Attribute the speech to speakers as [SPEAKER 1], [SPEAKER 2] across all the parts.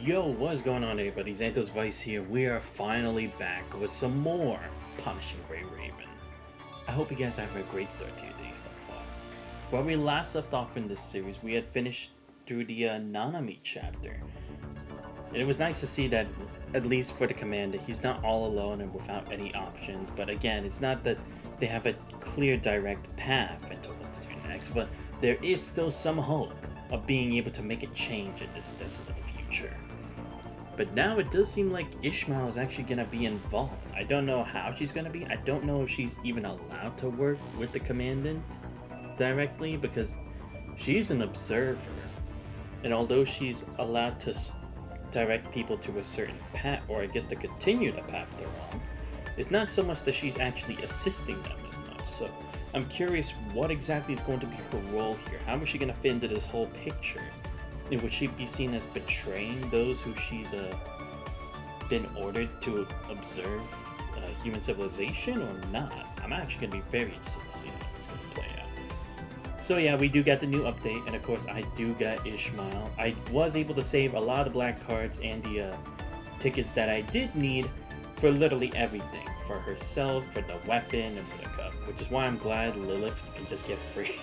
[SPEAKER 1] Yo, what's going on everybody? Xanthos Vice here. We are finally back with some more Punishing Grey Raven. I hope you guys have a great start to your day so far. Where we last left off in this series, we had finished through the Nanami chapter. And it was nice to see that, at least for the commander, he's not all alone and without any options. But again, it's not that they have a clear direct path into what to do next, but there is still some hope of being able to make a change in this desolate future. But now it does seem like Ishmael is actually going to be involved. I don't know how she's going to be. I don't know if she's even allowed to work with the commandant directly, because she's an observer. And although she's allowed to direct people to a certain path, or I guess to continue the path they're on, it's not so much that she's actually assisting them as much. So I'm curious what exactly is going to be her role here. How is she going to fit into this whole picture? And would she be seen as betraying those who she's been ordered to observe human civilization or not? I'm actually going to be very interested to see how it's going to play out. So yeah, we do get the new update, and of course I do get Ishmael. I was able to save a lot of black cards and the tickets that I did need for literally everything. For herself, for the weapon, and for the cup. Which is why I'm glad Lilith you can just get free.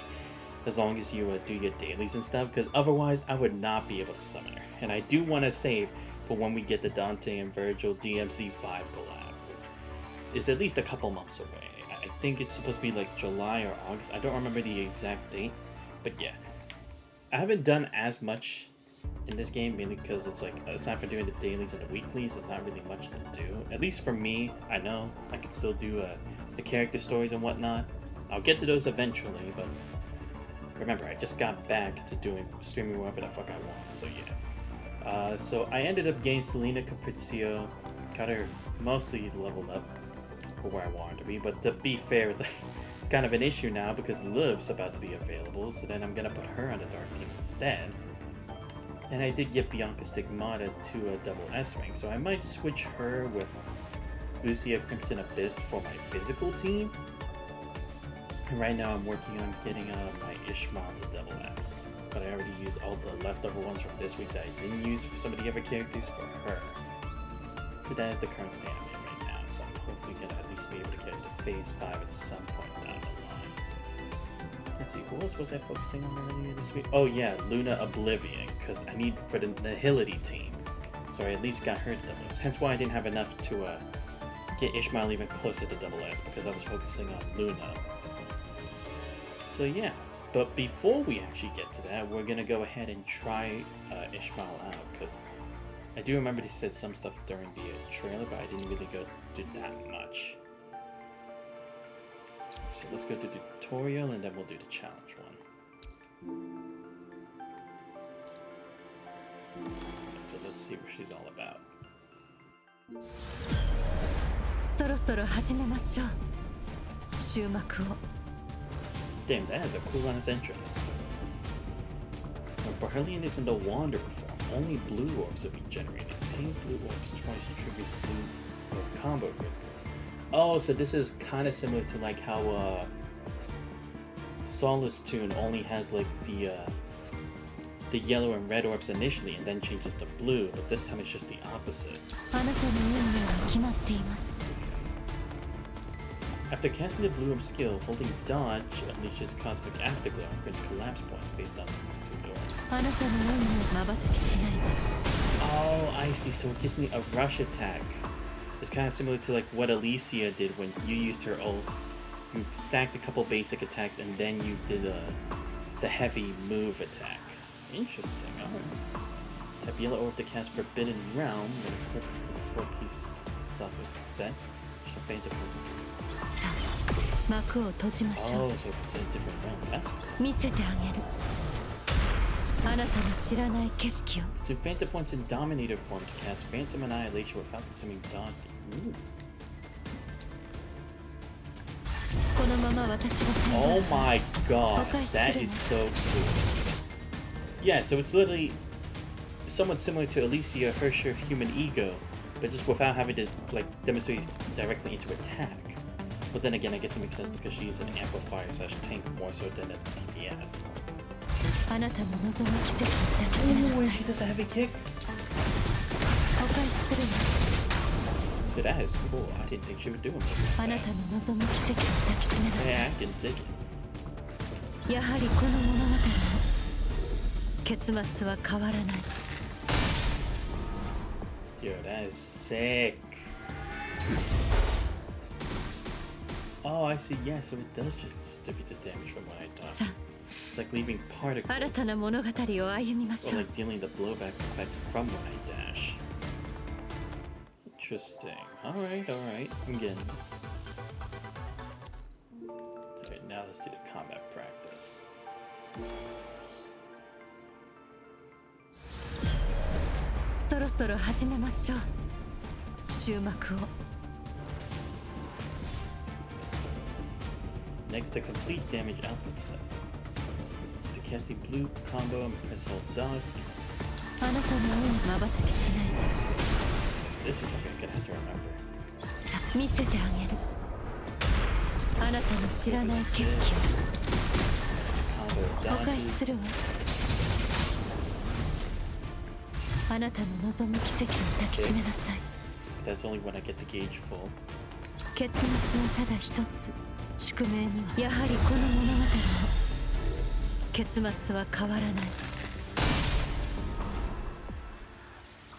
[SPEAKER 1] As long as you do your dailies and stuff, because otherwise I would not be able to summon her. And I do want to save for when we get the Dante and Virgil DMC5 collab, which is at least a couple months away. I think it's supposed to be like July or August. I don't remember the exact date, but yeah. I haven't done as much in this game, mainly because it's like, aside from doing the dailies and the weeklies, there's not really much to do. At least for me, I know I can still do the character stories and whatnot. I'll get to those eventually, but remember, I just got back to streaming wherever the fuck I want, so yeah. So I ended up getting Selena Caprizio, got her mostly leveled up for where I wanted to be, but to be fair, it's kind of an issue now because Liv's about to be available, so then I'm gonna put her on the Dark Team instead. And I did get Bianca Stigmata to a double S rank, so I might switch her with Lucia Crimson Abyss for my physical team. And right now I'm working on getting my Ishmael to double S, but I already used all the leftover ones from this week that I didn't use for some of the other characters for her. So that is the current state I'm in right now, so I'm hopefully gonna at least be able to get to phase 5 at some point down the line. Let's see, who else was I focusing on earlier this week? Oh yeah, Luna Oblivion, because I need for the Nihility team. So I at least got her to double S, hence why I didn't have enough to get Ishmael even closer to double S, because I was focusing on Luna. So yeah, but before we actually get to that, we're gonna go ahead and try Ishmael out, because I do remember they said some stuff during the trailer, but I didn't really go do that much. So let's go to the tutorial and then we'll do the challenge one. So let's see what she's all about. Damn, that has a cool ass entrance. When Parhelion is in the Wanderer form, only blue orbs will be generated. Pink blue orbs twice attributes blue or combo grids. Oh, so this is kind of similar to like how Solace Tune only has like the yellow and red orbs initially and then changes to blue, but this time it's just the opposite. After casting the blue orb skill, holding dodge unleashes cosmic afterglow and grants collapse points based on the consumed orb. Oh, I see. So it gives me a rush attack. It's kind of similar to like what Alicia did when you used her ult. You stacked a couple basic attacks and then you did the heavy move attack. Interesting. Alright. Tap yellow orb to cast Forbidden Realm when equipped with a 4-piece self set. Phantom. Oh, so it's a different realm. That's cool. So Phantom points in Dominator form to cast Phantom Annihilation without consuming Dodge. Ooh. Oh my god, that is so cool. Yeah, so it's literally somewhat similar to Alicia, her share of human ego, but just without having to like demonstrate directly into attack. But then again, I guess it makes sense because she's an amplifier / tank more so than a DPS. Oh, and she does a heavy kick. Dude, that is cool. I didn't think she would do him like
[SPEAKER 2] あなたの望む奇跡を抱きしめな
[SPEAKER 1] that.
[SPEAKER 2] さ
[SPEAKER 1] Yeah, I can dig it.
[SPEAKER 2] い。やはりこの物語の結末は変わらない。
[SPEAKER 1] Yo, that is sick. Oh, I see. Yeah, so it does just distribute the damage from when I die.
[SPEAKER 2] さ
[SPEAKER 1] It's like leaving
[SPEAKER 2] あ、新
[SPEAKER 1] particles
[SPEAKER 2] たな物語を歩みまし
[SPEAKER 1] or
[SPEAKER 2] ょう。
[SPEAKER 1] like dealing the blowback effect from when I dash. Interesting. Alright, alright. I'm getting it. Okay, now let's do the combat practice.
[SPEAKER 2] そろそろ始めましょう。終幕を。
[SPEAKER 1] Next, the complete damage output cycle. To cast the blue combo and press hold dodge.
[SPEAKER 2] あなたの運まばたきしないで。
[SPEAKER 1] This is something I'm gonna have to remember.
[SPEAKER 2] さあ、見せてあげる。あなたの知らない景色
[SPEAKER 1] Combo
[SPEAKER 2] をお返し
[SPEAKER 1] dodges.
[SPEAKER 2] するわ。あなたの望む奇跡を抱きしめなさい。
[SPEAKER 1] That's only when I get the gauge full.
[SPEAKER 2] 結末はただ一つ。宿命にはやはりこの物語の結末は変わらない。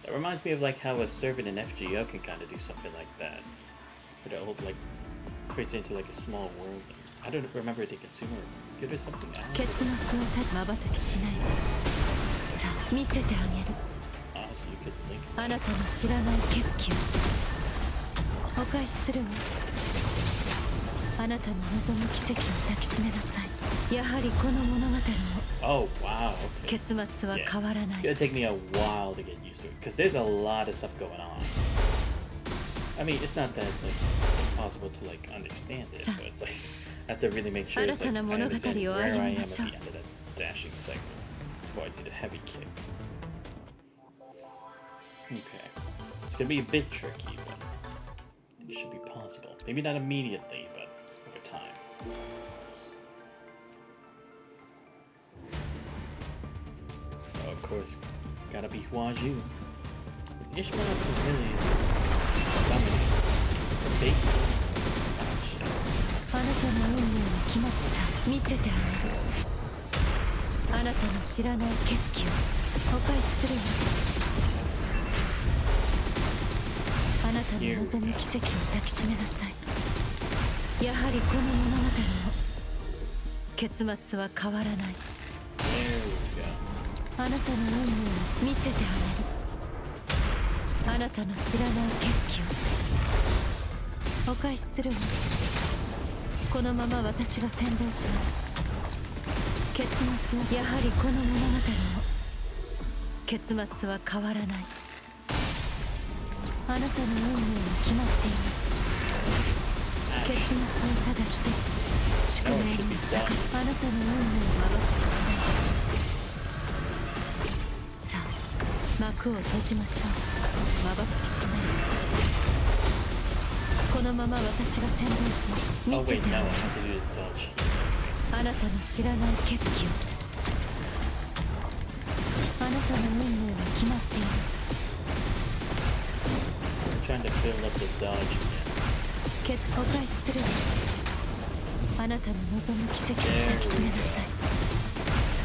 [SPEAKER 1] That reminds me of like how a servant in FGO can kind of do something like that. But it like creates into like a small world. I don't remember the consumer good or something else.
[SPEAKER 2] 結末はただ瞬きしないで。さあ、見せてあげる。
[SPEAKER 1] Honestly, you could link.
[SPEAKER 2] あなたの知らない景色をお返しするわ。あなたの望む奇跡を抱きしめなさい。やはりこの物語の
[SPEAKER 1] Oh wow. Okay.
[SPEAKER 2] 結末は変わらない。
[SPEAKER 1] It's gonna take me a while to get used to it because there's a lot of stuff going on. I mean, it's not that it's like impossible to like understand it, but it's like I have to really make sure it's like I understand where I am at the end of that dashing segment before I do the heavy kick. Okay, it's gonna be a bit tricky, but it should be possible. Maybe not immediately, but over time. Oh, of course, gotta be Huaju. Ishmael really dominating. Big. Oh, shit.
[SPEAKER 2] あなたの運命は決まった。見せてあげる。あなたの知らない景色をお返しするわ。あなたの望む奇跡を抱きしめなさい。やはりこの物語の結末は変わらない。
[SPEAKER 1] There we go.
[SPEAKER 2] あなたの運命を見せてあげる。あなたの知らない景色をお返しするわ。このまま私が先導します。結末はやはりこの物語の結末は変わらない。あなたの運命は決まっています。結末はただ一つ。宿命に逆らあなたの運命をまばたきしない。さあ、幕を閉じましょう。まばたきしない。このまま私が先導します。見
[SPEAKER 1] Oh
[SPEAKER 2] せ
[SPEAKER 1] wait,
[SPEAKER 2] て
[SPEAKER 1] no,
[SPEAKER 2] あ
[SPEAKER 1] I
[SPEAKER 2] げる。
[SPEAKER 1] have to do the dodge here.
[SPEAKER 2] あなたの知らない景色を。あなたの運命は決まっています。
[SPEAKER 1] I'm trying to build up the dodge again.
[SPEAKER 2] お返しするわ。あなたの望む奇跡を抱きしめなさ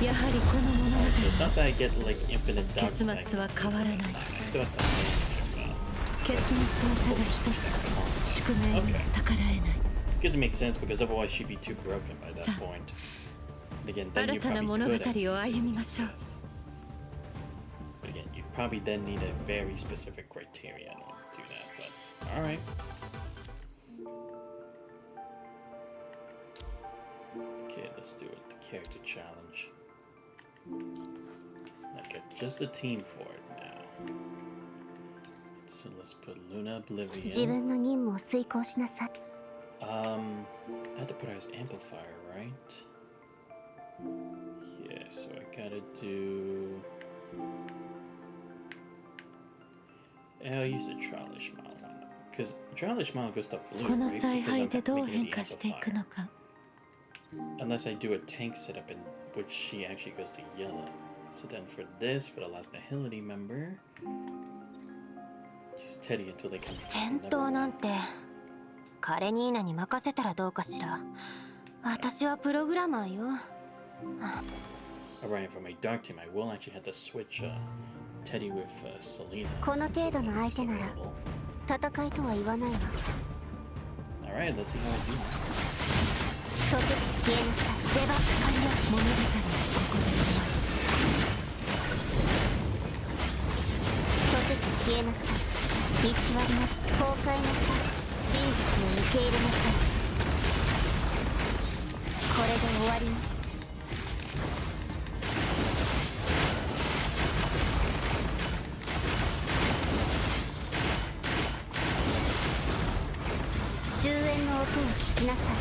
[SPEAKER 2] い。やはりこの物語
[SPEAKER 1] Alright, so it's
[SPEAKER 2] の
[SPEAKER 1] not that I get like infinite dodge
[SPEAKER 2] 結末は変わらない。
[SPEAKER 1] I still have to manage it,
[SPEAKER 2] 結末はただ一つ。宿命には逆らえない。
[SPEAKER 1] Because it makes sense because otherwise she'd be too broken by that point. Again, then you
[SPEAKER 2] 新たな
[SPEAKER 1] probably
[SPEAKER 2] 物語
[SPEAKER 1] could actually
[SPEAKER 2] を歩
[SPEAKER 1] use
[SPEAKER 2] み
[SPEAKER 1] it
[SPEAKER 2] ましょう。
[SPEAKER 1] yes. But again, you probably then need a very specific criteria in order to do that. But alright. Okay, let's do it. The character challenge. I got just a team for it now. So let's put Luna
[SPEAKER 3] 自
[SPEAKER 1] Oblivion.
[SPEAKER 3] 分の任務を遂行しなさい。
[SPEAKER 1] I had to put her as amplifier, right? Yeah, so I gotta do. I'll use the Trollish Mile one. Because Trollish Mile goes to blue,
[SPEAKER 2] この
[SPEAKER 1] right?
[SPEAKER 2] 采
[SPEAKER 1] Because
[SPEAKER 2] 配
[SPEAKER 1] I'm
[SPEAKER 2] でどう
[SPEAKER 1] making
[SPEAKER 2] 変
[SPEAKER 1] it
[SPEAKER 2] 化
[SPEAKER 1] the
[SPEAKER 2] していくの
[SPEAKER 1] amplifier.
[SPEAKER 2] か。
[SPEAKER 1] Unless I do a tank setup in which she actually goes to yellow. So then for this, for the last Nihility member, use Teddy until they can
[SPEAKER 3] 戦
[SPEAKER 1] never
[SPEAKER 3] 闘なん
[SPEAKER 1] win.
[SPEAKER 3] てカレニーナに任せたらどうかしら。私はプログラマーよ。
[SPEAKER 1] Alright, for my dark team, I will actually have to switch Teddy with Selena.
[SPEAKER 3] この程度の相手なら
[SPEAKER 1] Available.
[SPEAKER 3] 戦いとは言わないわ。
[SPEAKER 1] Alright, let's see how I do now.
[SPEAKER 3] 時消えなさい。出番完了。
[SPEAKER 2] 物語はここで終わる。
[SPEAKER 3] 時消えなさい。偽りなさい。崩壊なさい。真実を受け入れなさい。これで終わりね。終焉の音を聞きなさい。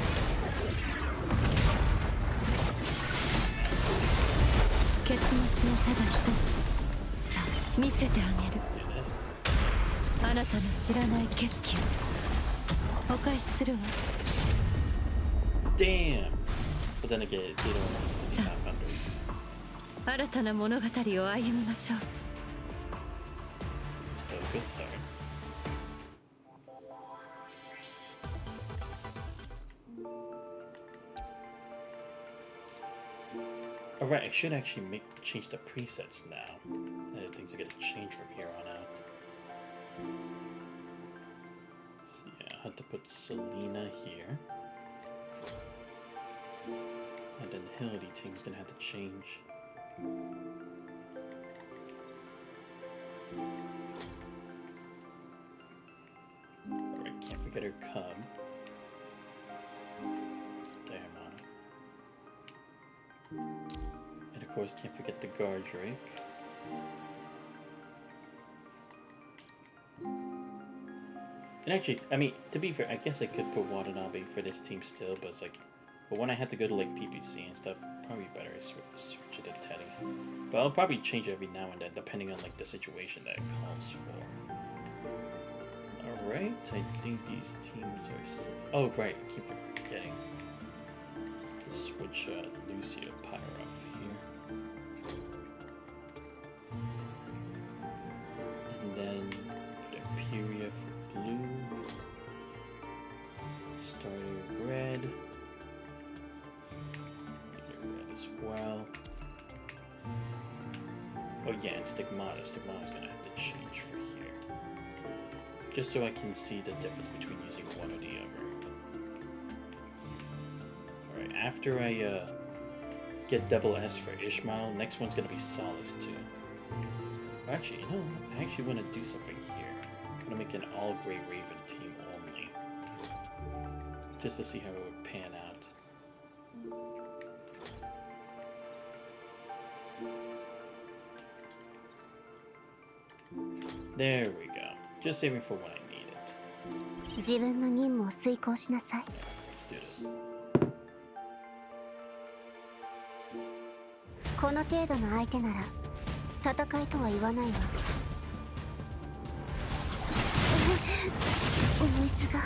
[SPEAKER 2] 結末はただ一つ。さあ見せてあげる。
[SPEAKER 1] Do this.
[SPEAKER 2] あなたの知らない景色をお返しするわ。
[SPEAKER 1] Damn! But then again, they don't want to be half under.
[SPEAKER 2] 新たな物語を歩みましょう。
[SPEAKER 1] So, good start. Alright, I should actually change the presets now. Things are gonna change from here on out. So yeah, I had to put Selena here. And then Hildy team's gonna have to change. Alright, can't forget her cub. Diamond. And of course, can't forget the guard Drake. And actually, I mean, to be fair, I guess I could put Watanabe for this team still, but it's like, but when I have to go to like PPC and stuff, probably better to switch it to Teddy. But I'll probably change it every now and then, depending on like the situation that it calls for. Alright, I think these teams are... Oh, right, I keep forgetting to switch Lucia Pyra off here. And then put Imperia for blue. Starter red. Red as well. Oh yeah, and Stigmata. Stigmata's gonna have to change for here. Just so I can see the difference between using one or the other. Alright, after I get double S for Ishmael, next one's gonna be Solace too. Actually, you know, I actually want to do something here. I'm gonna make an all-Grey Raven team only. Just to see how it would pan out. There we go. Just saving for when I need it.
[SPEAKER 3] 自分の任務を遂行しなさい。
[SPEAKER 1] Let's do this.
[SPEAKER 3] この程度の相手なら戦いとは言わないわ。お水が。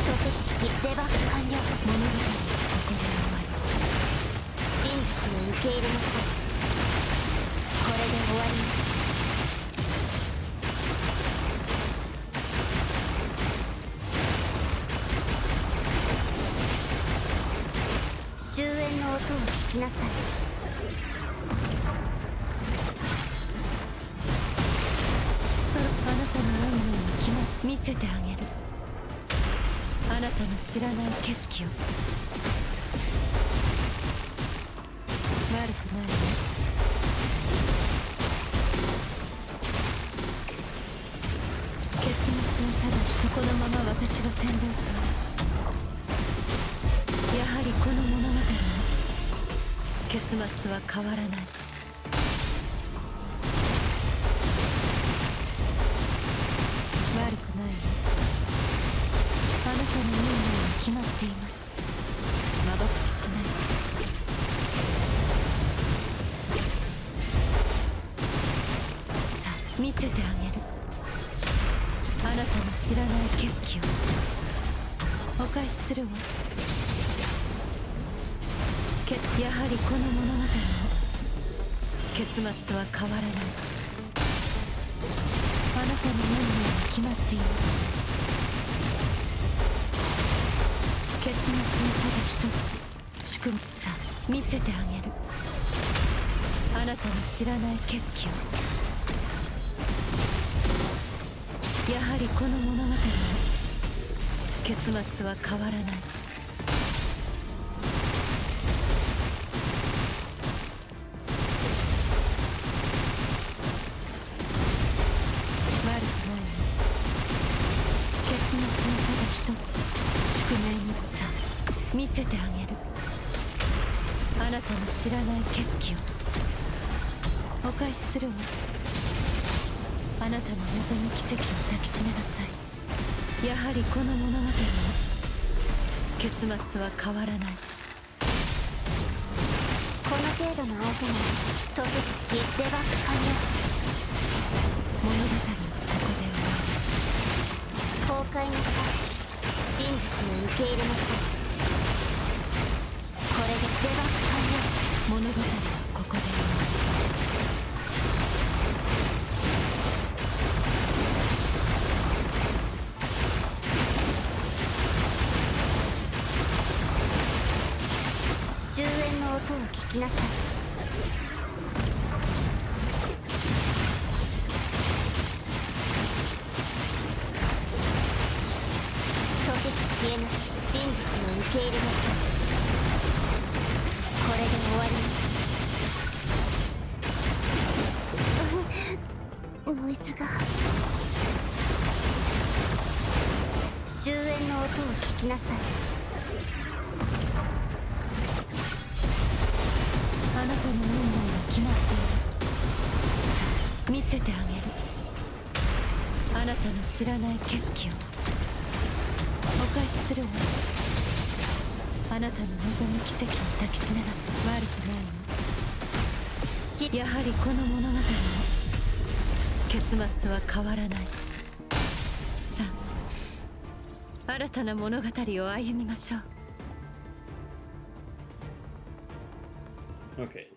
[SPEAKER 3] 特技出番完了。物語はここで終わる。真実を受け入れなさい。これで終わります。終焉の音を聞きなさい。
[SPEAKER 2] あなたの運命を見せてあげる。あなたの知らない景色を。悪くないね。結末はただ一つ。このまま私が先導します。やはりこの物語の結末は変わらない。悪くないね。あなたの運命は決まっています。まばたきしない。さあ見せてあげる。あなたの知らない景色をお返しするわ。やはりこの物語の結末は変わらない。悪あなたの運命は決まっています。結末はただ一つ。祝福さあ見せてあげる。あなたの知らない景色を。やはりこの物語の結末は変わらない。悪くないわ。結末はただ一つ。宿命にさあ見せてあげる。あなたの知らない景色を。お返しするわ。あなたの望む奇跡を抱きしめなさい。やはりこの物語の結末は変わらない。
[SPEAKER 3] この程度の相手なら溶けて消えデバッグ完了。
[SPEAKER 2] 物語はここで終わる。
[SPEAKER 3] 崩壊なさい。真実を受け入れなさい。これでデバッグ完了。
[SPEAKER 2] 物語はここで終わる。
[SPEAKER 3] 終焉の音を聞きなさい。溶けて消えなさい。真実を受け入れなさい。これで終わり。ノイズが。終焉の音を聞きなさい。
[SPEAKER 2] あなたの運命は決まっています。さあ見せてあげる。あなたの知らない景色を。お返しするわ。あなたの望む奇跡を抱きしめなさい。悪くないわ。やはりこの物語の結末は変わらない。さあ新たな物語を歩みましょう。
[SPEAKER 1] Okay.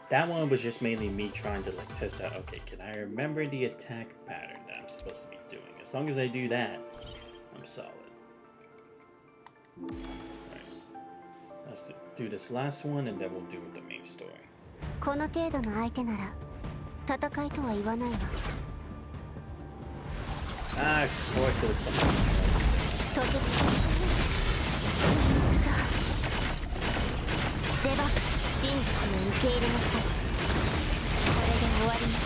[SPEAKER 1] That one was just mainly me trying to like test out, okay, can I remember the attack pattern that I'm supposed to be doing? As long as I do that, I'm solid. Alright. Let's do this last one and then we'll do the main story.
[SPEAKER 3] この程度の相手なら戦いとは言わないわ。
[SPEAKER 1] Ah, of course it was something.
[SPEAKER 3] 溶けてデバッグ。真実を受け入れなさい。これで終わります。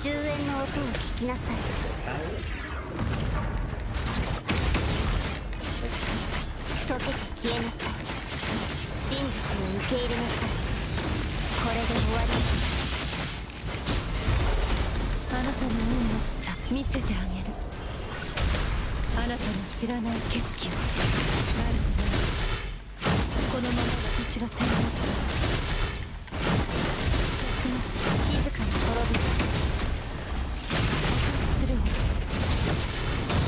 [SPEAKER 3] 終焉の音を聞きなさい。溶けて消えなさい。真実を受け入れなさい。これで終わります。
[SPEAKER 2] あなたの運命さあ見せてあげる。あなたの知らない景色を。悪くない。このまま私が占領します。
[SPEAKER 3] 静かに滅びます。
[SPEAKER 2] するわ。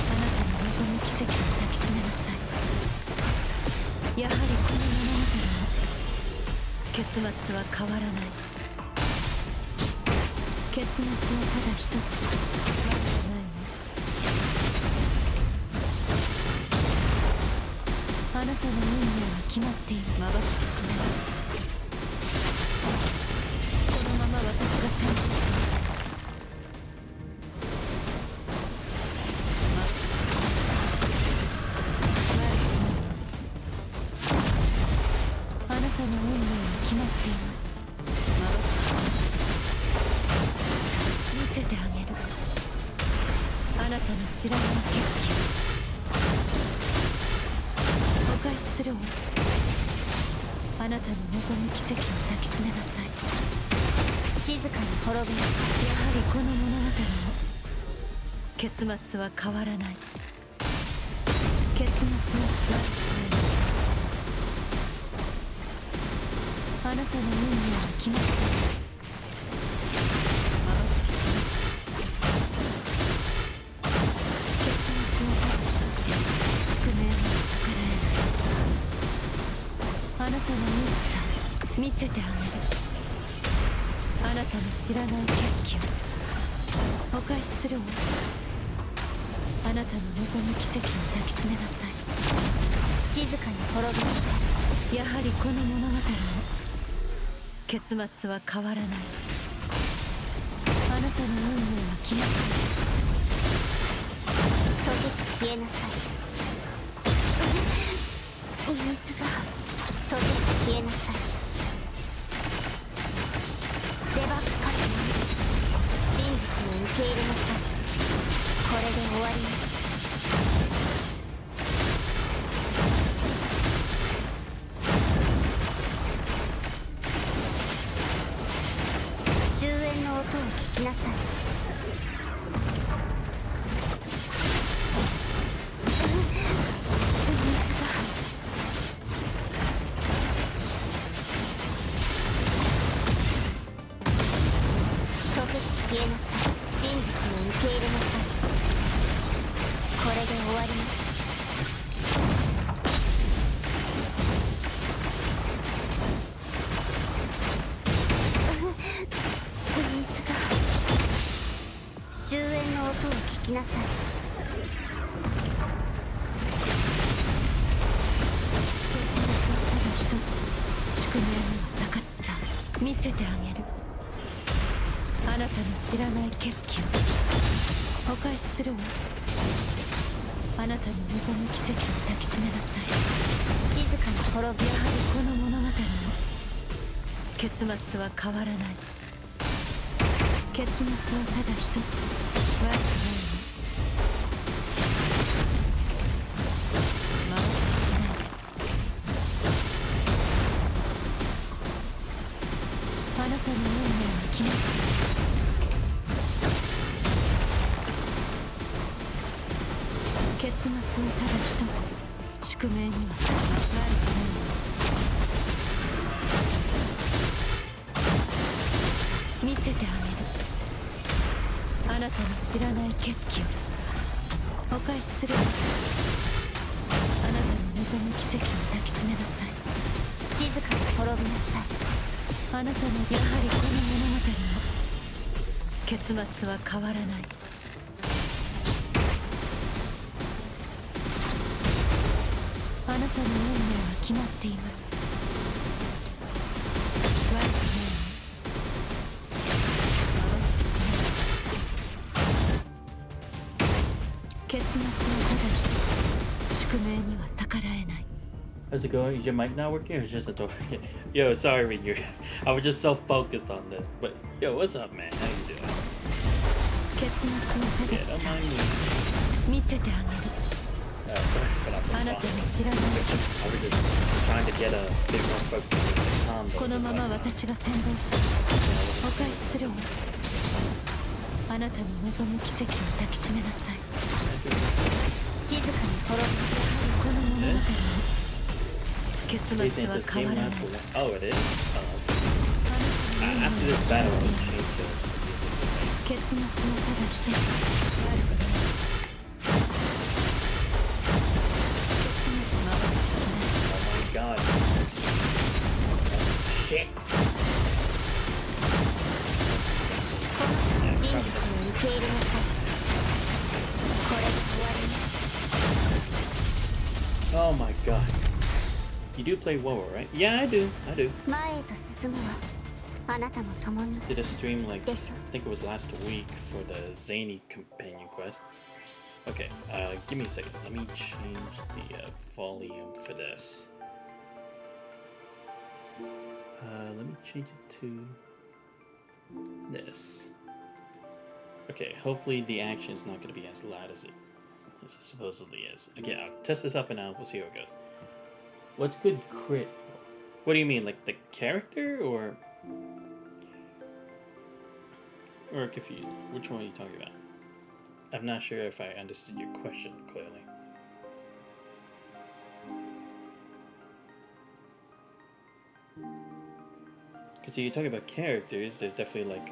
[SPEAKER 2] あなたの望む奇跡を抱きしめなさい。やはりこの物語の結末は変わらない。結末はただ一つ。悪くないわ。あなたの運命は決まっている。まばたきしない。このまま私が占領します。あなたの運命は決まっています。まばたきしない。見せてあげる。あなたの知らない景色を。お返しするわ。あなたの望む奇跡を抱きしめなさい。
[SPEAKER 3] 静かに滅びます。
[SPEAKER 2] やはりこの物語の結末は変わらない。結末はあなたの運命は決まっています。まばたきしない。結末は宿命は逆らえない。あなたの運さあ見見せてあげる。あなたの知らない景色をお返しするわ。あなたの望む奇跡を抱きしめなさい。
[SPEAKER 3] 静かに滅びなさい。
[SPEAKER 2] やはりこの物語の結末は変わらない。あなたの運命は決まっている。
[SPEAKER 3] 溶けて消えなさい。水が溶けて消えなさい。デバッグかけ真実を受け入れなさい。これで終わります。終焉の音を聞きなさい。溶けて消えなさい。真実を受け入れなさい。これで終わります。水が終焉の音を聞きなさい。
[SPEAKER 2] 宿命には逆さ見せてあげる。あなたの知らない景色をお返しするわ。あなたに望む奇跡を抱きしめなさい。
[SPEAKER 3] 静かに滅び。
[SPEAKER 2] やはりこの物語の結末は変わらない。結末はただ一つ。悪くないの。回ってしない。あなたの運命は決まっている。結末はただ一つ。宿命には悪くないの。見せてあげる。あなたの知らない景色をお返しするわ。あなたの望む奇跡を抱きしめなさい。
[SPEAKER 3] 静かに滅びなさい。
[SPEAKER 2] あなたのやはりこの物語の結末は変わらない。あなたの運命は決まっています。悪くないわ。結末はただ一つ。宿命には逆らえない。
[SPEAKER 1] How's it going? Is your mic not working or is it just a door? Yo, sorry, Rigu. I was just so focused on this. But yo, what's up, man? How you doing?
[SPEAKER 2] 結末はた
[SPEAKER 1] Yeah,
[SPEAKER 2] だ
[SPEAKER 1] don't
[SPEAKER 2] 一
[SPEAKER 1] mind
[SPEAKER 2] つ。
[SPEAKER 1] me.
[SPEAKER 2] 見せてあげる。
[SPEAKER 1] Sorry for not
[SPEAKER 2] あなたの
[SPEAKER 1] responding.
[SPEAKER 2] 知らない
[SPEAKER 1] I was just trying to get a bit more focus on the combos.
[SPEAKER 2] このまま私が先導します。お返しするわ。あなたの望む奇跡を抱きしめなさい。
[SPEAKER 3] 静かに滅び。
[SPEAKER 2] この物語の結
[SPEAKER 1] They
[SPEAKER 2] 末
[SPEAKER 1] saying
[SPEAKER 2] は
[SPEAKER 1] this
[SPEAKER 2] 変
[SPEAKER 1] game
[SPEAKER 2] わらない
[SPEAKER 1] lasts for one. Oh, it is? After this battle, we'll change the music.
[SPEAKER 2] 結末はただ一つ。悪くない。結末は私しない。
[SPEAKER 1] Oh my god. Shit!
[SPEAKER 3] 真実を受け入れなさい。これで終わります。
[SPEAKER 1] Oh my god. You do play WoW, right? Yeah, I do. I do.
[SPEAKER 3] 前へと進むわ。あなたも共に。
[SPEAKER 1] Did a stream like, I
[SPEAKER 3] でしょ。
[SPEAKER 1] think it was last week for the Zany companion quest. Okay, give me a second. Let me change the volume for this. Let me change it to this. Okay, hopefully the action is not going to be as loud as it supposedly is. Okay, I'll test this out and now we'll see how it goes. What's good crit? What do you mean, like the character or confused? Which one are you talking about? I'm not sure if I understood your question clearly. Because you're talking about characters, there's definitely like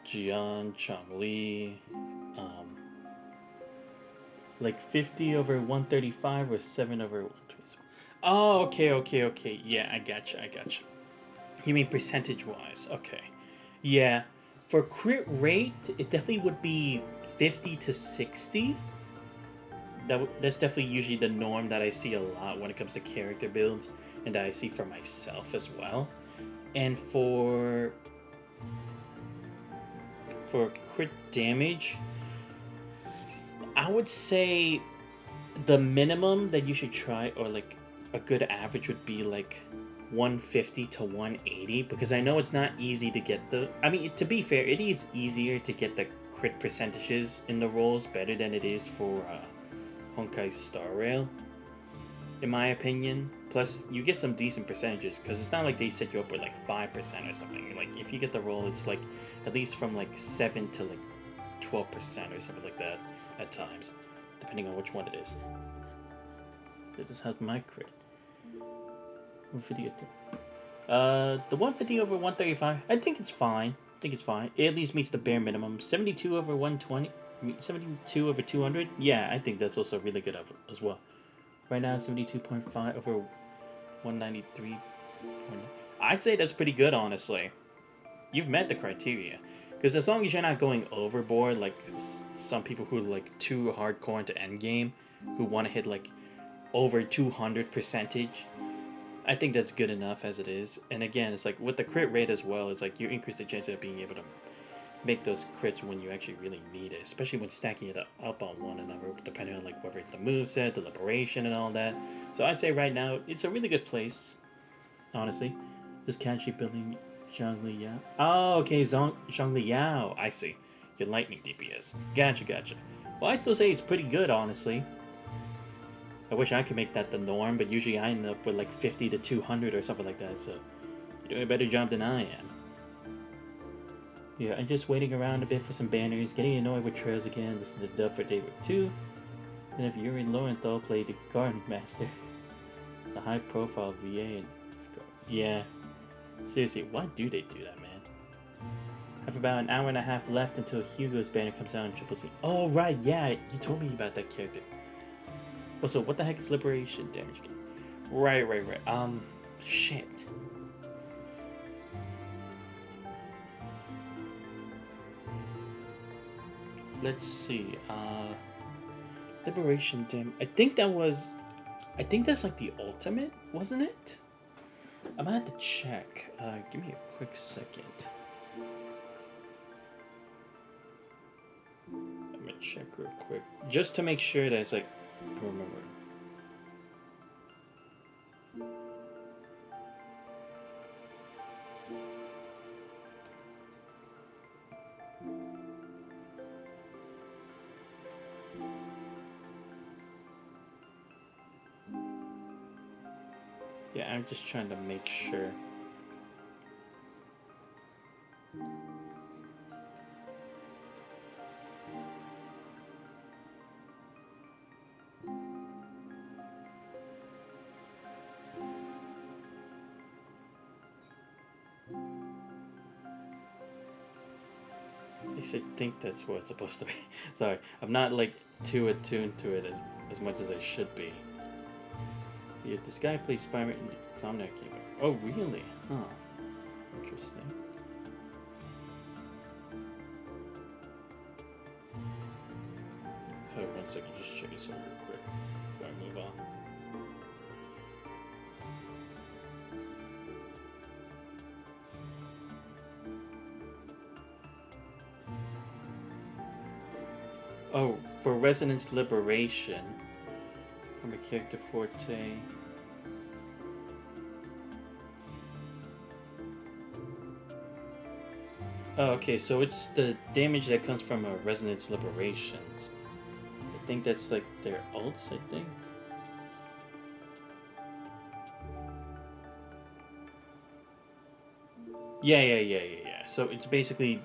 [SPEAKER 1] Jian, Chong-Li, like 50 over 135 or 7 over 127. Oh, okay. Yeah, I gotcha. You mean percentage-wise? Okay. Yeah. For crit rate, it definitely would be 50 to 60. That's definitely usually the norm that I see a lot when it comes to character builds, and that I see for myself as well. And for crit damage, I would say the minimum that you should try, or like a good average, would be like 150 to 180, because I know it's not easy to get the... I mean, to be fair, it is easier to get the crit percentages in the rolls better than it is for Honkai's Star Rail, in my opinion. Plus, you get some decent percentages, because it's not like they set you up with like 5% or something. Like, if you get the roll, it's like at least from like 7 to like 12% or something like that at times, depending on which one it is. So this has my crit. 150. The 150 over 135, I think it's fine. It at least meets the bare minimum. 72 over 120, 72 over 200. Yeah, I think that's also really good as well. Right now, 72.5 over 193. I'd say that's pretty good, honestly. You've met the criteria. Because as long as you're not going overboard, like some people who are like too hardcore into endgame, who want to hit like over 200 percentage, I think that's good enough as it is. And again, it's like with the crit rate as well, it's like you increase the chance of being able to make those crits when you actually really need it, especially when stacking it up on one another, depending on like whether it's the moveset, the liberation, and all that. So I'd say right now it's a really good place, honestly. Just casually building Zhongli Yao. Oh, okay, Zhongli Yao. I see. Your lightning DPS. Gotcha. Well, I still say it's pretty good, honestly. I wish I could make that the norm, but usually I end up with like 50 to 200 or something like that, so you're doing a better job than I am. Yeah, I'm just waiting around a bit for some banners, getting annoyed with trails again, listen to dub for Dayward 2, and if Yuri Lowenthal played the Garden Master, the high profile VA, and yeah. Seriously, why do they do that, man? I have about an hour and a half left until Hugo's banner comes out in Triple C. Oh, right, yeah, you told me about that character. Also, what the heck is liberation damage again? Right. Shit. Let's see, liberation damage. I think that's like the ultimate, wasn't it? I'm gonna have to check. Give me a quick second. I'm gonna check real quick, just to make sure that it's like, I remember. Yeah, I'm just trying to make sure. At least I think that's what it's supposed to be. Sorry, I'm not like too attuned to it as much as I should be. Yeah, this guy plays Spider-Man and Insomniac Gamer. Oh, really? Huh. Interesting. Hold on 1 second, just check this out real quick before I move on. Oh, for Resonance Liberation, from a character forte. Oh, okay, so it's the damage that comes from a Resonance Liberations. I think that's like their ults, I think. Yeah. So it's basically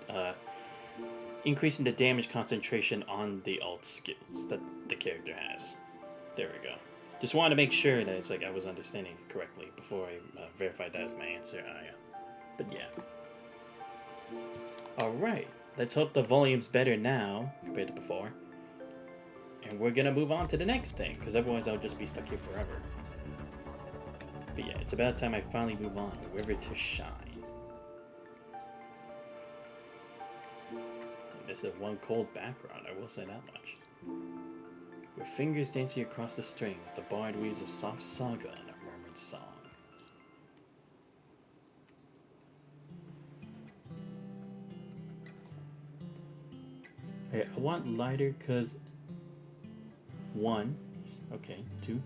[SPEAKER 1] increasing the damage concentration on the alt skills that the character has. There we go. Just wanted to make sure that it's like I was understanding it correctly before I verified that as my answer. But yeah. Alright, let's hope the volume's better now compared to before. And we're gonna move on to the next thing, because otherwise I'll just be stuck here forever. But yeah, it's about time I finally move on. River to Shine. has a one cold background, I will say that much. With fingers dancing across the strings, the bard weaves a soft saga in a murmured song. Hey, I want lighter because 1, okay, 2,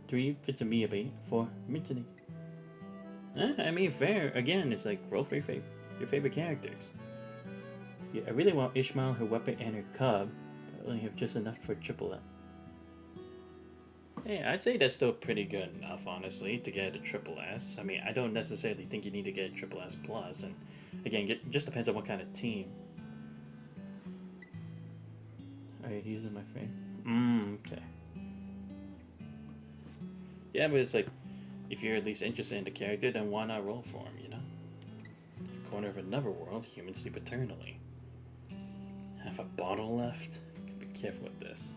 [SPEAKER 1] 3 fits a Miyabi, 4 Mitsuki. I mean, fair. Again, it's like roll for your favorite characters. Yeah, I really want Ishmael, her weapon, and her cub, but I only have just enough for triple F. Hey, I'd say that's still pretty good enough, honestly, to get a triple S. I mean, I don't necessarily think you need to get a triple S plus, and again, it just depends on what kind of team. Alright, he's in my frame. Okay. Yeah, but it's like, if you're at least interested in the character, then why not roll for him, you know? In the corner of another world, humans sleep eternally. Have a bottle left? Be careful with this.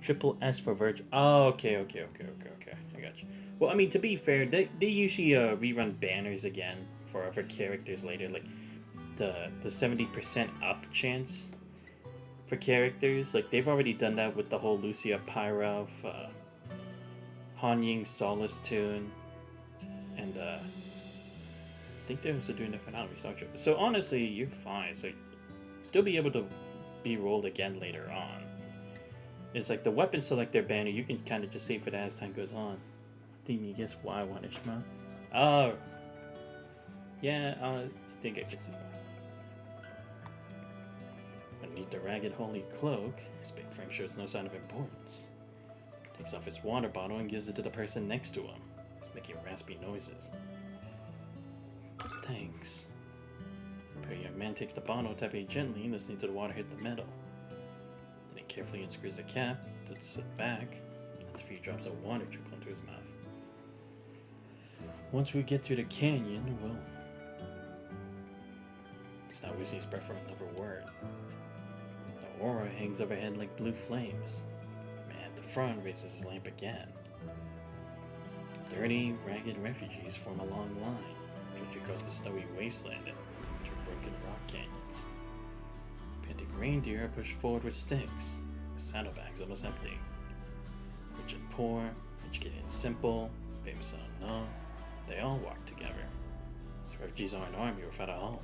[SPEAKER 1] Triple S for Virgin. Oh, okay. I got you. Well, I mean, to be fair, they usually rerun banners again for characters later, like the 70% up chance for characters. Like, they've already done that with the whole Lucia Pyrov, Han Ying's Solace tune, and I think they're also doing it for Anime Structure. So honestly, you're fine. So they'll be able to be rolled again later on. It's like the weapon selector banner, you can kind of just save for that as time goes on. I think you guess why I want Ishmael. Oh, yeah, I think I can see why. Beneath the ragged holy cloak, his big frame shows no sign of importance. Takes off his water bottle and gives it to the person next to him. He's making raspy noises. Thanks. The pretty young man takes the bottle, tapping it gently, listening to the water hit the metal. Then he carefully unscrews the cap, tilts it back, lets a few drops of water trickle into his mouth. Once we get to the canyon, we'll... He's not wasting his breath for another word. The aura hangs overhead like blue flames. Front raises his lamp again. 30 ragged refugees form a long line, stretching across the snowy wasteland and to broken rock canyons. Panting reindeer are pushed forward with sticks, saddlebags almost empty. Rich and poor, educated and simple, famous and unknown, they all walk together. These refugees are an army without a home.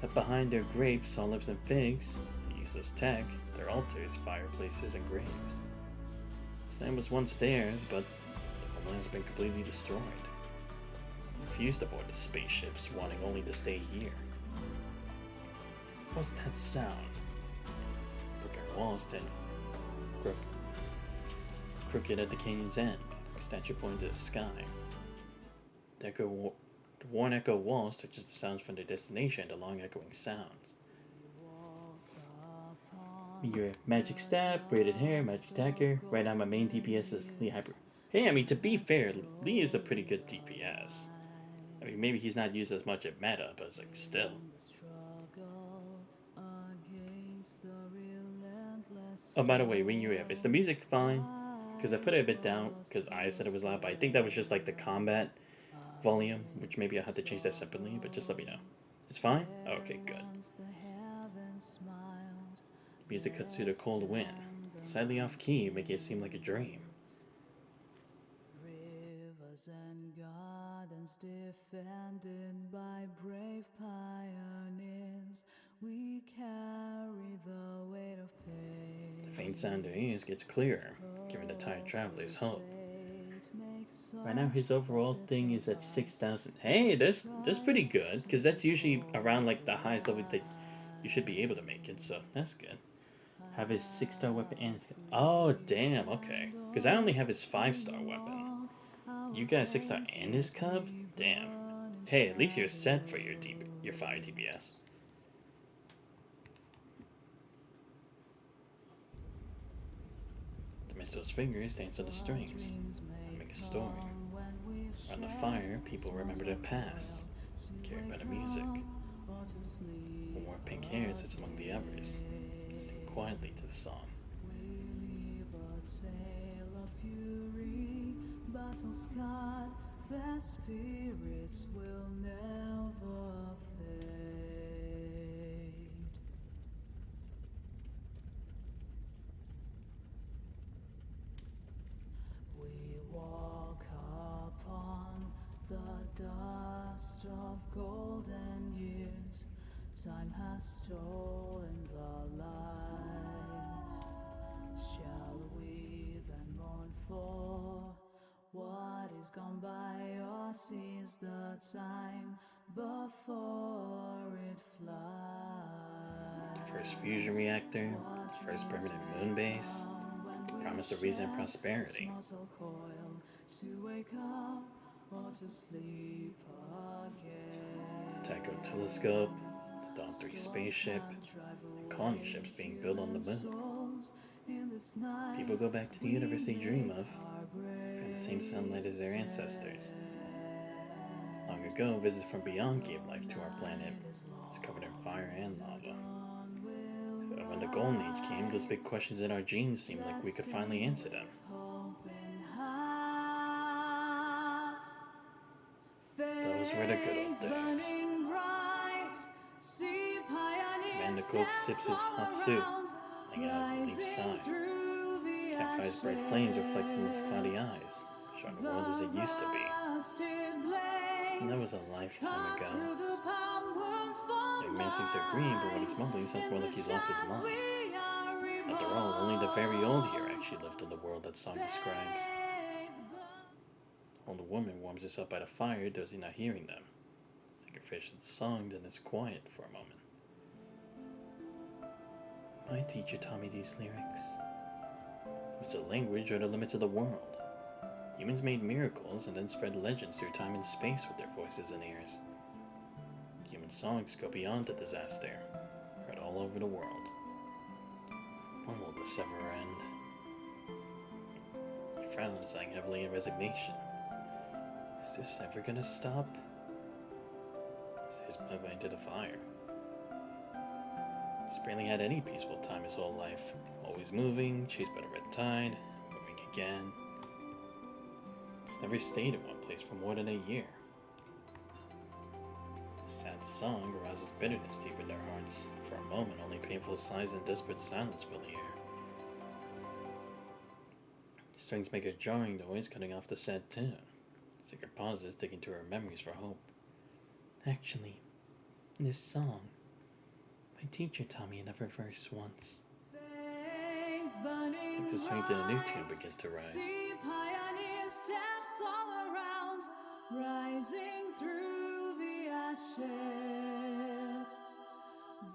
[SPEAKER 1] That behind their grapes, olives, and figs, the useless tech, their altars, fireplaces, and graves. This land was once theirs, but the homeland has been completely destroyed. They refused to board the spaceships, wanting only to stay here. What's that sound? Brick walls stand crooked at the canyon's end, the statue pointing to the sky. The worn echo wall stretches the sounds from their destination to long echoing sounds. Your magic staff, braided hair, magic dagger. Right now my main DPS is Lee Hyper. Hey, I mean, to be fair, Lee is a pretty good DPS. I mean, maybe he's not used as much at meta, but it's like, still. Oh, by the way, Ring UF, is the music fine? Because I put it a bit down, because I said it was loud, but I think that was just like the combat volume, which maybe I'll have to change that separately, but just let me know. It's fine? Okay, good. Music cuts through the cold wind, slightly off key, making it seem like a dream. Rivers and gardens defended by brave pioneers, we carry the weight of pain. The faint sound of ears gets clearer, giving the tired travelers hope. Right now his overall thing is at 6,000. Hey, that's pretty good, because that's usually around like the highest level that you should be able to make it, so that's good. Have his 6-star weapon and his... Oh, damn, okay. Because I only have his 5-star weapon. You got a 6-star and his cub? Damn. Hey, at least you're set for your fire DPS. The Misto's fingers dance on the strings, humming a story. Around the fire, people remember their past, carried by the music. One more pink hair sits among the others, listening quietly to the song. Their spirits will never fade.
[SPEAKER 4] stolen the light. Shall we then mourn for what is gone by, or seize the time before it flies?
[SPEAKER 1] First fusion reactor, first permanent moon base, promise of reason and prosperity.
[SPEAKER 4] To wake up or to sleep again.
[SPEAKER 1] Tycho telescope, the Dawn 3 spaceship, and colony ships being built on the moon. People go back to the universe they dream of, from the same sunlight as their ancestors. Long ago, visits from beyond gave life to our planet. It's covered in fire and lava. But when the Golden Age came, those big questions in our genes seemed like we could finally answer them. Those were the good old days. Commander Coke sips his hot soup, hanging out on the leaf side. Campfire's bright flames reflecting his cloudy eyes, showing the world as it used to be. And that was a lifetime ago. Young man seems so green, but when he's mumbling, he sounds more like he's lost his mind. After all, only the very old here actually lived in the world that song describes. The older woman warms herself by the fire, dozing, not hearing them. Singer finishes the song, then is quiet for a moment. My teacher taught me these lyrics. It's a language or the limits of the world. Humans made miracles and then spread legends through time and space with their voices and ears. Human songs go beyond the disaster, heard all over the world. When will this ever end? He frowned, sighing heavily in resignation. Is this ever gonna stop? His blood went to the fire. He's barely had any peaceful time his whole life. Always moving, chased by the red tide, moving again. He's never stayed in one place for more than a year. The sad song arouses bitterness deep in their hearts. For a moment, only painful sighs and desperate silence fill the air. The strings make a jarring noise, cutting off the sad tune. Singer pauses, digging to her memories for hope. Actually, this song, my teacher taught me another verse once. The swing to the new tune begins to rise.
[SPEAKER 4] See pioneer steps all around, rising through the ashes.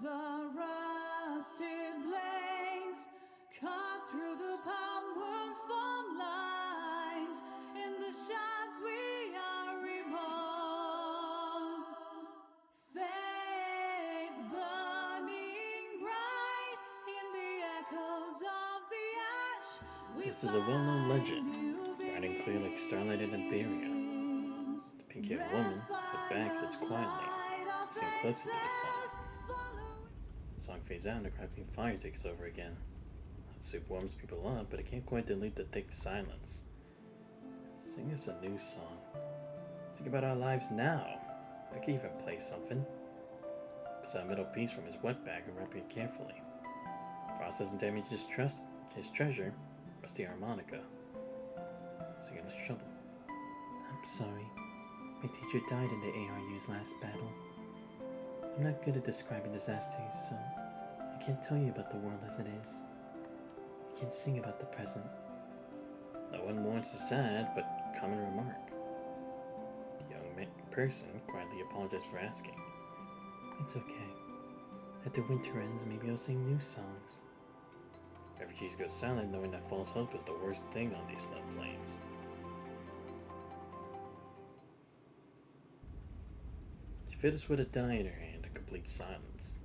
[SPEAKER 4] The rusted blades cut through the palm wounds, form lines. In the shards we are reborn. Faith burning bright in the echoes of the ash.
[SPEAKER 1] This is a well-known legend, bright and clear like starlight in Iberia. The pink-haired woman, with back, sits quietly, listening closely to the song. The song fades out and a crackling fire takes over again. The soup warms people up, but it can't quite dilute the thick silence. Sing us a new song. Sing about our lives now. I can even play something. Beside a middle piece from his wet bag and wrapping it carefully. Frost doesn't damage his treasure, rusty harmonica. Singing the trouble. I'm sorry. My teacher died in the ARU's last battle. I'm not good at describing disasters, so I can't tell you about the world as it is. I can sing about the present. No one mourns the sad, but common remark. The young person quietly apologized for asking. It's okay. After winter ends, maybe I'll sing new songs. Refugees go silent, knowing that false hope is the worst thing on these snow plains. She fiddles with a die in her hand in complete silence.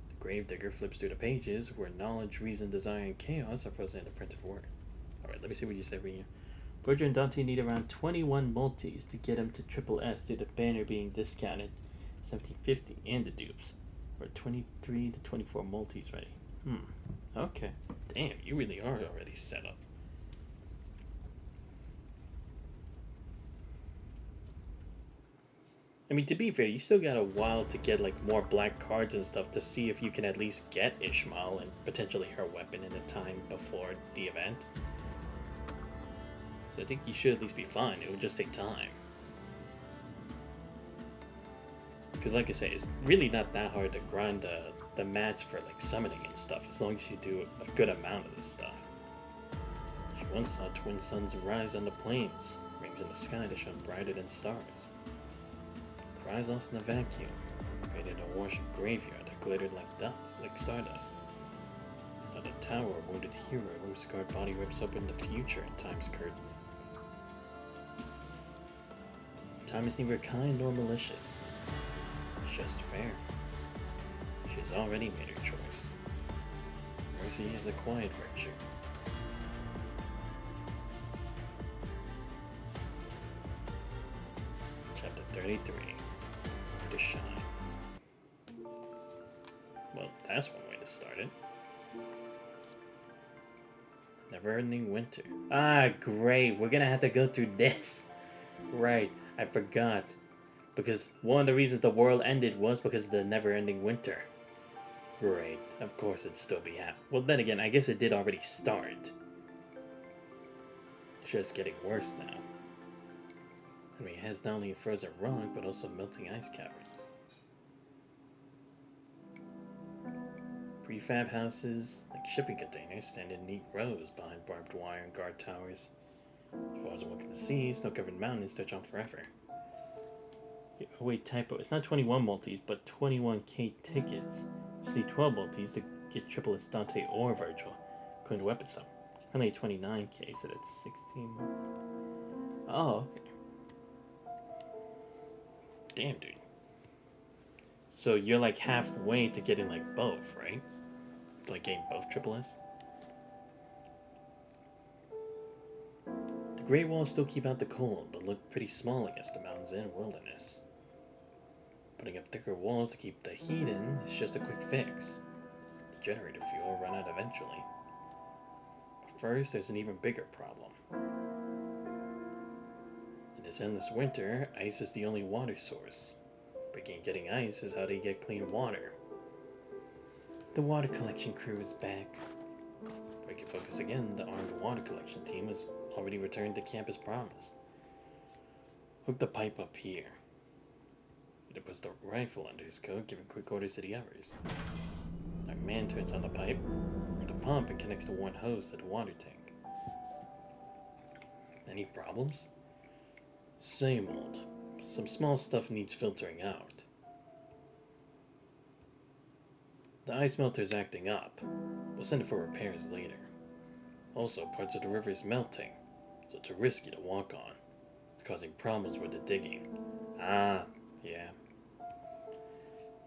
[SPEAKER 1] The gravedigger flips through the pages where knowledge, reason, desire, and chaos are frozen in the printed word. Alright, let me see what you said for you. Virgil and Dante need around 21 multis to get him to triple S due to banner being discounted 1750 and the dupes. Or 23 to 24 multis ready. Okay. Damn, you really are already set up. I mean, to be fair, you still got a while to get like more black cards and stuff to see if you can at least get Ishmael and potentially her weapon in the time before the event. So I think you should at least be fine. It would just take time. Because like I say, it's really not that hard to grind the mats for like summoning and stuff, as long as you do a good amount of this stuff. She once saw twin suns rise on the plains, rings in the sky to shine brighter than stars. Cries lost in the vacuum, created a warship graveyard that glittered like dust, like stardust. At a tower, a wounded hero whose scarred body rips open the future in time's curtain. Time is neither kind nor malicious, just fair. She has already made her choice. Mercy is a quiet virtue. Chapter 33. Over to shine. Well, that's one way to start it. Never-ending winter. Ah, great. We're gonna have to go through this. Right, I forgot. Because one of the reasons the world ended was because of the never-ending winter. Great, of course it'd still be happening. Well, then again, I guess it did already start. It's just getting worse now. I mean, it has not only a frozen rock, but also melting ice caverns. Prefab houses, like shipping containers, stand in neat rows behind barbed wire and guard towers. As far as one can see, snow-covered mountains stretch on forever. Yeah, oh wait, typo. It's not 21 multis, but 21k tickets. You need 12 multis to get Triple S Dante or Virgil, according to weapon sum. Only 29k, so that's 16. Oh, okay. Damn, dude. So you're like halfway to getting like both, right? Like getting both Triple S? The Great Walls still keep out the cold, but look pretty small against the mountains and wilderness. Putting up thicker walls to keep the heat in is just a quick fix. The generator fuel will run out eventually. But first, there's an even bigger problem. In this endless winter, ice is the only water source. Breaking and getting ice is how they get clean water. The water collection crew is back. Breaking focus again, the armed water collection team has already returned to camp as promised. Hook the pipe up here. He puts the rifle under his coat, giving quick orders to the others. Our man turns on the pipe, or the pump, and connects the one hose to the water tank. Any problems? Same old. Some small stuff needs filtering out. The ice melter is acting up. We'll send it for repairs later. Also, parts of the river is melting, so it's risky to walk on. It's causing problems with the digging. Ah, yeah.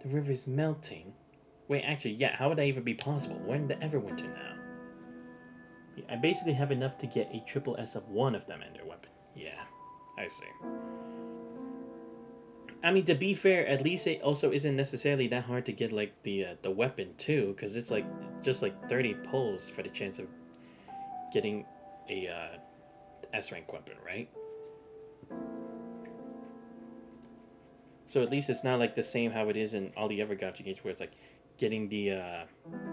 [SPEAKER 1] The river's melting? Wait, actually, yeah, how would that even be possible? We're in the Everwinter now. Yeah, I basically have enough to get a triple S of one of them in their weapon. Yeah, I see. I mean, to be fair, at least it also isn't necessarily that hard to get, like, the weapon, too, because it's, like, just, like, 30 pulls for the chance of getting a S-rank weapon, right? So at least it's not, like, the same how it is in all the other gacha games, where it's, like, getting the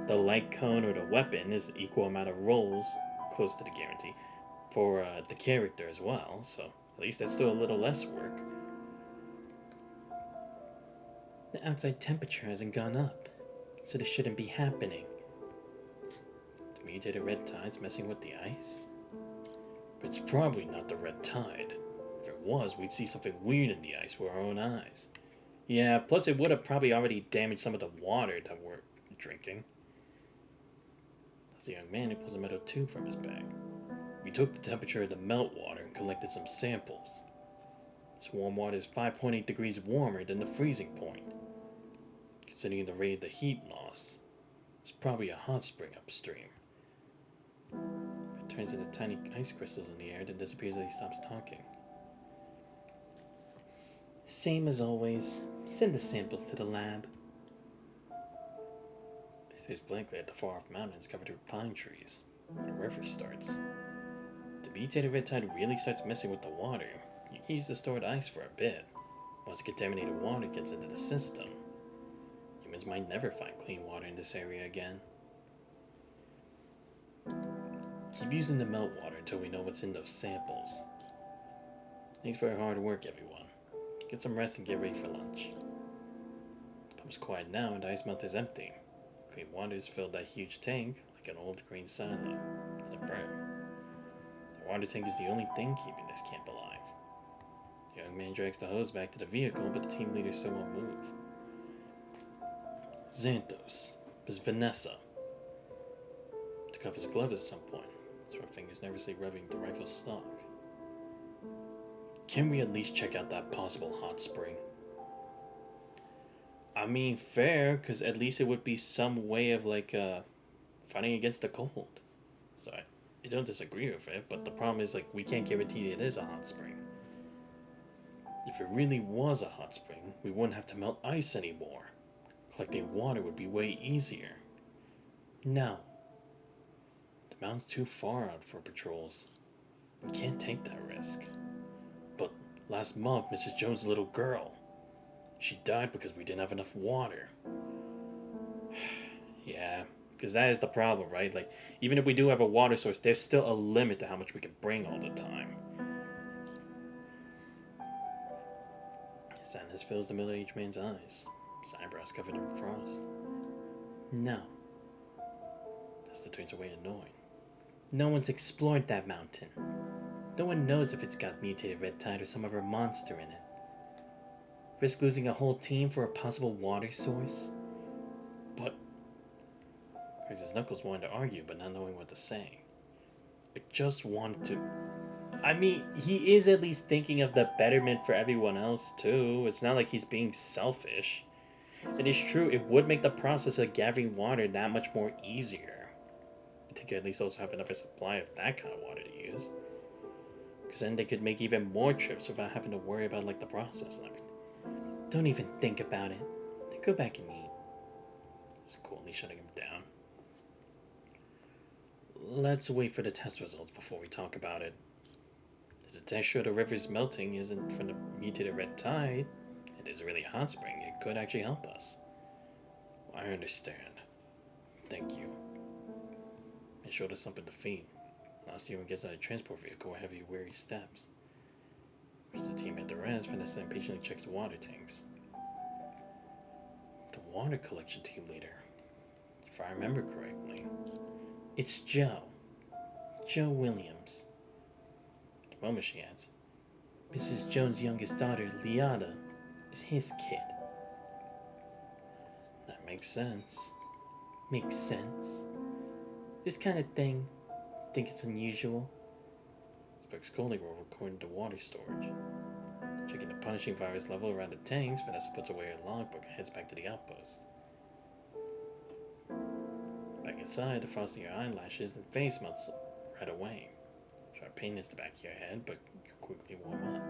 [SPEAKER 1] light cone or the weapon is the equal amount of rolls, close to the guarantee, for the character as well, so at least that's still a little less work. The outside temperature hasn't gone up, so this shouldn't be happening. The mutated red tide's messing with the ice? But it's probably not the red tide. If it was, we'd see something weird in the ice with our own eyes. Yeah, plus it would have probably already damaged some of the water that we're drinking. That's the young man who pulls a metal tube from his bag. We took the temperature of the meltwater and collected some samples. This warm water is 5.8 degrees warmer than the freezing point. Considering the rate of the heat loss, it's probably a hot spring upstream. It turns into tiny ice crystals in the air, then disappears as he stops talking. Same as always. Send the samples to the lab. He stares blankly at the far-off mountains covered with pine trees, where the river starts. The mutated red tide really starts messing with the water. You can use the stored ice for a bit. Once the contaminated water gets into the system, humans might never find clean water in this area again. Keep using the meltwater until we know what's in those samples. Thanks for your hard work, everyone. Get some rest and get ready for lunch. It's quiet now and the ice melt is empty. Clean water has filled that huge tank like an old green silo to the brim. The water tank is the only thing keeping this camp alive. The young man drags the hose back to the vehicle, but the team leader still won't move. Xanthos. Miss Vanessa. Took off his glove at some point, so her fingers nervously rubbing the rifle's stock. Can we at least check out that possible hot spring? I mean, fair, because at least it would be some way of, like, fighting against the cold. So I don't disagree with it, but the problem is, like, we can't guarantee it is a hot spring. If it really was a hot spring, we wouldn't have to melt ice anymore. Collecting water would be way easier. No. The mountain's too far out for patrols. We can't take that risk. But last month, Mrs. Jones' little girl, she died because we didn't have enough water. Yeah, because that is the problem, right? Like, even if we do have a water source, there's still a limit to how much we can bring all the time. Sadness fills the middle-aged man's eyes. His eyebrows covered in frost. No. Dustin turns away annoyed. No one's explored that mountain. No one knows if it's got mutated red tide or some other monster in it. Risk losing a whole team for a possible water source? But... His knuckles wanted to argue, but not knowing what to say. I just wanted to... I mean, he is at least thinking of the betterment for everyone else, too. It's not like he's being selfish. It is true, it would make the process of gathering water that much more easier. I think at least also have enough supply of that kind of water to use. Because then they could make even more trips without having to worry about, like, the process and everything. Don't even think about it. Go back and eat. He's coolly shutting him down. Let's wait for the test results before we talk about it. The test show the river's melting isn't from the mutated red tide. It is really a hot spring. It could actually help us. I understand. Thank you. It showed us something to feed. Now Steven gets out of the transport vehicle with heavy, weary steps. As the team at the rest, Vanessa impatiently checks the water tanks. The water collection team leader. If I remember correctly, it's Joe. Joe Williams. At the moment she adds, Mrs. Jones' youngest daughter, Liada, is his kid. That makes sense. Makes sense. This kind of thing, think it's unusual? Spoke scolding while recording the water storage. Checking the punishing virus level around the tanks, Vanessa puts away her logbook and heads back to the outpost. Back inside, the frosting of your eyelashes and face melts right away. Sharp pain is the back of your head, but you quickly warm up.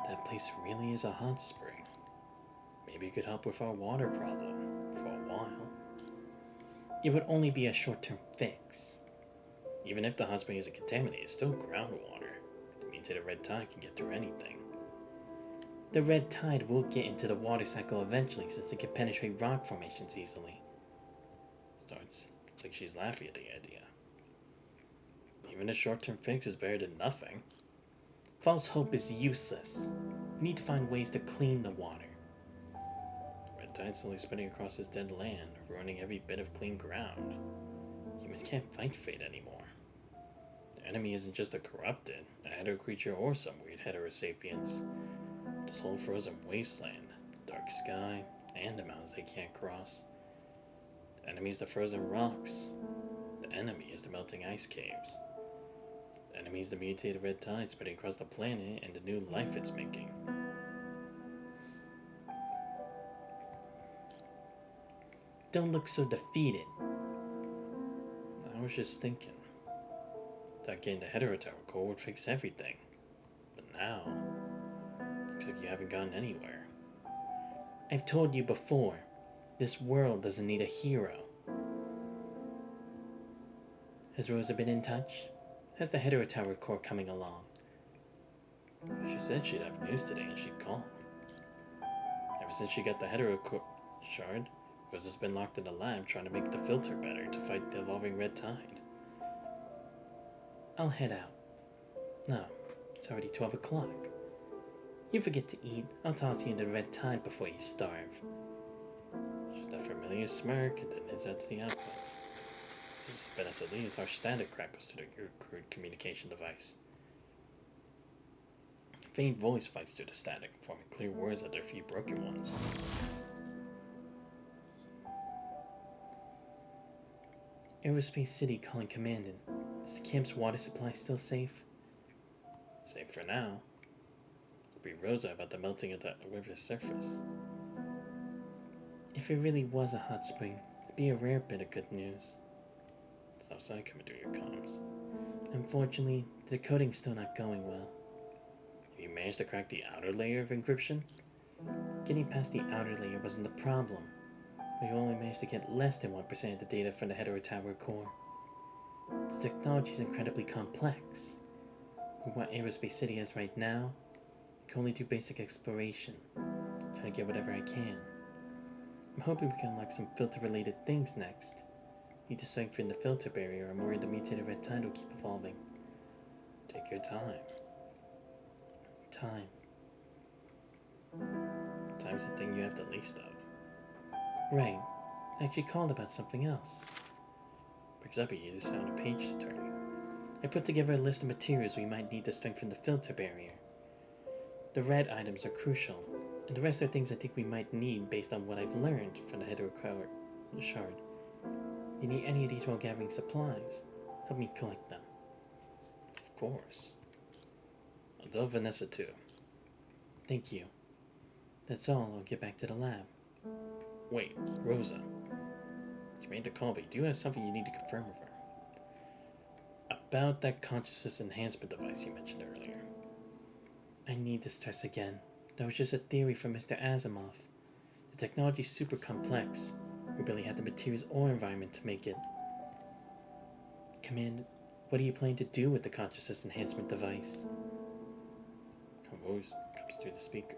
[SPEAKER 1] That place really is a hot spring. Maybe it could help with our water problem for a while. It would only be a short-term fix. Even if the hot spring isn't contaminated, it's still groundwater. The mutated red tide can get through anything. The red tide will get into the water cycle eventually, since it can penetrate rock formations easily. Starts like she's laughing at the idea. Even a short-term fix is better than nothing. False hope is useless. We need to find ways to clean the water. The red tide slowly spreading across this dead land, ruining every bit of clean ground. Humans can't fight fate anymore. The enemy isn't just a corrupted, a hetero creature, or some weird heterosapiens. This whole frozen wasteland, the dark sky, and the mountains they can't cross. The enemy is the frozen rocks. The enemy is the melting ice caves. The enemy is the mutated red tide spreading across the planet and the new life it's making. Don't look so defeated. I was just thinking. That getting the hetero tower core would fix everything. But now, looks like you haven't gotten anywhere. I've told you before, this world doesn't need a hero. Has Rosa been in touch? How's the hetero tower core coming along? She said she'd have news today and she'd call. Ever since she got the hetero core shard, Rosa's been locked in the lab trying to make the filter better to fight the evolving red tide. I'll head out. No, it's already 12 o'clock. You forget to eat, I'll toss you into the red tide before you starve. She's that familiar smirk and then heads out to the outpost. This is Vanessa Lee's harsh static crackles to your crude communication device. Faint voice fights through the static, forming clear words out there few broken ones. Aerospace City calling Commandant. Is the camp's water supply still safe? Safe for now. It'll be Rosa about the melting of the river's surface. If it really was a hot spring, it'd be a rare bit of good news. Stop sign coming through your comms. Unfortunately, the decoding's still not going well. Have you managed to crack the outer layer of encryption? Getting past the outer layer wasn't the problem. We only managed to get less than 1% of the data from the Hetero Tower core. The technology is incredibly complex. With what Aerospace City is right now, I can only do basic exploration, try to get whatever I can. I'm hoping we can unlock some filter-related things next. Need to strengthen the filter barrier, I'm worried the mutated red tide will keep evolving. Take your time. Time. Time's the thing you have the least of. Right. I actually called about something else. Brings up at you the sound of page turning. I put together a list of materials we might need to strengthen the filter barrier. The red items are crucial, and the rest are things I think we might need based on what I've learned from the Hetero Shard. You need any of these while gathering supplies? Help me collect them. Of course. I'll tell Vanessa too. Thank you. That's all, I'll get back to the lab. Wait, Rosa. She made the call, but you do have something you need to confirm with her. About that consciousness enhancement device you mentioned earlier. I need to stress again. That was just a theory from Mr. Asimov. The technology's super complex. We barely had the materials or environment to make it. Command, what are you planning to do with the consciousness enhancement device? Her voice comes through the speaker.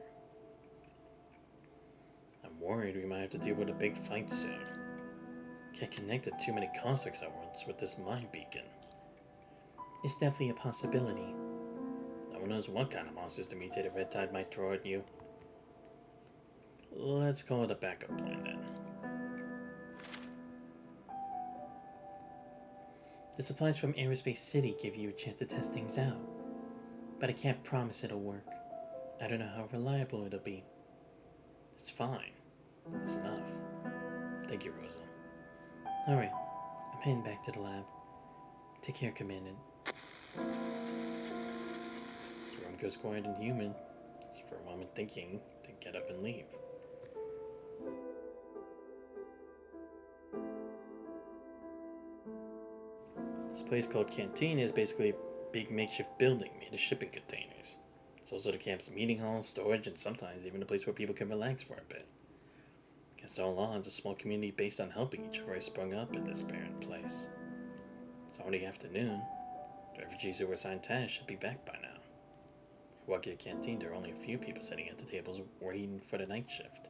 [SPEAKER 1] I'm worried we might have to deal with a big fight soon. Can't connect to too many constructs at once with this mind beacon. It's definitely a possibility. No one knows what kind of monsters the mutated red tide might throw at you. Let's call it a backup plan then. The supplies from Aerospace City give you a chance to test things out, but I can't promise it'll work. I don't know how reliable it'll be. It's fine. It's enough. Thank you, Rosa. Alright, I'm heading back to the lab. Take care, Commandant. The room goes quiet and human. So for a moment thinking, then get up and leave. This place called Canteen is basically a big makeshift building made of shipping containers. It's also the camp's meeting hall, storage, and sometimes even a place where people can relax for a bit. Against all odds, a small community based on helping each other has sprung up in this barren place. It's already afternoon. The refugees who were assigned tasks should be back by now. If you walk in a canteen, there are only a few people sitting at the tables waiting for the night shift.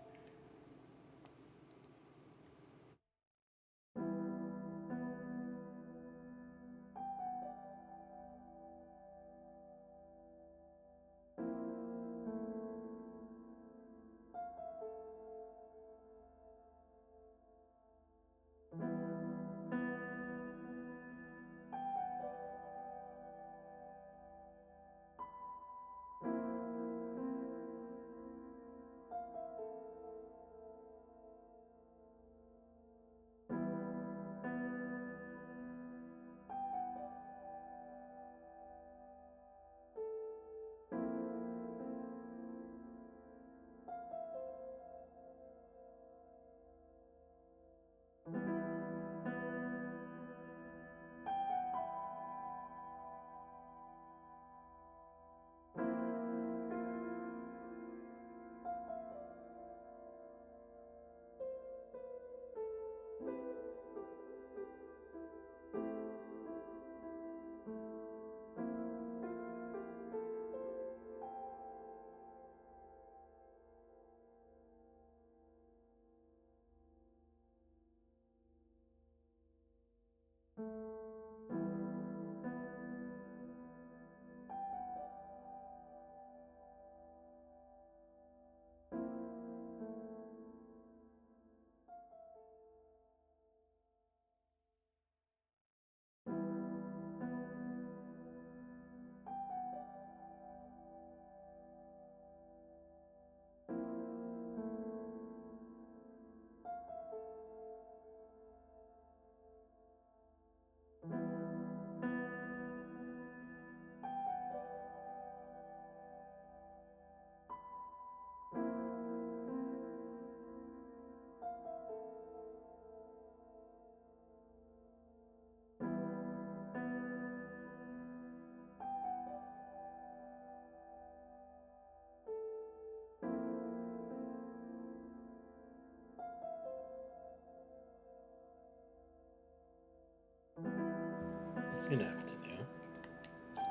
[SPEAKER 1] You don't have to know.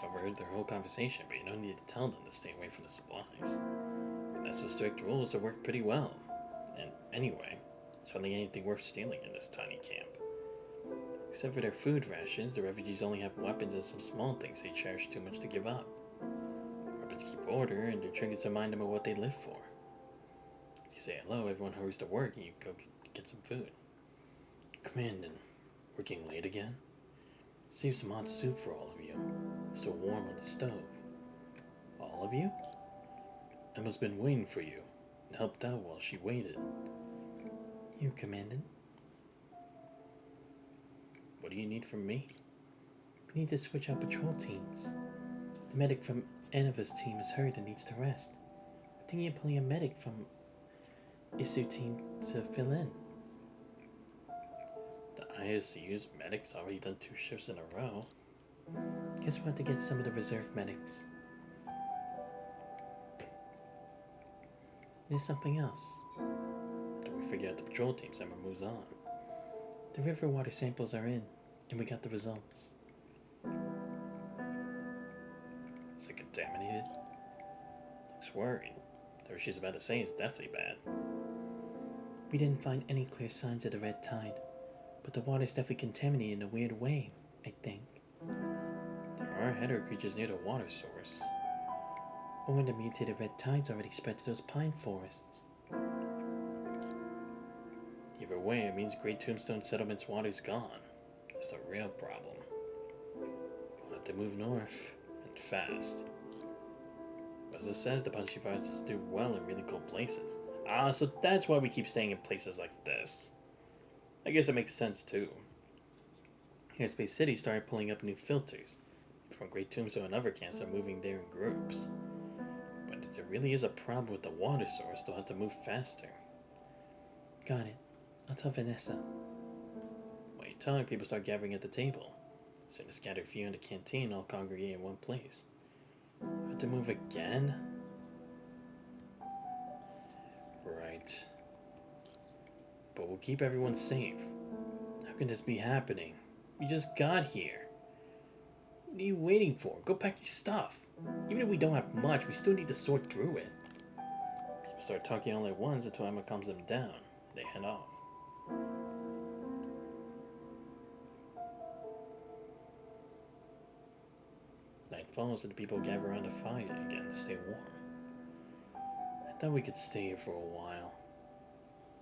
[SPEAKER 1] Overheard their whole conversation, but you don't need to tell them to stay away from the supplies. That's the strict rules that work pretty well. And anyway, there's hardly anything worth stealing in this tiny camp. Except for their food rations, the refugees only have weapons and some small things they cherish too much to give up. Weapons keep order, and their trinkets remind them of what they live for. You say hello, everyone hurries to work, and you go get some food. Commandant, working late again? Save some hot soup for all of you. It's still warm on the stove. All of you? Emma's been waiting for you, and helped out while she waited. Here, Commandant. What do you need from me? We need to switch out patrol teams. The medic from Anava's team is hurt and needs to rest. We're thinking of pulling a medic from Isu team to fill in. The ISU's medic's already done 2 shifts in a row. Guess we'll have to get some of the reserve medics. There's something else. After we figure out the patrol team, Emma moves on. The river water samples are in, and we got the results. Is it contaminated? Looks worried. Whatever she's about to say is definitely bad. We didn't find any clear signs of the red tide, but the water's definitely contaminated in a weird way, I think. There are header creatures near the water source. Or the mutated red tide's already spread to those pine forests. Either way, it means Great Tombstone Settlement's water's gone. That's the real problem. We'll have to move north, and fast. As it says, the punchy virus do well in really cold places. Ah, so that's why we keep staying in places like this. I guess it makes sense too. Airspace City started pulling up new filters. From Great Tombstone and other camps are moving there in groups. But if there really is a problem with the water source, they'll have to move faster. Got it. I'll tell Vanessa. While you tell her, people start gathering at the table. Soon a scattered few in the canteen all congregate in one place. We have to move again? Right. But we'll keep everyone safe. How can this be happening? We just got here. What are you waiting for? Go pack your stuff. Even if we don't have much, we still need to sort through it. People start talking all at once until Emma calms them down. They head off. Night falls and the people gather around the fire again to stay warm. I thought we could stay here for a while.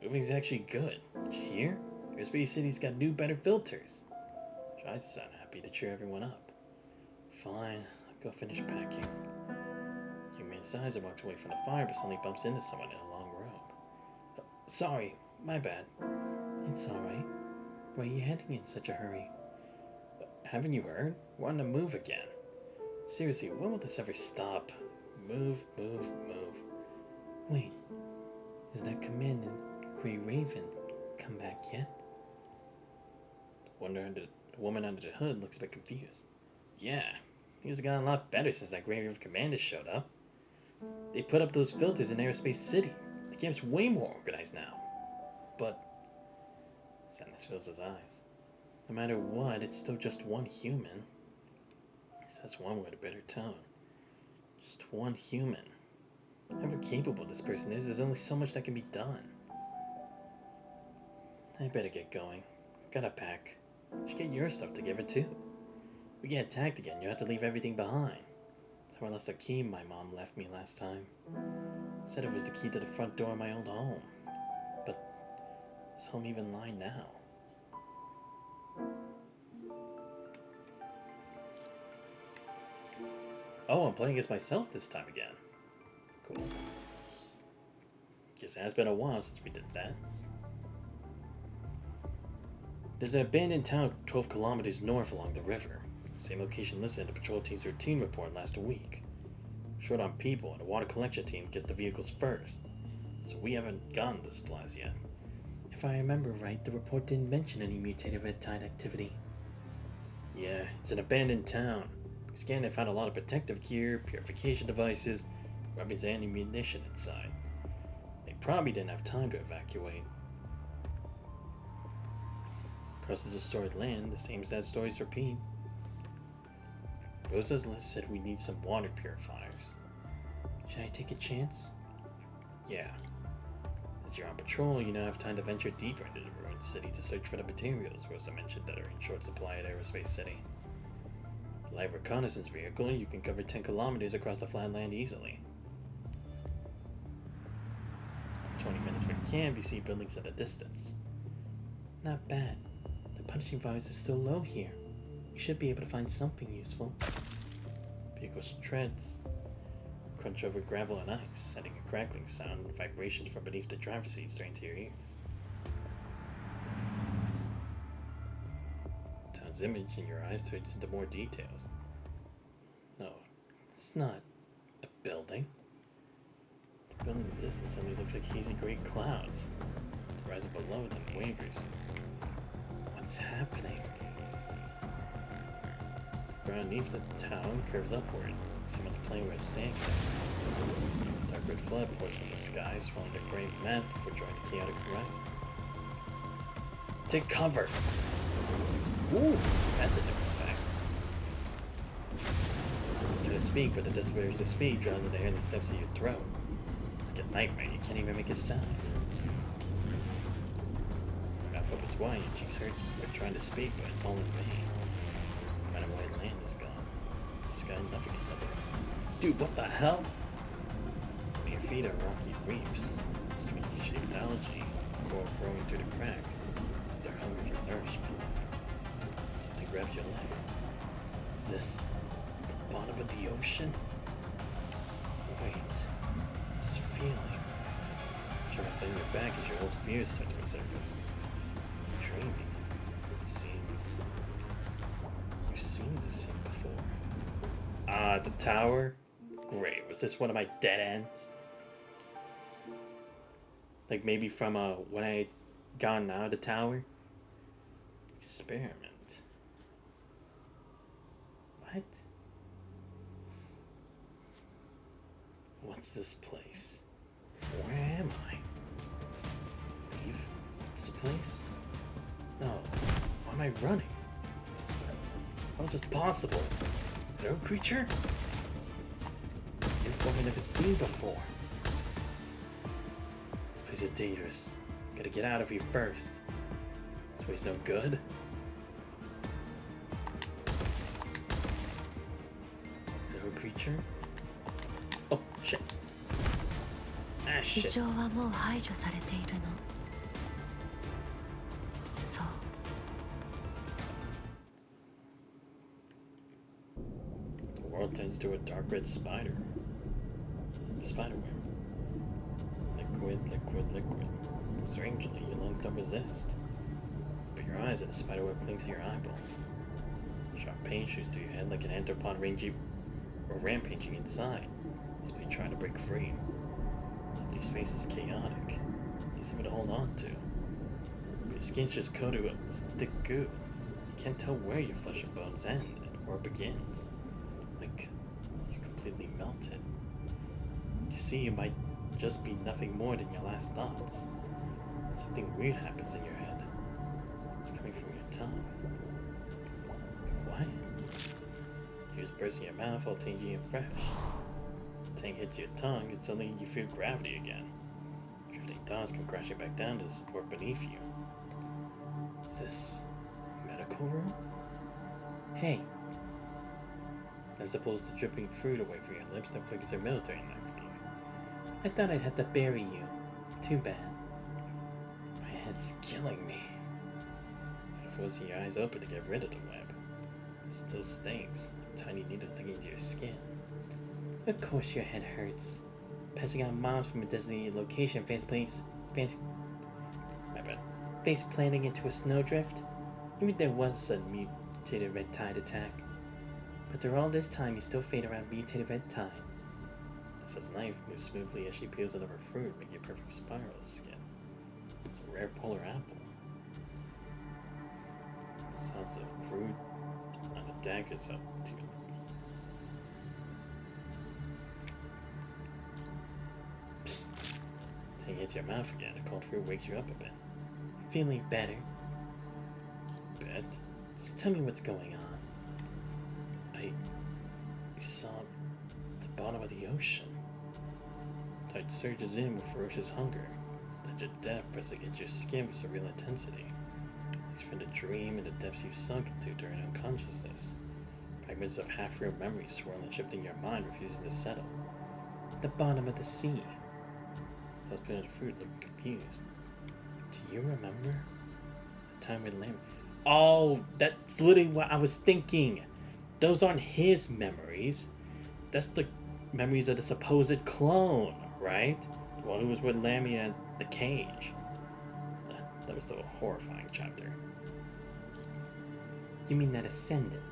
[SPEAKER 1] Moving's actually good. Did you hear? Airspace City's got new, better filters. Tries to sound happy to cheer everyone up. Fine, I'll go finish packing. Young man sighs and walks away from the fire, but suddenly bumps into someone in a long robe. Sorry, my bad. It's alright. Where are you heading in such a hurry? Haven't you heard? We're on the move again. Seriously, when will this ever stop? Move, move, move. Wait, is that Commandant Grey Raven come back yet? The woman under the hood looks a bit confused. Yeah, things have gotten a lot better since that Grey Raven commander showed up. They put up those filters in Airspace City. The camp's way more organized now. But sadness fills his eyes. No matter what, it's still just one human. He says one with a bitter tone. Just one human. However capable this person is, there's only so much that can be done. I better get going. Gotta pack. You should get your stuff together too. If we get attacked again, you have to leave everything behind. So I lost the key my mom left me last time. Said it was the key to the front door of my old home. But is home even lying now? Oh, I'm playing as myself this time again. Cool. Guess it has been a while since we did that. There's an abandoned town 12 kilometers north along the river. Same location listed in the patrol team's routine report last week. Short on people, and the water collection team gets the vehicles first. So we haven't gotten the supplies yet. If I remember right, the report didn't mention any mutated red tide activity. Yeah, it's an abandoned town. We scanned and found a lot of protective gear, purification devices, weapons and ammunition inside. They probably didn't have time to evacuate. Crosses restored land, the same sad stories repeat. Rosa's list said we need some water purifiers. Should I take a chance? Yeah. As you're on patrol, you now have time to venture deeper into the ruined city to search for the materials Rosa mentioned that are in short supply at Aerospace City. With a light reconnaissance vehicle, you can cover 10 kilometers across the flat land easily. 20 minutes from camp, you see buildings at a distance. Not bad. The punishing virus is still low here. We should be able to find something useful. Vehicle's treads crunch over gravel and ice, sending a crackling sound and vibrations from beneath the driver's seat straight to your ears. Town's image in your eyes turns into more details. No, it's not a building. The building in the distance only looks like hazy gray clouds. The horizon below them wavers. What's happening? The ground beneath the town curves upward. Someone's playing with a sandcastle. Dark red flood pours from the sky, swelling a gray mat before joining the chaotic horizon. Take cover! Ooh, that's a different effect. You try to speak, but the desperation to speak draws in the air and steps at your throat. Like a nightmare, you can't even make a sound. Your mouth opens wide, your cheeks hurt for trying to speak, but it's all in vain. No matter why land is gone. The sky, nothing is nothing. Dude, what the hell? At your feet are rocky reefs. Strangely shaped algae, coral growing through the cracks. They're hungry for nourishment. Something grabs your legs. Is this the bottom of the ocean? Wait, this feeling. Sure, within your back as your old fears start to resurface. Dreaming. It seems you've seen this scene before. Ah, the tower? Great. Was this one of my dead ends? Like maybe from when I had gone out of the tower? Experiment. What? What's this place? Where am I? Leave this place? No. Why am I running? How is this possible? No creature? Uniform I've never seen before. This place is dangerous. Gotta get out of here first. This way's no good. No creature? Oh, shit. Ah,
[SPEAKER 2] 異
[SPEAKER 1] shit.
[SPEAKER 2] 常はもう排除されているの。そう。
[SPEAKER 1] The world turns into a dark red spider. A spider web. Liquid, liquid, liquid. Strangely, your lungs don't resist. But your eyes and the spider web clings to your eyeballs. Sharp pain shoots through your head like an anthropod ranging or rampaging inside. He's been trying to break free. This empty space is chaotic. Need something to hold on to. But your skin's just coated with some thick goo. You can't tell where your flesh and bones end and where it begins. Like you completely melted. You see, it might just be nothing more than your last thoughts. Something weird happens in your head. It's coming from your tongue. What? Tears burst in your mouth all tangy and fresh. Tang hits your tongue, and suddenly you feel gravity again. Drifting thoughts come crashing back down to the support beneath you. Is this a medical room? Hey. As opposed to dripping fruit away from your lips, that flickers her military knife at you. I thought I'd have to bury you. Too bad. My head's killing me. You're forcing your eyes open to get rid of the web. It still stings, like tiny needles sticking to your skin. Of course your head hurts. Passing out miles from a designated location, face planting into a snowdrift. Even if there was a sudden mutated red tide attack. But through all this time, you still fade around mutated red tide. Tessa's knife moves smoothly as she peels another fruit, making a perfect spiral skin. It's a rare polar apple. Sounds of fruit on a daggers up to your lips. Tang hits your mouth again. A cold fruit wakes you up a bit. Feeling better. Tell me what's going on. I saw the bottom of the ocean. Tide surges in with ferocious hunger. The touch of death pressed against your skin with surreal intensity. These from the dream and the depths you sunk into during unconsciousness. Fragments of half-real memories swirl and shift in your mind, refusing to settle. The bottom of the sea. So I was putting the fruit, looking confused. Do you remember? The time with Lamb. Oh, that's literally what I was thinking. Those aren't his memories. That's the memories of the supposed clone, right? The one who was with Lamia in the cage. That was the horrifying chapter. You mean that ascendant?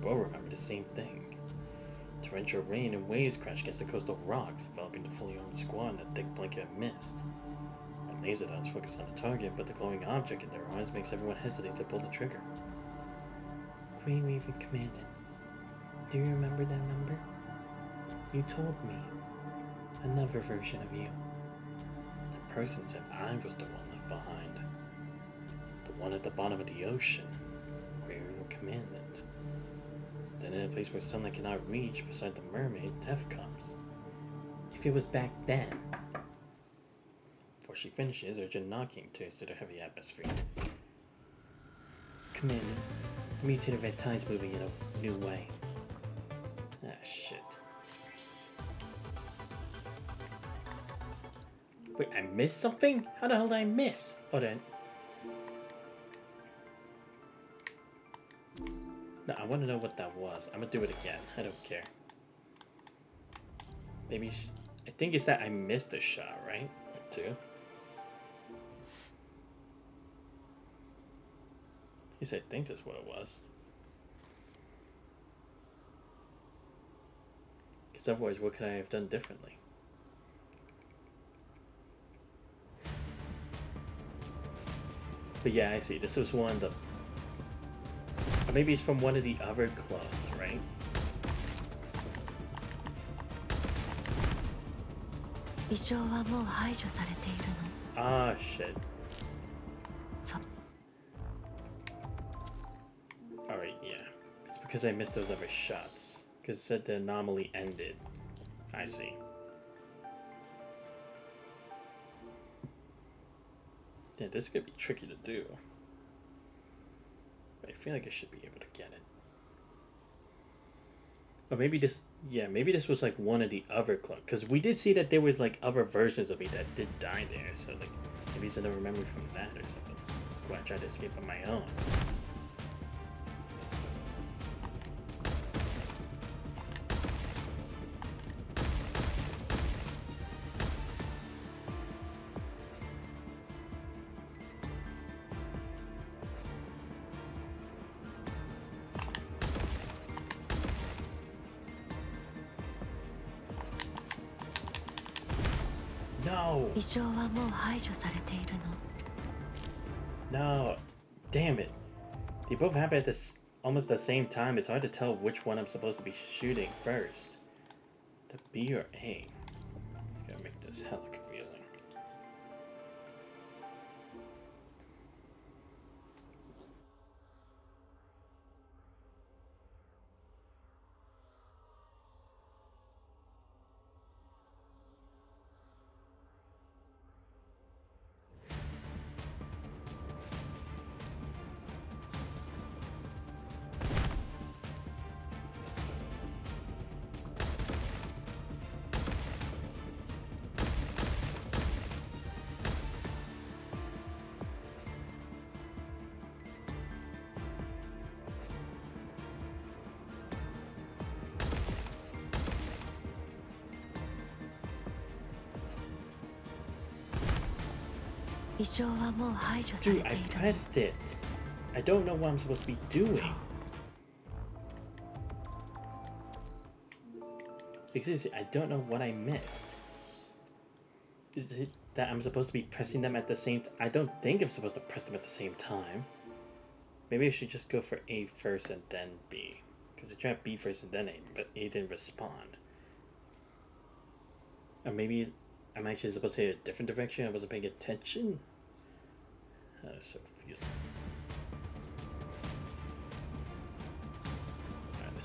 [SPEAKER 1] We'll remember the same thing. Torrential rain and waves crash against the coastal rocks, enveloping the fully armed squad in a thick blanket of mist. And laser dots focus on the target, but the glowing object in their eyes makes everyone hesitate to pull the trigger. Grey Raven Commandant, do you remember that number? You told me. Another version of you. The person said I was the one left behind. The one at the bottom of the ocean. Grey Raven Commandant. Then in a place where sunlight cannot reach, beside the mermaid, death comes. If it was back then. Before she finishes, urgent knocking turns to the heavy atmosphere. Commander, mutated red tide's moving in a new way. Ah, shit. Wait, I missed something? How the hell did I miss? Oh, then. No, I want to know what that was. I'm gonna do it again. I don't care. Maybe I think it's that I missed a shot, right? Or two. At least I think that's what it was. Because otherwise, what could I have done differently? But yeah, I see. This was one of the... Or maybe it's from one of the other clones, right? Ah, shit. Alright, yeah. It's because I missed those other shots. Because it said the anomaly ended. I see. Yeah, this could be tricky to do. But I feel like I should be able to get it. Or maybe this, yeah, maybe this was like one of the other clones. Because we did see that there was like other versions of me that did die there. So like, maybe it's another memory from that or something. When I tried to escape on my own. No! No! Damn it. They both happen at this almost the same time. It's hard to tell which one I'm supposed to be shooting first. The B or A? Just gotta make this hella confusing. Dude, I pressed it. I don't know what I'm supposed to be doing. Seriously, I don't know what I missed. Is it that I'm supposed to be pressing them at the same time? I don't think I'm supposed to press them at the same time. Maybe I should just go for A first and then B. Because I tried B first and then A, but A didn't respond. Or maybe I'm actually supposed to hit a different direction. I wasn't paying attention. That's so confusing.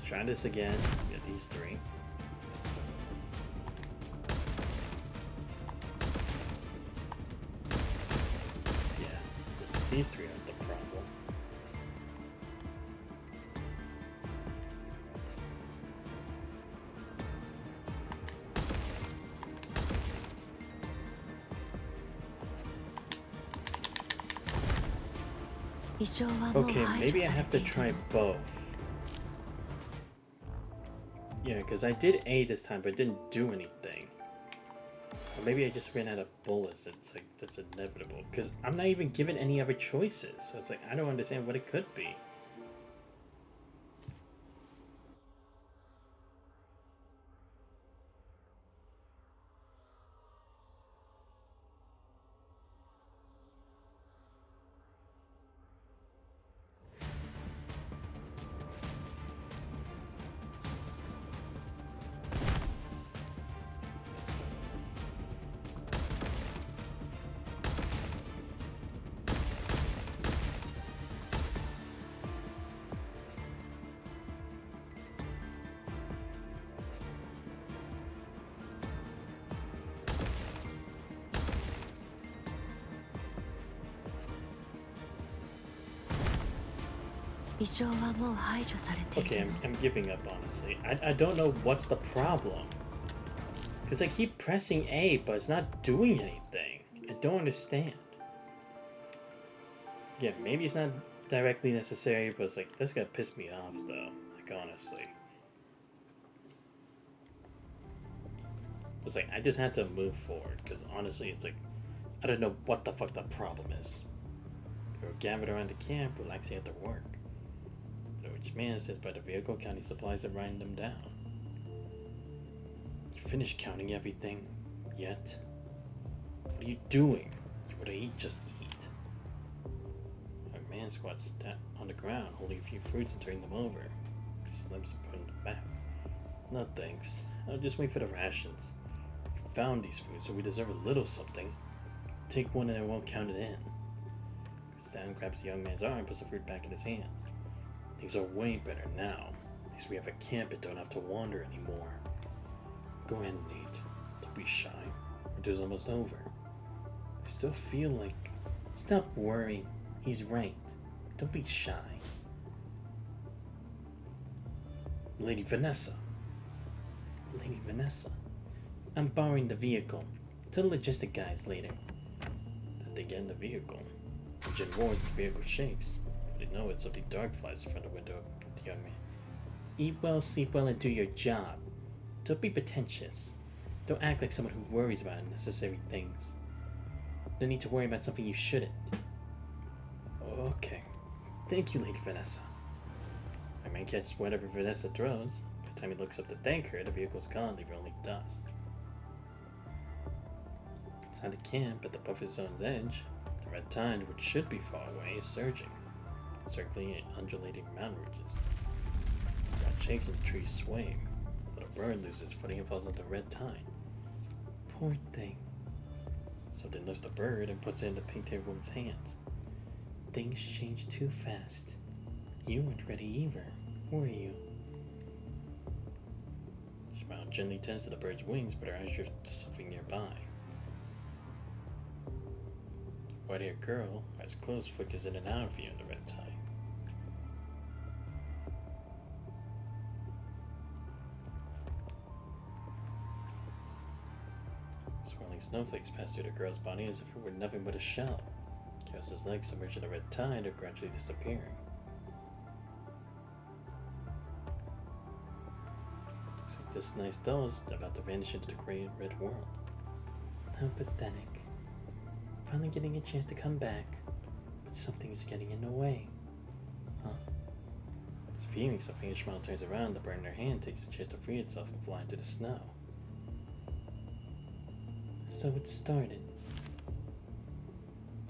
[SPEAKER 1] try this again. Get these three. Yeah, so these three aren't the problem. Okay, maybe I have to try both. Yeah, because I did A this time, but it didn't do anything. Or maybe I just ran out of bullets. It's like, that's inevitable. Because I'm not even given any other choices. So it's like, I don't understand what it could be. Okay, I'm giving up, honestly. I don't know what's the problem. Because I keep pressing A, but it's not doing anything. I don't understand. Yeah, maybe it's not directly necessary, but it's like, this gonna piss me off, though. Like, honestly. It's like, I just had to move forward, because honestly, it's like, I don't know what the fuck the problem is. They were gathered around the camp, relaxing after work. The rich man sits by the vehicle, counting supplies and writing them down. You finished counting everything yet? What are you doing? You would eat, just eat. A man squats on the ground, holding a few fruits and turning them over. He slips and puts them back. No thanks. I'll just wait for the rations. We found these fruits, so we deserve a little something. Take one and I won't count it in. Stan grabs the young man's arm and puts the fruit back in his hands. Things are way better now. At least we have a camp and don't have to wander anymore. Go ahead and eat. Don't be shy. Winter's almost over. I still feel like... Stop worrying. He's right. Don't be shy. Lady Vanessa. Lady Vanessa. I'm borrowing the vehicle. Tell the logistic guys later. That they get in the vehicle. The engine roars, the vehicle shakes. They know it, something dark flies in front of the window of the young man. Eat well, sleep well, and do your job. Don't be pretentious. Don't act like someone who worries about unnecessary things. No need to worry about something you shouldn't. Okay. Thank you, Lady Vanessa. My man catches whatever Vanessa throws. By the time he looks up to thank her, the vehicle's gone, leaving only dust. Inside the camp, at the buffer zone's edge, the red tide, which should be far away, is surging, circling and undulating mountain ridges. The ground shakes and the trees sway. The little bird loses footing and falls into the red tide. Poor thing. Something lifts the bird and puts it in the pink-haired woman's hands. Things change too fast. You weren't ready either, were you? She gently tends to the bird's wings, but her eyes drift to something nearby. The white-haired girl, eyes closed, flickers in and out of view in the red tide. Swirling snowflakes pass through the girl's body as if it were nothing but a shell. Kyros's legs submerged in the red tide are gradually disappearing. Looks like this nice doll's about to vanish into the gray and red world. How pathetic. Finally getting a chance to come back, but something's getting in the way. Huh? It's feeling something. Ishmael turns around, the bird in her hand takes a chance to free itself and fly into the snow. So it started.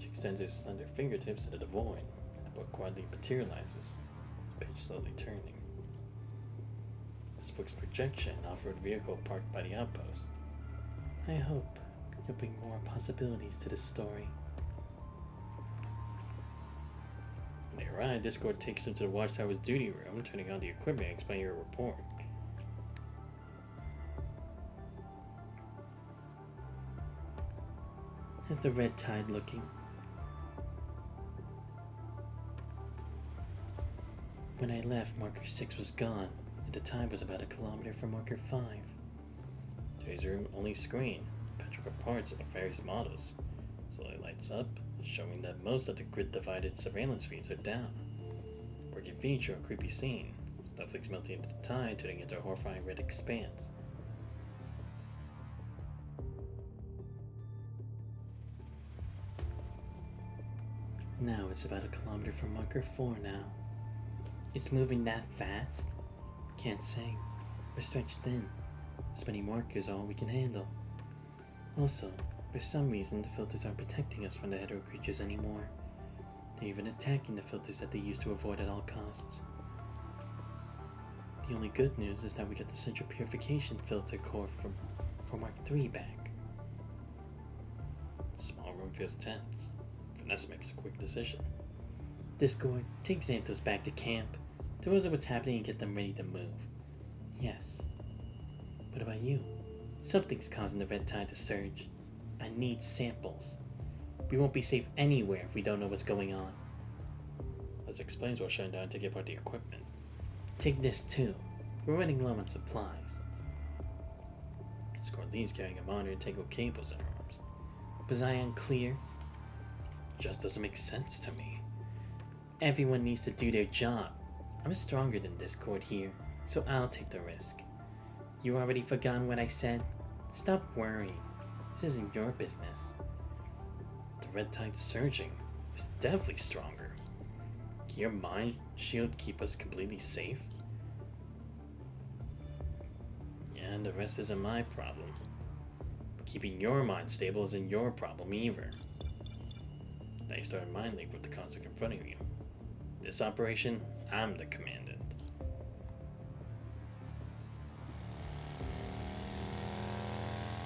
[SPEAKER 1] She extends her slender fingertips into the void. The book quietly materializes, the page slowly turning. This book's projection, off-road vehicle parked by the outpost. I hope you'll bring more possibilities to this story. When they arrive, Discord takes them to the Watchtower's duty room, turning on the equipment and explaining your report. How's the red tide looking? When I left, Marker 6 was gone, and the tide was about 1 kilometer from Marker 5. Today's room only screen, petrichor parts of various models. Slowly lights up, showing that most of the grid-divided surveillance feeds are down. Working feeds show a creepy scene, snowflakes melting into the tide, turning into a horrifying red expanse. Now it's about 1 kilometer from Marker 4 now. It's moving that fast? Can't say. We're stretched thin. This many markers are all we can handle. Also, for some reason the filters aren't protecting us from the hetero creatures anymore. They're even attacking the filters that they used to avoid at all costs. The only good news is that we got the central purification filter core for Mark 3 back. The small room feels tense. Vanessa makes a quick decision. Discord, take Xanthos back to camp. Tell us what's happening and get them ready to move. Yes. What about you? Something's causing the red tide to surge. I need samples. We won't be safe anywhere if we don't know what's going on. This explains why shutting down to take apart the equipment. Take this too. We're running low on supplies. Discord leaves carrying a monitor and tangled cables in her arms. Was I unclear? Just doesn't make sense to me. Everyone needs to do their job. I'm stronger than Discord here, so I'll take the risk. You already forgotten what I said? Stop worrying. This isn't your business. The red tide's surging. It's definitely stronger. Can your mind shield keep us completely safe? Yeah, and the rest isn't my problem. But keeping your mind stable isn't your problem either. Now you start a mind link with the construct in front of you. This operation, I'm the commandant.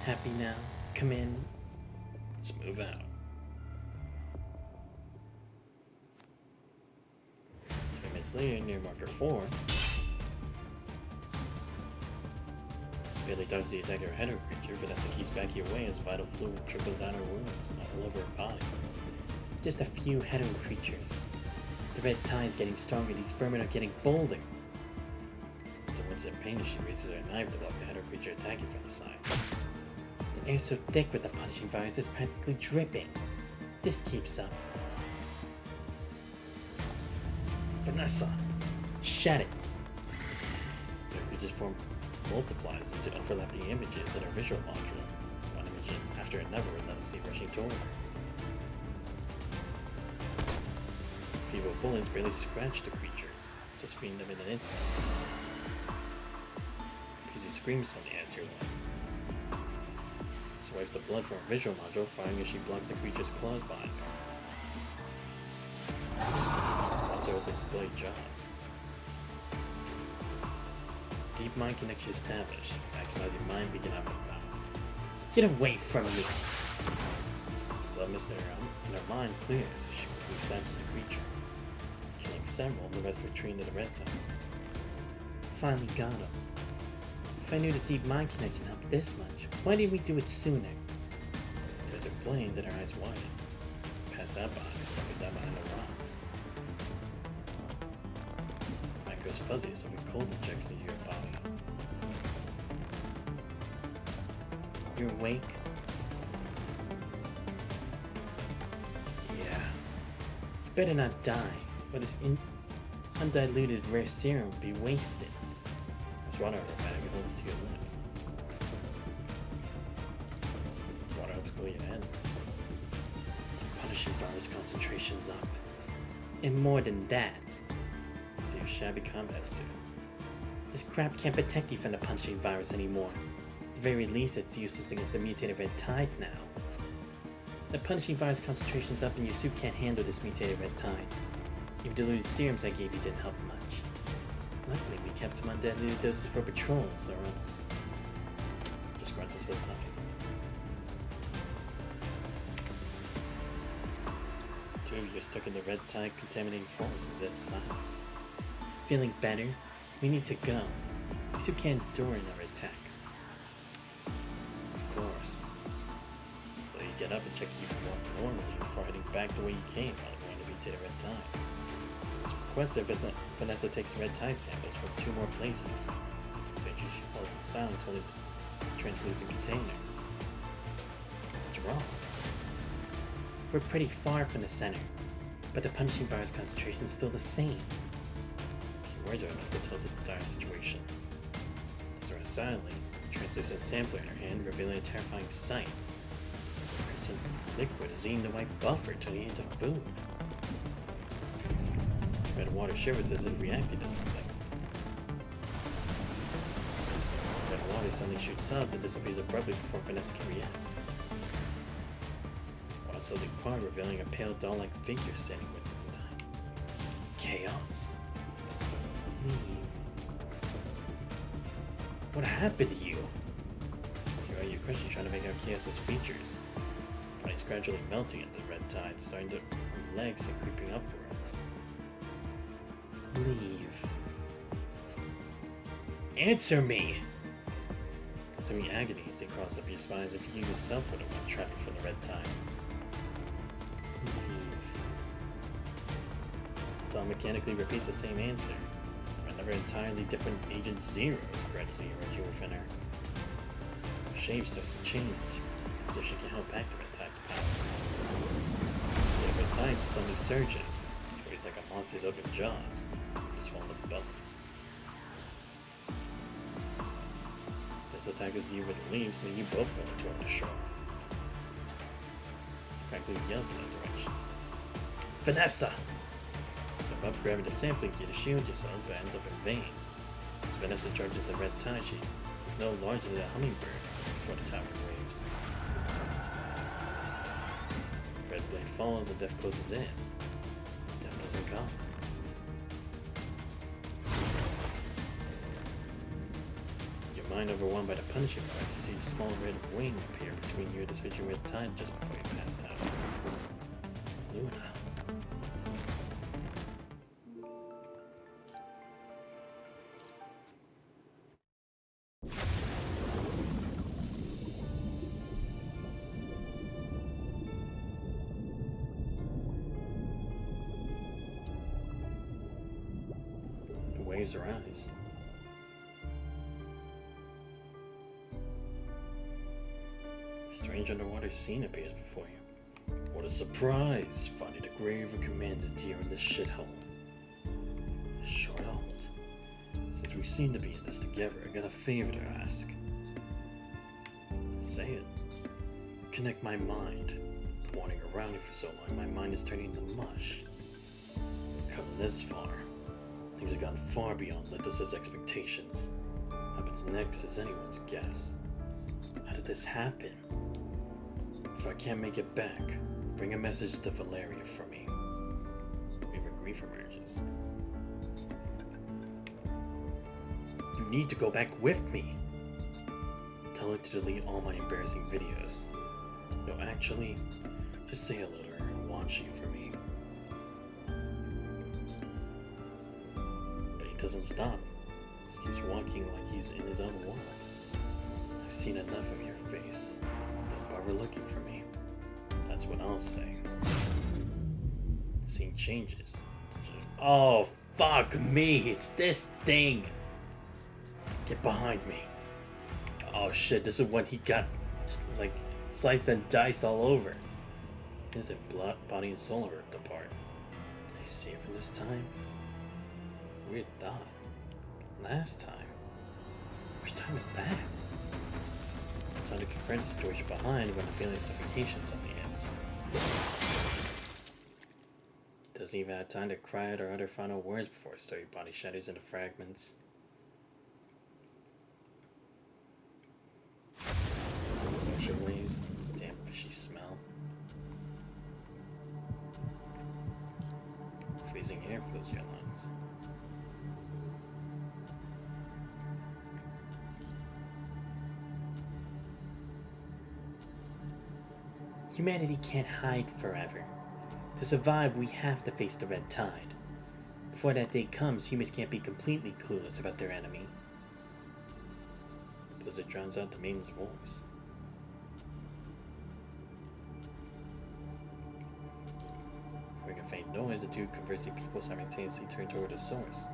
[SPEAKER 1] Happy now? Command. Let's move out. 20 minutes later, near Marker 4, barely dodges the attack of her hetero creature. Vanessa keeps backing away as vital fluid trickles down her wounds all over her body. Just a few hetero creatures. The red tide's getting stronger, these vermin are getting bolder. So once in pain, she raises her knife to block the hetero creature attacking from the side. The air's so thick with the punishing virus, it's practically dripping. This keeps up. Vanessa! Shut it! The creature's form multiplies into overlapping images in her visual module. One image after another, relentlessly rushing toward her. Feeble bullets barely scratch the creatures, just feeding them in an instant. Peasy screams suddenly as your one. She wipes the blood from her visual module, firing as she blocks the creature's claws behind her. Also opens blade jaws. Deep mind connection established. Maximizing mind beacon output power. Get away from me! Blood mist in her mind clears as she quickly slashes the creature. Killing several, the rest retreat into the red tide. Finally got him. If I knew the deep mind connection helped this much, why didn't we do it sooner? There's a plane that her eyes widened. Past that behind her, something down behind the rocks. Mind goes fuzzy as something cold injects into your body. You're awake? Yeah. You better not die, or this undiluted rare serum will be wasted. There's water in her bag and holds it to your lips. Water helps cool your head. The punishing virus concentration's up. And more than that, it's your shabby combat suit. This crap can't protect you from the punishing virus anymore. At the very least, it's useless against the mutated red tide now. The punishing virus concentration's up and your suit can't handle this mutated red tide. Even diluted serums I gave you didn't help much. Luckily, we kept some undiluted doses for patrols, or else... Just grunts and says nothing. Two of you are stuck in the red tide contaminating forest of dead silence. Feeling better? We need to go. Because you can't endure another attack. Of course. So you get up and check if you can walk normally before heading back the way you came while going to be to the red tide. It's requested Vanessa takes red tide samples from 2 more places. Strangely, she falls in silence holding the translucent container. What's wrong? We're pretty far from the center, but the punishing virus concentration is still the same. Few words are enough to tell the dire situation. Zora silently, translucent sampler in her hand, revealing a terrifying sight. Crimson liquid is eating the white buffer, turning it into food. Red water shivers as if reacting to something. Red water suddenly shoots up and disappears abruptly before Vanessa can react. Water slowly part, revealing a pale doll-like figure standing with it at the time. Chaos. Leave. What happened to you? Zero, your question trying to make out Chaos's features. Body's gradually melting at the red tide, starting to form legs and creeping upward. Leave. Answer me! Consuming agony as they cross up your spine as if you yourself would have been trapped from the red tide. Leave. Doll mechanically repeats the same answer. Another entirely different Agent Zero is gradually emerging within her. Her shape starts to change, as if she can help back the red tide's power. The red tide suddenly surges. It's like a monster's open jaws. It's swollen above. This attackers you with the leaves, and you both fall into the shore. Frankly yells in that direction. Vanessa! Jump up, grabbing the sampling key to shield yourselves, but ends up in vain. As Vanessa charges the red tide, she is no larger than a hummingbird before the towering waves. The red blade falls and death closes in. Death doesn't come. Your mind overwhelmed by the punishing virus, you see a small red wing appear between you and the switching red tide just before you pass out. Luna. The waves arise. Strange underwater scene appears before you. What a surprise, finding the grave of Commandant here in this shithole. Short halt. Since we seem to be in this together, I got a favor to ask. Say it. Connect my mind. Wandering around here for so long, my mind is turning into mush. Come this far. Things have gone far beyond Lithos' expectations. What happens next is anyone's guess. How did this happen? If I can't make it back, bring a message to Valeria for me. Wave of grief emerges. You need to go back with me. Tell her to delete all my embarrassing videos. No, actually, just say hello to her and want she for me. But he doesn't stop. Just keeps walking like he's in his own world. I've seen enough of your face. Don't bother looking for me. That's what I'll say. The scene changes. Oh, fuck me! It's this thing! Get behind me. Oh shit, this is when he got, like, sliced and diced all over. His blood, body and soul are ripped apart. Did I save him this time? Weird thought. Last time? Which time is that? It's time to confront the situation behind when a feeling of suffocation suddenly hits. Doesn't even have time to cry out or utter final words before his sturdy body shatters into fragments. Ocean waves, damp fishy smell. Freezing air fills your lungs. Humanity can't hide forever. To survive, we have to face the red tide. Before that day comes, humans can't be completely clueless about their enemy. The blizzard drowns out the maiden's voice. Hearing a faint noise, the two conversing people simultaneously turn toward the source.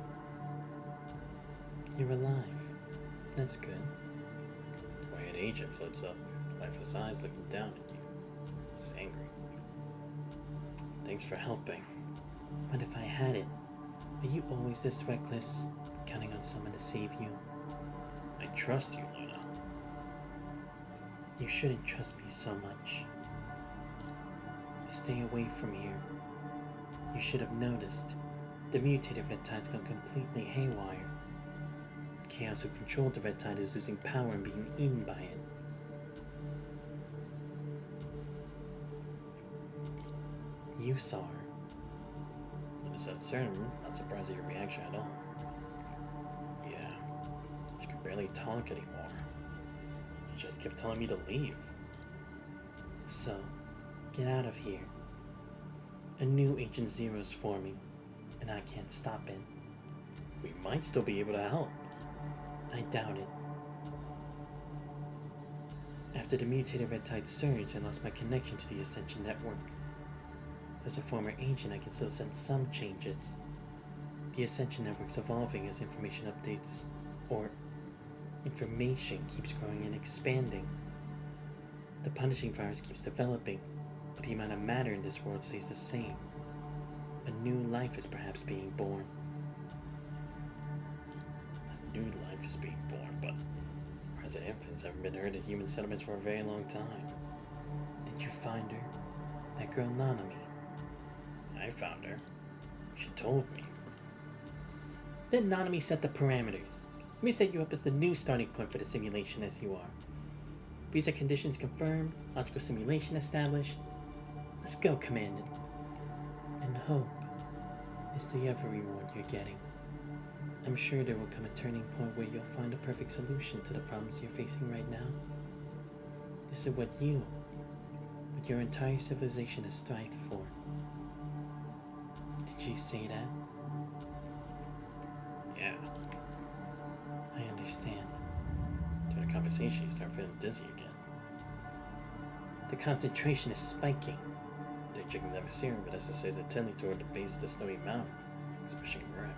[SPEAKER 1] You're alive. That's good. A white agent floats up, lifeless eyes looking down at you. She's angry. Thanks for helping. What if I hadn't? Are you always this reckless, counting on someone to save you? I trust you, Luna. You shouldn't trust me so much. Stay away from here. You should have noticed. The mutated red tide's gone completely haywire. Chaos who controlled the red tide is losing power and being eaten by it. You saw her. It is uncertain, not surprised at your reaction at all. Yeah, she could barely talk anymore. She just kept telling me to leave. So, get out of here. A new Agent Zero is forming, and I can't stop it. We might still be able to help. I doubt it. After the mutated red tide surge, I lost my connection to the Ascension network. As a former agent, I can still sense some changes. The Ascension network's evolving as information updates, or information keeps growing and expanding. The punishing virus keeps developing, but the amount of matter in this world stays the same. A new life is perhaps being born. A new life is being born, but cries of infants haven't been heard in human settlements for a very long time. Did you find her? That girl Nanami? I found her. She told me. Then Nanami set the parameters. Let me set you up as the new starting point for the simulation as you are. Visa conditions confirmed, logical simulation established. Let's go, Commander. And hope is the other reward you're getting. I'm sure there will come a turning point where you'll find a perfect solution to the problems you're facing right now. This is what you, what your entire civilization has strived for. Did you say that? Yeah. I understand. During the conversation, you start feeling dizzy again. The concentration is spiking. They're checking the serum, but Vanessa says attending toward the base of the snowy mountain, expression grim.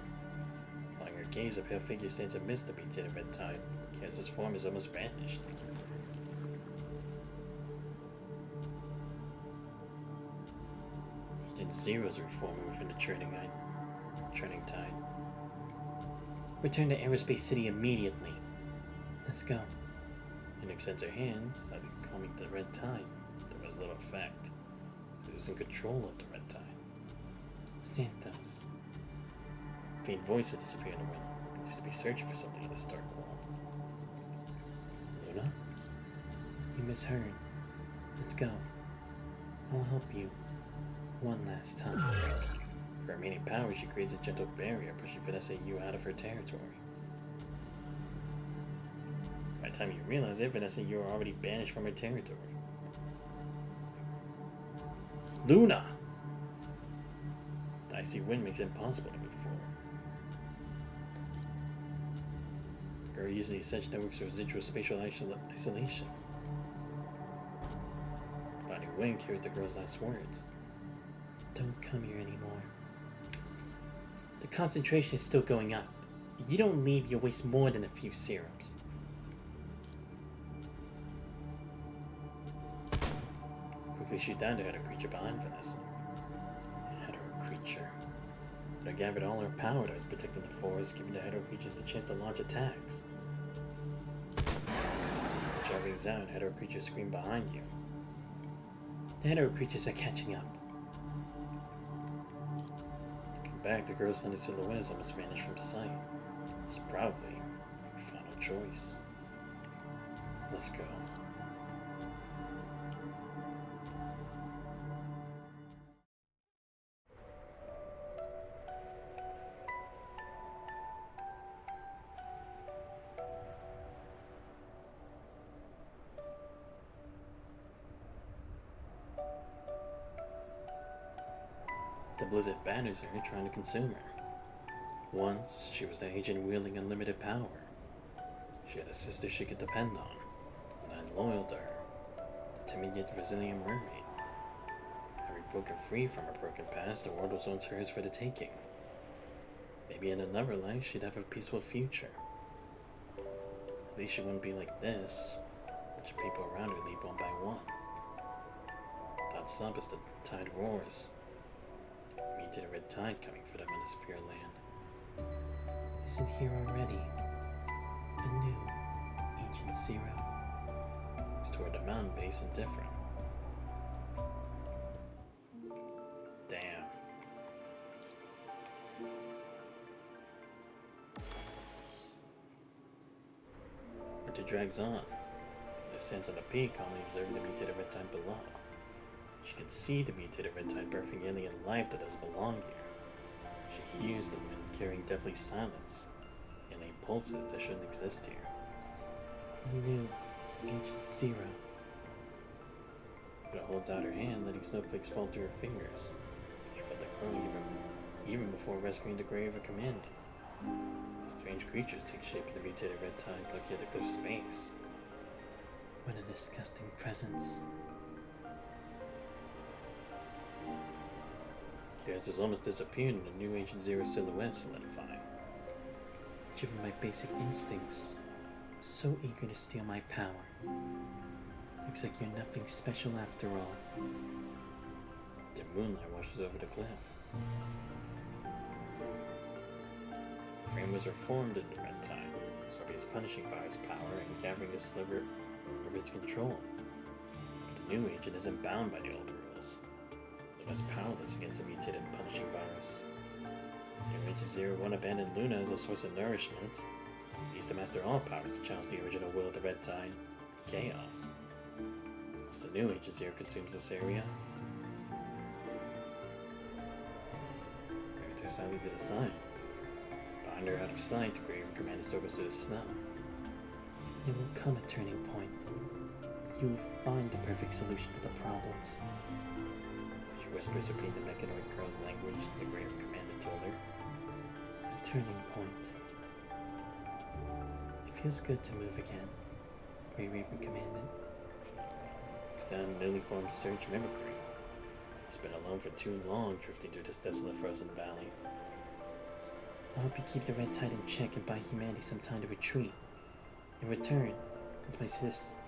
[SPEAKER 1] Following her gaze, a pale figure stands amidst the mutated red tide. Chaos's form has almost vanished. Agent Zero's reforming within the churning tide. Return to Aerospace City immediately. Let's go. And extends her hands, slightly calming the red tide. There was little effect. She was in control of the red tide. Santos. Faint voices disappear in the wind. He used to be searching for something in this dark world. Luna? You misheard. Let's go. I'll help you. One last time. For her remaining power, she creates a gentle barrier, pushing Vanessa and you out of her territory. By the time you realize it, Vanessa and you are already banished from her territory. Luna! The icy wind makes it impossible to move forward. The girl uses the Ascension Network's residual spatial isolation. The body wind carries the girl's last words. Don't come here anymore. The concentration is still going up. If you don't leave, you'll waste more than a few serums. Quickly shoot down to Header Creature behind Vanessa. Header Creature. It gathered all her power that was protecting the forest, giving the Header Creatures the chance to launch attacks. Javelins out, Header Creatures scream behind you. The Header Creatures are catching up. Back, the girl's slender silhouette almost vanished from sight. It's probably her final choice. Let's go. The blizzard batters her, trying to consume her. Once, she was the agent wielding unlimited power. She had a sister she could depend on, and loyal to her, a timid yet resilient mermaid. Having broken free from her broken past, the world was once hers for the taking. Maybe in another life, she'd have a peaceful future. At least she wouldn't be like this, watching people around her leap one by one. Thoughts up as the tide roars. Meet to the red tide coming for them in this pure land. Isn't here already a new Agent Zero? It's toward the mountain base and different. Damn. Winter drags on. Liv stands on the peak, calmly observing the mutated red tide below. She can see the mutated red tide birthing alien life that doesn't belong here. She hears the wind carrying deathly silence, alien pulses that shouldn't exist here. A new Agent Zero. But holds out her hand, letting snowflakes fall through her fingers. She felt the glow even before rescuing the grave of commandant. Strange creatures take shape in the mutated red tide, looking at the cliff's base. What a disgusting presence. Chaos has almost disappeared and a new Agent Zero silhouette solidified. Driven by basic instincts, so eager to steal my power. Looks like you're nothing special after all. The moonlight washes over the cliff. The frame was reformed in the red tide, Sorbet's punishing Fire's power and gathering a sliver of its control. But the new agent isn't bound by the old rules. It was powerless against the mutated punishing virus. New Agent Zero won't abandon Luna as a source of nourishment. He used to master all powers to challenge the original will of the red tide, chaos. Once the new Agent Zero consumes this area, Mary turns silently to the side. Behind her, out of sight, the grave commander struggles through the snow. It will come a turning point. You will find the perfect solution to the problems. She whispers, repeating the mechanoid girl's language the grave commander told her. A turning point. It feels good to move again, Grey Raven Commandant. Looks down at newly formed Surge Mimicry. He's been alone for too long, drifting through this desolate frozen valley. I hope you keep the red tide in check and buy humanity some time to retreat. In return,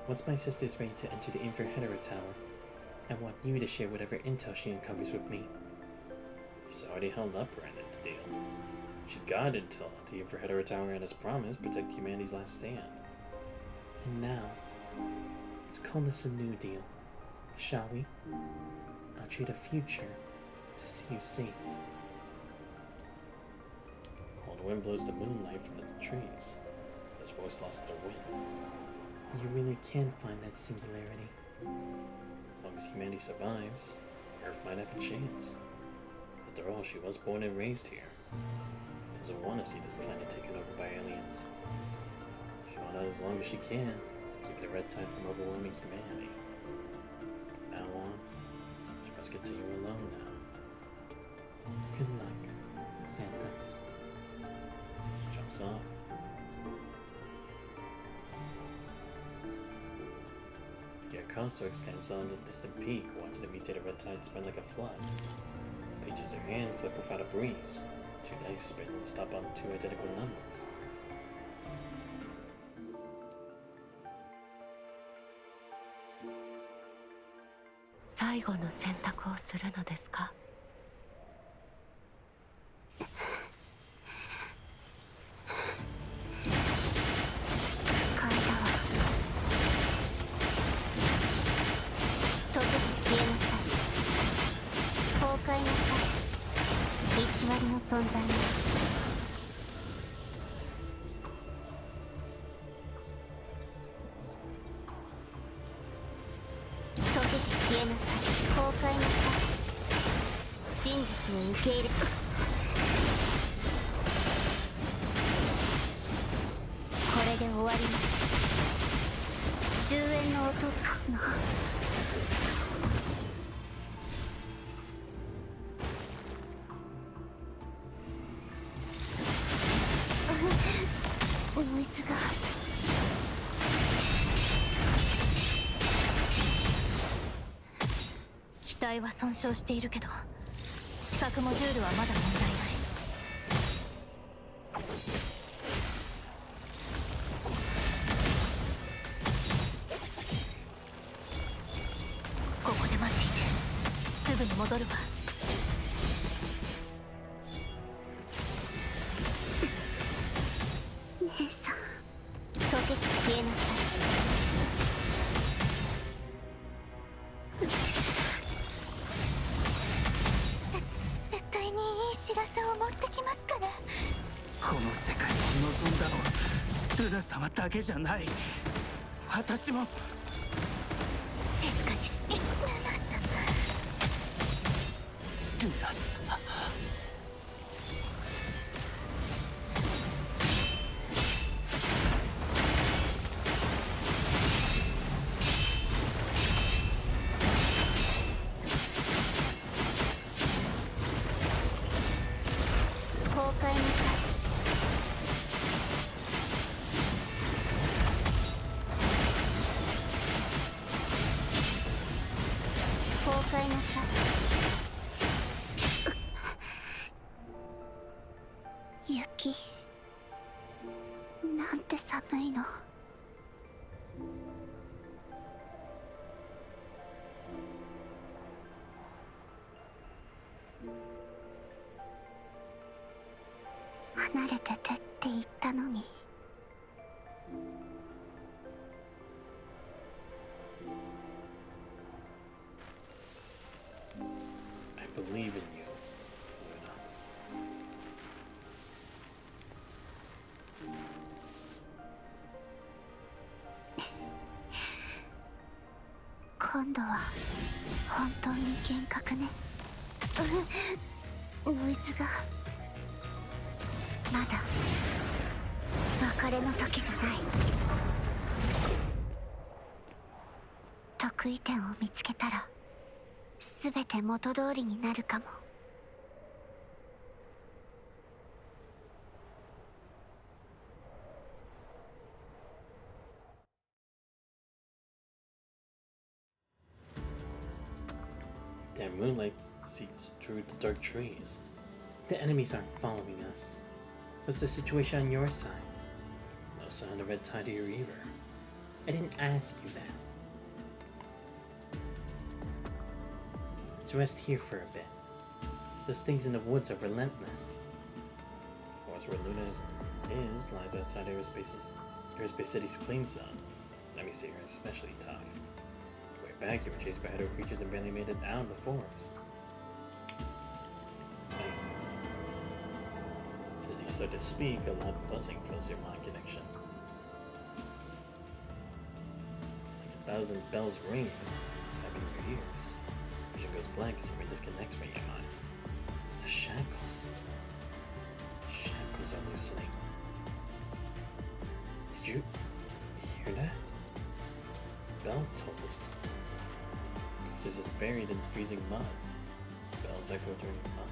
[SPEAKER 1] once my sister's ready to enter the Inverhedera Tower, I want you to share whatever intel she uncovers with me. She's already held up her end of the deal. She got intel at the Inverhedera Tower and as promised, protect humanity's last stand. And now, let's call this a new deal, shall we? I'll trade a future to see you safe. Cold wind blows the moonlight from the trees. His voice lost to the wind. You really can find that singularity. As long as humanity survives, Earth might have a chance. After all, she was born and raised here. Doesn't want to see this planet taken over by aliens. She wants out as long as she can, keep the red tide from overwhelming humanity. From now on, she must continue alone now. Good luck, Santos. She jumps off. Construct stands on the distant peak, watching the mutated red tide spin like a flood. Pages her hand flip without a breeze. Two dice spin and stop on two identical numbers.
[SPEAKER 2] Final decisionをするのですか? 存在に溶けて消えなさい崩壊なさい真実を受け入れこれで終わります終焉の音の
[SPEAKER 3] ノイズが機体は損傷しているけど視覚モジュールはまだ問題ない。ここで待っていてすぐに戻るわ。姉さん溶けて消えなさい。絶対にいい知らせを持ってきますから。
[SPEAKER 5] この世界を望んだのはルナ様だけじゃない。私も。
[SPEAKER 3] 静かにしルナ様。
[SPEAKER 5] ルナ様。
[SPEAKER 3] 崩壊なさい。崩壊なさい。雪なんて寒いの。離れててって言ったのに。
[SPEAKER 1] I believe in you, Luna.
[SPEAKER 3] 今度は本当に幻覚ね。ノイズがまだ別れの時じゃない。得意点を見つけたら全て元通りになるかも。
[SPEAKER 1] Their moonlight seeps through the dark trees. The enemies aren't following us. What's the situation on your side? No sign of Red Tide here either. I didn't ask you that. Let's rest here for a bit. Those things in the woods are relentless. The forest where Luna is lies outside Aerospace City's clean zone. Let me see, you're especially tough. Way back, you were chased by hydro creatures and barely made it out of the forest. As you start to speak, a loud buzzing fills your mind connection. Like 1,000 bells ringing, just having in your ears. Vision goes blank as something disconnects from your mind. It's the shackles. Shackles are loosening. Did you hear that? Bell tolls. Just as buried in freezing mud. Bells echo during the mud.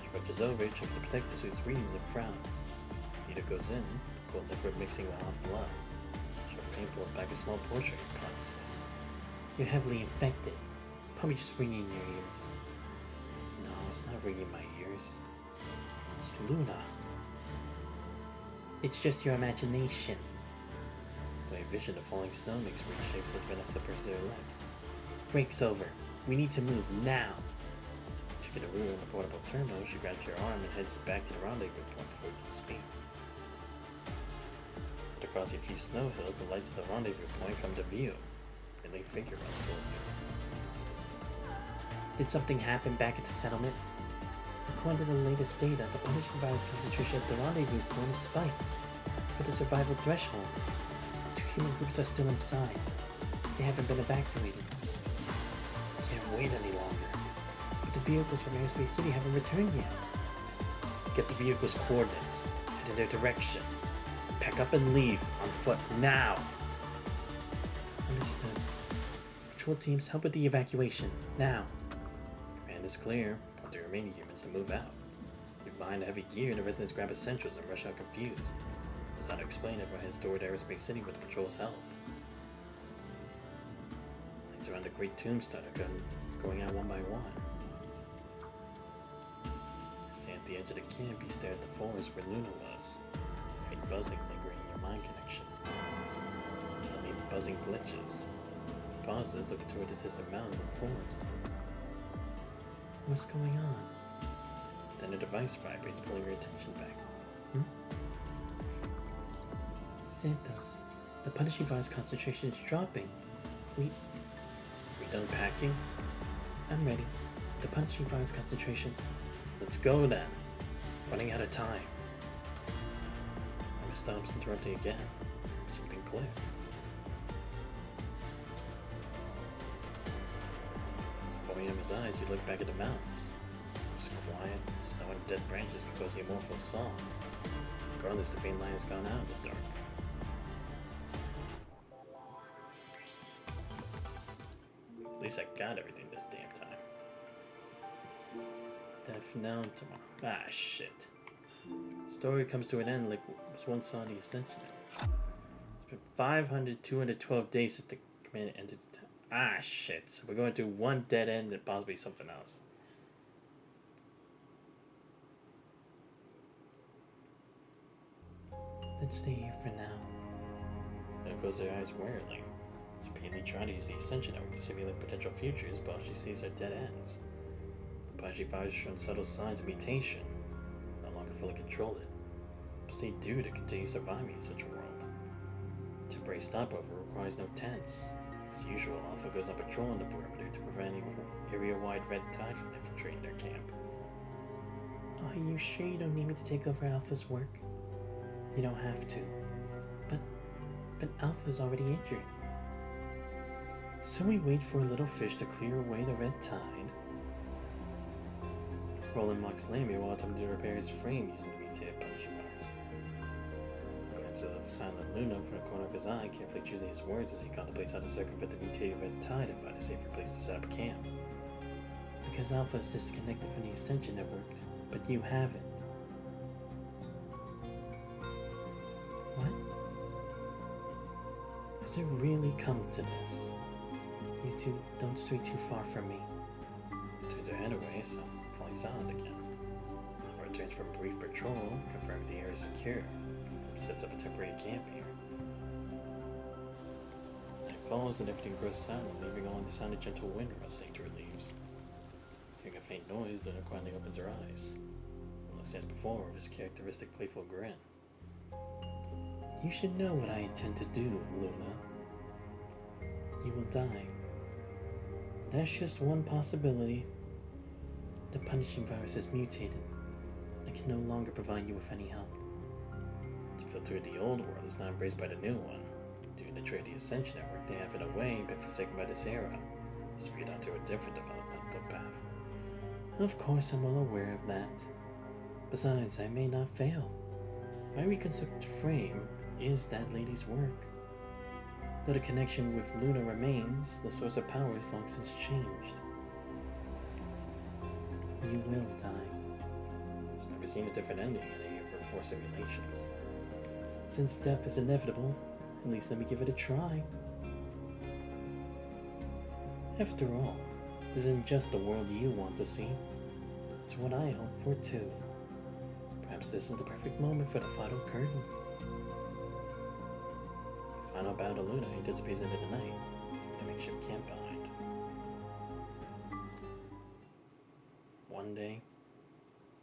[SPEAKER 1] She watches over, checks the protector suit's readings and frowns. Nita goes in, cold liquid mixing with hot blood. Sharp pain pulls back a small portion of your consciousness. You're heavily infected. Probably just ringing your ears. No, it's not ringing my ears. It's Luna. It's just your imagination. The vision of falling snow makes weird shapes as Vanessa purses her lips. Break's over. We need to move now. Checking the room in the portable terminal, she grabs your arm and heads back to the rendezvous point before you can speak. But across a few snow hills, the lights of the rendezvous point come to view. A lay figure runs toward you. Did something happen back at the settlement? According to the latest data, the punishing virus concentration at the rendezvous point is spiked. With the survival threshold, 2 human groups are still inside. They haven't been evacuated. Can't wait any longer. But the vehicles from Aerospace City haven't returned yet. Get the vehicle's coordinates. Head in their direction. Pack up and leave on foot now. Understood. Patrol teams, help with the evacuation now. Command is clear. Want the remaining humans to move out. You've Behind the heavy gear, the residents grab essentials and rush out confused. It's how to explain everyone heads toward Aerospace City with the patrol's help. Lights around the great tombstone are going out one by one. Stand at the edge of the camp, you stare at the forest where Luna was. Faint buzzing lingering in your mind connection. Suddenly buzzing glitches. Pauses, looking toward the distant mountains and forest. What's going on? Then a device vibrates, pulling your attention back. Santos, the punishing virus concentration is dropping. We done packing? I'm ready. The punishing virus concentration. Let's go then. Running out of time. Emma stops, interrupting again. Something clicks. Following Emma's eyes, you look back at the mountains. It's quiet, snow and dead branches compose the amorphous song. Regardless, the faint light has gone out in the dark. At least I got everything this damn time. Death now and tomorrow. Ah, shit. Story comes to an end like was once saw the Ascension. It's been 212 days since the command entered the town. Ah, shit. So we're going to one dead end and possibly something else. Let's stay here for now. Luna closes her eyes warily. She repeatedly tries to use the Ascension Network to simulate potential futures, but all she sees are dead ends. The Prodigy virus has shown subtle signs of mutation, no longer fully control it. What must they do to continue surviving in such a world? Temporary stopover requires no tents. As usual, Alpha goes on patrol on the perimeter to prevent any area-wide red tide from infiltrating their camp. Are you sure you don't need me to take over Alpha's work? You don't have to. But Alpha's already injured. So we wait for a little fish to clear away the red tide. Roland mocks Lammy while attempting to repair his frame using the mutated punishing virus. Glances at the silent Luna from the corner of his eye, carefully choosing his words as he contemplates how to circumvent the mutated red tide and find a safer place to set up camp. Because Alpha is disconnected from the Ascension Network, but you haven't. What? Does it really come to this? You two don't stray too far from me. Turns her head away, so falling silent again. Alpha returns from a brief patrol, confirming the area is secure. Sets up a temporary camp here. Night falls and everything grows silent, leaving only the sound of gentle wind rustling through her leaves. Hearing a faint noise, Luna quietly opens her eyes. Luna stands before her with his characteristic playful grin. You should know what I intend to do, Luna. You will die. There's just one possibility. The punishing virus is mutated. I can no longer provide you with any help. To filter the old world is not embraced by the new one. Due to the trade of the Ascension Network, they have in a way been forsaken by this era. It's freed onto a different developmental path. Of course, I'm well aware of that. Besides, I may not fail. My reconstructed frame is that lady's work. Though the connection with Luna remains, the source of power is long since changed. You will die. She's never seen a different ending in any of her 4 simulations. Since death is inevitable, at least let me give it a try. After all, this isn't just the world you want to see. It's what I hope for too. Perhaps this is the perfect moment for the final curtain. Final bow to Luna, he disappears into the night, in a makeshift camp behind. 1 day,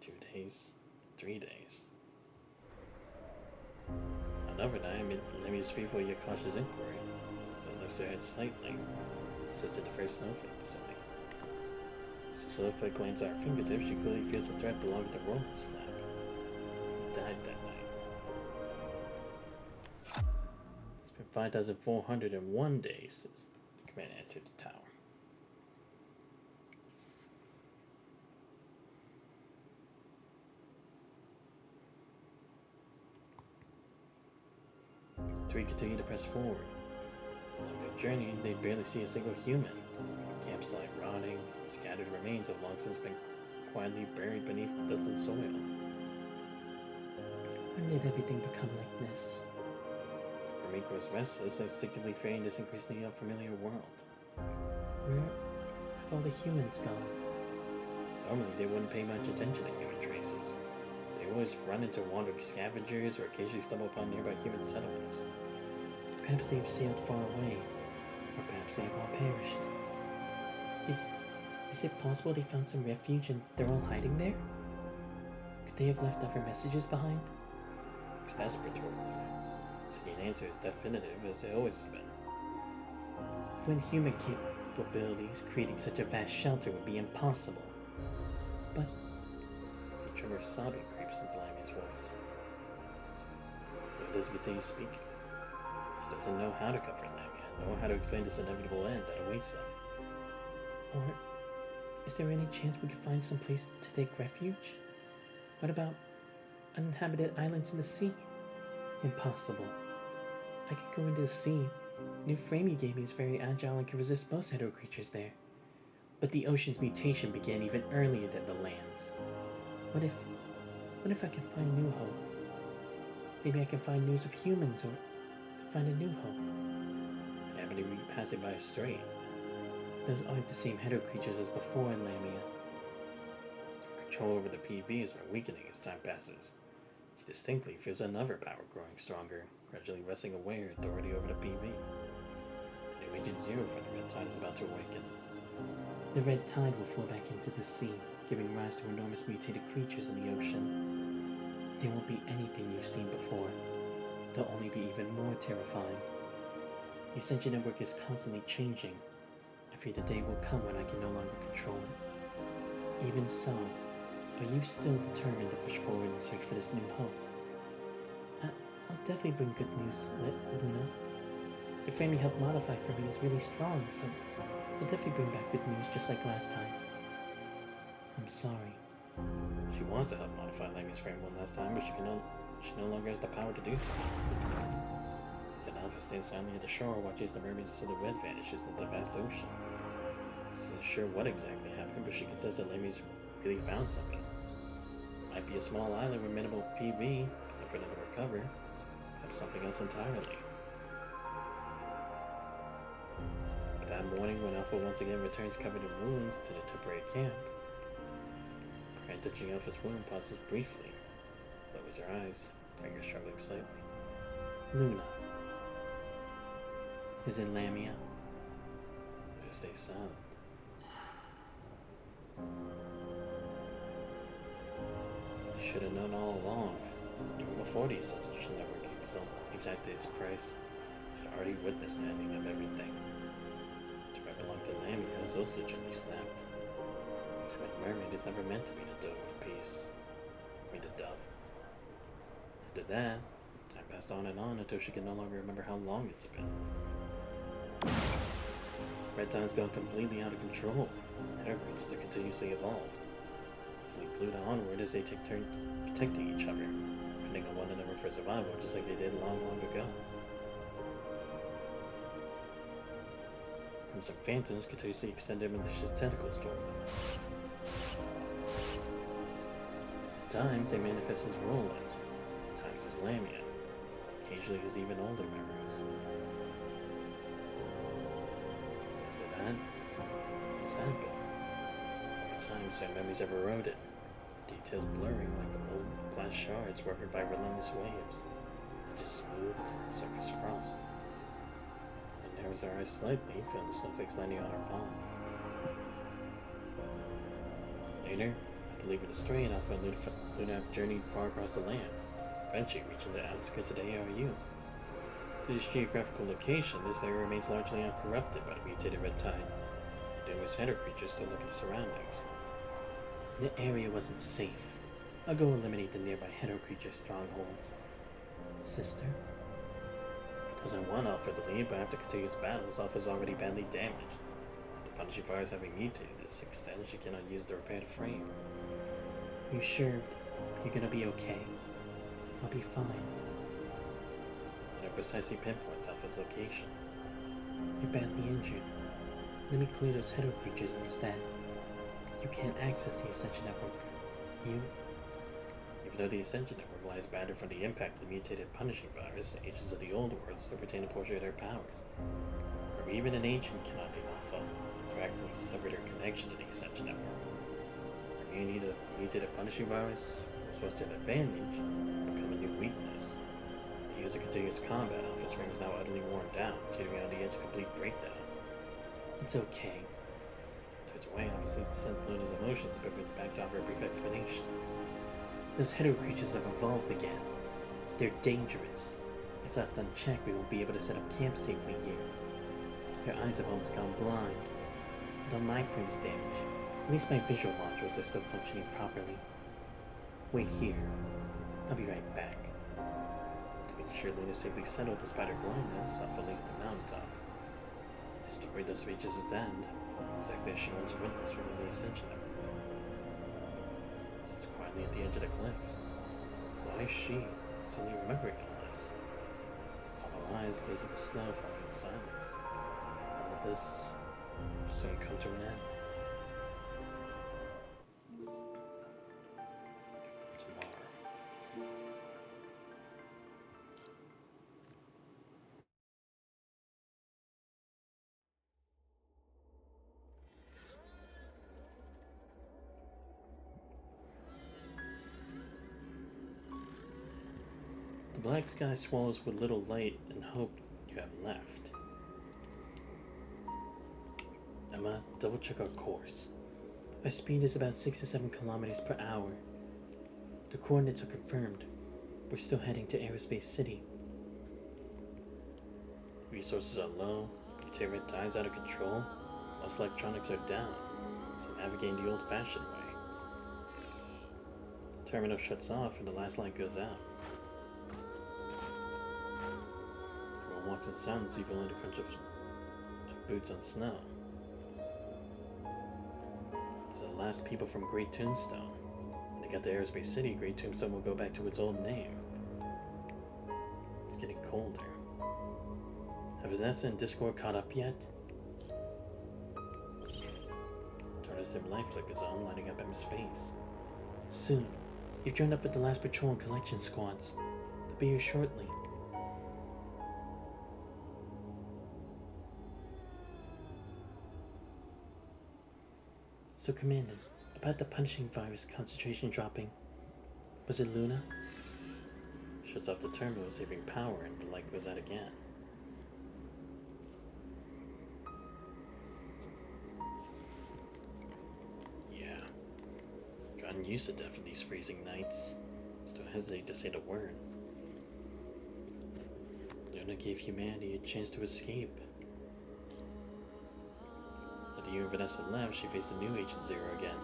[SPEAKER 1] 2 days, 3 days. Another night, Lemmy's fearful yet cautious inquiry. Luna lifts her head slightly, sits at the first snowflake descending. As the snowflake lands at her fingertips, she clearly feels the thread belonging to Roland snap. He died that night. 5,401 days since the command entered the tower. The 3 continue to press forward. On their journey, they barely see a single human. Campsite rotting, scattered remains have long since been quietly buried beneath dust and soil. When did everything become like this? The mermaid grows restless, instinctively fearing this increasingly unfamiliar world. Where have all the humans gone? Normally, they wouldn't pay much attention to human traces. They always run into wandering scavengers or occasionally stumble upon nearby human settlements. Perhaps they've sailed far away, or perhaps they have all perished. Is it possible they found some refuge and they're all hiding there? Could they have left other messages behind? It's desperate toward Luna. Seeking an answer is definitive, as it always has been. When human capabilities, creating such a vast shelter would be impossible. But a tremor of sobbing creeps into Lamia's voice. Luna doesn't continue speaking. She doesn't know how to comfort Lamia, nor how to explain this inevitable end that awaits them. Or is there any chance we could find some place to take refuge? What about uninhabited islands in the sea? Impossible. I could go into the sea. The new frame you gave me is very agile and can resist most hetero creatures there. But the ocean's mutation began even earlier than the land's. What if I can find new hope? Maybe I can find news of humans, or to find a new hope. Yeah, but if we pass it by straight. Those aren't the same hetero creatures as before in Lamia. Her control over the PVs are weakening as time passes. She distinctly feels another power growing stronger, gradually wresting away her authority over the PV. New Agent Zero from the Red Tide is about to awaken. The Red Tide will flow back into the sea, giving rise to enormous mutated creatures in the ocean. They won't be anything you've seen before. They'll only be even more terrifying. The Ascension Network is constantly changing. I fear the day will come when I can no longer control it. Even so, are you still determined to push forward and search for this new hope? I'll definitely bring good news, Luna. The frame you helped modify for me is really strong, so I'll definitely bring back good news just like last time. I'm sorry. She wants to help modify Lamia's frame one last time, but she no longer has the power to do so. And Alpha stands silently at the shore, watches the mermaid's silhouette vanishes into the vast ocean. She's not sure what exactly happened, but she considers that Lamia's really found something. Might be a small island with minimal PV, and for them to recover, perhaps something else entirely. But that morning, when Alpha once again returns covered in wounds to the temporary camp, Brand touching Alpha's wound pauses briefly, lowers her eyes, fingers trembling slightly. Luna. Is it Lamia? Luna stays silent. Should have known all along, even before the Ascension Network exacted its price. Should have already witnessed the ending of everything. To what belonged to Lamia is also gently snapped. The timid mermaid is never meant to be the dove of peace. I mean, the dove. After that, time passed on until she could no longer remember how long it's been. Red Time's gone completely out of control. Hetero creatures are continuously evolved. Fleets Luna onward as they take turns protecting each other, depending on one another for survival, just like they did long ago. From some phantoms continuously extend their malicious tentacles toward them. At times they manifest as Roland, at times as Lamia, occasionally as even older memories. After that, what's happened? Times their memories have eroded, details blurring like old glass shards weathered by relentless waves, and just smoothed surface frost. And narrows her eyes slightly, feeling the snowflakes landing on her palm. Later, after leaving the stray and Alpha and Luna have journeyed far across the land, eventually reaching the outskirts of the ARU. To this geographical location, this area remains largely uncorrupted by the mutated Red Tide. Numerous hetero creatures still look at the surroundings. The area wasn't safe. I'll go eliminate the nearby hetero creature strongholds. Sister? Doesn't want Alpha to leave, but after continuous battles, Alpha's already badly damaged. The punishing fires having mutated to this extent, she cannot use to repair the frame. You sure you're gonna be okay? I'll be fine. And it precisely pinpoints Alpha's location. You're badly injured. Let me clear those hetero creatures instead. You can't access the Ascension Network. Even though the Ascension Network otherwise battered from the impact of the mutated punishing virus, agents of the old worlds have retained a portion of their powers. Or even an ancient cannot leave Alpha, they practically severed their connection to the Ascension Network. Immunity to mutated punishing virus was once an advantage, become a new weakness. To use a continuous combat, Alpha's frame is now utterly worn down, teetering on the edge of complete breakdown. It's okay. Turns away, Alpha seems to sense Luna's emotions and pivots back to offer a brief explanation. Those hetero creatures have evolved again. They're dangerous. If left unchecked, we won't be able to set up camp safely here. Your eyes have almost gone blind. Although my frame's damaged, at least my visual modules are still functioning properly. Wait here. I'll be right back. To make sure Luna safely settled despite her blindness, Alpha leaves the mountaintop. The story thus reaches its end, exactly as she once witnessed within the Ascension Network. Sits quietly at the edge of the cliff. Why is she suddenly remembering all this? Hollow eyes gaze at the snow falling in silence. All of this will soon come to an end. Tomorrow. The black sky swallows with little light and hope you have left. Emma, double check our course. Our speed is about 6 to 7 kilometers per hour. The coordinates are confirmed. We're still heading to Aerospace City. Resources are low, material tides out of control, most electronics are down, so navigating the old-fashioned way. The terminal shuts off and the last light goes out. Everyone walks in silence, even under the crunch of boots on snow. It's the last people from Great Tombstone. When they get to Aerospace City, Great Tombstone will go back to its old name. It's getting colder. Have Vanessa and Discord caught up yet? Torna's dim light flickers on, lighting up Emma's face. Soon. You've joined up with the last patrol and collection squads. They'll be here shortly. So, Commander, about the punishing virus concentration dropping, was it Luna? Shuts off the terminal, saving power, and the light goes out again. Yeah. Gotten used to death in these freezing nights. Still hesitate to say the word. Luna gave humanity a chance to escape. At the year Vanessa left, she faced a new Agent Zero again.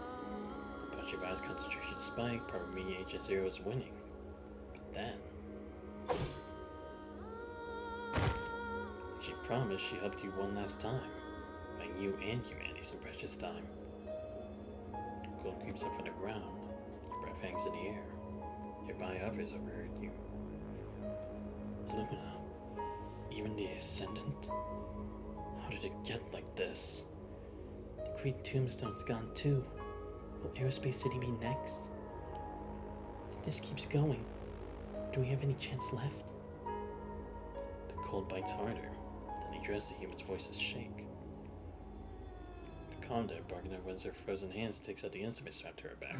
[SPEAKER 1] The punching virus concentration spike, probably meaning Agent Zero is winning. But then... she promised she helped you one last time, buying you and humanity some precious time. Cold creeps up from the ground, your breath hangs in the air. Nearby others overheard you. Luna, even the Ascendant? How did it get like this? The Great Tombstone's gone too. Will Aerospace City be next? If this keeps going, do we have any chance left? The cold bites harder. Then he dreads the human's voices shake. The calm down, Bargainer runs her frozen hands and takes out the instrument strapped to her back.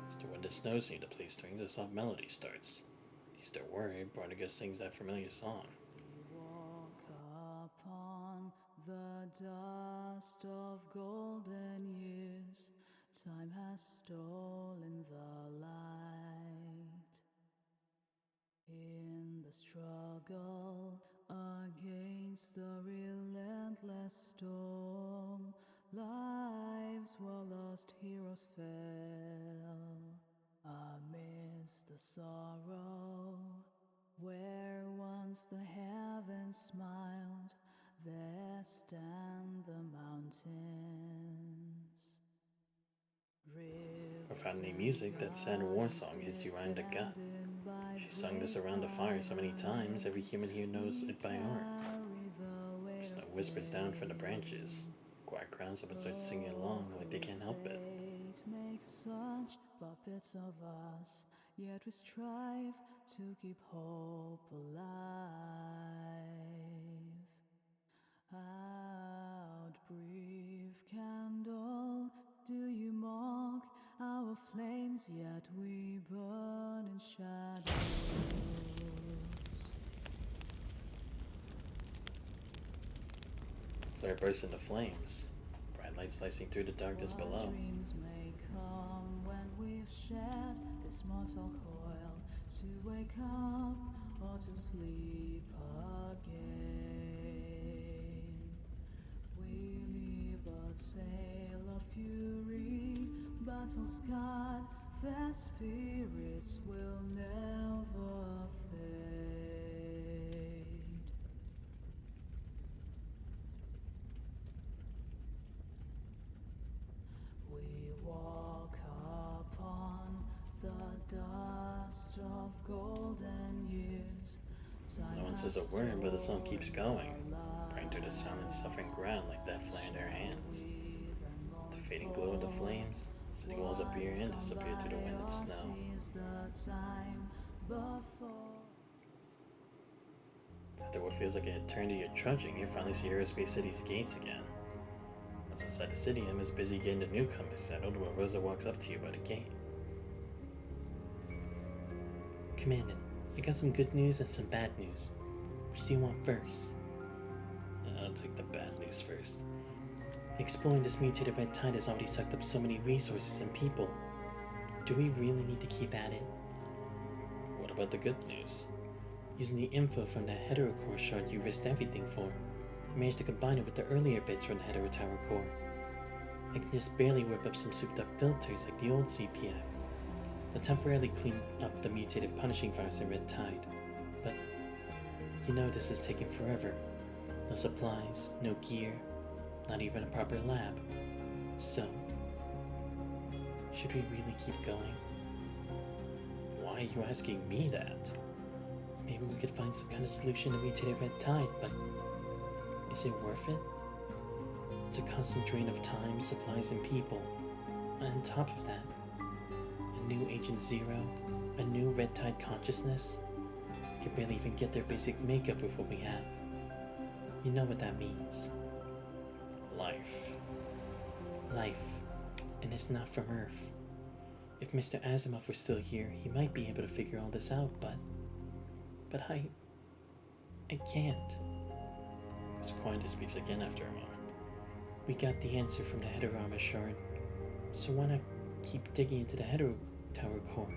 [SPEAKER 1] As the wind and snow seem to play strings, a soft melody starts. He's still worried, Barnaga sings that familiar song.
[SPEAKER 4] Walk upon the dust of golden years. Time has stolen the light. In the struggle against the relentless storm, lives were lost, heroes fell. Amidst the sorrow, where once the heavens smiled, there stand the mountains.
[SPEAKER 1] Profoundly music, that sad war song hits you right in the gut. She sung this around the fire so many times, every human here knows it by heart. Snow whispers down from the branches. Quiet crowds up and starts singing along like they can't help it.
[SPEAKER 4] Fate makes such puppets of us, yet we strive to keep hope alive. Out, brief candle, do you mock our flames, yet we burn in shadows.
[SPEAKER 1] Flare bursts into flames, bright light slicing through the darkness
[SPEAKER 4] Our
[SPEAKER 1] below.
[SPEAKER 4] dreams may come when we've shed this mortal coil, to wake up or to sleep again. We leave a tale of fury, battle scarred, their spirits will never fade. We walk upon the dust of golden years.
[SPEAKER 1] No one says a word, but the song keeps going, burning through the silent, suffering ground like that flare in their hands. The fading glow of the flames, city walls appear and disappear through the wind and snow. After what feels like an eternity of trudging, you finally see Aerospace City's gates again. Once inside the city, Em is busy getting the newcomers settled when Rosa walks up to you by the gate. Commandant, I got some good news and some bad news. Which do you want first? I'll take the bad news first. Exploring this mutated red tide has already sucked up so many resources and people. Do we really need to keep at it? What about the good news? Using the info from the heterocore shard you risked everything for, I managed to combine it with the earlier bits from the hetero tower core. I can just barely whip up some souped up filters like the old CPF. They'll temporarily clean up the mutated punishing virus in red tide, but you know this is taking forever. No supplies, no gear, not even a proper lab. So, should we really keep going? Why are you asking me that? Maybe we could find some kind of solution to mutated red tide, but is it worth it? It's a constant drain of time, supplies, and people. And on top of that, a new Agent Zero, a new red tide consciousness. We could barely even get their basic makeup with what we have. You know what that means. Life. Life. And it's not from Earth. If Mr. Asimov were still here, he might be able to figure all this out, but I can't. Quanta speaks again after a moment. We got the answer from the hetero armor shard, so why not keep digging into the hetero tower core?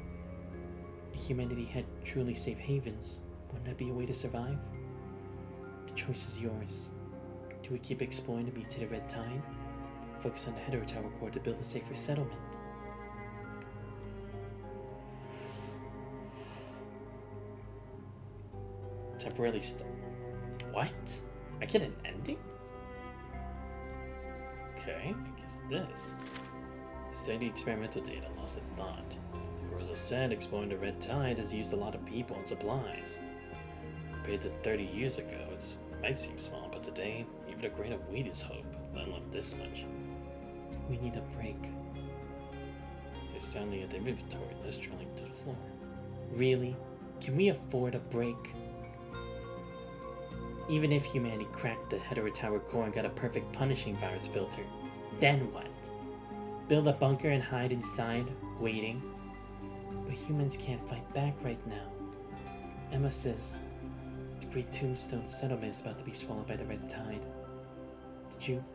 [SPEAKER 1] If humanity had truly safe havens, wouldn't that be a way to survive? The choice is yours. Do we keep exploring to beat to the red tide? Focus on the hetero tower core to build a safer settlement. Temporarily What? I get an ending? Okay, I guess this. Study experimental data, lost in thought. Like Rosa said, exploring the red tide has used a lot of people and supplies. Compared to 30 years ago, it might seem small, but today, even a grain of wheat is hope, let alone this much. We need a break. They're standing at the inventory list, trailing to the floor. Really? Can we afford a break? Even if humanity cracked the hetero tower core and got a perfect punishing virus filter, then what? Build a bunker and hide inside, waiting? But humans can't fight back right now. Emma says the Great Tombstone settlement is about to be swallowed by the red tide. Did you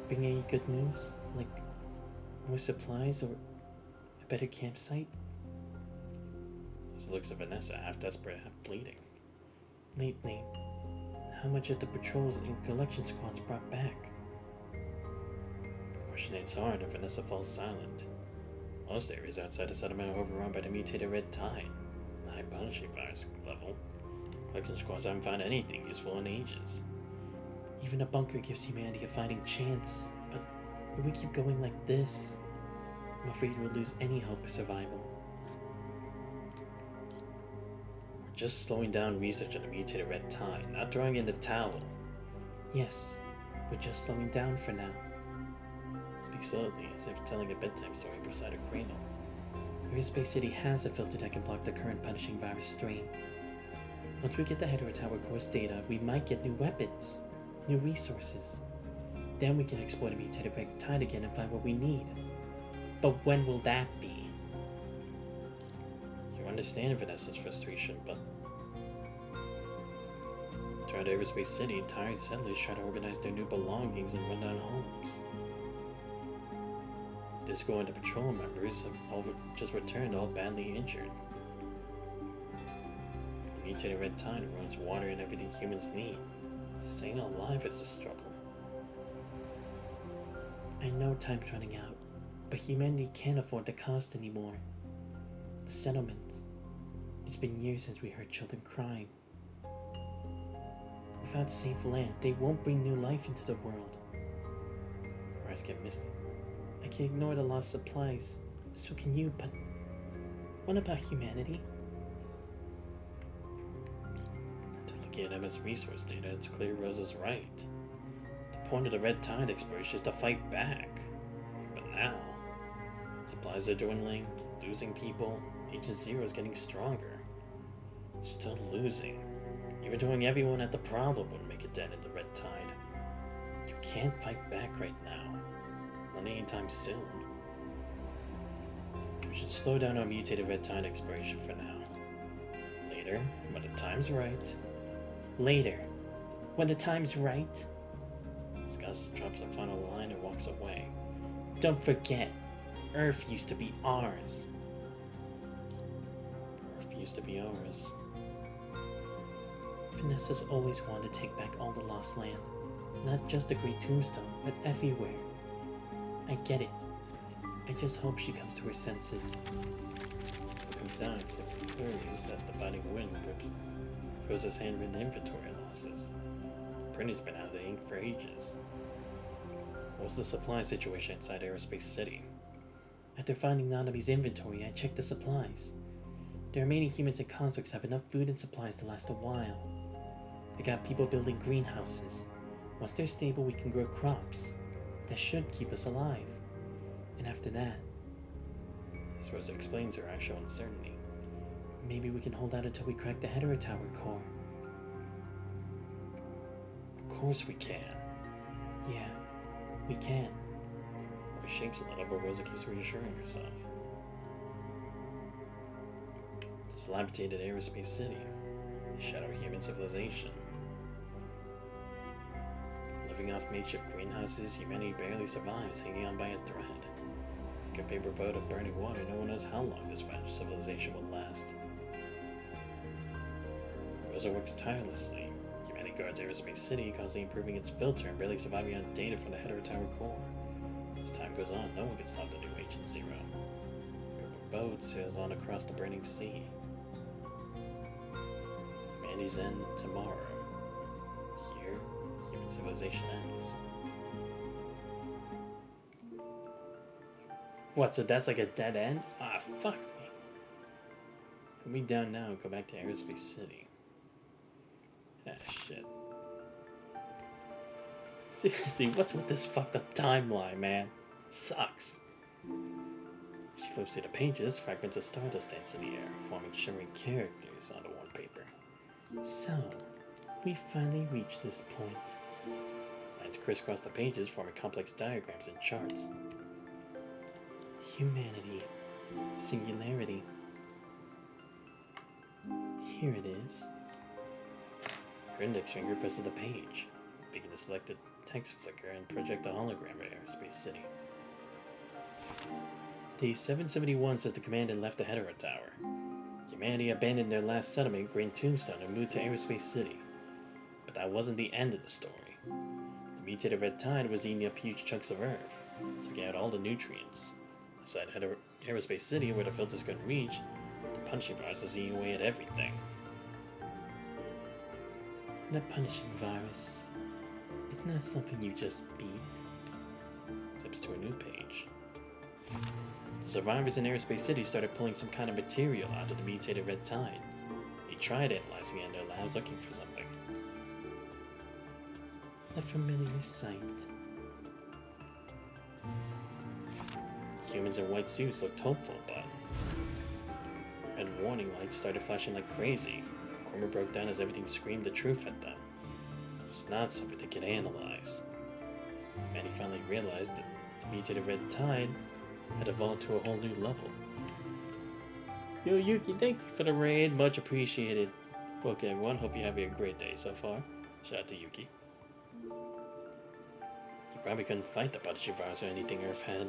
[SPEAKER 1] bring any good news? Like more supplies or a better campsite? She looks at Vanessa, half desperate, half bleeding. Lately, how much of the patrols and collection squads brought back? The question hits hard and Vanessa falls silent. Most areas outside the settlement are overrun by the mutated red tide. The high punishing virus level. Collection squads haven't found anything useful in ages. Even a bunker gives humanity a fighting chance, but if we keep going like this, I'm afraid we'll lose any hope of survival. Just slowing down research on the mutated red tide, not throwing in the towel. Yes, we're just slowing down for now. Speak slowly, as if telling a bedtime story beside a cradle. Aerospace City has a filter that can block the current punishing virus strain. Once we get the Hetero Tower course data, we might get new weapons, new resources. Then we can exploit a mutated red tide again and find what we need. But when will that be? You understand Vanessa's frustration, but throughout Aerospace City, tired settlers try to organize their new belongings and run down homes. Disco and the patrol members have just returned all badly injured. The mutated red tide ruins water and everything humans need. Staying alive is a struggle. I know time's running out, but humanity can't afford the cost anymore. The settlements. It's been years since we heard children crying. Without safe land, they won't bring new life into the world. Rise get missed. I can ignore the lost supplies, so can you, but what about humanity? After looking at Emma's resource data, it's clear Rosa's right. The point of the Red Tide exploration is to fight back. But now, supplies are dwindling, losing people, Agent Zero is getting stronger. Still losing. Even doing everyone at the problem would make a dent in the Red Tide. You can't fight back right now. Not anytime soon. We should slow down our mutated Red Tide exploration for now. Later, when the time's right. Later, when the time's right. Scout drops a final line and walks away. Don't forget, Earth used to be ours. Earth used to be ours. Vanessa's always wanted to take back all the lost land. Not just the Great Tombstone, but everywhere. I get it. I just hope she comes to her senses. It comes down, flipping flurries as the biting wind rips Rosa's handwritten inventory losses. The printer's been out of ink for ages. What's the supply situation inside Aerospace City? After finding Nanami's inventory, I checked the supplies. The remaining humans and constructs have enough food and supplies to last a while. They got people building greenhouses. Once they're stable, we can grow crops. That should keep us alive. And after that, as Rosa explains her actual uncertainty, maybe we can hold out until we crack the Hetero Tower core. Of course we can. Yeah, we can. Roy shakes a little, but Rosa keeps reassuring herself. The dilapidated Aerospace City, the shadow of human civilization. Living off makeshift greenhouses, humanity barely survives, hanging on by a thread. Like a paper boat of burning water, no one knows how long this fragile civilization will last. Rosa works tirelessly. Humanity guards Aerospace City, constantly improving its filter and barely surviving on data from the Hetero Tower core. As time goes on, no one can stop the new Agent Zero. The paper boat sails on across the burning sea. Humanity's end tomorrow. Here, human civilization ends. What, so that's like a dead end? Ah, fuck me. Put me down now and go back to Aerospace City. Ah, shit. Seriously, what's with this fucked up timeline, man? It sucks. She flips through the pages, fragments of stardust dance in the air, forming shimmering characters on the worn paper. So, we finally reached this point. Lines crisscross the pages, forming complex diagrams and charts. Humanity. Singularity. Here it is. Her index finger presses the page, making the selected text flicker and project a hologram of Aerospace City. Day 771 says the commandant left the Hetero Tower. Humanity abandoned their last settlement, Great Tombstone, and moved to Aerospace City. But that wasn't the end of the story. The mutated Red Tide was eating up huge chunks of Earth, taking out all the nutrients. Inside Aerospace City, where the filters couldn't reach, the punishing virus was eating away at everything. The punishing virus. It's not something you just beat. Flips to a new page. The survivors in Aerospace City started pulling some kind of material out of the mutated Red Tide. They tried analyzing it in their labs looking for something. A familiar sight. Humans in white suits looked hopeful, but and warning lights started flashing like crazy. Cormer broke down as everything screamed the truth at them. It was not something they could analyze. Manny finally realized that the mutated red tide had evolved to a whole new level. Yo, Yuki, thank you for the raid. Much appreciated. Okay, everyone. Hope you're having a great day so far. Shout out to Yuki. You probably couldn't fight the punishing virus or anything Earth had.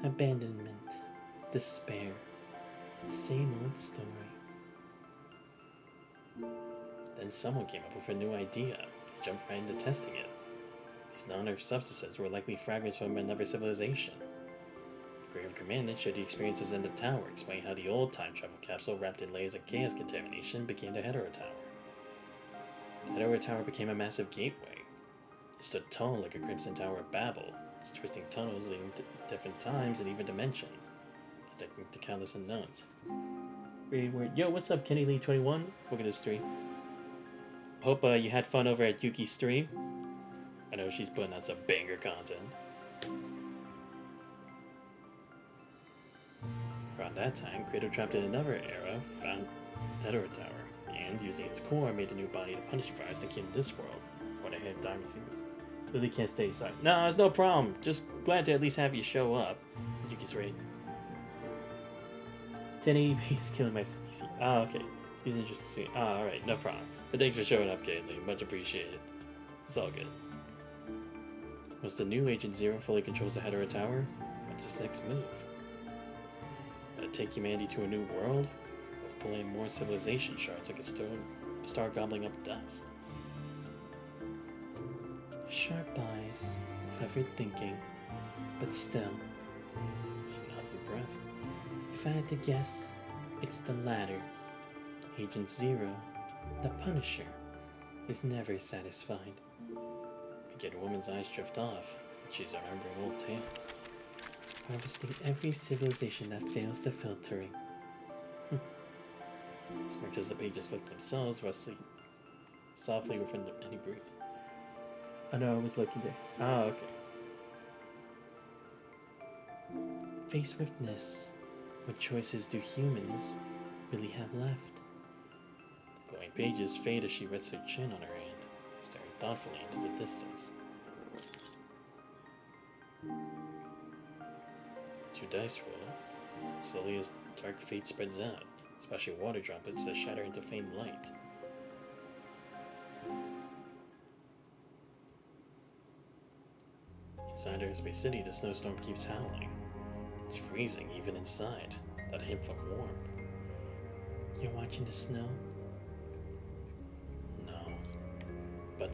[SPEAKER 1] Abandonment. Despair. Same old story. Then someone came up with a new idea. They jumped right into testing it. These non-Earth substances were likely fragments from another civilization. The Grave Commandant showed the experiences in the tower, explaining how the old time travel capsule wrapped in layers of chaos contamination became the Hetero Tower. The Hetero Tower became a massive gateway. It stood tall like a Crimson Tower of Babel, its twisting tunnels leading to different times and even dimensions, connecting to countless unknowns. Yo, what's up, Kenny Lee 21? Look at this stream. Hope you had fun over at Yuki's stream. I know she's putting out some banger content. Around that time, Kratos trapped in another era found the Hetero Tower, and using its core, made a new body to punish the virus that came to this world. What I had time to see this. Really can't stay, sorry. No, it's no problem. Just glad to at least have you show up. Yuki's raid. 1080p is killing my PC. Oh, okay. He's interested. Oh, alright, no problem. But thanks for showing up, Caitlin. Much appreciated. It's all good. Once the new Agent Zero fully controls the Hetero Tower, what's his next move? Take humanity to a new world? Or pull in more civilization shards like a star gobbling up dust? Sharp eyes, clever thinking, but still, she nods impressed. If I had to guess, it's the latter. Agent Zero, the Punisher, is never satisfied. Again, a woman's eyes drift off, but she's remembering old tales. Harvesting every civilization that fails the filtering. Smirks as the pages flip themselves, rustling softly within any breath. I know, I was looking there. Ah, okay. Faced with this, what choices do humans really have left? The glowing pages fade as she rests her chin on her hand, staring thoughtfully into the distance. 2 dice roll. Slowly as dark fate spreads out, splashing water droplets that shatter into faint light. Inside Airspace City, the snowstorm keeps howling. It's freezing even inside, without a hint of warmth. You're watching the snow? No. But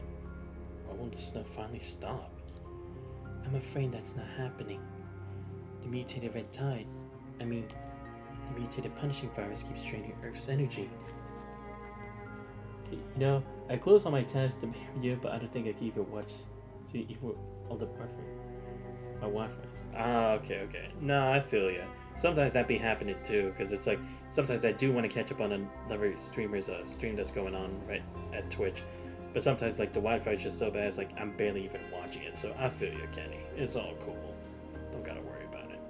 [SPEAKER 1] when will the snow finally stop? I'm afraid that's not happening. The mutated red tide, the mutated punishing virus keeps draining Earth's energy. You know, I closed all my tabs to be you, but I don't think I can even watch all the part for my Wi-Fi's. Ah, okay. No, I feel ya. Sometimes that be happening too, because it's like, sometimes I do want to catch up on another streamer's stream that's going on right at Twitch, but sometimes like the Wi-Fi is just so bad, it's like I'm barely even watching it, so I feel you, Kenny. It's all cool. Don't gotta worry about it.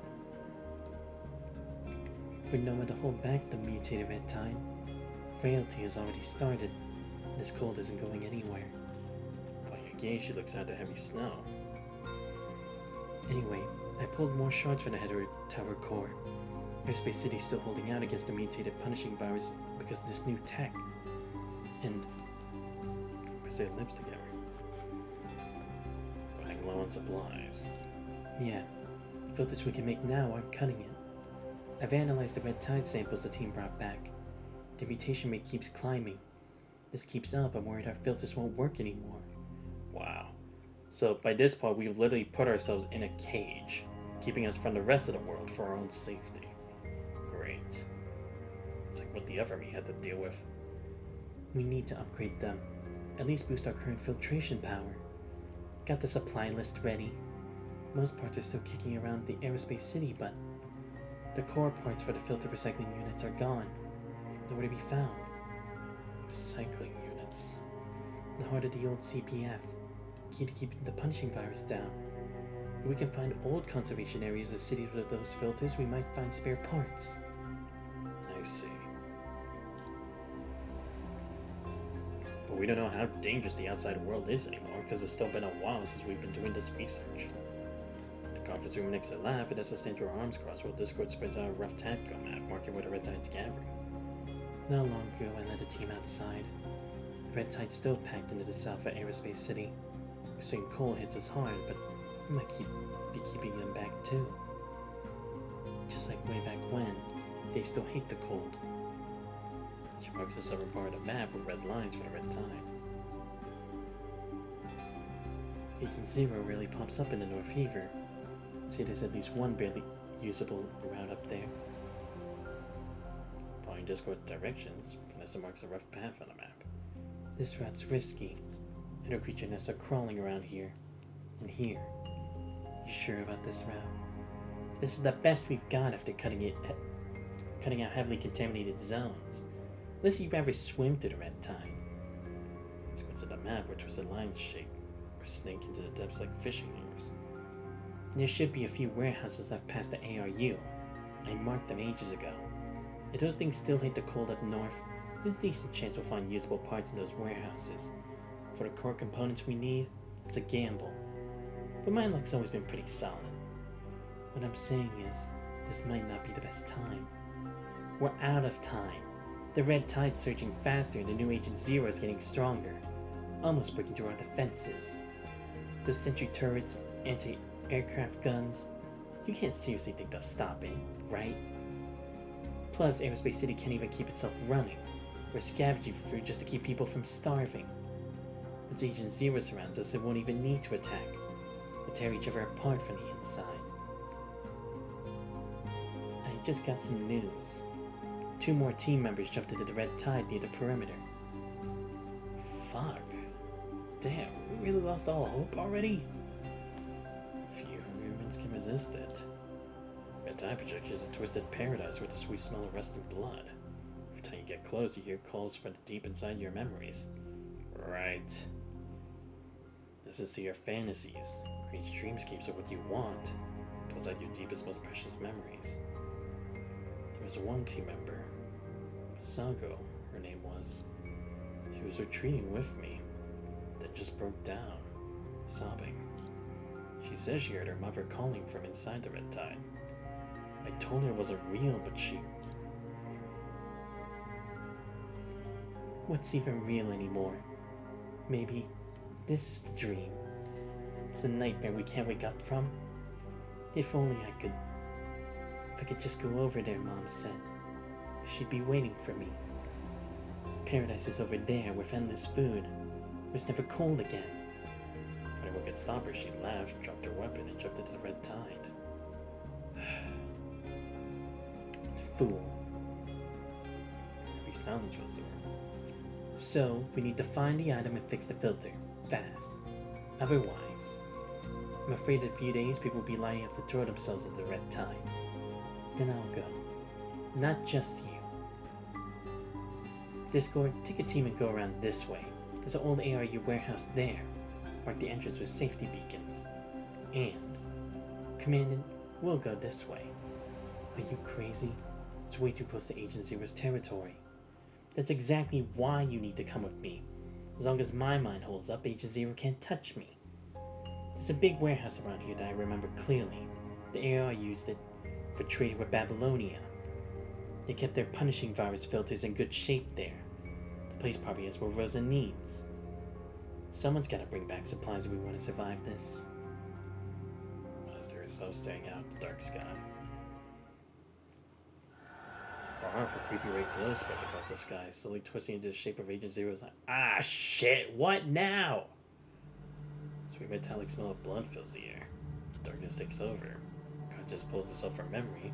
[SPEAKER 1] With nowhere to hold back the mutated red tide, frailty has already started. This cold isn't going anywhere. By your gaze, she looks out the heavy snow. Anyway, I pulled more shards from the Hetero Tower core. Airspace City's still holding out against the mutated punishing virus because of this new tech. And press their lips together. Running low on supplies. Yeah, the filters we can make now aren't cutting it. I've analyzed the red tide samples the team brought back. The mutation rate keeps climbing. This keeps up, I'm worried our filters won't work anymore. Wow. So by this point, we've literally put ourselves in a cage, keeping us from the rest of the world for our own safety. Great. It's like what the other me had to deal with. We need to upgrade them. At least boost our current filtration power. Got the supply list ready. Most parts are still kicking around the Aerospace City, but the core parts for the filter recycling units are gone. Nowhere to be found. Recycling units. The heart of the old CPF. Key to keeping the punishing virus down. If we can find old conservation areas or cities with those filters, we might find spare parts. I see. But we don't know how dangerous the outside world is anymore, because it's still been a while since we've been doing this research. The conference room next to the lab, it has us stand to our arms crossed while Discord spreads out a rough tactical map marking where the Red Tide's gathering. Not long ago, I led a team outside. The Red Tide's still packed into the South at Aerospace City. Extreme cold hits us hard, but we might be keeping them back too. Just like way back when, they still hate the cold. She marks the southern part of the map with red lines for the Red Tide. Agent Zero rarely pops up in the North either. See, there's at least one barely usable route up there. Following Discord's directions, Vanessa marks a rough path on the map. This route's risky. I know creature nests are crawling around here. And here. You sure about this route? This is the best we've got after cutting out heavily contaminated zones. Unless you'd rather swim through the Red Tide. Squints at the map, which was a line shape, or snake into the depths like fishing lures. There should be a few warehouses left past the ARU. I marked them ages ago. If those things still hate the cold up north, there's a decent chance we'll find usable parts in those warehouses. For the core components we need, it's a gamble. But my luck's always been pretty solid. What I'm saying is, this might not be the best time. We're out of time. The Red Tide's surging faster and the new Agent Zero is getting stronger, almost breaking through our defenses. Those sentry turrets, anti-aircraft guns, you can't seriously think they'll stop it, right? Plus, Aerospace City can't even keep itself running. We're scavenging for food just to keep people from starving. Once Agent Zero surrounds us, it won't even need to attack. We'll tear each other apart from the inside. I just got some news. 2 more team members jumped into the Red Tide near the perimeter. Fuck. Damn, we really lost all hope already? Few humans can resist it. Red Tide projection is a twisted paradise with the sweet smell of rusting blood. Every time you get close, you hear calls from deep inside your memories. Right. Listen to your fantasies. Create dreamscapes of what you want. Pulls out your deepest, most precious memories. There was one team member. Sago, her name was. She was retreating with me, then just broke down, sobbing. She says she heard her mother calling from inside the Red Tide. I told her it wasn't real, but she... What's even real anymore? Maybe this is the dream. It's a nightmare we can't wake up from. If only I could... If I could just go over there, Mom said. She'd be waiting for me. Paradise is over there with endless food. It was never cold again. If anyone could stop her, she laughed, dropped her weapon, and jumped into the Red Tide. Fool. Heavy silence fills the room. So, we need to find the item and fix the filter. Fast. Otherwise, I'm afraid in a few days people will be lining up to throw themselves at the Red Tide. Then I'll go. Not just you. Discord, take a team and go around this way. There's an old ARU warehouse there. Mark the entrance with safety beacons. And, Commandant, we'll go this way. Are you crazy? It's way too close to Agent Zero's territory. That's exactly why you need to come with me. As long as my mind holds up, Agent Zero can't touch me. There's a big warehouse around here that I remember clearly. The AR used it for trading with Babylonia. They kept their punishing virus filters in good shape there. The place probably has what Rosa needs. Someone's gotta bring back supplies if we want to survive this. Monster herself staring out at the dark sky. Far off, a creepy red glow spreads across the sky, slowly twisting into the shape of Agent Zero's eye. Ah, shit! What now? Sweet metallic smell of blood fills the air. Darkness takes over. Conscious pulls itself from memory.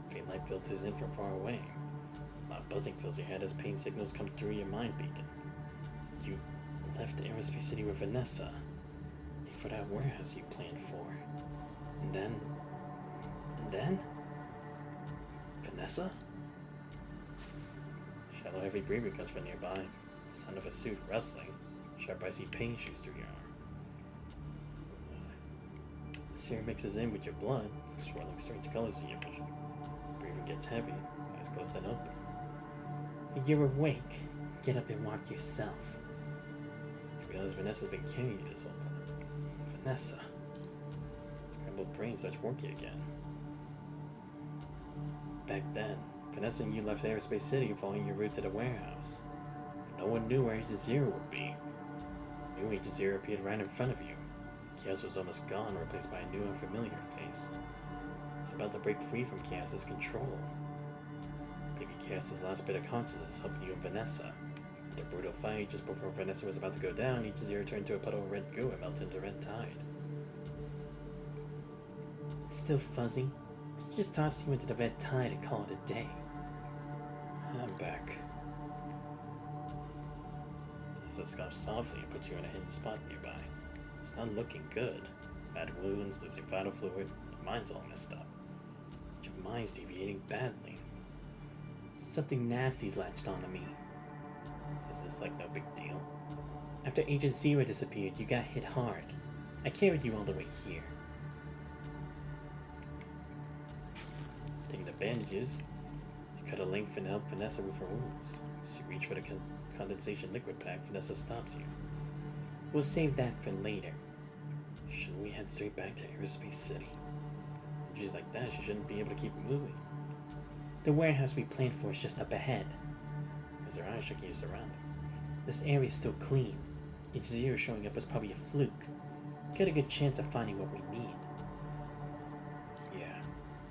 [SPEAKER 1] Faint light filters in from far away. Loud buzzing fills your head as pain signals come through your mind beacon. You left Aerospace City with Vanessa. And for that warehouse you planned for. And then? Vanessa? Shallow heavy breathing comes from nearby. The sound of a suit rustling. Sharp icy pain shoots through your arm. Serum mixes in with your blood, swirling strange colors in your vision. Breathing gets heavy, eyes closed and open. You're awake. Get up and walk yourself. You realize Vanessa's been carrying you this whole time. Vanessa. Scrambled brain starts working again. Back then, Vanessa and you left Aerospace City following your route to the warehouse. But no one knew where Agent Zero would be. New Agent Zero appeared right in front of you. Chaos was almost gone, replaced by a new unfamiliar face. He's about to break free from Chaos's control. Maybe Chaos's last bit of consciousness helped you and Vanessa. In a brutal fight, just before Vanessa was about to go down, Agent Zero turned to a puddle of red goo and melted into the red tide. Still fuzzy? I just tossed you into the red tide and call it a day. I'm back. Vanessa scoffs softly and puts you in a hidden spot nearby. It's not looking good. Bad wounds, losing vital fluid, your mind's all messed up. Your mind's deviating badly. Something nasty's latched onto me. So is this like no big deal? After Agent Zero disappeared, you got hit hard. I carried you all the way here. Taking the bandages, you cut a length and help Vanessa with her wounds. As you reach for the condensation liquid pack, Vanessa stops you. We'll save that for later. Shouldn't we head straight back to Aerospace City? If she's like that, she shouldn't be able to keep moving. The warehouse we planned for is just up ahead. As her eyes checking your surroundings. This area's still clean. Agent Zero showing up was probably a fluke. Got a good chance of finding what we need. Yeah,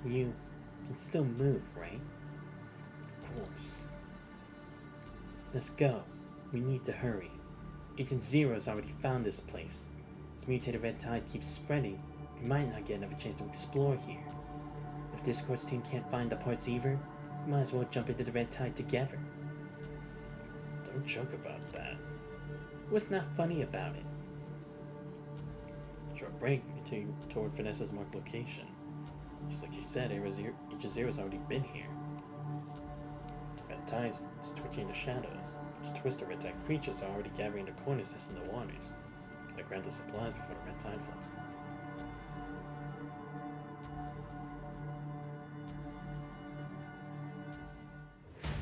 [SPEAKER 1] you can still move, right? Of course. Let's go. We need to hurry. Agent Zero's already found this place. As mutated red tide keeps spreading, we might not get another chance to explore here. If Discord's team can't find the parts either, we might as well jump into the red tide together. Don't joke about that. What's not funny about it? Short break, we continue toward Vanessa's marked location. Just like you said, Agent Zero's already been here. The red tide is twitching in the shadows. The twisted red tide creatures are already gathering in the corners testing the waters. Gotta grab the supplies before the red tide floods.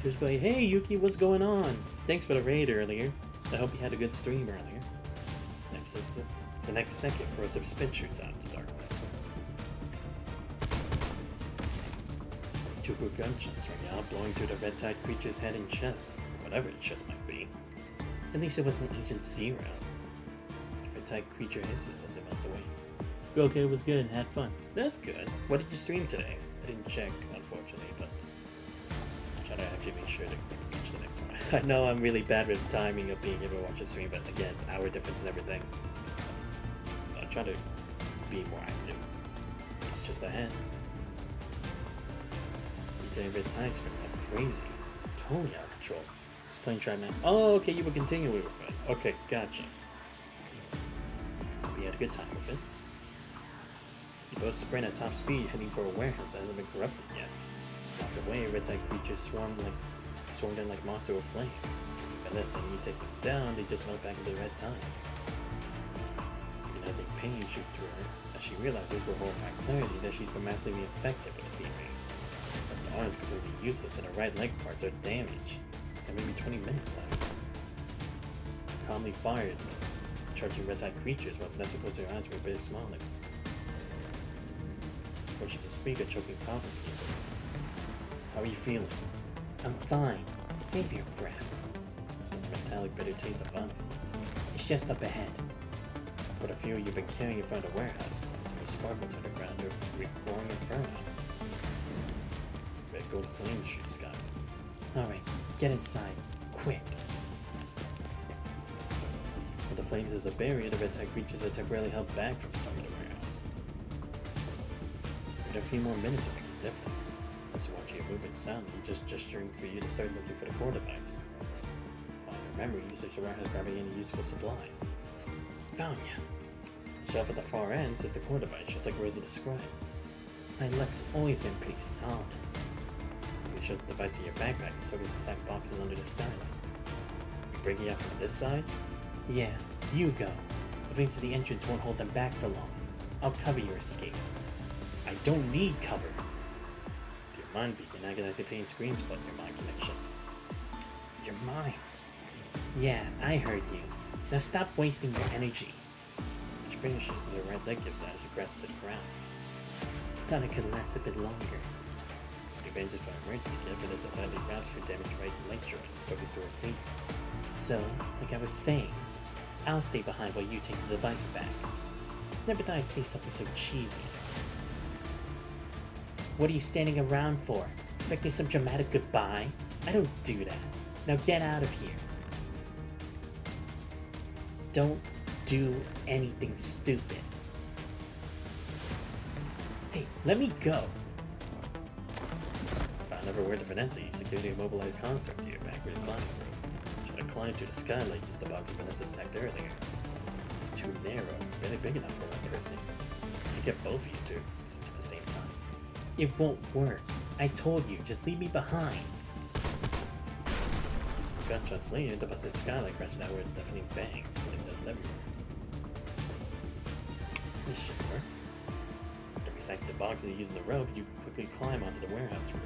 [SPEAKER 1] Just like, hey Yuki, what's going on? Thanks for the raid earlier. I hope you had a good stream earlier. The next second, corrosive spit shoots out of the darkness. Two quick gunshots ring out, blowing through the red tide creature's head and chest, whatever its chest might be. At least it wasn't Agent Zero. The red tide creature hisses as it melts away. Okay, it was good, had fun. That's good. What did you stream today? I didn't check, unfortunately, but I'll try to actually make sure to reach the next one. I know I'm really bad with timing of being able to watch a stream, but again, hour difference and everything. I'll try to be more active. It's just ahead. Red tide's been like crazy. Totally out of control. Just playing try now. Oh, okay, you were continuing with it. Okay, gotcha. We had a good time with it. You both sprint at top speed, heading for a warehouse that hasn't been corrupted yet. Walked away, red tide creatures swarmed in like monster of flame. But listen, when you take them down, they just melt back into the red tide. Even as a pain shoots through her, as she realizes with horrifying clarity that she's been massively infected with the beam ring. Left arm is completely useless and her right leg parts are damaged. It's got maybe 20 minutes left. Calmly fired, charging red tide creatures while Vanessa closed her eyes with a bit of smile. Before she can speak, a choking cough escapes her. How are you feeling? I'm fine. Save your breath. Just a metallic bitter taste of vomit. It's just up ahead. What a fuel you've been carrying in front of the warehouse. Some sparkle to the ground of roaring inferno. Red gold flame shoots sky. Alright, get inside. Quick. With the flames as a barrier, the red tide creatures are temporarily held back from storming the warehouse. But a few more minutes will make a difference. So watching your movements silently, just gesturing for you to start looking for the core device. Following your memory, you search the warehouse grabbing any useful supplies. Found ya! The shelf at the far end says the core device, just like Rosa described. My luck's always been pretty solid. You shove the device in your backpack, so there's the sack boxes under the skylight. You breaking out from this side? Yeah, you go. The things to the entrance won't hold them back for long. I'll cover your escape. I don't need cover. Your mind beacon agonizing pain screams flood your mind connection. Your mind. Yeah, I heard you. Now stop wasting your energy. She finishes as her right leg gives out as she grabs to the ground. Thought it could last a bit longer. The bandages for emergency kit, Vanessa tightly wraps her damaged right leg joint and struggles to her feet. So, like I was saying, I'll stay behind while you take the device back. Never thought I'd say something so cheesy. What are you standing around for? Expecting some dramatic goodbye? I don't do that. Now get out of here. Don't do anything stupid. Hey, let me go. Found another word to Vanessa. You security immobilized construct to your backward climbing room. Try to climb through the skylight. Use the box that Vanessa stacked earlier. It's too narrow. Barely big enough for one person. Can't get both of you two at the same time. It won't work. I told you, just leave me behind. Gunshots later, the busted skylight crashed out with a deafening bang, sending dust everywhere. This should work. After recycling the boxes and using the rope, you quickly climb onto the warehouse roof.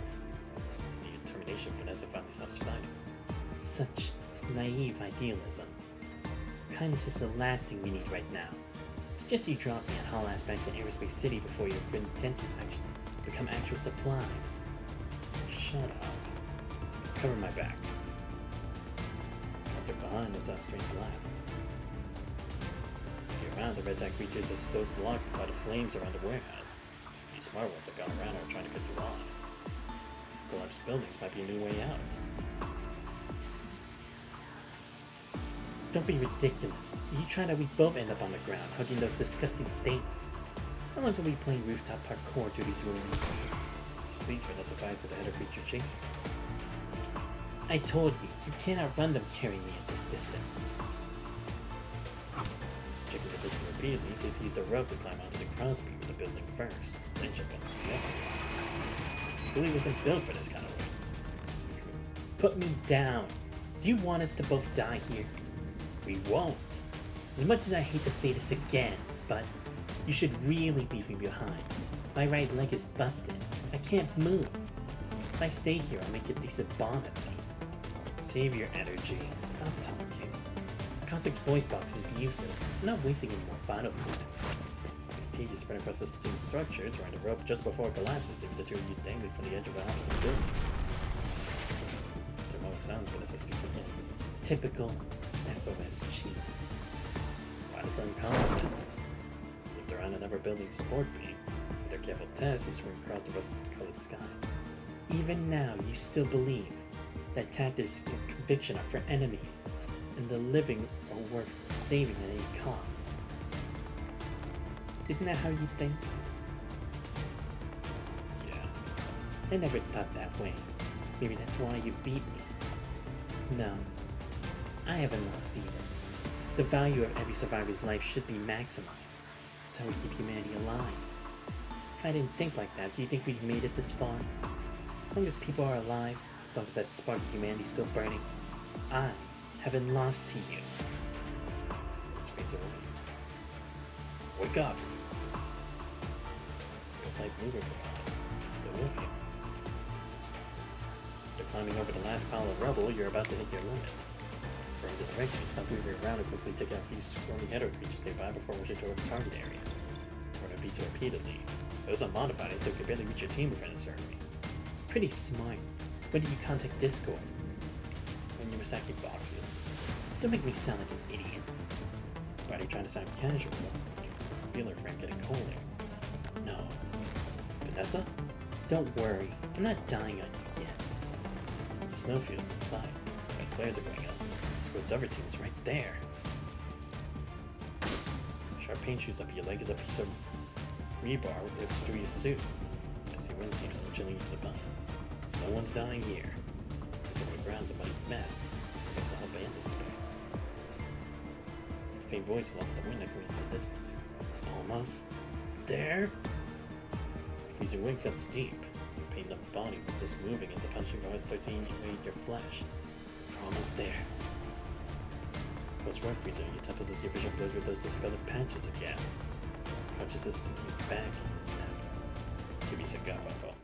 [SPEAKER 1] With the determination, Vanessa finally stops fighting. Such naive idealism. Kindness is the last thing we need right now. Suggest you drop me and haul ass back to Aerospace City before your good intentions actually become actual supplies. Shut up. Cover my back. Once they're behind, let's have a strange laugh. Looking around, the red tag creatures are still blocked by the flames around the warehouse. A few smart ones have gone around and are trying to cut you off. Collapsed buildings might be a new way out. Don't be ridiculous. You try that we both end up on the ground, hugging those disgusting things. How long will we play rooftop parkour through these rooms? He speaks for the suffice of the header creature chasing. I told you, you cannot run them carrying me at this distance. Checking the distance repeatedly, you need to use the rope to climb onto the crossbeam of the building first, then jump onto the wall. Billy wasn't built for this kind of work. Put me down. Do you want us to both die here? We won't. As much as I hate to say this again, but you should really leave me behind. My right leg is busted. I can't move. If I stay here, I'll make a decent bomb at least. Save your energy. Stop talking. Caustic's voice box is useless. I'm not wasting any more vital fluid. T is spread across the stone structure, drawing the rope just before it collapses, leaving the two of you dangling from the edge of the opposite building. There are more sounds for this speaks again. Typical FOS chief. Why this uncompetent? Slipped around another building support beam. With their careful test, you swing across the rust-colored sky. Even now, you still believe that tactics and conviction are for enemies, and the living are worth saving at any cost. Isn't that how you think? Yeah. I never thought that way. Maybe that's why you beat me. No. I haven't lost either. The value of every survivor's life should be maximized. That's how we keep humanity alive. If I didn't think like that, do you think we'd made it this far? As long as people are alive, as long as that spark of humanity is still burning, I haven't lost to you. This fades away. Wake up! Feels like moving for a while. Still with you. After climbing over the last pile of rubble, you're about to hit your limit. For the direction, stop moving around and quickly take out a few squirming header creatures nearby before rushing toward the target area. Order beats repeatedly. It was unmodified, so you could barely reach your team before inserting. Pretty smart. When did you contact Discord? When you were stacking boxes. Don't make me sound like an idiot. Why are you trying to sound casual? Feel her friend getting colder. No. Vanessa? Don't worry. I'm not dying on you yet. There's the snowfields inside. Red flares are going up. Squid's other team is right there. Sharp pain shoots up your leg as a piece of rebar rips through your suit. As the wind seeps and chilling you to the bone. No one's dying here. The ground's a muddy mess. There's all band despair. The faint voice lost the wind echoing in the distance. Almost there? The freezing wind cuts deep. Your pain-numbed body resists moving as the punching virus starts eating away your flesh. You're almost there. It goes rough freezing your temples as your vision blows with those discolored patches again. Consciousness sinking back into the depths. Give me a second, phone call.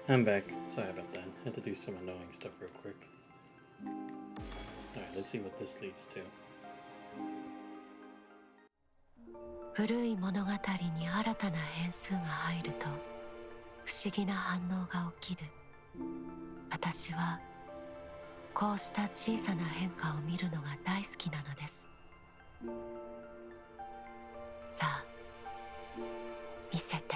[SPEAKER 1] I'm back. Sorry about that. Had to do some annoying stuff real quick. Alright, let's see what this leads to.
[SPEAKER 2] 古い物語に新たな変数が入ると不思議な反応が起きる。私はこうした小さな変化を見るのが大好きなのです。さあ、見せて。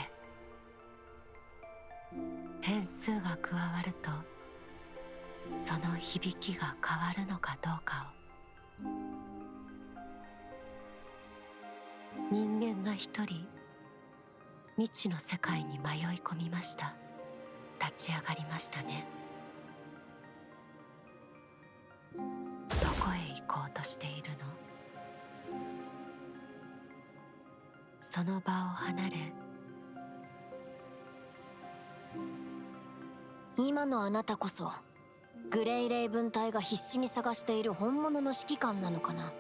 [SPEAKER 2] 変数が加わるとその響きが変わるのかどうかを。人間が一人未知の世界に迷い込みました。立ち上がりましたね。どこへ行こうとしているの？その場を離れ、
[SPEAKER 3] 今のあなたこそグレイレイブン隊が必死に探している本物の指揮官なのかな。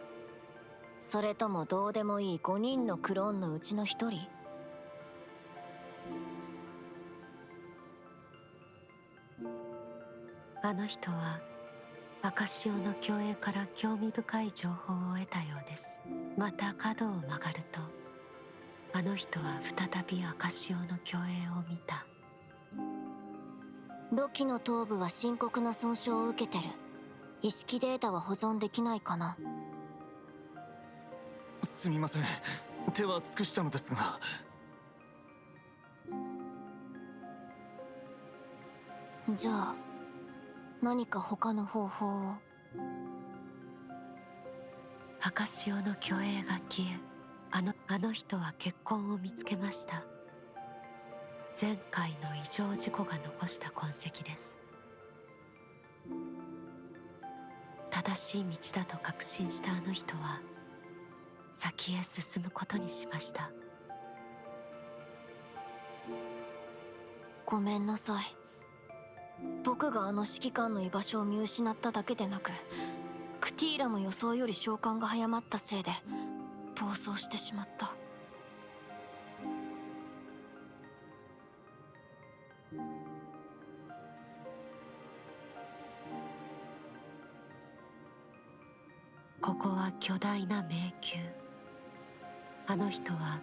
[SPEAKER 3] それともどうでもいい5人のクローンのうちの1人？
[SPEAKER 2] あの人は赤潮の共栄から興味深い情報を得たようです。また角を曲がるとあの人は再び赤潮の共栄を見た。
[SPEAKER 3] ロキの頭部は深刻な損傷を受けてる。意識データは保存できないかな。
[SPEAKER 5] すみません、手は尽くしたのですが。
[SPEAKER 3] じゃあ何か他の方法を。
[SPEAKER 2] 赤潮の共栄が消え、あの人は血痕を見つけました。前回の異常事故が残した痕跡です。正しい道だと確信したあの人は先へ進むことにしました。
[SPEAKER 3] ごめんなさい。僕があの指揮官の居場所を見失っただけでなく、クティーラも予想より召喚が早まったせいで暴走してしまった。
[SPEAKER 2] ここは巨大な迷宮。あの人は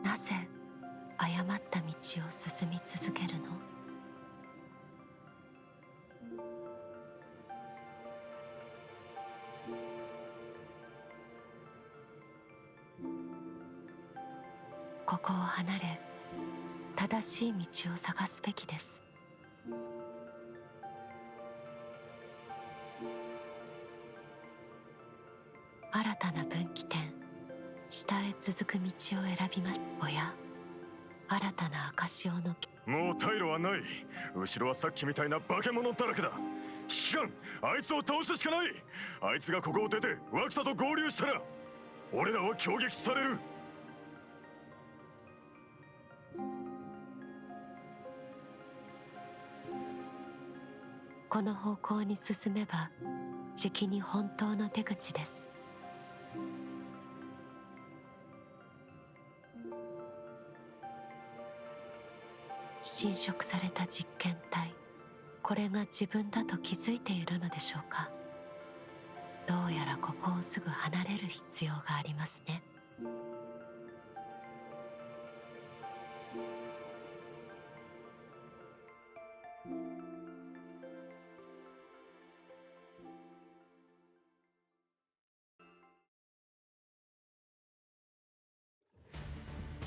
[SPEAKER 2] なぜ誤った道を進み続けるの？ここを離れ正しい道を探すべきです。新たな分岐点、下へ続く道を選びました。おや、新たな証をの
[SPEAKER 6] もう退路はない。後ろはさっきみたいな化け物だらけだ。指揮官、あいつを倒すしかない。あいつがここを出てワクサと合流したら俺らは攻撃される。
[SPEAKER 2] この方向に進めばじきに本当の手口です。侵食された実験体、これが自分だと気づいているのでしょうか。どうやらここをすぐ離れる必要がありますね。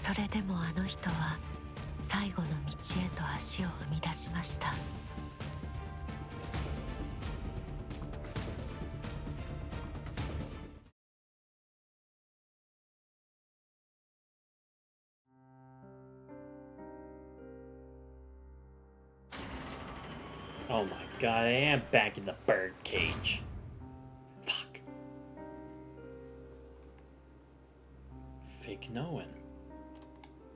[SPEAKER 2] それでもあの人は最後の道へと足を踏み出しました。
[SPEAKER 1] Oh my god, I am back in the bird cage. Fuck. Fake knowing.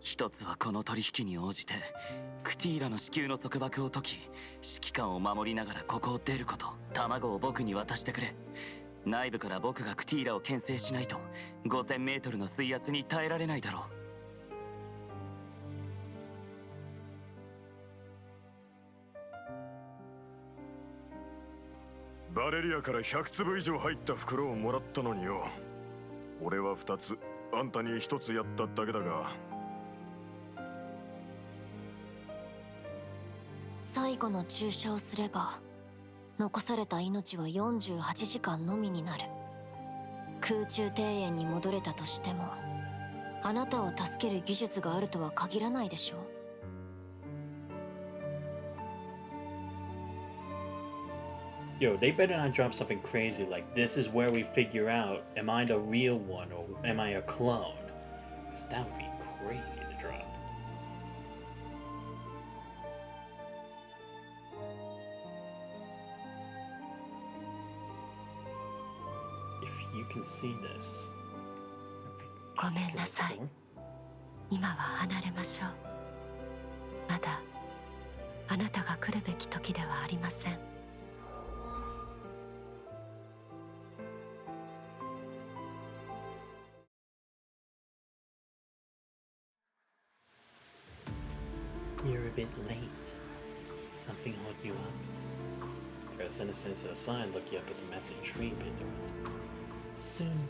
[SPEAKER 5] 一つはこの取引に応じてクティーラの子宮の束縛を解き、指揮官を守りながらここを出ること。卵を僕に渡してくれ。内部から僕がクティーラを牽制しないと 5000 メートルの水圧に耐えられないだろう。
[SPEAKER 6] バレリアから100粒以上入った袋をもらったのによ。俺は2つ、あんたに1つやっただけだが。
[SPEAKER 3] 最後の注射をすれば残された命は48時間のみになる。空中庭園に戻れたとしてもあなたを助ける技術があるとは限らないでしょう。
[SPEAKER 1] Yo, they better not drop something crazy like this is where we figure out am I the real one or am I a clone? Because that would be crazy to drop. If you can see this.
[SPEAKER 2] ごめんなさい。今は離れましょう。まだあなたが来るべき時ではありません。
[SPEAKER 1] You're a bit late. Something hold you up? First, in a sense, a sign look you up at the massive tree bit around. Soon,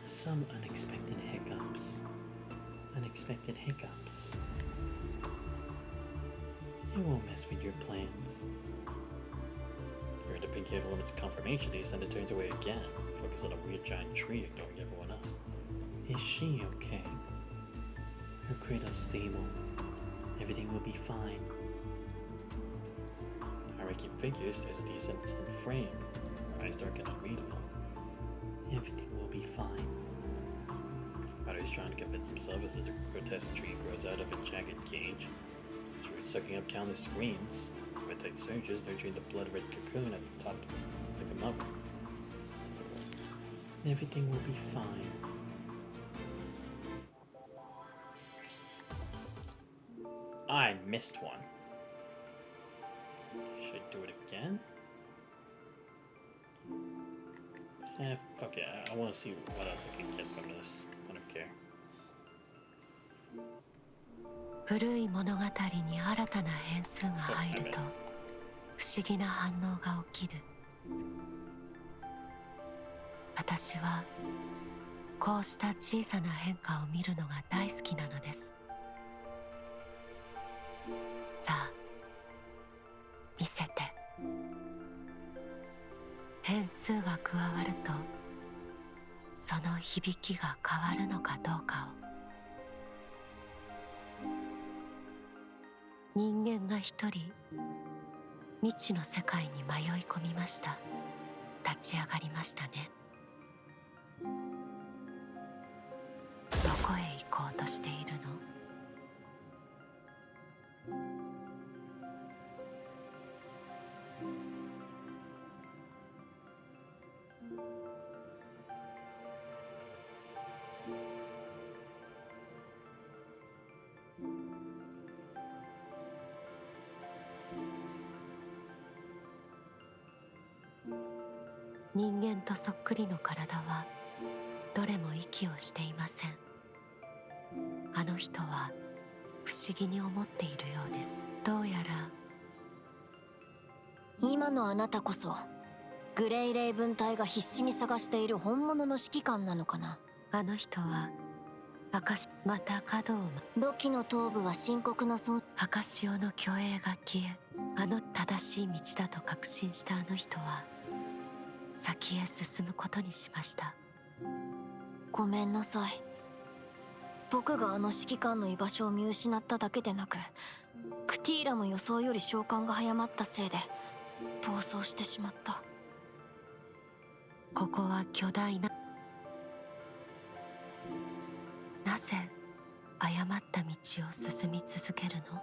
[SPEAKER 1] some unexpected hiccups. Unexpected hiccups. It won't mess with your plans. You're the pink haired woman's confirmation they send it turns away again. Focus on a weird giant tree ignoring everyone else. Is she okay? Her cradle's stable. Everything will be fine. Hierarchy figure stares at the instant frame. Her eyes dark and unreadable. Everything will be fine. Ryder is trying to convince himself as the grotesque tree grows out of a jagged cage. Its roots sucking up countless screams. Red tight surges nurturing the blood-red cocoon at the top like a mother. Everything will be fine. I missed one. Should I do it again? Fuck it. I want to see what else I can get from this. I don't care.
[SPEAKER 2] 古い物語に新たな変数が入ると不思議な反応が起きる。私はこうした小さな変化を見るのが大好きなのです。さあ、見せて。変数が加わるとその響きが変わるのかどうかを。人間が一人未知の世界に迷い込みました。立ち上がりましたね。としているの？人間とそっくりの体はどれも息をしていません。あの人は不思議に思っているようです。どうやら
[SPEAKER 3] 今のあなたこそグレイレイブン隊が必死に探している本物の指揮官なのかな。
[SPEAKER 2] あの人はまた角を
[SPEAKER 3] ロキの頭部は深刻な損。
[SPEAKER 2] 赤潮の虚栄が消え、あの正しい道だと確信したあの人は先へ進むことにしました。
[SPEAKER 3] ごめんなさい。僕があの指揮官の居場所を見失っただけでなく、クティーラも予想より召喚が早まったせいで暴走してしまった。
[SPEAKER 2] ここは巨大な、なぜ誤った道を進み続けるの？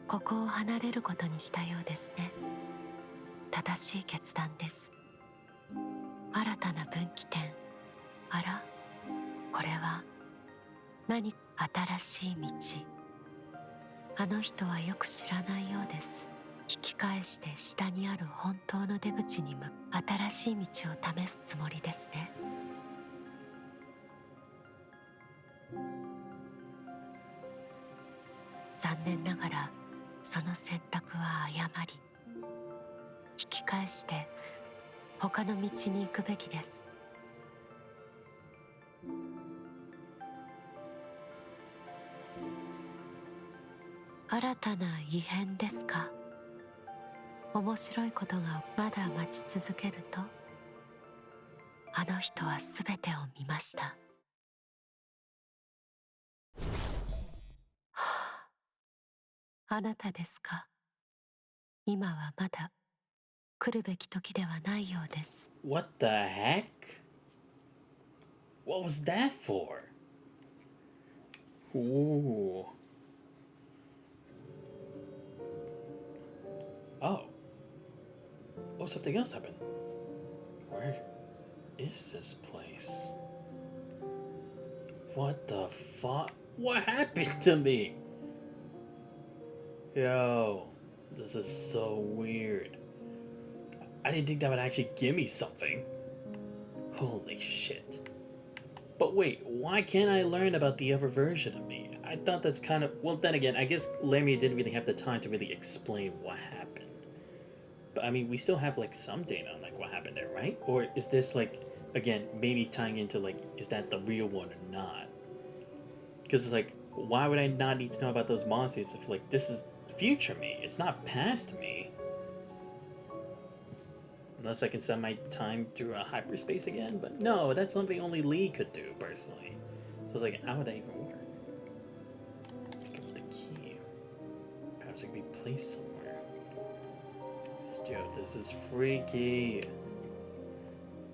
[SPEAKER 2] ここを離れることにしたようですね。正しい決断です。新たな分岐点。あら、これは何？新しい道。あの人はよく知らないようです。引き返して下にある本当の出口に新しい道を試すつもりですね。残念ながらその選択は誤り。引き返して他の道に行くべきです。新たな異変ですか？面白いことがまだ待ち続けると、あの人は全てを見ました。はあ、あなたですか？今はまだ来るべき時ではないようです。
[SPEAKER 1] What the heck? What was that for? Ooh. Oh. Oh, something else happened. Where is this place? What the fuck? What happened to me? Yo, this is so weird. I didn't think that would actually give me something. Holy shit. But wait, why can't I learn about the other version of me? I thought that's kind of... Well, then again, I guess Lamia didn't really have the time to really explain what happened. But I mean, we still have like some data on like what happened there, right? Or is this like, again, maybe tying into like, is that the real one or not? Because like, why would I not need to know about those monsters if like, this is future me? It's not past me. Unless I can send my time through a hyperspace again, but no, that's something only Lee could do, personally. So I was like, how would that even work? Pick up the key. Perhaps it could be placed somewhere. Yo, this is freaky.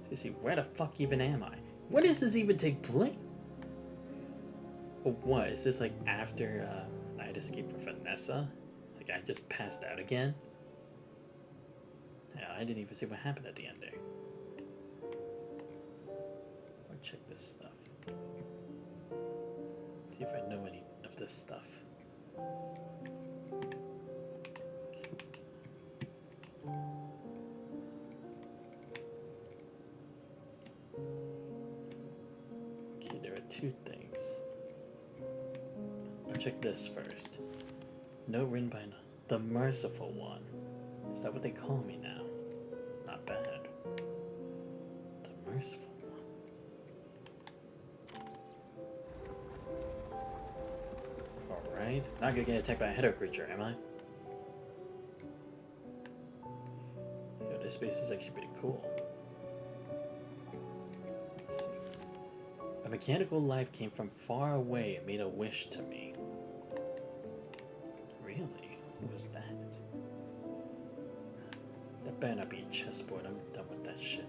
[SPEAKER 1] Seriously, where the fuck even am I? When does this even take place? Oh, what? Is this like after I had escaped from Vanessa? Like I just passed out again? Yeah, I didn't even see what happened at the end there. I'll check this stuff. See if I know any of this stuff. Okay, there are two things. I'll check this first. Note written by the Merciful One. Is that what they call me now? Not bad. The Merciful One. Alright. Not gonna get attacked by a Hedo creature, am I? Yo, this space is actually pretty cool. Let's see. A mechanical life came from far away and made a wish to me. Really? Who was that? That better not be a chessboard. I'm done with that shit.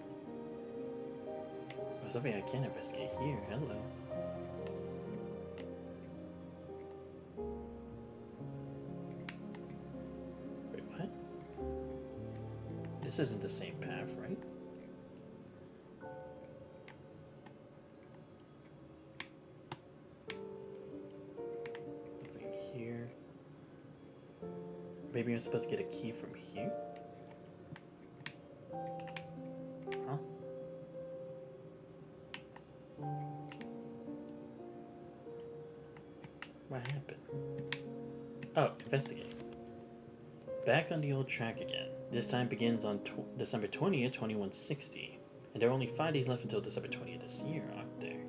[SPEAKER 1] There's something I can investigate here. Hello. Wait, what? This isn't the same path, right? Nothing here. Maybe I'm supposed to get a key from here? Huh? What happened? Oh, investigate. Back on the old track again. This time begins on December 20th, 2160. And there are only 5 days left until December 20th this year, aren't there?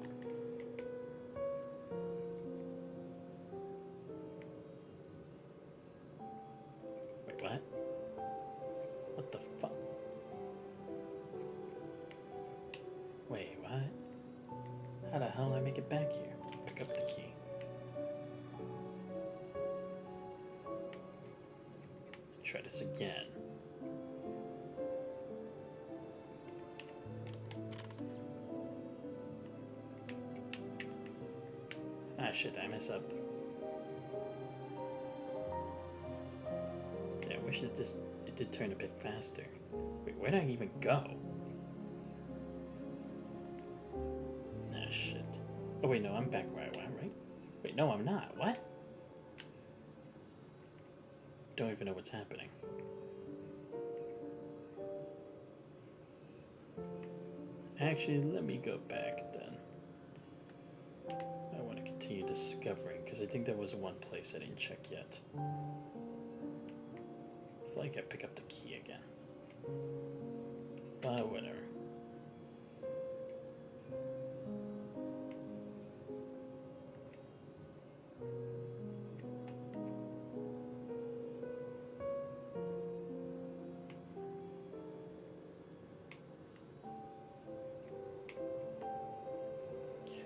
[SPEAKER 1] Wait, what? What the fuck? Wait, what? How the hell did I make it back here? Pick up the key. Try this again. Ah shit, I mess up. Yeah, I wish it did turn a bit faster. Wait, where did I even go? Ah shit. Oh wait, no, I'm back where I went, right? Wait, no, I'm not. What? Don't even know what's happening. Actually, let me go back then. I want to continue discovering because I think there was one place I didn't check yet. I feel like I pick up the key again. But whatever.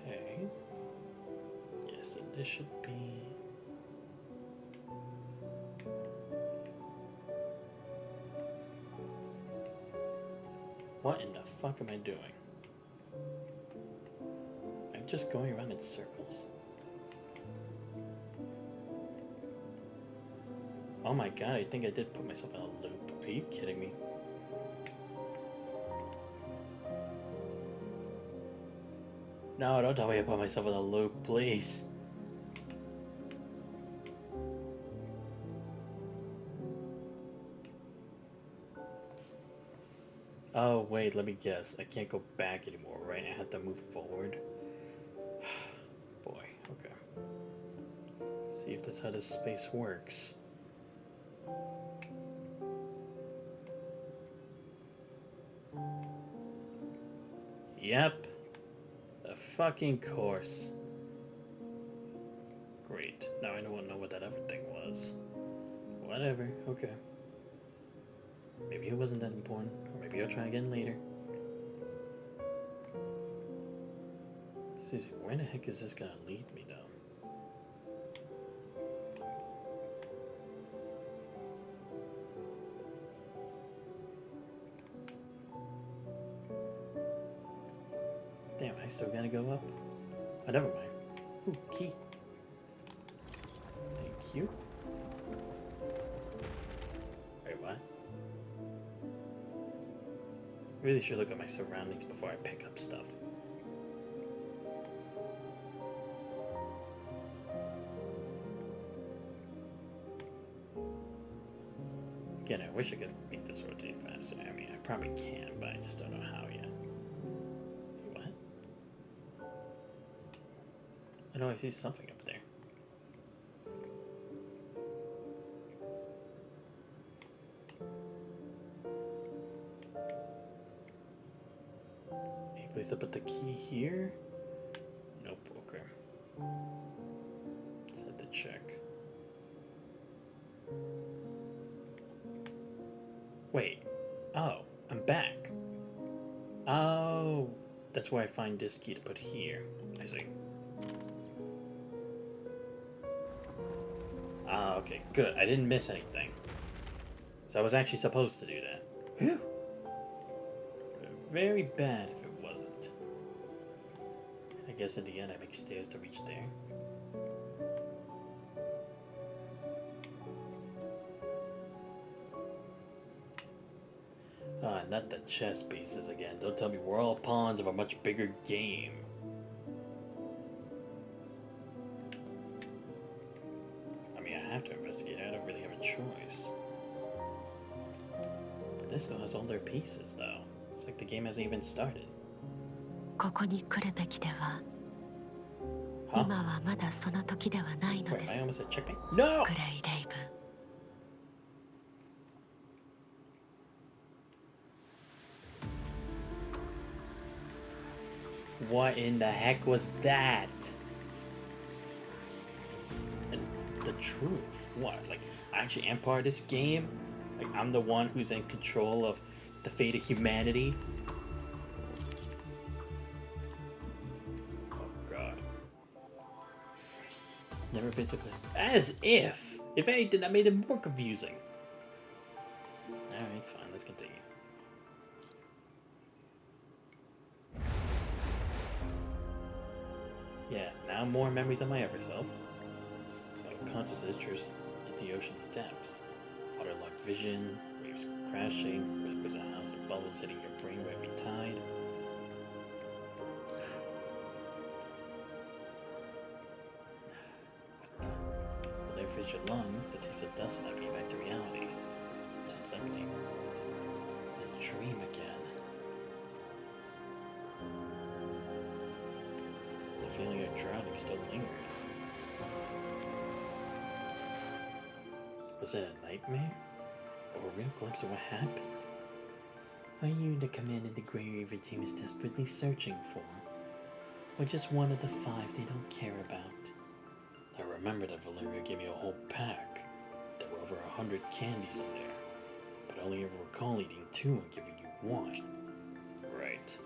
[SPEAKER 1] Okay. Yes, so this should be... What in the fuck am I doing? I'm just going around in circles. Oh my god, I think I did put myself in a loop. Are you kidding me? No, don't tell me I put myself in a loop, please. Oh, wait, let me guess. I can't go back anymore, right? I have to move forward. Boy, okay. See if that's how this space works. Yep. The fucking course. Great. Now I don't know what that other thing was. Whatever, okay. Maybe it wasn't that important, or maybe I'll try again later. Seriously, where the heck is this gonna lead me though? Damn, I still gotta go up? Oh, never mind. Ooh, key. Thank you. Wait, what? I really should look at my surroundings before I pick up stuff. Again, I wish I could make this rotate faster. I mean, I probably can, but I just don't know how yet. What? I know I see something up there. Any place to put the key here? Nope, okay. Just had to check. Wait. Oh, I'm back. Oh, that's where I find this key to put here. I see. Ah, okay, good. I didn't miss anything. So I was actually supposed to do that. Whew. Very bad if it wasn't. guess in the end I make stairs to reach there. Ah, not the chess pieces again. Don't tell me we're all pawns of a much bigger game. I mean, I have to investigate. I don't really have a choice. But this still has all their pieces, though. It's like the game hasn't even started.
[SPEAKER 2] ここに来るべきでは
[SPEAKER 1] Huh?
[SPEAKER 2] 今はまだその時ではないの
[SPEAKER 1] Wait,
[SPEAKER 2] です
[SPEAKER 1] I almost said checkmate. No!
[SPEAKER 2] グレイ・レイブン
[SPEAKER 1] What in the heck was that? And the truth. What? Like, I actually am part of this game? Like, I'm the one who's in control of the fate of humanity? Oh, God. Never been so clear. As if! If anything, that made it more confusing. Alright, fine. Let's continue. Yeah, now more memories of my ever self. But consciousness drifts into the ocean's depths. Waterlogged vision, waves crashing, whispers of house and bubbles hitting your brain with every tide. Cold air fills your lungs, the taste of dust snapping you back to reality. Tense empty. A dream again. The feeling of drowning still lingers. Was it a nightmare? Or a real glimpse of what happened? Are you the command of the Grey Raven team is desperately searching for? Or just one of the 5 they don't care about? I remember that Valeria gave me a whole pack. There were over 100 candies in there. But I only ever recall eating 2 and giving you 1. Right.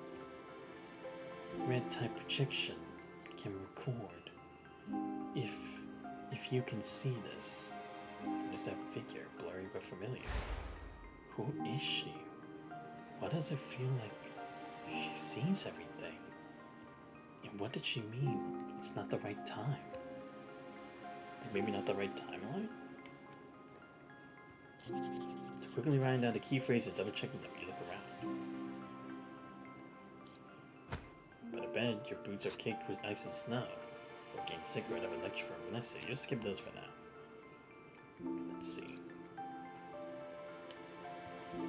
[SPEAKER 1] Red type projection can record. If you can see this, there's that figure, blurry but familiar. Who is she? Why does it feel like she sees everything? And what did she mean? It's not the right time. Like maybe not the right timeline? To quickly writing down the key phrases, double checking them, you look around. By the bed, your boots are caked with ice and snow. For getting sick or another lecture from Vanessa, you'll skip those for now. Let's see.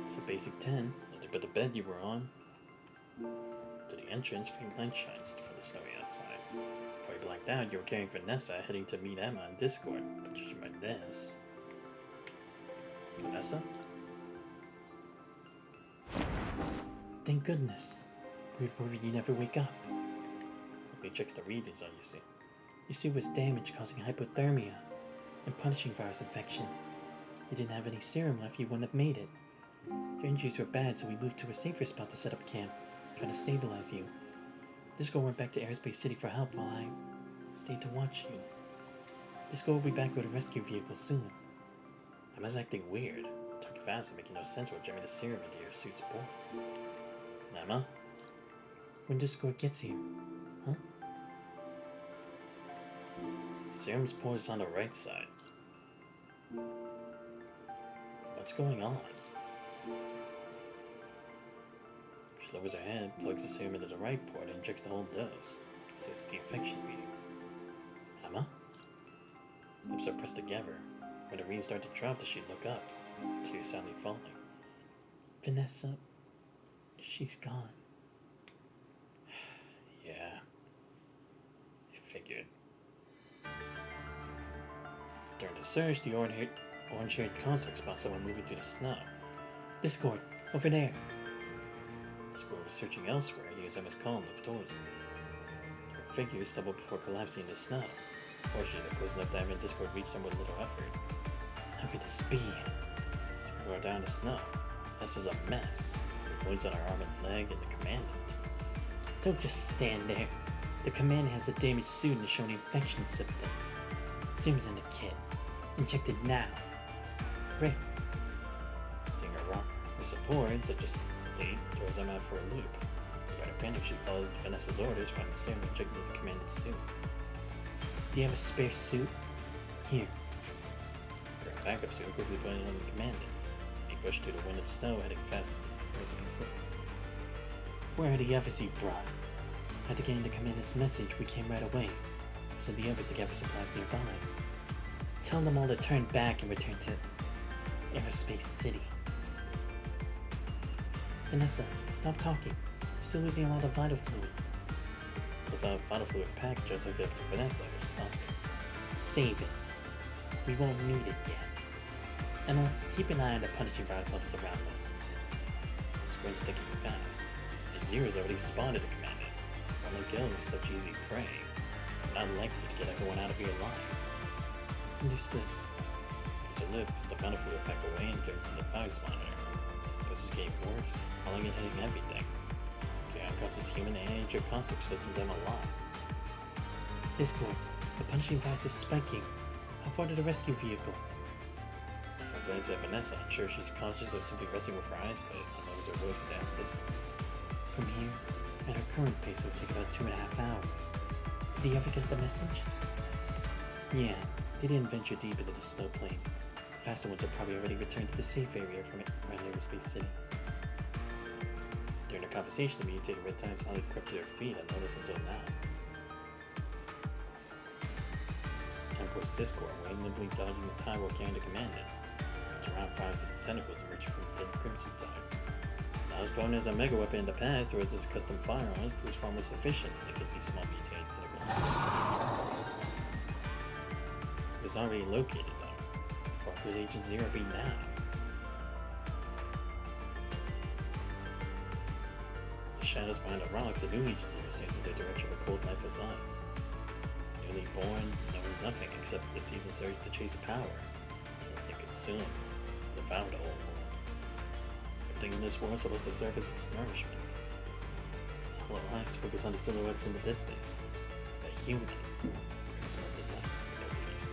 [SPEAKER 1] It's a basic 10, nothing but the bed you were on. To the entrance, faint light shines from the snowy outside. Before you blacked out, you were carrying Vanessa, heading to meet Emma on Discord. But judging by this... Vanessa? Thank goodness. We'd worried you never wake up. Quickly checks the readings on you see. Your suit was damaged, causing hypothermia and punishing virus infection. You didn't have any serum left, you wouldn't have made it. Your injuries were bad, so we moved to a safer spot to set up camp, trying to stabilize you. Disco went back to Airspace City for help while I stayed to watch you. Disco will be back with a rescue vehicle soon. Emma's acting weird, talking fast and making no sense while jamming the serum into your suit's port. Emma? When Discord gets here, huh? Serum's port is on the right side. What's going on? She lowers her head, plugs the serum into the right port, and injects the whole dose. Saves the infection readings. Emma? Lips are pressed together. When the readings start to drop, does she look up? Tears soundly falling. Vanessa, she's gone. Yeah. Figured. During the surge, the orange-haired construct spots someone moving through the snow. Discord, over there. Discord was searching elsewhere. He hears Emma's call and looks towards her. The figure stumbled before collapsing in the snow. Fortunately, they're close enough to Emma and Discord reach them with little effort. How could this be? She brought down the snow. This is a mess. The wounds on her arm and leg and the commandant. Don't just stand there. The commandant has a damaged suit and is showing infection symptoms. Serum's in the kit. Injected now. Rick. Seeing her rock her support, so just stayed towards Emma for a loop. Despite her panic, she follows Vanessa's orders, finds the sailor, checking with the commandant's suit. Do you have a spare suit? Here. Her backup suit quickly pointed on the commandant. He pushed through the wind and snow, heading fast for his space suit. Where are the others you brought? After getting the commandant's message, we came right away. Sent the others to gather supplies nearby. Tell them all to turn back and return to Aerospace City. Vanessa, stop talking. You're still losing a lot of vital fluid. Pulls out a vital fluid pack, just hooked up to Vanessa, which stops her. Save it. We won't need it yet. Emma, keep an eye on the punishing virus levels around us. Squint's thinking fast. The Zero's already spotted the commandant. Only go with such easy prey. Not likely to get everyone out of here alive. Understood. There's her lip as the vital fluid pack away and turns to the virus monitor. This is getting worse, hauling and hitting everything. Carrying unconscious human and your construct slows them down a lot. Discord, the punishing virus is spiking. How far to the rescue vehicle? I glance at Vanessa, unsure she's conscious or simply resting with her eyes closed, and lowers her voice and asks Discord. From here, at our current pace, it would take about 2.5 hours. Did you ever get the message? Yeah, they didn't venture deep into the snow plain. The faster ones have probably already returned to the safe area from around Aerospace City. During the conversation, the mutated red tide suddenly crept to their feet unnoticed until now. And of course, Discord, nimbly dodging the tide while carrying the commandant. Around fires and tentacles emerging from the dead crimson tide. Not as potent as a mega weapon in the past, or as his custom firearms, but his form was sufficient against these small mutated tentacles. It was already located, though. Far could Agent Zero be now? The shadows behind the rocks, a new Agent Zero stares in the direction of a cold, lifeless eyes. He's newly born, knowing nothing except the season's surge to chase power, to consume, to devour the whole world. Everything in this world is supposed to serve as its nourishment. His hollow eyes focus on the silhouettes in the distance. A human becomes more than less no feast.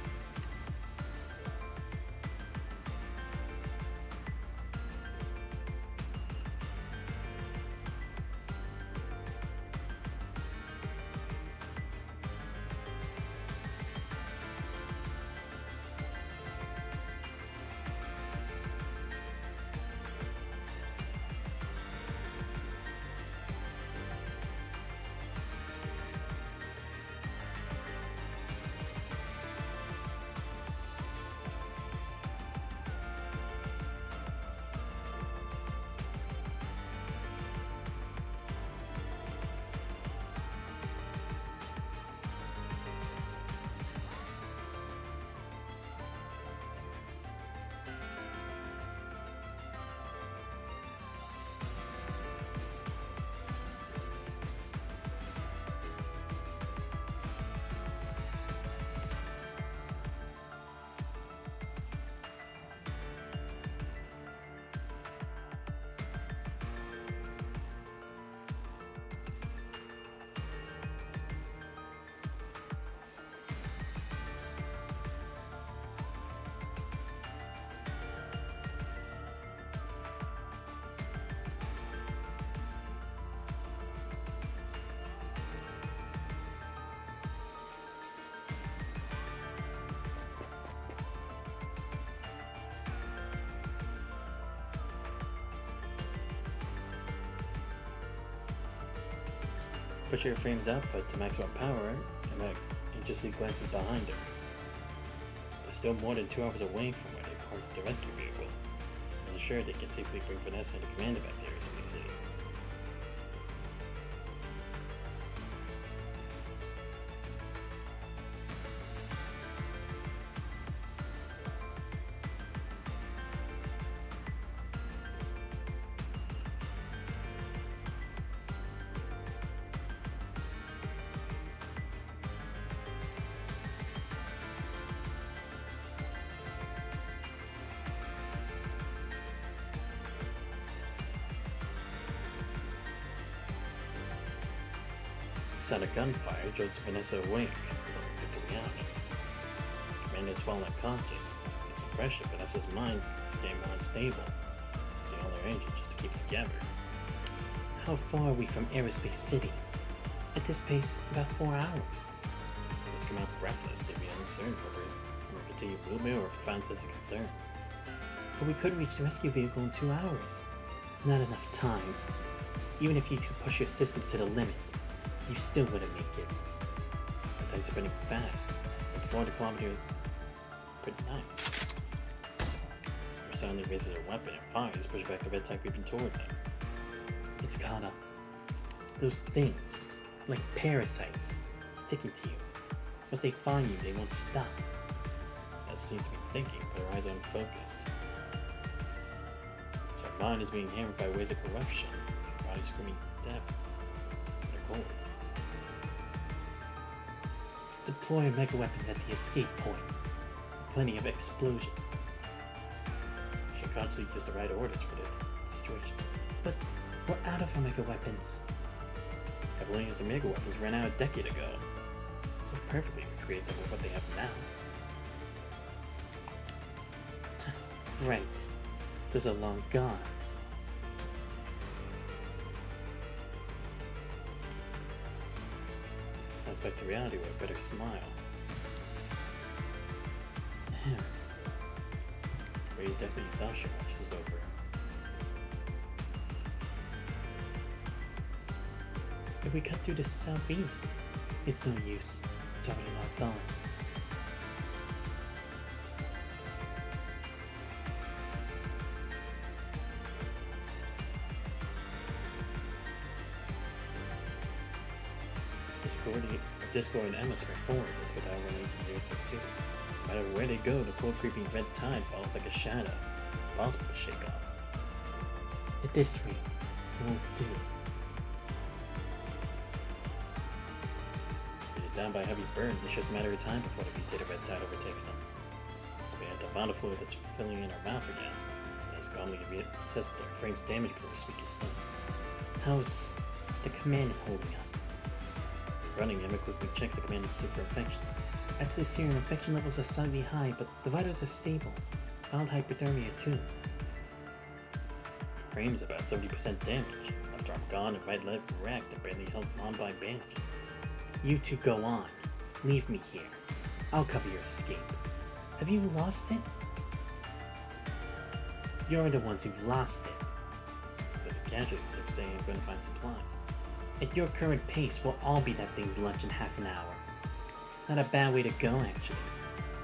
[SPEAKER 1] Push your frame's output to maximum power, and Mac anxiously glances behind her. They're still more than 2 hours away from where they parked the rescue vehicle. He's assured they can safely bring Vanessa and the commander back to Aerospace City. Sound of gunfire jolts Vanessa awake, back to reality. The commander's fallen unconscious. From its impression, Vanessa's mind is getting more unstable, using all her energy just to keep it together. how far are we from Aerospace City? At this pace, about 4 hours. Let's come out breathless. They'd be uncertain whether it's a continued movement or a profound sense of concern. But we could reach the rescue vehicle in 2 hours. Not enough time. Even if you two push your systems to the limit, you still wouldn't make it. The tide's spinning fast, at 400 kilometers per night. Score suddenly raises a weapon and fires, pushing back the red tide creeping toward them. It's caught up. Those things, like parasites, sticking to you. Once they find you, they won't stop. As seems to be thinking, but her eyes are unfocused. So her mind is being hammered by waves of corruption, her body screaming death in the cold. Deploy mega weapons at the escape point. Plenty of explosion. She constantly gives the right orders for the situation. But we're out of our mega weapons. Babylonians and mega weapons ran out a decade ago. So perfectly recreate them with what they have now. Right. Those are long gone. Sounds back to reality with a better smile. Ray's definitely exhaustion watches over. If we cut through the southeast, it's no use. It's already locked on. Discord and Emma sprint forward, despite our Zero pursuit. No matter where they go, the cold creeping red tide follows like a shadow, impossible to shake off. At this rate, it won't do. Weighted down by a heavy burden, it's just a matter of time before the mutated red tide overtakes them. Spit out the fluid that's filling in her mouth again, as calmly assess the frame's damage before we speak his son. How's the command holding up? Running, Emma quickly checks the command to for infection. After the serum, infection levels are slightly high, but the vitals are stable. Mild hypothermia too. Frame's about 70% damage. Left arm gone and right leg wrecked and barely held on by bandages. You two go on. Leave me here. I'll cover your escape. Have you lost it? You're the ones who've lost it. Says a casually as if saying I'm going to find supplies. At your current pace, we'll all be that thing's lunch in half an hour. Not a bad way to go, actually.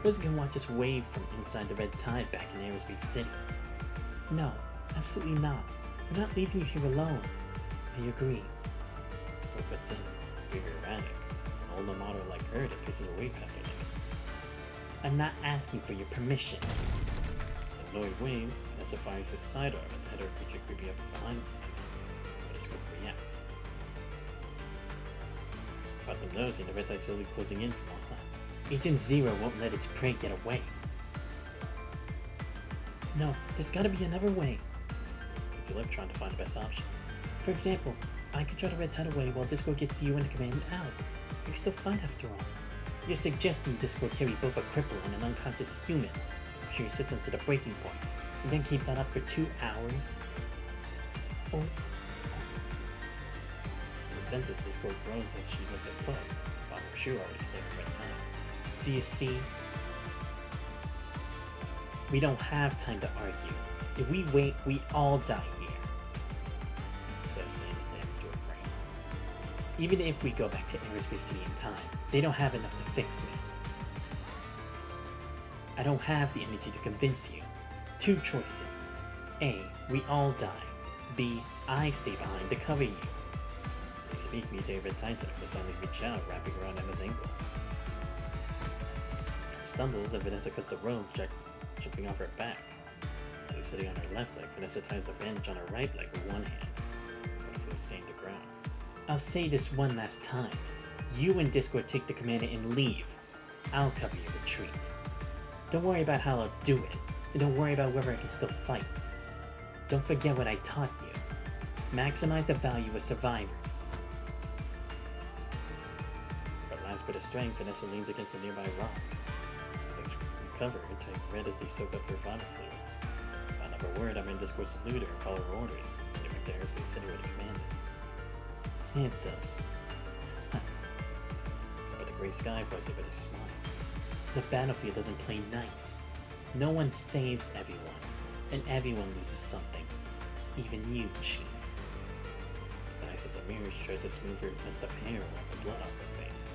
[SPEAKER 1] Wasn't gonna watch us wave from inside the red tide back in Aerospace City. No, absolutely not. We're not leaving you here alone. I agree. Go cuts in, being erratic. An older model like her that's pacing away past her limits. I'm not asking for your permission. An annoyed wave, Vanessa fires her sidearm at the head of a creature creeping up behind them. But it's going to react. Without them noticing, the red tide slowly closing in from all sides. Agent Zero won't let its prey get away. No, there's gotta be another way. It's your lip trying to find the best option. For example, I can draw the red tide away while Discord gets you and the command out. We can still fight after all. You're suggesting Discord carry both a cripple and an unconscious human, pushing your system to the breaking point, and then keep that up for 2 hours? Or senses Discord groans as she lifts her foot, while her shoe already stayed at red tide. Do you see? We don't have time to argue. If we wait, we all die here. As he says, standing damage to her frame. Even if we go back to Aerospace City in time, they don't have enough to fix me. I don't have the energy to convince you. 2 choices. A. We all die. B. I stay behind to cover you. As we speak, mutated red tide tentacle suddenly reach out, wrapping around Emma's ankle. She stumbles and Vanessa cuts the rope, jumping off her back. Tilly sitting on her left leg, Vanessa ties the bandage on her right leg with one hand, but the fluid staining the ground. I'll say this one last time. You and Discord take the commander and leave. I'll cover your retreat. Don't worry about how I'll do it, and don't worry about whether I can still fight. Don't forget what I taught you. Maximize the value of survivors. For a last bit of strength, Vanessa leans against a nearby rock. Something recover and take red as they soak up her vital fluid. Without another word, I'm in Discord salute her and follow her orders, and they went to Aerospace City with the commander. Santos. It's about the gray sky for us over the smile. The battlefield doesn't play nice. No one saves everyone, and everyone loses something. Even you, Chief. As nice as a mirror, she tried to smooth her messed up hair and wipe the blood off her face.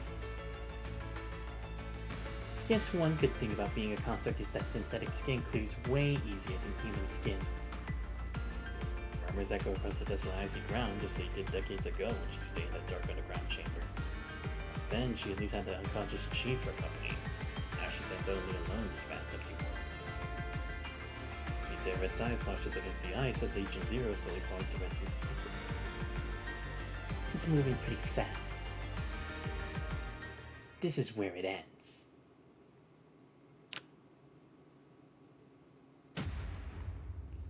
[SPEAKER 1] Guess one good thing about being a construct is that synthetic skin clears way easier than human skin. Rumors echo across the desolate icy ground just like they did decades ago when she stayed in that dark underground chamber. Then she at least had the unconscious Chief for company. Now she stands utterly alone in this vast empty world. Meanwhile, red tide sloshes against the ice as Agent Zero slowly falls directly. It's moving pretty fast. This is where it ends.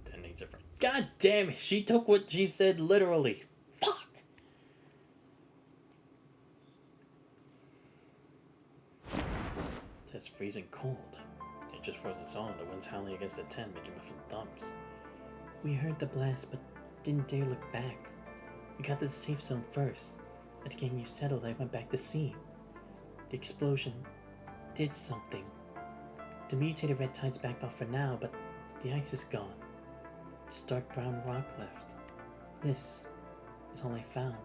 [SPEAKER 1] Detonates her friend. God damn it! She took what she said literally. Fuck! It's freezing cold. It just froze us all. The wind's howling against the tent, making muffled thumps. We heard the blast, but didn't dare look back. We got to the safe zone first. And getting you settled, I went back to see. The explosion did something. The mutated red tide's backed off for now, but the ice is gone. Just dark brown rock left. This is all I found.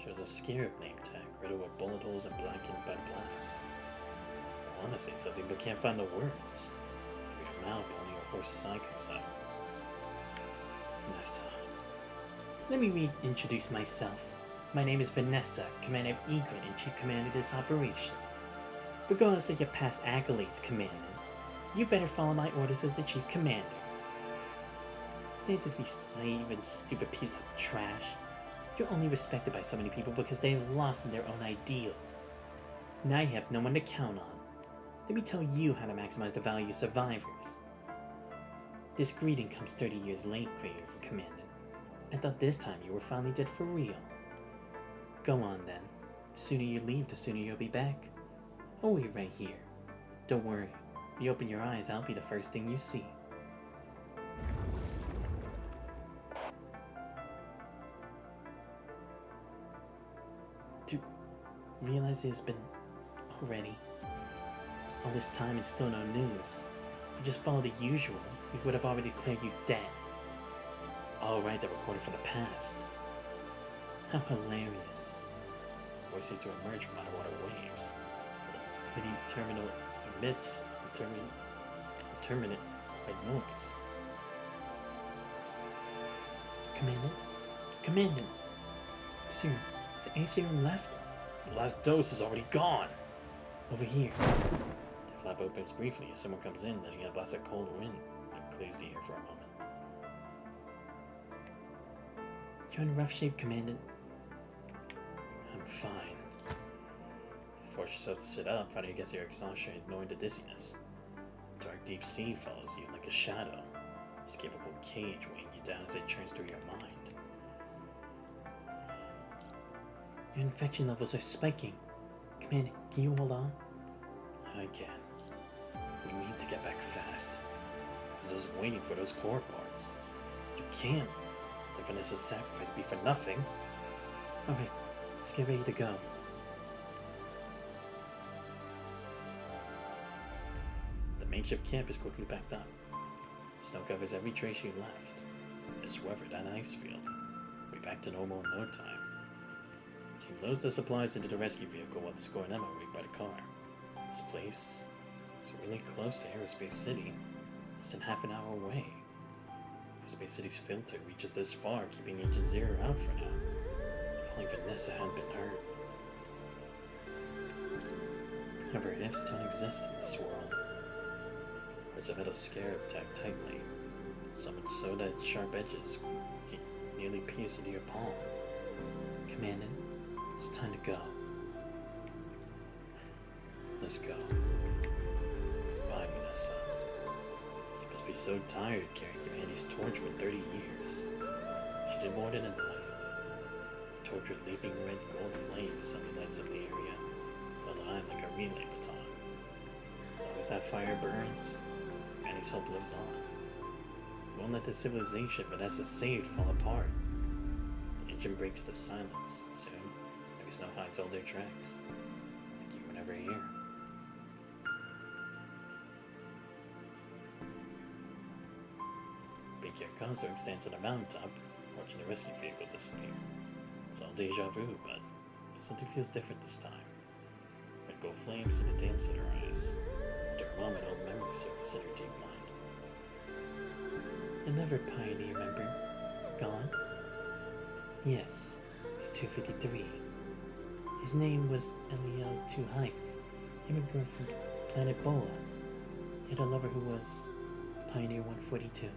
[SPEAKER 1] She was a scarab name tag, riddled with bullet holes and blackened by the blast. I want to say something, but can't find the words. Through your mouth, only a hoarse sigh comes out. Vanessa. Let me reintroduce myself. My name is Vanessa, Commander of Egret and Chief Commander of this operation. Regardless of your past accolades, Commander, you better follow my orders as the Chief Commander. Santos, you naive and stupid piece of trash. You're only respected by so many people because they lost in their own ideals. Now you have no one to count on. Let me tell you how to maximize the value of survivors. This greeting comes 30 years late, Grave Commander. I thought this time you were finally dead for real. Go on then. The sooner you leave, the sooner you'll be back. I'll wait right here. Don't worry. When you open your eyes, I'll be the first thing you see. To realize it's been already. All this time and still no news. If we just followed the usual, we would have already declared you dead. Alright, that recorded for the past. How hilarious. Voice seems to emerge from underwater waves. Midi terminal emits determinate by noise. Commandant? Commandant! Serum, is there any serum left? The last dose is already gone! Over here. The flap opens briefly as someone comes in, letting out a blast of cold wind that clears the air for a moment. You're in rough shape, Commandant. I'm fine. Force yourself to sit up, fighting against your exhaustion, ignoring the dizziness. Dark deep sea follows you like a shadow, escapable cage weighing you down as it churns through your mind. Your infection levels are spiking. Commander, can you hold on? I can. We need to get back fast. I was waiting for those core parts. You can't let Vanessa's sacrifice be for nothing. Alright, let's get ready to go. The makeshift camp is quickly backed up. Snow covers every trace you left. This weather, that ice field. We'll be back to normal in no time. The team loads the supplies into the rescue vehicle while the Score and Emma wait by the car. This place is really close to Aerospace City. Less than half an hour away. Aerospace City's filter reaches this far, keeping Agent Zero out for now. If only Vanessa hadn't been hurt. However, ifs don't exist in this world. Clutch a metal scarab tacked tightly, so much so that its sharp edges nearly pierce into your palm. Commandant, it's time to go. Let's go. Bye, Vanessa. You must be so tired carrying humanity's torch for 30 years. She did more than enough. The torch with leaping red gold flames suddenly lights up the area, held high like a relay baton. As long as that fire burns, humanity's hope lives on. We won't let the civilization Vanessa saved fall apart. The engine breaks the silence. Soon, maybe snow hides all their tracks. Like you were never here. PGR consort stands on a mountaintop, watching the rescue vehicle disappear. It's all deja vu, but something feels different this time. Red gold flames and a dance in her eyes. After a moment, old memories surface in her deep mind. Another pioneer member. Gone? Yes, he's 253. His name was Eliel Tuhaif, immigrant from planet Bola. He had a lover who was Pioneer 142.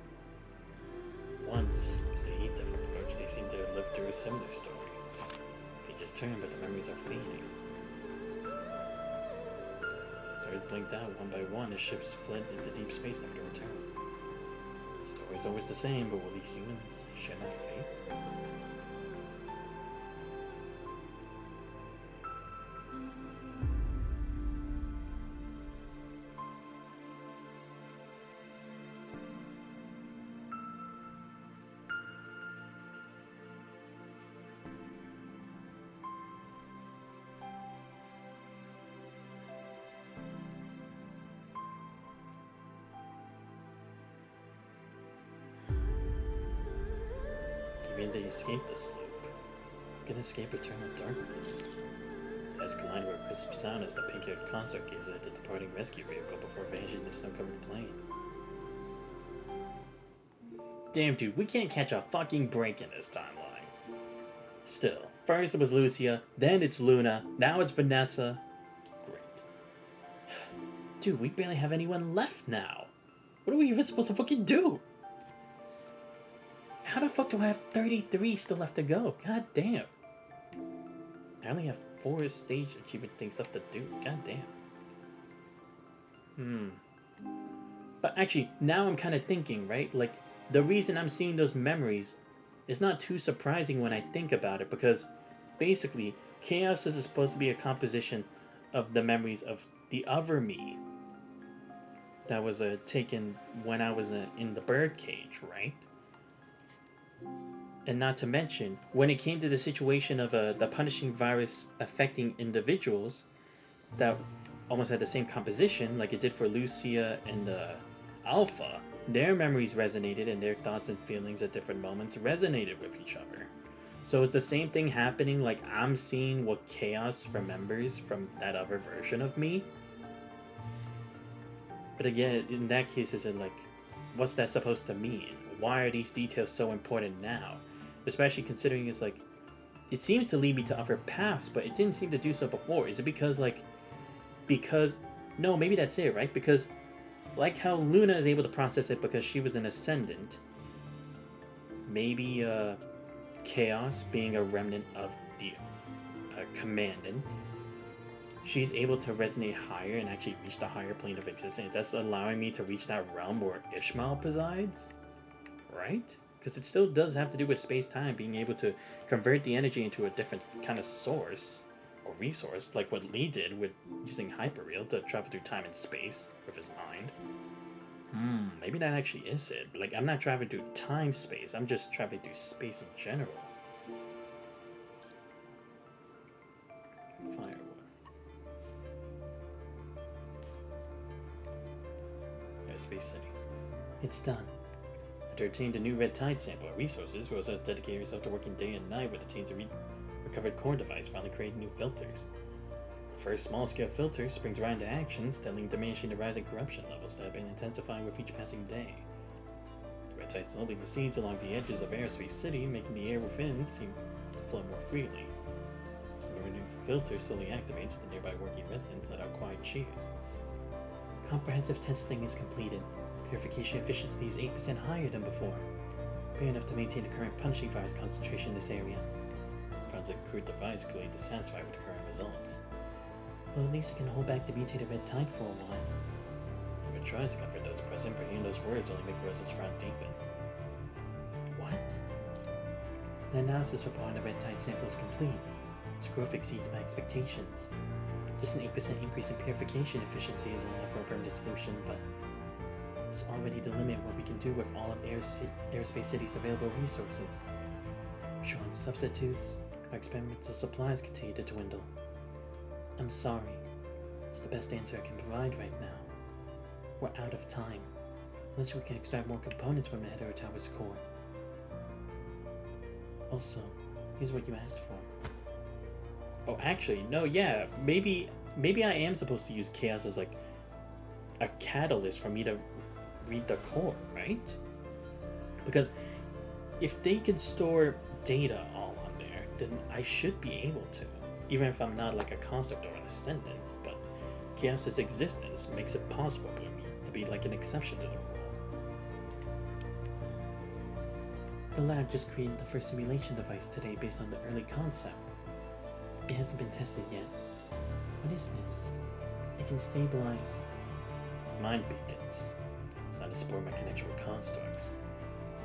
[SPEAKER 1] Once, Mr. Ita from Approach, they seem to have lived through a similar story. They just turned, but the memories are fading. Stars blinked out one by one as ships fled into deep space after return. The story's always the same, but will these humans share that fate? Even they escape this loop, can escape eternal darkness. As collided with a crisp sound as the pink-haired consort gazed at the departing rescue vehicle before vanishing the snow-covered plane. Damn, dude, we can't catch a fucking break in this timeline. Still, first it was Lucia, then it's Luna, now it's Vanessa. Great. Dude, we barely have anyone left now. What are we even supposed to fucking do? How the fuck do I have 33 still left to go? God damn. I only have 4 stage achievement things left to do. God damn. But actually, now I'm kind of thinking, right? Like, the reason I'm seeing those memories is not too surprising when I think about it, because basically, Chaos is supposed to be a composition of the memories of the other me that was taken when I was in the birdcage, right? And not to mention, when it came to the situation of the punishing virus affecting individuals that almost had the same composition, like it did for Lucia and Alpha, their memories resonated and their thoughts and feelings at different moments resonated with each other. So is the same thing happening? Like, I'm seeing what Chaos remembers from that other version of me? But again, in that case, is it like, what's that supposed to mean? Why are these details so important now? Especially considering it's like, it seems to lead me to other paths, but it didn't seem to do so before. Is it because no, maybe that's it, right? Because like how Luna is able to process it because she was an Ascendant, maybe Chaos, being a remnant of the Commandant, she's able to resonate higher and actually reach the higher plane of existence. That's allowing me to reach that realm where Ishmael presides, right? Because it still does have to do with space-time, being able to convert the energy into a different kind of source or resource, like what Lee did with using hyperreal to travel through time and space with his mind. Maybe that actually is it. Like, I'm not traveling through time-space, I'm just traveling through space in general. Firewood. Space City. It's done. To obtain a new red tide sample of resources, Rosa has dedicated herself to working day and night with the team's recovered core device, finally creating new filters. The first small-scale filter springs right into action, steadily diminishing the rising corruption levels that have been intensifying with each passing day. The red tide slowly recedes along the edges of Airspace City, making the air within seem to flow more freely. As the new filter slowly activates, the nearby working residents let out quiet cheers. Comprehensive testing is completed. Purification efficiency is 8% higher than before, bare enough to maintain the current punishing virus concentration in this area. Forensic crude device clearly dissatisfied with the current results. Well, at least it can hold back the mutated red tide for a while. It tries to comfort those present, but hearing those words only make Rosa's frown deepen. What? The analysis report on the red tide sample is complete. Its growth exceeds my expectations. Just an 8% increase in purification efficiency isn't enough for a permanent solution, but it's already the limit of what we can do with all of Airspace City's available resources. short on substitutes, our experimental supplies continue to dwindle. I'm sorry. It's the best answer I can provide right now. We're out of time, unless we can extract more components from the Hetero Tower's core. Also, here's what you asked for. Oh, actually, no, yeah, maybe I am supposed to use chaos as like a catalyst for me to read the core, right? Because if they can store data all on there, then I should be able to, even if I'm not like a construct or an ascendant. But chaos's existence makes it possible for me to be like an exception to the rule. The lab just created the first simulation device today based on the early concept. It hasn't been tested yet. What is this? It can stabilize mind beacons, designed to support my connection with constructs.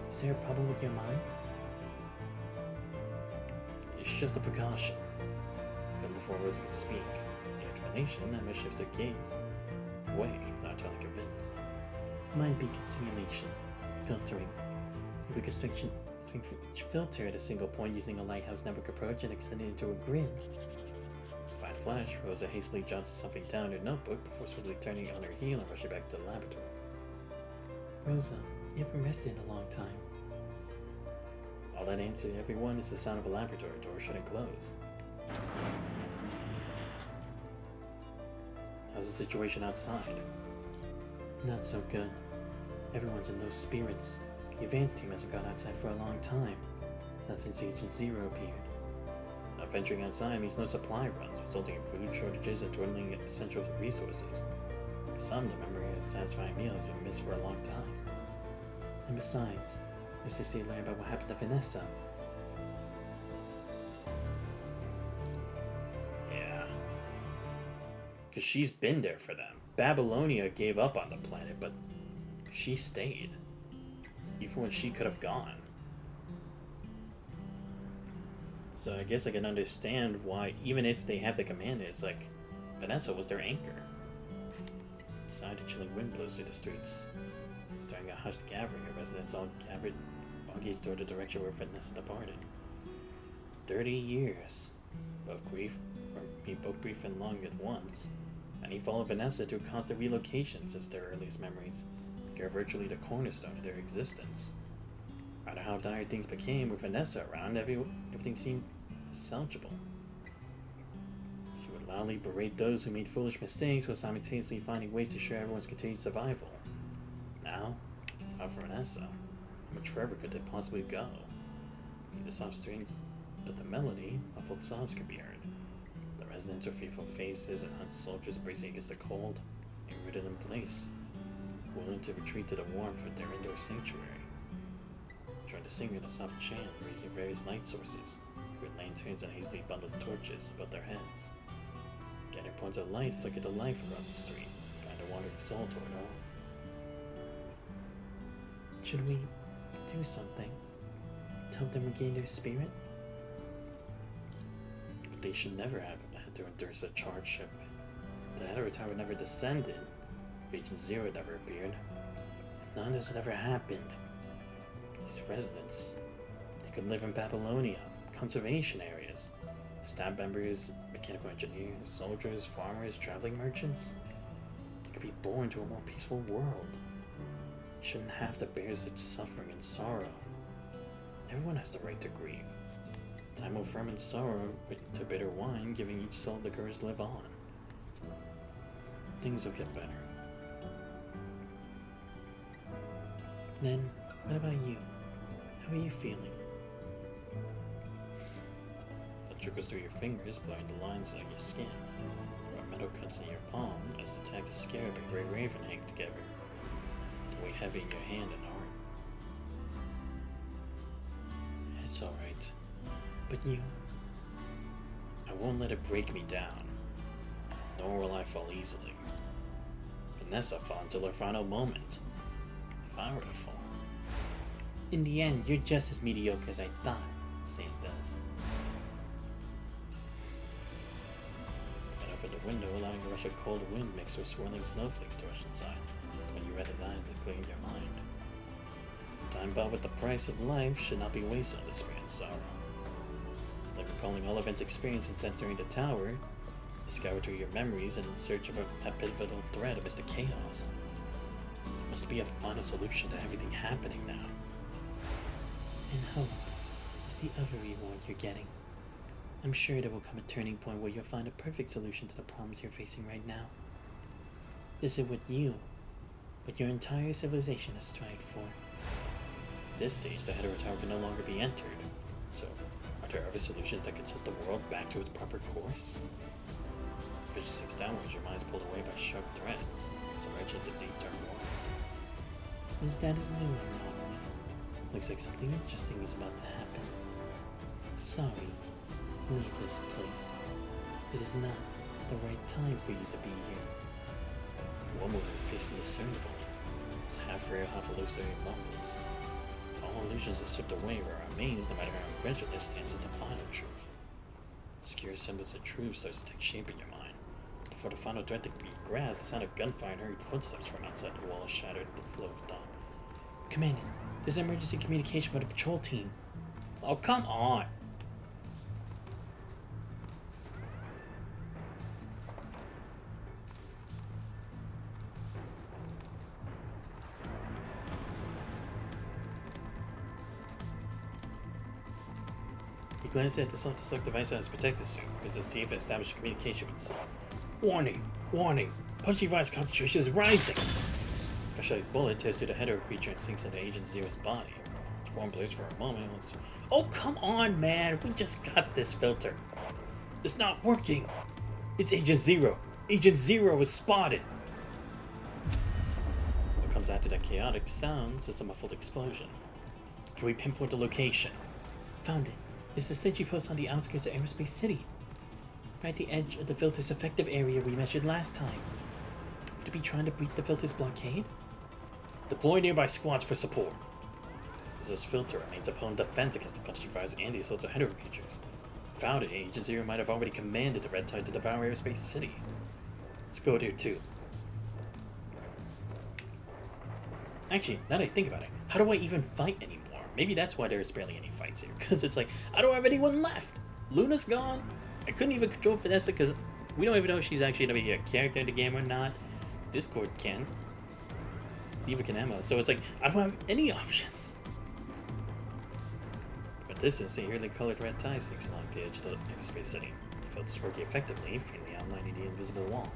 [SPEAKER 1] Is there a problem with your mind? It's just a precaution. Come before Rosa can speak. The explanation, Emma shifts her gaze away, not totally convinced. Mind beacon simulation. Filtering. You can swing for each filter at a single point using a lighthouse network approach and extend it into a grid. Despite a flash, Rosa hastily jots something down in her notebook before swiftly turning on her heel and rushing back to the laboratory. Rosa, you haven't rested in a long time. All that answers everyone is the sound of a laboratory door shut and close. How's the situation outside? Not so good. Everyone's in low spirits. The advanced team hasn't gone outside for a long time, not since Agent Zero appeared. Not venturing outside means no supply runs, resulting in food shortages and dwindling essential resources. For some, the memory of satisfying meals has been missed for a long time. And besides, there's this to learn about what happened to Vanessa. Yeah. Because she's been there for them. Babylonia gave up on the planet, but she stayed. Even when she could have gone. So I guess I can understand why, even if they have the command, it's like Vanessa was their anchor. Beside a chilling wind blows through the streets. Stirring a hushed gathering of residents all gathered, all gazed toward the direction where Vanessa departed. 30 years. Both brief and long at once. And he followed Vanessa through constant relocations since their earliest memories. Are virtually the cornerstone of their existence. No matter how dire things became with Vanessa around, everything seemed salvageable. She would loudly berate those who made foolish mistakes while simultaneously finding ways to share everyone's continued survival. Now, out for Vanessa, how much further could they possibly go? The soft strings of the melody, muffled sobs could be heard. The residents with fearful faces and hunched soldiers bracing against the cold and rooted in place, willing to retreat to the warmth of their indoor sanctuary. Trying to sing in a soft chant, raising various light sources, grid lanterns and hastily bundled torches above their heads. Scattered points of light flickered to life across the street, guiding a wandering soul toward home. Should we do something to help them regain their spirit? But they should never have had to endure such hardship. The Hetero Tower never descended. Agent Zero never appeared. None of this had ever happened. These residents, they could live in Babylonia, conservation areas, staff members, mechanical engineers, soldiers, farmers, traveling merchants. They could be born to a more peaceful world. They shouldn't have to bear such suffering and sorrow. Everyone has the right to grieve. Time will ferment sorrow into bitter wine, giving each soul the courage to live on. Things will get better. Then, what about you? How are you feeling? Blood trickles through your fingers, blurring the lines on your skin. Or metal cuts in your palm as the tag of Scarab and Grey Raven hang together. The weight heavy in your hand and heart. It's alright. But you? I won't let it break me down. Nor will I fall easily. Vanessa fought until her final moment. If I were to fall. In the end, you're just as mediocre as I thought, Sam does. Set up at the window, allowing a rush of cold wind mixed with swirling snowflakes to rush inside, when you read it eyes to clear your mind. Time bought with the price of life should not be wasted on despair and sorrow. Like recalling all events experienced since entering the tower, you scour through your memories in search of a pivotal thread amidst the chaos. There must be a final solution to everything happening now. And hope is the other reward you're getting. I'm sure there will come a turning point where you'll find a perfect solution to the problems you're facing right now. This is what you, but your entire civilization has strived for. At this stage, the Hetero Tower can no longer be entered. So, are there other solutions that could set the world back to its proper course? Vision sinks downwards, your mind is pulled away by sharp threads, submerged into deep dark waters. Is that a new anomaly? Looks like something interesting is about to happen. Sorry, leave this place. It is not the right time for you to be here. The woman with her face indiscernible. It's half real, half hallucinating mumbles. All illusions are stripped away where our means, no matter how incredulous, stands as the final truth. Scary semblance of truth starts to take shape in your mind. Before the final threat to be grasped, the sound of gunfire and hurried footsteps from outside the wall shattered the flow of thought. Commandant, there's emergency communication for the patrol team. Oh, come on! He glanced at the self-destruct device on his protective suit, because his team had established communication with itself. Warning! Warning! Punchy virus concentration is rising! A shot bullet tears through the hetero creature and sinks into Agent Zero's body. His form blurs for a moment. Oh, come on, man! We just got this filter. It's not working! It's Agent Zero! Agent Zero is spotted! What comes after that chaotic sound is a muffled explosion. Can we pinpoint the location? Found it. It's the sentry post on the outskirts of Aerospace City. Right at the edge of the filter's effective area we measured last time. Could it be trying to breach the filter's blockade? Deploy nearby squads for support. As this filter remains opponent defense against the punchy virus and the assaults of hetero creatures. Without it, Agent Zero might have already commanded the Red Tide to devour Aerospace City. Let's go there too. Actually, now that I think about it, how do I even fight anymore? Maybe that's why there's barely any fights here, because it's like, I don't have anyone left. Luna's gone. I couldn't even control Vanessa because we don't even know if she's actually going to be a character in the game or not. Discord can. Neither can Emma. So it's like, I don't have any options. At this instant, here the colored red tie sneaks along the edge of the Aerospace City. The filter's working effectively, freely outlining the invisible wall.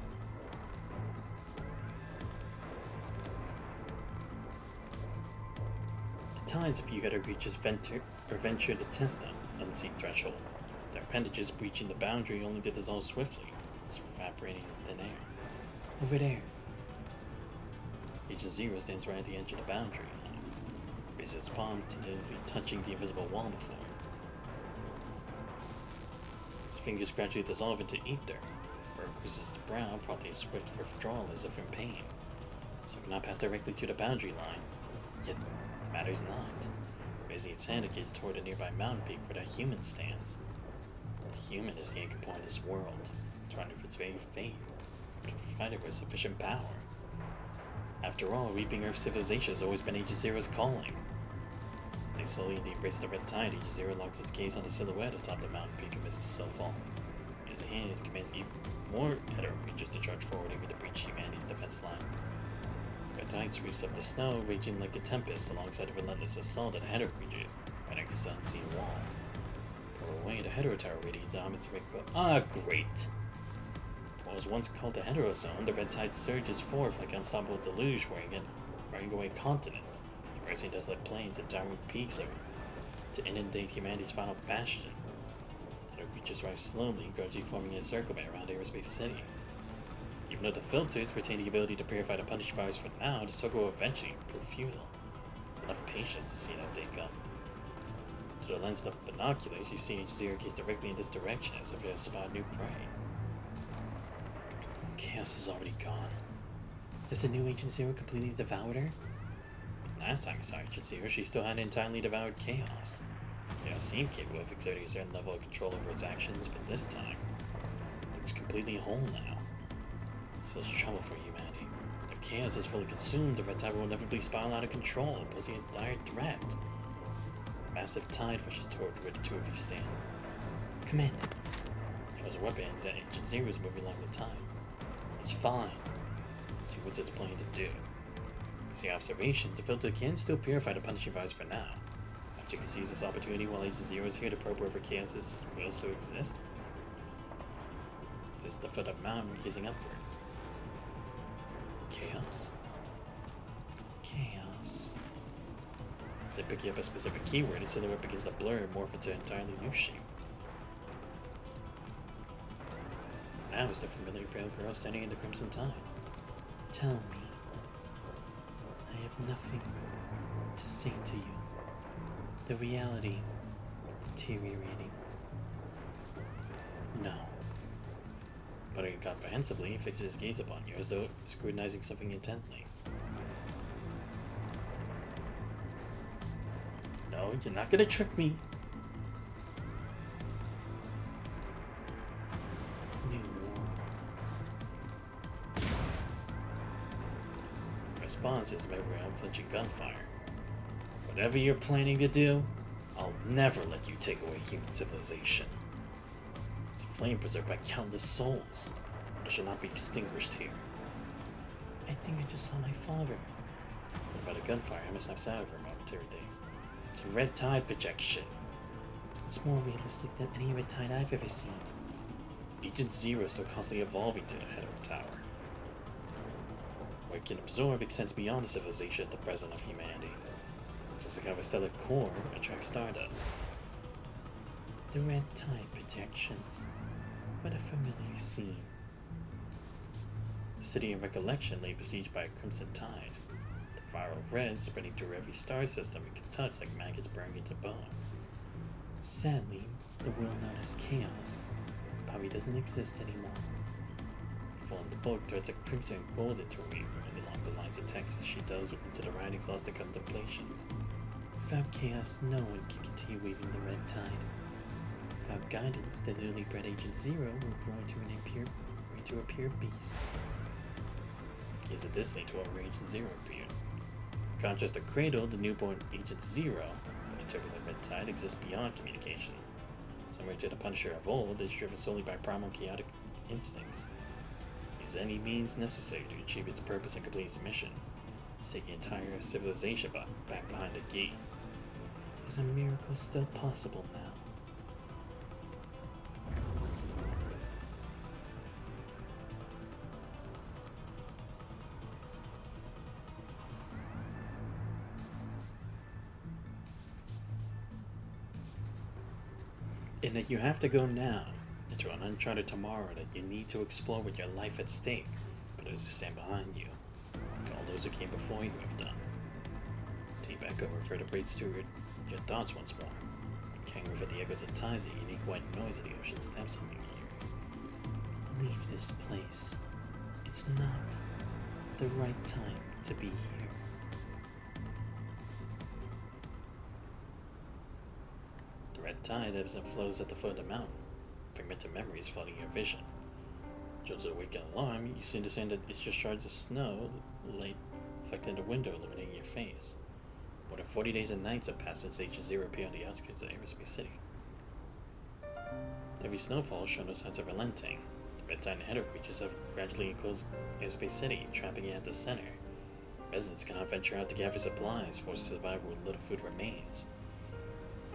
[SPEAKER 1] At times, a few hetero creatures venture to test them, unseat threshold. Their appendages breaching the boundary only to dissolve swiftly, as evaporating in thin air. Over there. Agent Zero stands right at the edge of the boundary line, raises its palm, tentatively touching the invisible wall before it. His fingers gradually dissolve into ether. Fur creases his brow, prompting a swift withdrawal as if in pain. So it cannot pass directly to the boundary line. Yet, it matters not. Raising its hand, it gazes toward a nearby mountain peak where the human stands. The human is the anchor point of this world, trying for its very fate, to provide it with sufficient power. After all, reaping Earth's civilization has always been Agent Zero's calling. They slowly embrace the red tide. Agent Zero locks its gaze on the silhouette atop the mountain peak amidst the snowfall. His hands commands even more hetero creatures to charge forward and to breach humanity's defense line. Red tide sweeps up the snow, raging like a tempest alongside the relentless assault of hetero creatures, running against the unseen wall. Far away, the hetero tower radiates on its red glow. Ah, great! What was once called the hetero zone, the red tide surges forth like an unstoppable deluge, wearing away continents, traversing desolate plains and towering peaks to inundate humanity's final bastion. Hetero creatures rise slowly, gradually forming a circlement around Aerospace City. Even though the filters retain the ability to purify the punished virus for now, the struggle will eventually prove futile. Enough patience to see that day come. Through the lens of the binoculars, you see Agent Zero gaze directly in this direction as if it has spotted new prey. Chaos is already gone. Has the new Agent Zero completely devoured her? Last time we saw Agent Zero, she still hadn't entirely devoured Chaos. Chaos seemed capable of exerting a certain level of control over its actions, but this time, it looks completely whole now. This was trouble for humanity. If Chaos is fully consumed, the Red Tide will inevitably spiral out of control, posing a dire threat. A massive tide rushes toward where the two of you stand. Commandant. Shows her weapons and Agent Zero is moving along the time. It's fine. See what it's planning to do. See observations, the filter can still purify the punishing virus for now. But you can seize this opportunity while Agent Zero is here to probe whether chaos will still exist. This is the foot of mountain gazing upward. Chaos? Chaos. As I pick up a specific keyword, its silhouette begins to blur and morph into an entirely new shape. Now is the familiar pale girl standing in the crimson tide. Tell me. I have nothing to say to you. The reality deteriorating. No. But incomprehensibly, he fixes his gaze upon you as though scrutinizing something intently. No, you're not gonna trick me. New world. Response is met with unflinching gunfire. Whatever you're planning to do, I'll never let you take away human civilization. It's a flame preserved by countless souls. It should not be extinguished here. I think I just saw my father. What about a gunfire? Emma snaps out of her momentary daze. It's a red tide projection. It's more realistic than any red tide I've ever seen. Agent Zero is still constantly evolving to the head of the tower. What it can absorb extends beyond the civilization at the present of humanity. Just like how a stellar core attracts stardust. The red tide projections. What a familiar scene. The city of recollection lay besieged by a crimson tide. The viral red spreading through every star system it can touch like maggots burning into bone. Sadly, the world known as chaos probably doesn't exist anymore. Following the book threads a crimson and gold interweave along the lines of text as she delves into the writings lost to contemplation. Without chaos, no one can continue weaving the red tide. Without guidance, the newly bred Agent Zero will grow into a pure beast. Gaze distantly to where Agent Zero appeared. In contrast to Cradle, the newborn Agent Zero, the turbulent red tide exists beyond communication. Similar to the Punisher of old, it is driven solely by primal chaotic instincts. Use any means necessary to achieve its purpose and complete its mission. It's taking the entire civilization back behind the gate. Is a miracle still possible now? And that you have to go now into an uncharted tomorrow that you need to explore with your life at stake for those who stand behind you, like all those who came before you have done. Take back over for the braid steward your thoughts once more, carrying with it the echoes of tides, the unique white noise of the ocean's depths in your ears. Leave this place. It's not the right time to be here. The red tide ebbs and flows at the foot of the mountain, fragmented memories flooding your vision. Just to awaken alarm, you soon discern that it's just shards of snow laid reflecting the window, illuminating your face. More than 40 days and nights have passed since Agent Zero appeared on the outskirts of Aerospace City. Every snowfall shows no signs of relenting. The red tide and header creatures have gradually enclosed Aerospace City, trapping it at the center. Residents cannot venture out to gather supplies, forced to survive where little food remains.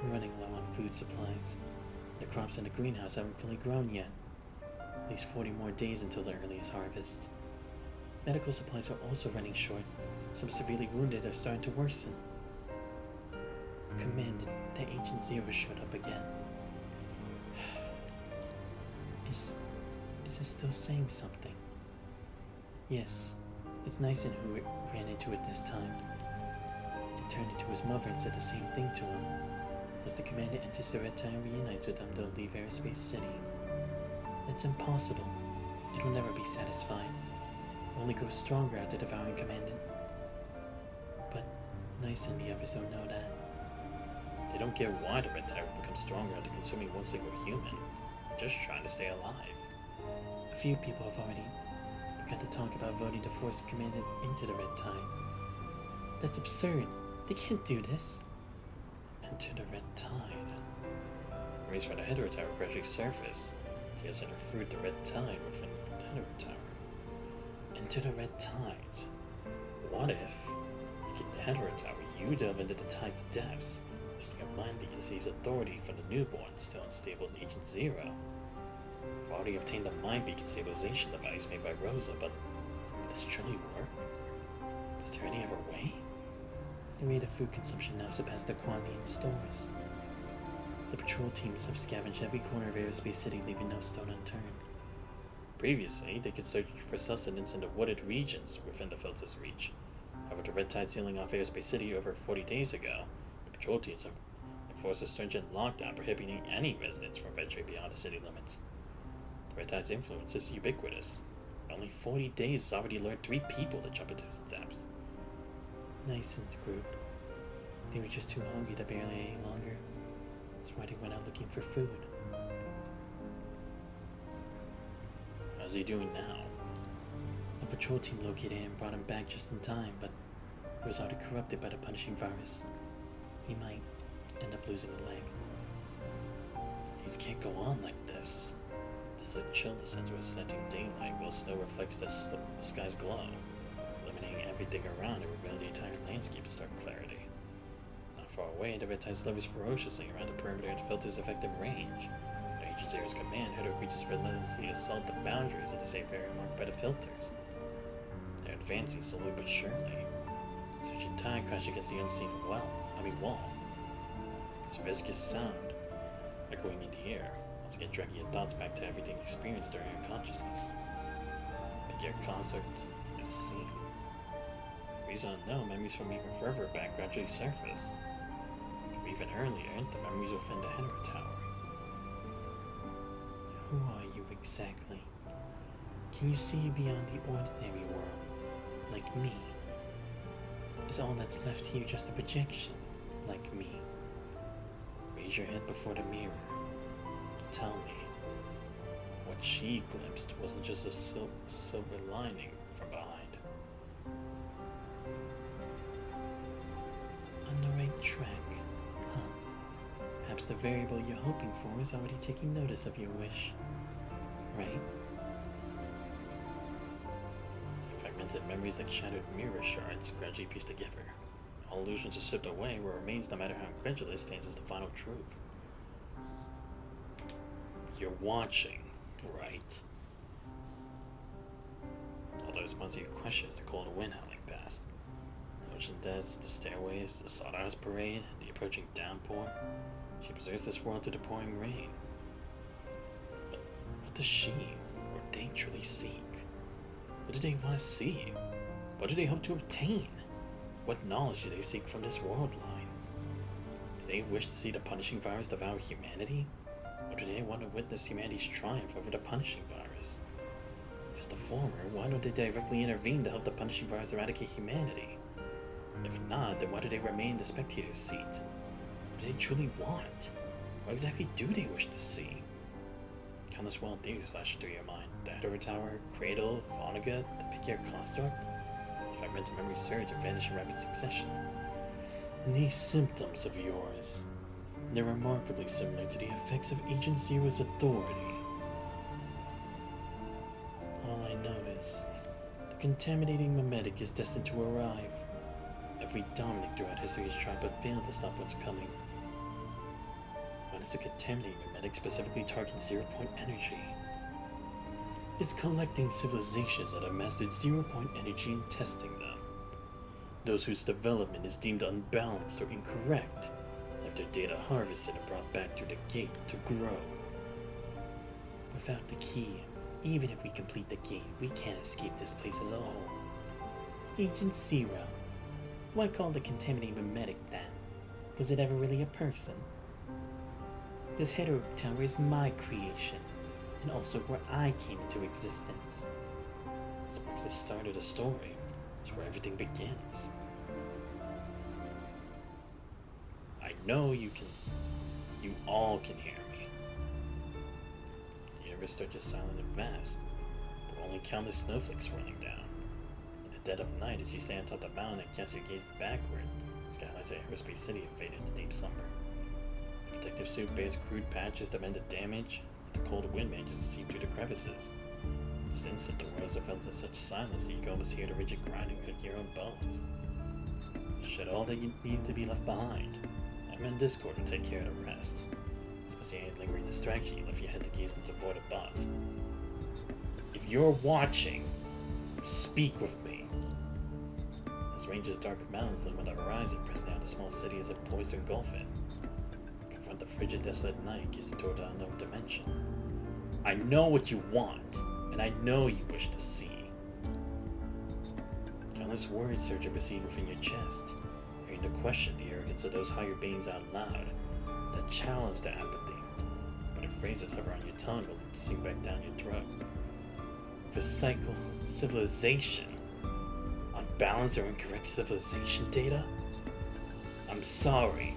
[SPEAKER 1] We're running low on food supplies. The crops in the greenhouse haven't fully grown yet. At least 40 more days until the earliest harvest. Medical supplies are also running short. Some severely wounded are starting to worsen. Commandant, the Agent Zero showed up again. Is it still saying something? Yes, it's Nyson who ran into it this time. It turned into his mother and said the same thing to him. As the Commandant enters the red tide and reunites with them, they'll leave Aerospace City. That's impossible. It will never be satisfied. It will only grow stronger after devouring Commandant. But Nyson and the others don't know that. They don't care why the red tide will become stronger after consuming one single human. They're just trying to stay alive. A few people have already begun to talk about voting to force the Commandant into the red tide. That's absurd. They can't do this. Enter the red tide. Memories from the Hetero Tower gradually surface. Chaos underfoot the red tide within the Hetero Tower. Into the red tide. What if, like in the Hetero Tower, you delve into the tide's depths, just like a mind beacon sees authority from the newborn still unstable in Agent Zero? I've already obtained the mind beacon stabilization device made by Rosa, but does it truly work? Is there any other way? The rate of food consumption now surpassed the quantity in stores. The patrol teams have scavenged every corner of Aerospace City, leaving no stone unturned. Previously, they could search for sustenance in the wooded regions within the filter's reach. However, the red tide sealing off Aerospace City over 40 days ago, the patrol teams have enforced a stringent lockdown prohibiting any residents from venturing beyond the city limits. The red tide's influence is ubiquitous. In only 40 days, it's already lured 3 people to jump into its depths. Nison's group. They were just too hungry to barely any longer. That's why they went out looking for food. How's he doing now? A patrol team located him and brought him back just in time, but he was already corrupted by the punishing virus. He might end up losing a leg. Things can't go on like this. There's a chill descent to a setting daylight while snow reflects the sky's glow, illuminating everything around and revealing the entire landscape in stark clarity. Not far away, the red tide slivers ferociously around the perimeter of the filter's effective range. At Agent Zero's command, Hetero creatures relentlessly assault the boundaries of the safe area marked by the filters. They're advancing slowly but surely. Searching tide crash against the unseen wall. This viscous sound echoing in the air. Once again, dragging your thoughts back to everything experienced during your consciousness. PGR construct and scene. For reason unknown, memories from even further back gradually surface. From even earlier, the memories within the Hetero Tower. Who are you exactly? Can you see beyond the ordinary world, like me? Is all that's left here just a projection, like me? Raise your head before the mirror. Tell me, what she glimpsed wasn't just a silver lining from behind. On the right track, huh? Perhaps the variable you're hoping for is already taking notice of your wish, right? Fragmented memories like shattered mirror shards gradually pieced together. All illusions are stripped away, what remains, no matter how incredulous, stands as the final truth. You're watching, right? All that responds to your questions, the cold wind howling past. The ocean depths, the stairways, the sawdust parade, the approaching downpour. She observes this world through the pouring rain. But what does she, or they, truly seek? What do they want to see? What do they hope to obtain? What knowledge do they seek from this world line? Do they wish to see the punishing virus devour humanity? Or do they want to witness humanity's triumph over the punishing virus? If it's the former, why don't they directly intervene to help the punishing virus eradicate humanity? If not, then why do they remain in the spectator's seat? What do they truly want? What exactly do they wish to see? Countless wild theories flash through your mind. The Hetero Tower, Cradle, Vonnegut, the PGR construct. Fragmented memories surge and vanish in rapid succession. These symptoms of yours, they're remarkably similar to the effects of Agent Zero's authority. All I know is, the contaminating mimetic is destined to arrive. Every dominant throughout history has tried but failed to stop what's coming. Why does the contaminating mimetic specifically target 0-point energy? It's collecting civilizations that have mastered 0-point energy and testing them. Those whose development is deemed unbalanced or incorrect have their data harvested and brought back through the gate to grow. Without the key, even if we complete the game, we can't escape this place as a whole. Agent Zero. Why call the contaminating mimetic then? Was it ever really a person? This Hetero Tower is my creation, and also where I came into existence. This marks the start of the story. It's where everything begins. I know you all can hear me. The universe starts just silent and vast, but only countless snowflakes swirling down. In the dead of night, as you stand atop the mountain and cast your gaze backward, skylights of Aerospace City have faded into deep slumber. Protective suit bears crude patches to mend the damage. The cold wind manages to seep through the crevices. The instant the worlds have felt in such silence that you can almost hear the rigid grinding of your own bones. Shed all that you need to be left behind. I'm in Discord to take care of the rest. Especially any lingering distraction you left your head to gaze into the void above. If you're watching, speak with me. As range of the dark mountains limit the horizon, press down the small city as it poised to engulf it. Confront the frigid, desolate night, gazing toward the unknown dimension. I know what you want, and I know you wish to see. Countless words surge and proceed within your chest, hearing to question the arrogance of those higher beings out loud, that challenge their apathy, but the phrases hover on your tongue will sink back down your throat. Recycle civilization. Unbalanced or incorrect civilization data? I'm sorry,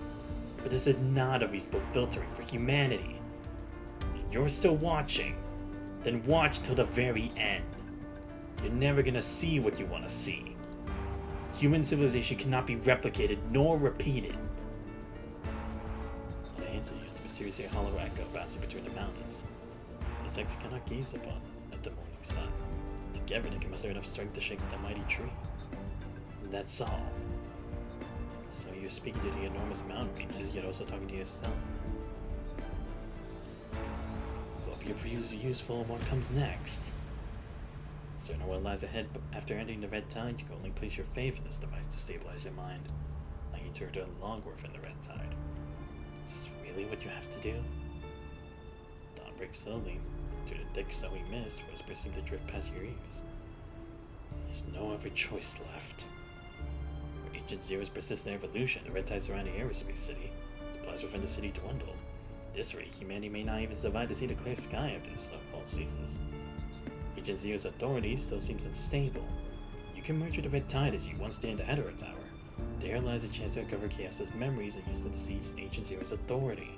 [SPEAKER 1] but this is not a reasonable filtering for humanity. If you're still watching, then watch till the very end. You're never gonna see what you want to see. Human civilization cannot be replicated nor repeated. And I answer you to mysteriously hollow echo bouncing between the mountains. Insects cannot gaze upon at the morning sun. Together they can muster enough strength to shake the mighty tree. And that's all. So you're speaking to the enormous mountain ranges, yet also talking to yourself. Hope you're useful in what comes next. Certain what lies ahead, but after ending the red tide, you can only place your faith in this device to stabilize your mind, allowing you to return longer within the red tide. Is this really what you have to do? Dawn breaks slowly. Through the thick, snowy mist, whispers seem to drift past your ears. There's no other choice left. For Agent Zero's persistent evolution, the red tide surrounding Aerospace City, supplies within the city dwindle. At this rate, humanity may not even survive to see the clear sky after the snowfall ceases. Agent Zero's authority still seems unstable. You can merge with the red tide as you once stay in the Hetero Tower. There lies a chance to uncover Chaos's memories and use to siege Agent Zero's authority.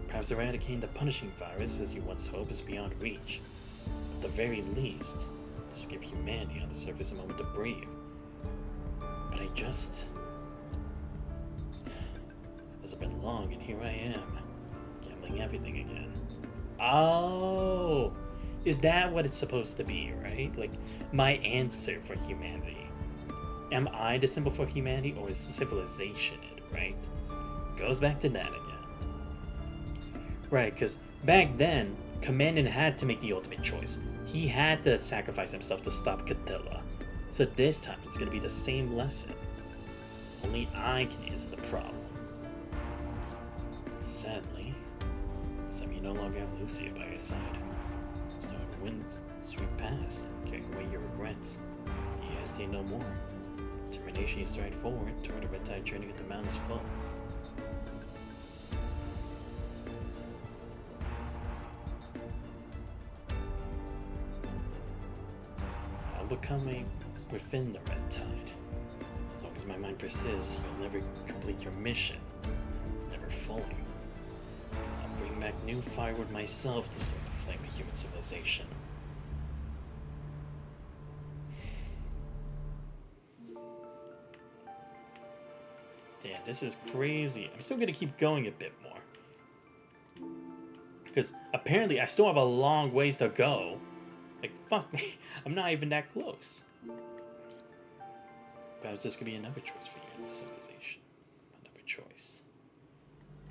[SPEAKER 1] Perhaps eradicating the punishing virus as you once hoped is beyond reach. But at the very least, this will give humanity on the surface a moment to breathe. But it's been long and here I am, gambling everything again. Oh! Is that what it's supposed to be, right? Like, my answer for humanity. Am I the symbol for humanity, or is civilization it, right? Goes back to that again. Right, because back then, Commandant had to make the ultimate choice. He had to sacrifice himself to stop Catilla. So this time, it's going to be the same lesson. Only I can answer the problem. Sadly, some you no longer have Lucia by your side. Snow and winds sweep past, carrying away your regrets. You hesitate no more. Determination, you stride forward toward the red tide journey at the mountain's foot. I'll become within the red tide. As long as my mind persists, you'll never complete your mission. Never fully. I'll bring back new firewood myself to start the flame of human civilization. Damn, this is crazy. I'm still gonna keep going a bit more. Because apparently I still have a long ways to go. Like, fuck me. I'm not even that close. Perhaps this could be another choice for you in this civilization. Another choice.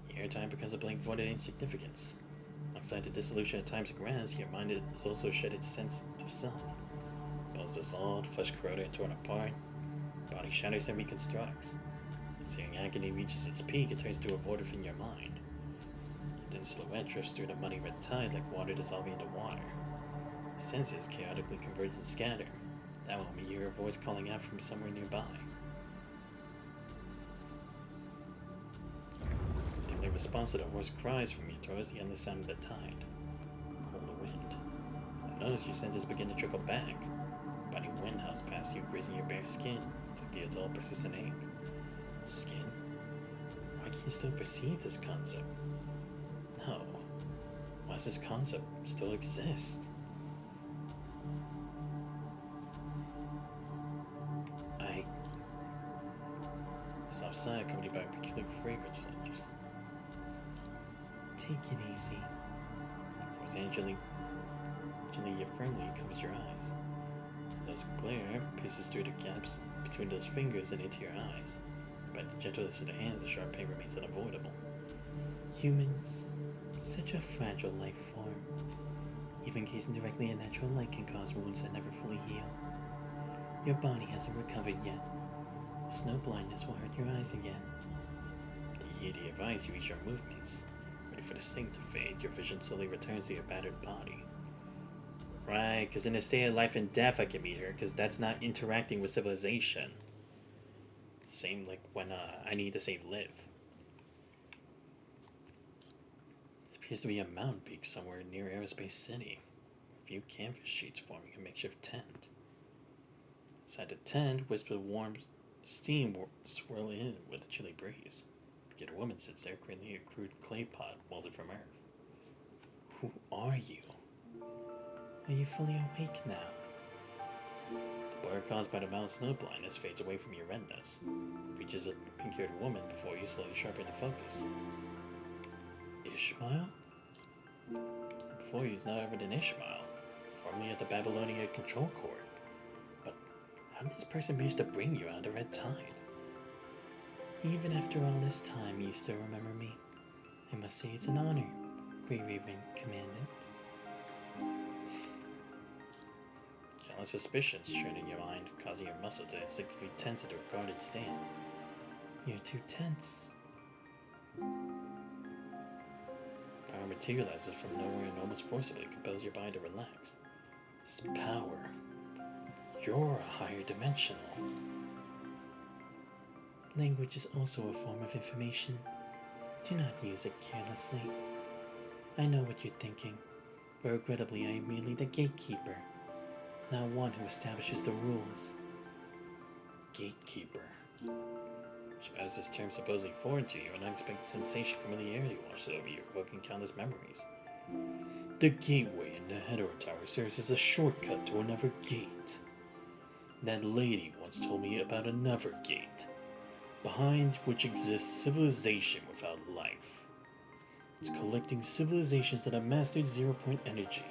[SPEAKER 1] Here, time becomes a blank void of insignificance. Alongside the dissolution at times grants, your mind has also shed its sense of self. Bones dissolved, flesh corroded and torn apart. Body shatters and reconstructs. Seeing agony reaches its peak, it turns to a void within your mind. Your thin silhouette drifts through the muddy red tide like water dissolving into water. Your senses chaotically converge and scatter. That moment you hear a voice calling out from somewhere nearby. The response to the hoarse cries from your throat is the endless sound of the tide. Cold wind. Notice your senses begin to trickle back. Body wind howls past you, grazing your bare skin, like the adult persistent ache. Skin? Why can't you still perceive this concept? No. Why does this concept still exist? Soft sigh accompanied by peculiar fragrance flashes. Take it easy. So gently yet firmly covers your eyes. As glare pierces through the gaps between those fingers and into your eyes. By the gentleness of the hands, the sharp pain remains unavoidable. Humans, such a fragile life form. Even gazing directly at natural light can cause wounds that never fully heal. Your body hasn't recovered yet. Snow blindness will hurt your eyes again. You hear the advice, you ease your movements. Ready for the sting to fade, your vision slowly returns to your battered body. Right, because in a state of life and death I can meet her, because that's not interacting with civilization. Same like when I need to save Liv. There appears to be a mountain peak somewhere near Aerospace City. A few canvas sheets forming a makeshift tent. Inside the tent, wisps of warm steam swirl in with a chilly breeze. Yet a woman sits there cradling a crude clay pot welded from earth. Who are you? Are you fully awake now? The blur caused by the mountain snow blindness fades away from your retinas. It reaches a pink-haired woman before you slowly sharpen the focus. Ishmael? Before you is not ever an Ishmael, formerly at the Babylonian control court. But how did this person manage to bring you out of the red tide? Even after all this time, you still remember me. I must say it's an honor, Grey Raven Commandant. Countless suspicions churn in your mind, causing your muscle to instinctively tense into a guarded stand. You're too tense. Power materializes from nowhere and almost forcibly compels your body to relax. This power. You're a higher dimensional. Language is also a form of information. Do not use it carelessly. I know what you're thinking, but regrettably I am merely the gatekeeper, not one who establishes the rules. Gatekeeper. As this term supposedly foreign to you, an unexpected sensation of familiarity washes over you, evoking countless memories. The gateway in the Hetero Tower serves as a shortcut to another gate. That lady once told me about another gate, behind which exists civilization without life. It's collecting civilizations that have mastered zero-point energy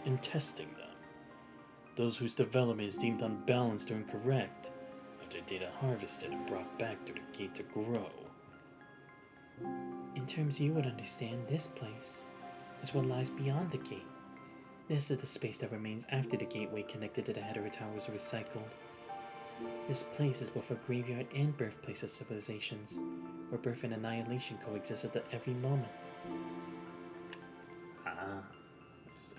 [SPEAKER 1] and testing them. Those whose development is deemed unbalanced or incorrect have their data harvested and brought back through the gate to grow. In terms you would understand, this place is what lies beyond the gate. This is the space that remains after the gateway connected to the Hetero Tower was recycled. This place is both a graveyard and birthplace of civilizations, where birth and annihilation coexist at every moment. I see.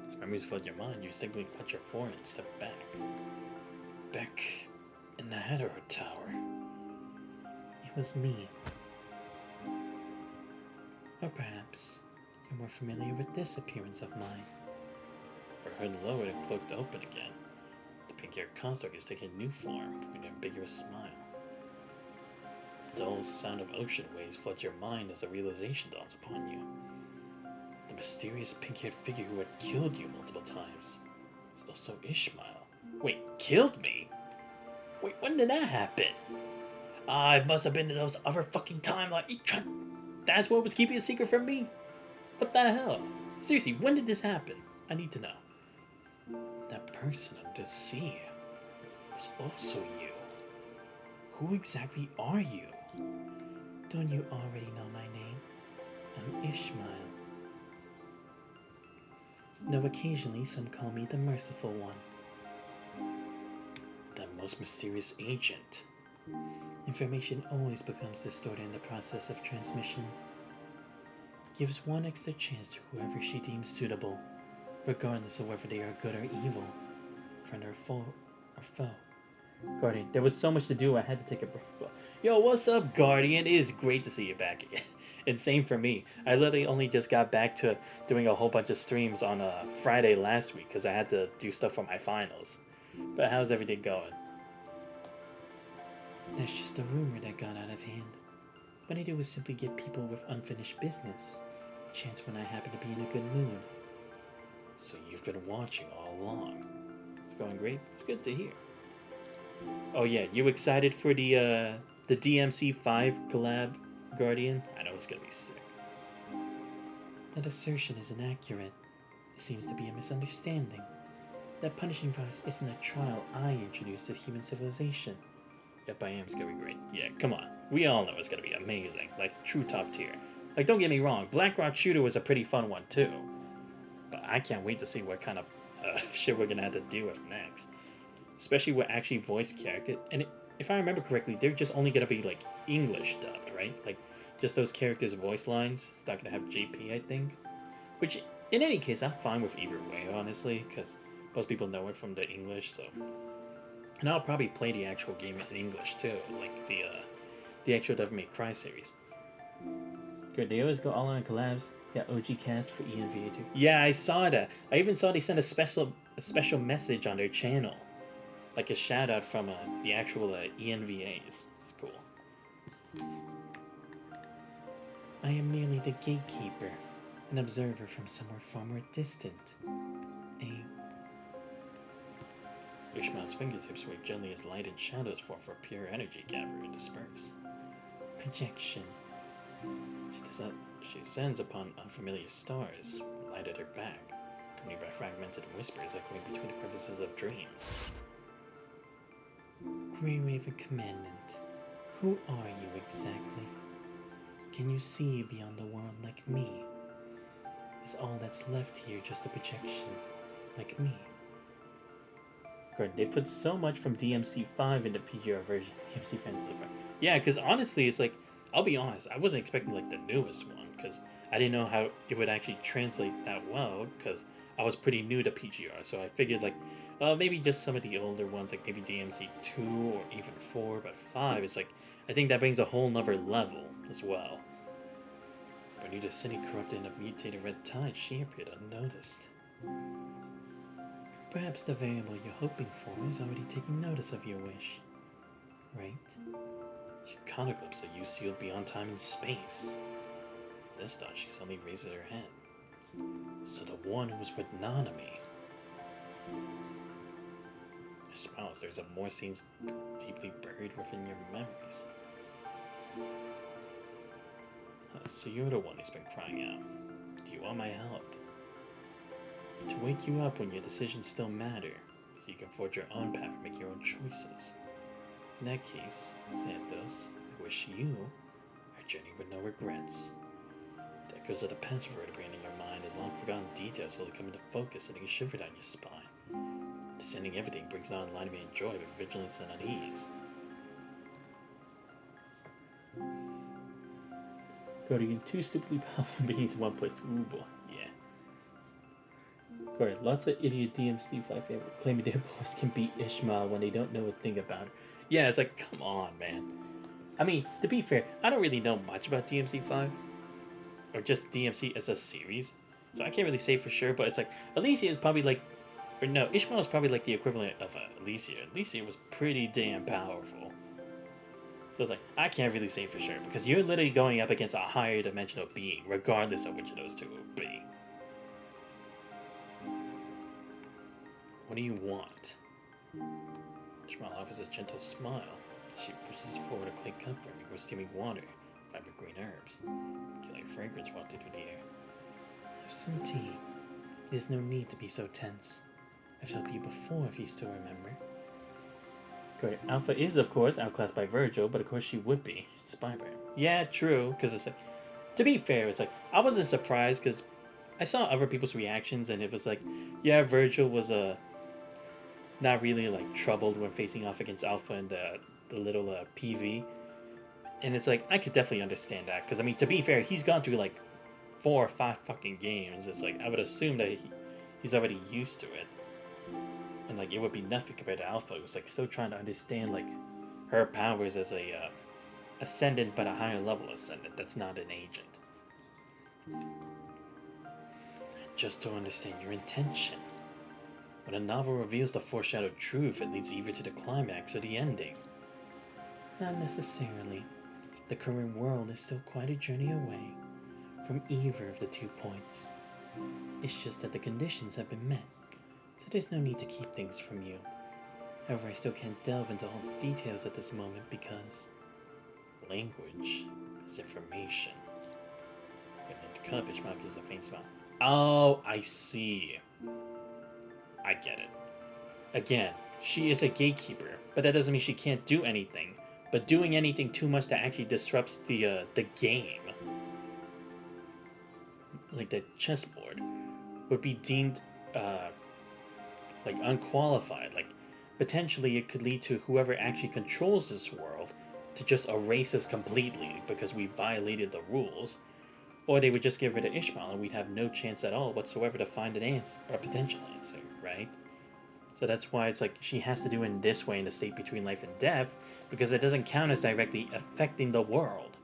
[SPEAKER 1] As memories flood your mind, you instinctively clutch your forehead and step back. Back in the Hetero Tower. It was me. Or perhaps you're more familiar with this appearance of mine. For hood lowered and cloaked open again, the pink-haired construct is taking new form with an ambiguous smile. The dull sound of ocean waves floods your mind as a realization dawns upon you. The mysterious pink-haired figure who had killed you multiple times is also Ishmael. Wait, killed me? Wait, when did that happen? It must have been in those other fucking timelines. That's what was keeping a secret from me? What the hell? Seriously, when did this happen? I need to know. That person I'm just seeing was also you. Who exactly are you? Don't you already know my name? I'm Ishmael. Though occasionally some call me the Merciful One. The most mysterious agent. Information always becomes distorted in the process of transmission. Gives one extra chance to whoever she deems suitable, regardless of whether they are good or evil, friend or foe. Guardian, there was so much to do, I had to take a break. Yo, what's up, Guardian? It is great to see you back again. And same for me. I literally only just got back to doing a whole bunch of streams on Friday last week because I had to do stuff for my finals. But how's everything going? That's just a rumor that got out of hand. What I do is simply give people with unfinished business a chance when I happen to be in a good mood. So you've been watching all along. It's going great. It's good to hear. Oh yeah, you excited for the DMC5 collab, Guardian? I know it's gonna be sick. That assertion is inaccurate. There seems to be a misunderstanding. That punishing virus isn't a trial I introduced to human civilization. Yep, I am. It's gonna be great. Yeah, come on. We all know it's gonna be amazing. Like, true top tier. Like, don't get me wrong, Black Rock Shooter was a pretty fun one too. But I can't wait to see what kind of shit we're gonna have to deal with next. Especially with actually voice character. And if I remember correctly, they're just only gonna be, like, English dubbed, right? Like, just those characters' voice lines. It's not gonna have JP, I think. Which, in any case, I'm fine with either way, honestly, because most people know it from the English, so... And I'll probably play the actual game in English, too, like the actual Devil May Cry series. Good, they always go all on collabs. Yeah, OG cast for ENVA too. Yeah, I saw that. I even saw they sent a special message on their channel. Like a shout out from the actual ENVAs. It's cool. I am merely the gatekeeper, an observer from somewhere far more distant. Ishmael's fingertips work gently as light and shadows form for pure energy gather and disperse. Projection. She ascends upon unfamiliar stars, light at her back, accompanied by fragmented whispers echoing between the crevices of dreams. Grey Raven Commandant, who are you exactly? Can you see beyond the world like me? Is all that's left here just a projection, like me? They put so much from DMC5 in the PGR version. DMC Fantasy 5. Yeah, because honestly, it's like, I'll be honest, I wasn't expecting like the newest one, because I didn't know how it would actually translate that well, because I was pretty new to PGR, so I figured like, maybe just some of the older ones, like maybe DMC2 or even 4, but 5, it's like, I think that brings a whole nother level as well. So when you the city corrupted in a mutated red tide, she appeared unnoticed. Perhaps the variable you're hoping for is already taking notice of your wish, right? She caught a glimpse of you sealed beyond time and space. This thought she suddenly raises her head. So the one who was with Nanami. Your smiles, there's a more scenes deeply buried within your memories. So you're the one who's been crying out. Do you want my help? To wake you up when your decisions still matter, so you can forge your own path and make your own choices. In that case, Santos, I wish you a journey with no regrets. The echoes of the past reverberating in your mind as long forgotten details slowly come into focus, sending a shiver down your spine. Descending everything brings on enlightenment and joy, but vigilance and unease. Guardian, two stupidly powerful beings in one place. Ooh boy, yeah. Correct. Lots of idiot DMC5 fans claiming their boys can beat Ishmael when they don't know a thing about her. Yeah, it's like, come on, man. I mean, to be fair, I don't really know much about DMC5. Or just DMC as a series. So I can't really say for sure, but it's like, Alicia is probably like... Or no, Ishmael is probably like the equivalent of Alicia. Alicia was pretty damn powerful. So it's like, I can't really say for sure, because you're literally going up against a higher dimensional being, regardless of which of those two it would be. What do you want? Ishmael offers a gentle smile. She pushes forward a clay cup brimming with steaming water, vibrant green herbs. Killing fragrance wafted through the air. Have some tea. There's no need to be so tense. I've helped you before, if you still remember. Great. Alpha is, of course, outclassed by Virgil, but of course she would be. She's spy by him. Yeah, true, because it's like... To be fair, it's like, I wasn't surprised, because I saw other people's reactions, and it was like, yeah, Virgil was not really like troubled when facing off against Alpha and the little PV, and it's like I could definitely understand that, because I mean, to be fair, he's gone through like 4 or 5 fucking games. It's like I would assume that he's already used to it, and like it would be nothing compared to Alpha, who's like still trying to understand like her powers as a ascendant, but a higher level ascendant that's not an agent. Just to understand your intention. When a novel reveals the foreshadowed truth, it leads either to the climax or the ending. Not necessarily. The current world is still quite a journey away from either of the 2 points. It's just that the conditions have been met, so there's no need to keep things from you. However, I still can't delve into all the details at this moment because language is information. The cup, Ishmael gives a faint smile. Oh, I see. I get it. Again, she is a gatekeeper, but that doesn't mean she can't do anything. But doing anything too much that actually disrupts the game, like the chessboard, would be deemed like unqualified. Like potentially it could lead to whoever actually controls this world to just erase us completely because we violated the rules. Or they would just get rid of Ishmael and we'd have no chance at all whatsoever to find an answer, or a potential answer, right? So that's why it's like she has to do it in this way in the state between life and death, because it doesn't count as directly affecting the world.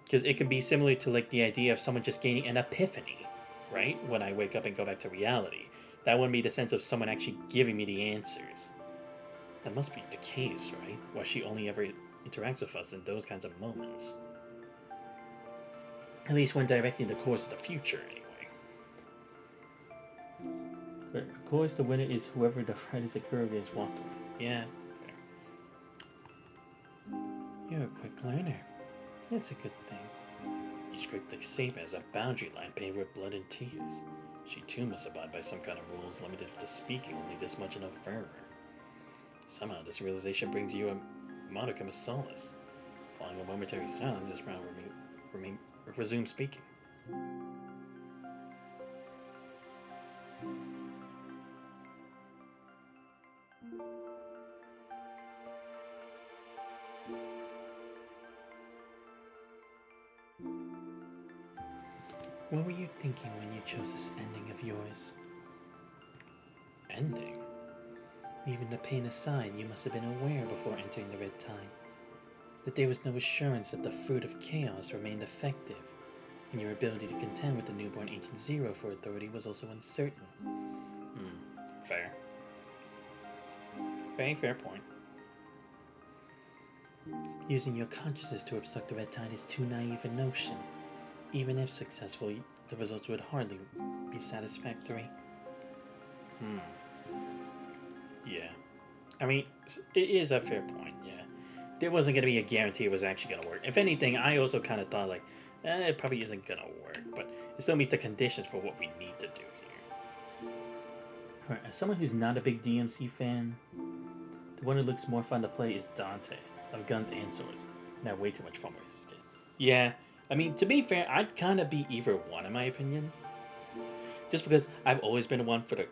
[SPEAKER 1] Because it can be similar to like the idea of someone just gaining an epiphany, right? When I wake up and go back to reality. That wouldn't be the sense of someone actually giving me the answers. That must be the case, right? Why she only ever interacts with us in those kinds of moments. At least when directing the course of the future, anyway. But of course, the winner is whoever the brightest curve is wants to win. Yeah. You're a quick learner. That's a good thing. Each cryptic shape has a boundary line painted with blood and tears. She too must abide by some kind of rules limited to speaking only this much in a fervor. Somehow this realization brings you a modicum of solace. Following a momentary silence, Ishmael resumed speaking. What were you thinking when you chose this ending of yours? Ending? Leaving the pain aside, you must have been aware before entering the Red Tide that there was no assurance that the fruit of chaos remained effective, and your ability to contend with the newborn Ancient Zero for authority was also uncertain. Fair. Very fair point. Using your consciousness to obstruct the Red Tide is too naive a notion. Even if successful, the results would hardly be satisfactory. Yeah. I mean, it is a fair point, yeah. There wasn't going to be a guarantee it was actually going to work. If anything, I also kind of thought, like, it probably isn't going to work, but it still meets the conditions for what we need to do here. Alright, as someone who's not a big DMC fan, the one who looks more fun to play is Dante, of Guns and Swords. And I had way too much fun with his skin. Yeah, I mean, to be fair, I'd kind of be either one, in my opinion. Just because I've always been one for the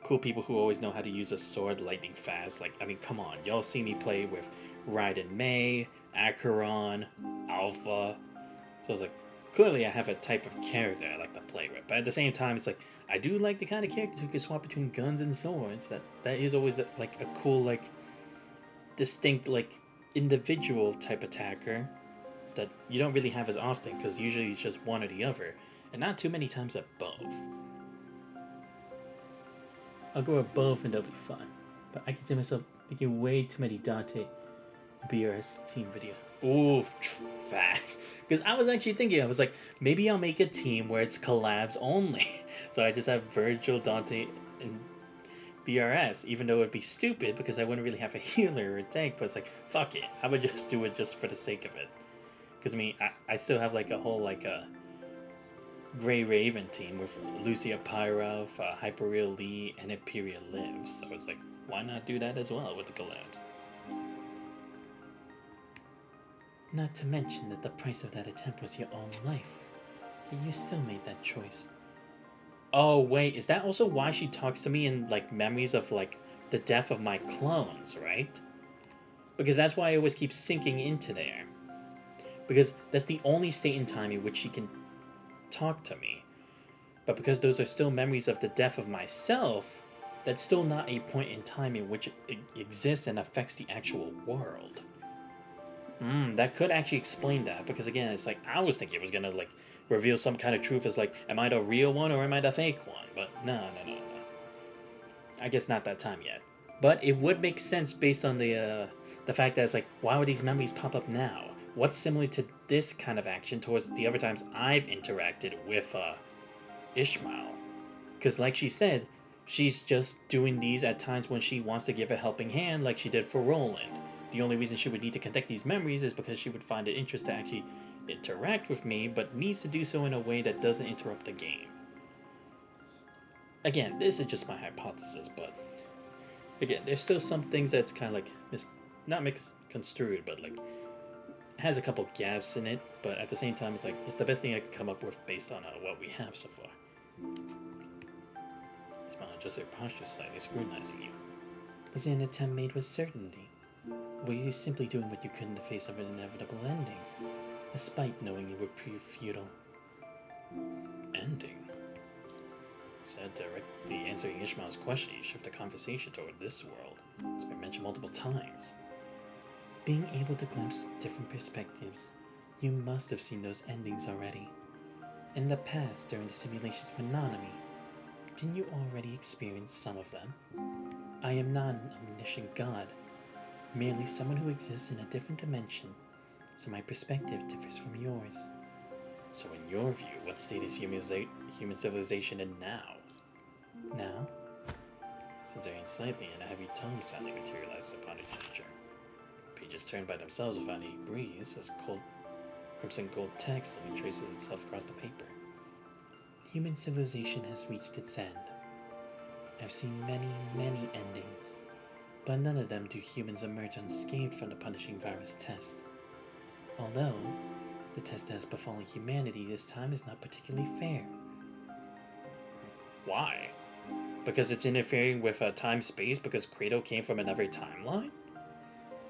[SPEAKER 1] cool people who always know how to use a sword lightning fast. Like, I mean, come on. Y'all see me play with Raiden May, Acheron, Alpha. So it's like, clearly I have a type of character I like to play with. But at the same time, it's like, I do like the kind of characters who can swap between guns and swords. That is always like a cool, like, distinct, like, individual type attacker that you don't really have as often, because usually it's just one or the other, and not too many times at both. I'll go with both and they'll be fun, but I can see myself making way too many Dante BRS team videos. Ooh, facts. Because I was actually thinking, I was like, maybe I'll make a team where it's collabs only. So I just have Virgil, Dante, and BRS, even though it would be stupid because I wouldn't really have a healer or a tank, but it's like, fuck it. I would just do it just for the sake of it. Because, I mean, I still have, like, a whole, like, a Grey Raven team with Lucia Pyro, Hyperreal Lee, and Imperial Liv. So it's like, why not do that as well with the collabs? Not to mention that the price of that attempt was your own life. Yet you still made that choice. Oh, wait, is that also why she talks to me in, like, memories of, like, the death of my clones, right? Because that's why I always keep sinking into there. Because that's the only state in time in which she can talk to me. But because those are still memories of the death of myself, that's still not a point in time in which it exists and affects the actual world. That could actually explain that, because again, it's like, I was thinking it was gonna, like, reveal some kind of truth as, like, am I the real one or am I the fake one? But no. I guess not that time yet. But it would make sense based on the fact that it's like, why would these memories pop up now? What's similar to this kind of action towards the other times I've interacted with Ishmael? Because like she said, She's just doing these at times when she wants to give a helping hand, like she did for Roland. The only reason she would need to connect these memories is because she would find it interesting to actually interact with me, but needs to do so in a way that doesn't interrupt the game. Again, this is just my hypothesis, but again, there's still some things that's kind of like not misconstrued, but like has a couple gaps in it. But at the same time, it's like it's the best thing I can come up with based on what we have so far. Smile just your posture slightly scrutinizing you. Was it an attempt made with certainty? Were you simply doing what you could in the face of an inevitable ending, despite knowing you were pure futile? Ending? Said directly answering Ishmael's question, you shift the conversation toward this world. It's been mentioned multiple times. Being able to glimpse different perspectives, you must have seen those endings already. In the past, during the simulations of Anonymity, didn't you already experience some of them? I am not an omniscient god, merely someone who exists in a different dimension, so my perspective differs from yours. So in your view, what state is human civilization in now? Now? Considering slightly, and a heavy tone suddenly materializes upon a gesture. Pages turn by themselves without any breeze, as cold crimson gold text slowly traces itself across the paper. Human civilization has reached its end. I've seen many, many endings, but none of them do humans emerge unscathed from the punishing virus test. Although, the test that has befallen humanity this time is not particularly fair. Why? Because it's interfering with time-space because Credo came from another timeline?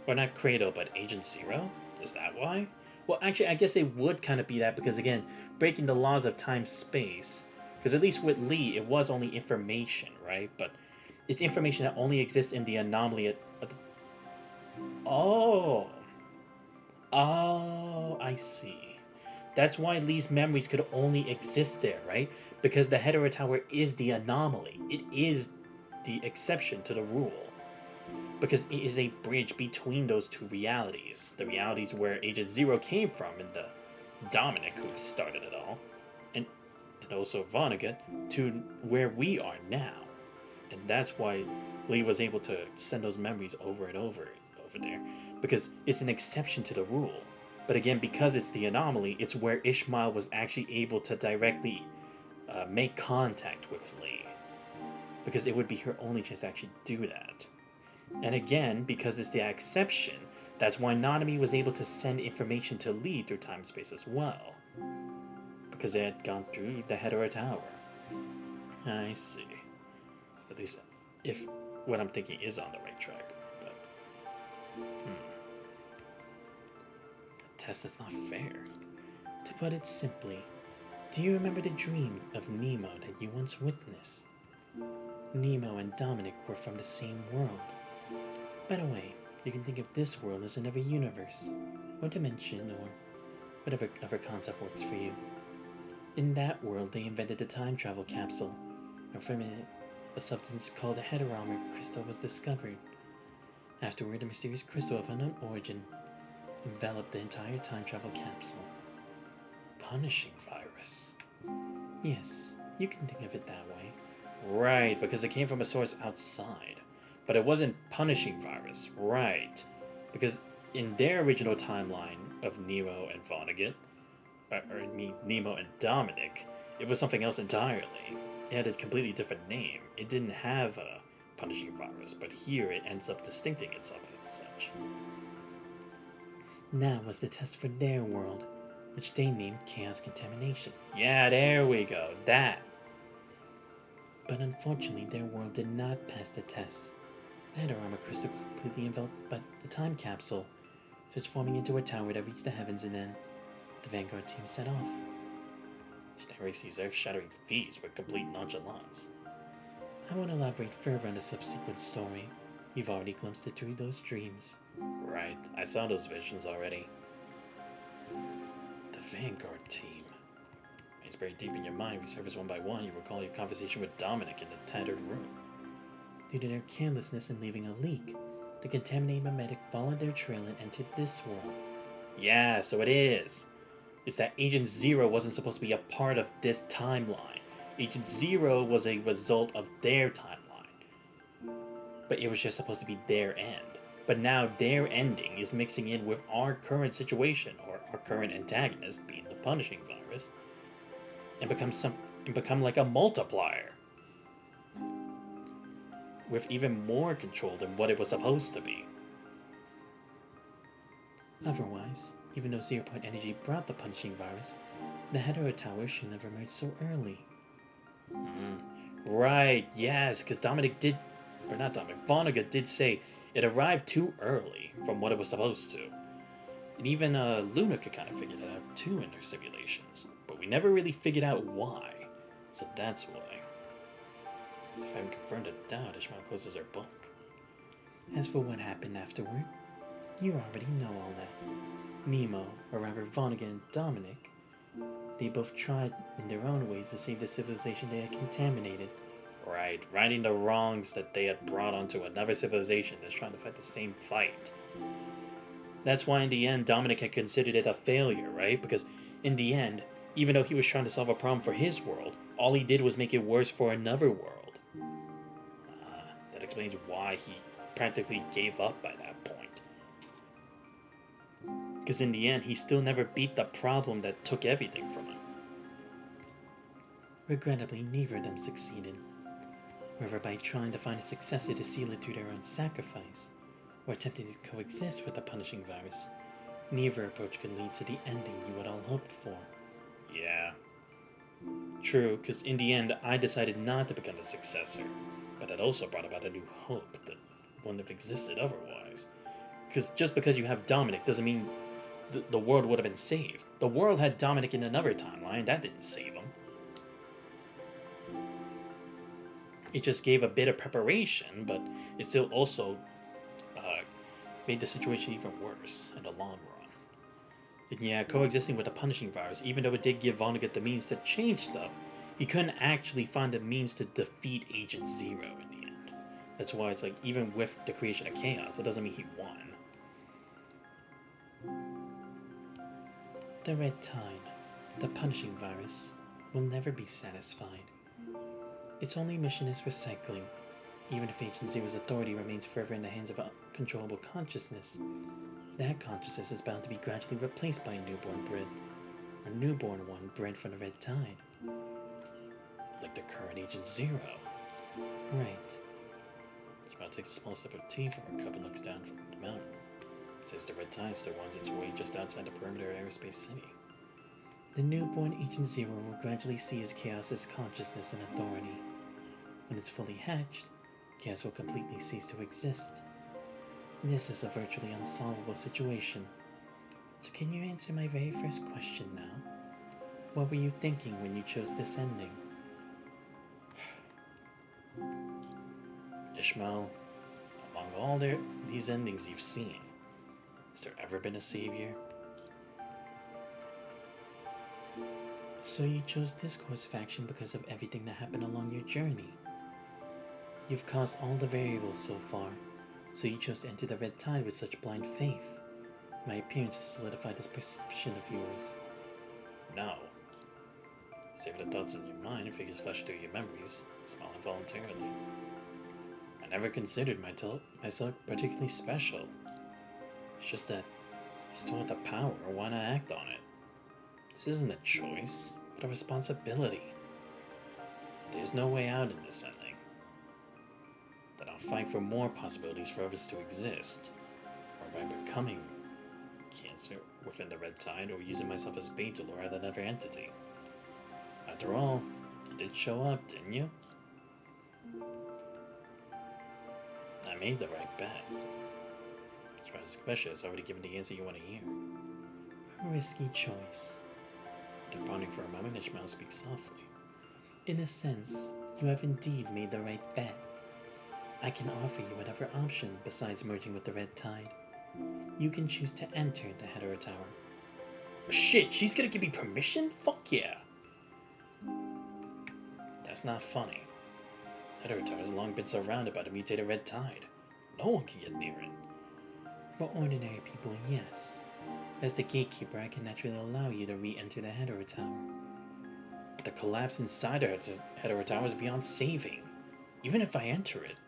[SPEAKER 1] Or not Credo, but Agent Zero? Is that why? Well, actually, I guess it would kind of be that because, again, breaking the laws of time-space. Because at least with Lee, it was only information, right? But it's information that only exists in the anomaly Oh, I see. That's why Lee's memories could only exist there, right? Because the Hetero Tower is the anomaly. It is the exception to the rule. Because it is a bridge between those two realities. The realities where Agent Zero came from and the Dominic who started it all. And also Vonnegut to where we are now. And that's why Lee was able to send those memories over and over there. Because it's an exception to the rule. But again, because it's the anomaly, it's where Ishmael was actually able to directly make contact with Lee. Because it would be her only chance to actually do that. And again, because it's the exception, that's why Nanami was able to send information to Lee through time and space as well. Because they had gone through the Hetero Tower. I see. At least, if what I'm thinking is on the right track. But, a test that's not fair. To put it simply, do you remember the dream of Nemo that you once witnessed? Nemo and Dominic were from the same world. By the way, you can think of this world as another universe, or dimension, or whatever other concept works for you. In that world, they invented the time travel capsule, and from it, a substance called a heteromer crystal was discovered. Afterward, a mysterious crystal of unknown origin enveloped the entire time travel capsule. Punishing virus. Yes, you can think of it that way. Right, because it came from a source outside. But it wasn't punishing virus, right? Because in their original timeline of Nemo and Vonnegut, Nemo and Dominic, it was something else entirely. It had a completely different name. It didn't have a punishing virus, but here it ends up distincting itself as such. Now was the test for their world, which they named Chaos Contamination. Yeah, there we go, that. But unfortunately, their world did not pass the test. The heteroma crystal completely enveloped by the time capsule, transforming into a tower that reached the heavens, and then the Vanguard team set off. She narrates these earth-shattering feats with complete nonchalance. I won't elaborate further on the subsequent story. You've already glimpsed it through those dreams. Right, I saw those visions already. The Vanguard team. It's buried deep in your mind. We surface one by one. You recall your conversation with Dominic in the tattered room. Due to their carelessness in leaving a leak, the contaminated mimetic followed their trail and entered this world. Yeah, so it is. It's that Agent Zero wasn't supposed to be a part of this timeline. Agent Zero was a result of their timeline, but it was just supposed to be their end. But now their ending is mixing in with our current situation, or our current antagonist being the punishing virus, and become like a multiplier with even more control than what it was supposed to be. Otherwise, even though Zero Point Energy brought the punishing virus, the Hetero Tower shouldn't have emerged so early. Right, yes, because Vonnegut did say it arrived too early from what it was supposed to. And even Luna could kind of figure that out too in their simulations. But we never really figured out why. So that's why. As if I haven't confirmed a doubt, Ishmael closes her book. As for what happened afterward, you already know all that. Nemo, or rather Vonnegut and Dominic, they both tried in their own ways to save the civilization they had contaminated. Right, righting the wrongs that they had brought onto another civilization that's trying to fight the same fight. That's why in the end Dominic had considered it a failure, right? Because in the end, even though he was trying to solve a problem for his world, all he did was make it worse for another world. That explains why he practically gave up by that point. Because in the end, he still never beat the problem that took everything from him. Regrettably, neither of them succeeded. Whether by trying to find a successor to seal it through their own sacrifice, or attempting to coexist with the punishing virus, neither approach could lead to the ending you had all hoped for. Yeah. True, because in the end, I decided not to become the successor, but that also brought about a new hope that wouldn't have existed otherwise. Because just because you have Dominic doesn't mean the world would have been saved. The world had Dominic in another timeline, that didn't save him. It just gave a bit of preparation, but it still also made the situation even worse in the long run. And yeah, coexisting with the punishing virus, even though it did give Vonnegut the means to change stuff, he couldn't actually find the means to defeat Agent Zero in the end. That's why it's like, even with the creation of chaos, that doesn't mean he won. The Red Tide, the punishing virus, will never be satisfied. Its only mission is recycling. Even if Agent Zero's authority remains forever in the hands of a controllable consciousness, that consciousness is bound to be gradually replaced by a newborn one bred from the Red Tide. Like the current Agent Zero. Right. Ishmael takes a small sip of tea from her cup and looks down from the mountain. It says the Red Tide still runs its way just outside the perimeter of Aerospace City. The newborn Agent Zero will gradually seize Chaos's consciousness and authority. When it's fully hatched, Chaos will completely cease to exist. This is a virtually unsolvable situation. So can you answer my very first question now? What were you thinking when you chose this ending? Ishmael, among all these endings you've seen, has there ever been a savior? So you chose this course of action because of everything that happened along your journey. You've caused all the variables so far, so you chose to enter the Red Tide with such blind faith. My appearance has solidified this perception of yours. No. Save the thoughts in your mind, figures flash through your memories, smile involuntarily. I never considered myself particularly special. It's just that I still want the power, why not act on it? This isn't a choice, but a responsibility. If there's no way out in this ending, then I'll fight for more possibilities for others to exist, or by becoming cancer within the Red Tide, or using myself as bait to lure out another entity. After all, you did show up, didn't you? I made the right bet. Especially has already given the answer you want to hear. A risky choice. After pondering for a moment, Ishmael speaks softly. In a sense, you have indeed made the right bet. I can offer you another option besides merging with the Red Tide. You can choose to enter the Hetero Tower. Shit, she's gonna give me permission? Fuck yeah! That's not funny. Hetero Tower has long been surrounded by the mutated Red Tide. No one can get near it. For ordinary people, yes. As the gatekeeper, I can naturally allow you to re-enter the Hetero Tower. But the collapse inside the Hetero Tower is beyond saving. Even if I enter it,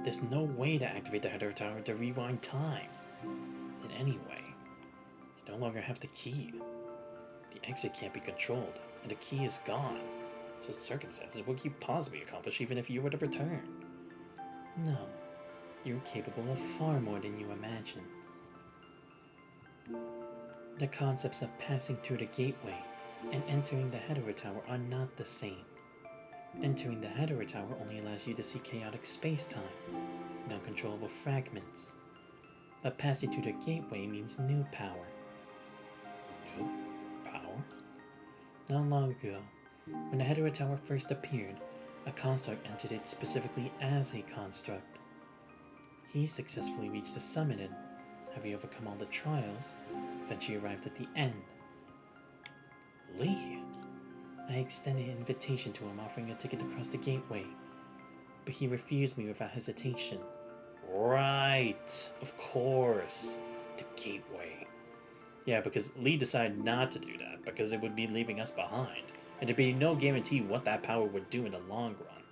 [SPEAKER 1] there's no way to activate the Hetero Tower to rewind time. And anyway, you no longer have the key. The exit can't be controlled, and the key is gone. So circumstances, what could you possibly accomplish even if you were to return? No, you're capable of far more than you imagine. The concepts of passing through the gateway and entering the Hetero Tower are not the same. Entering the Hetero Tower only allows you to see chaotic space-time and uncontrollable fragments. But passing through the gateway means new power. New power? Not long ago, when the Hetero Tower first appeared, a construct entered it specifically as a construct. He successfully reached the summit and, having overcome all the trials, eventually arrived at the end. Lee! I extended an invitation to him offering a ticket to cross the gateway, but he refused me without hesitation. Right! Of course! The gateway. Yeah, because Lee decided not to do that because it would be leaving us behind, and there'd be no guarantee what that power would do in the long run.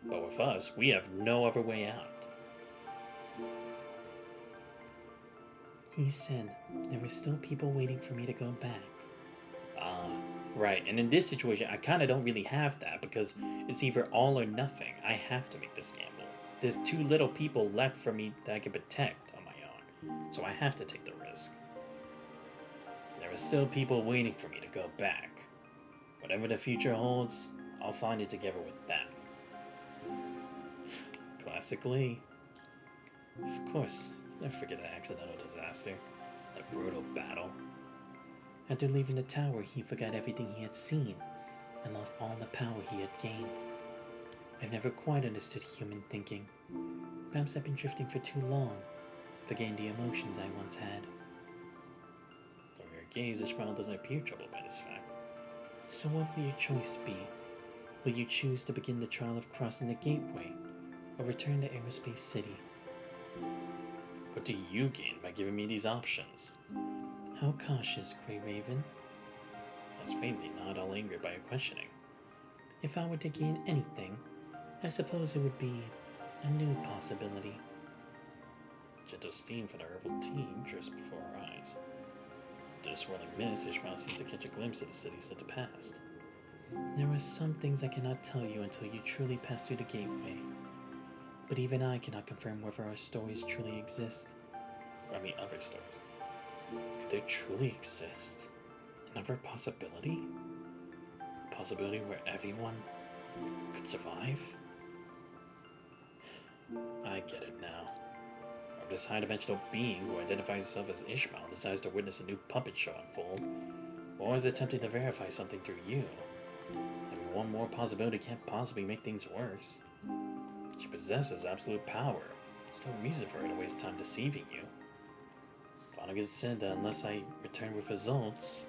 [SPEAKER 1] But with us, we have no other way out. He said there were still people waiting for me to go back. Right, and in this situation, I kind of don't really have that because it's either all or nothing. I have to make this gamble. There's too little people left for me that I can protect on my own, so I have to take the risk. There are still people waiting for me to go back. Whatever the future holds, I'll find it together with them. Classically. Of course, never forget that accidental disaster, that brutal battle. After leaving the tower, he forgot everything he had seen and lost all the power he had gained. I've never quite understood human thinking. Perhaps I've been drifting for too long, forgetting the emotions I once had. From your gaze, Ishmael doesn't appear troubled by this fact. So what will your choice be? Will you choose to begin the trial of crossing the gateway, or return to Aerospace City? What do you gain by giving me these options? How cautious, Grey Raven. I was faintly not all angered by your questioning. If I were to gain anything, I suppose it would be a new possibility. Gentle steam from the herbal tea drifts before our eyes. Through the swirling mist, Ishmael seems to catch a glimpse of the cities of the past. There are some things I cannot tell you until you truly pass through the gateway. But even I cannot confirm whether our stories truly exist. Or I mean other stories. Could there truly exist another possibility? A possibility where everyone could survive? I get it now. Or this high-dimensional being who identifies himself as Ishmael decides to witness a new puppet show unfold, or is attempting to verify something through you. Having one more possibility can't possibly make things worse. She possesses absolute power. There's no reason for her to waste time deceiving you. Vonnegut said that unless I return with results,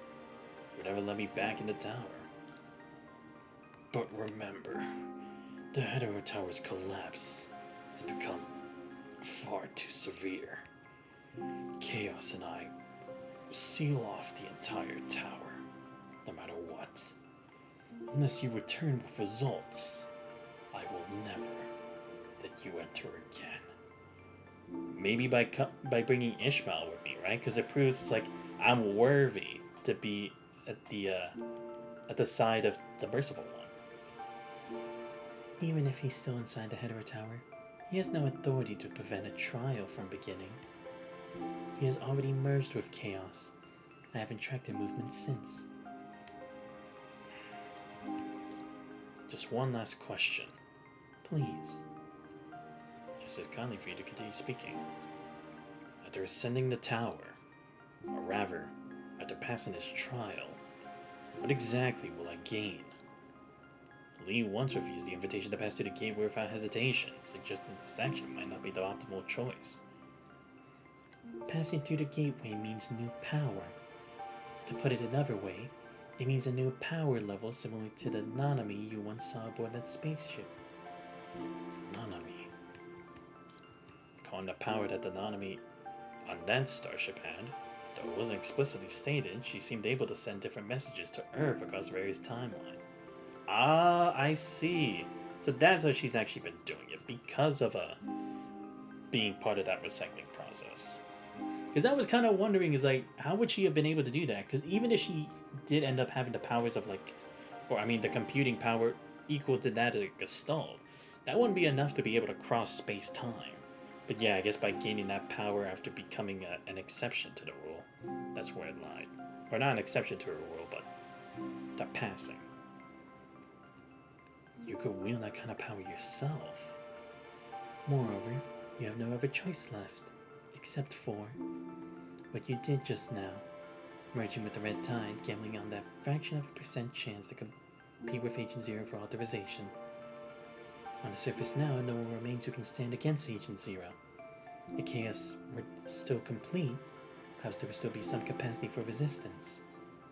[SPEAKER 1] he would never let me back in the tower. But remember, the Hetero Tower's collapse has become far too severe. Chaos and I will seal off the entire tower, no matter what. Unless you return with results, I will never let you enter again. Maybe by bringing Ishmael with me, right? Because it proves it's like I'm worthy to be at the side of the Merciful one. Even if he's still inside the Hetero Tower, he has no authority to prevent a trial from beginning. He has already merged with chaos. I haven't tracked their movements since. Just one last question. Please. Just as kindly for you to continue speaking. After ascending the tower, or rather, after passing this trial, what exactly will I gain? Lee once refused the invitation to pass through the gateway without hesitation, suggesting this action might not be the optimal choice. Passing through the gateway means new power. To put it another way, it means a new power level similar to the Nanami you once saw aboard that spaceship. Nanami. Calling the power that the Nanami on that starship had, Though it wasn't explicitly stated, she seemed able to send different messages to Earth across various timelines. Ah, I see. So that's how she's actually been doing it, because of being part of that recycling process. Because I was kind of wondering, is like, how would she have been able to do that? Because even if she did end up having the powers of like, or I mean the computing power equal to that of a Gestalt, that wouldn't be enough to be able to cross space-time. But yeah, I guess by gaining that power after becoming an exception to the rule, that's where it lied. Or not an exception to a rule, but the passing. You could wield that kind of power yourself. Moreover, you have no other choice left, except for what you did just now, merging with the Red Tide, gambling on that fraction of a % chance to compete with Agent Zero for authorization. On the surface now, no one remains who can stand against Agent Zero. If chaos were still complete, perhaps there would still be some capacity for resistance.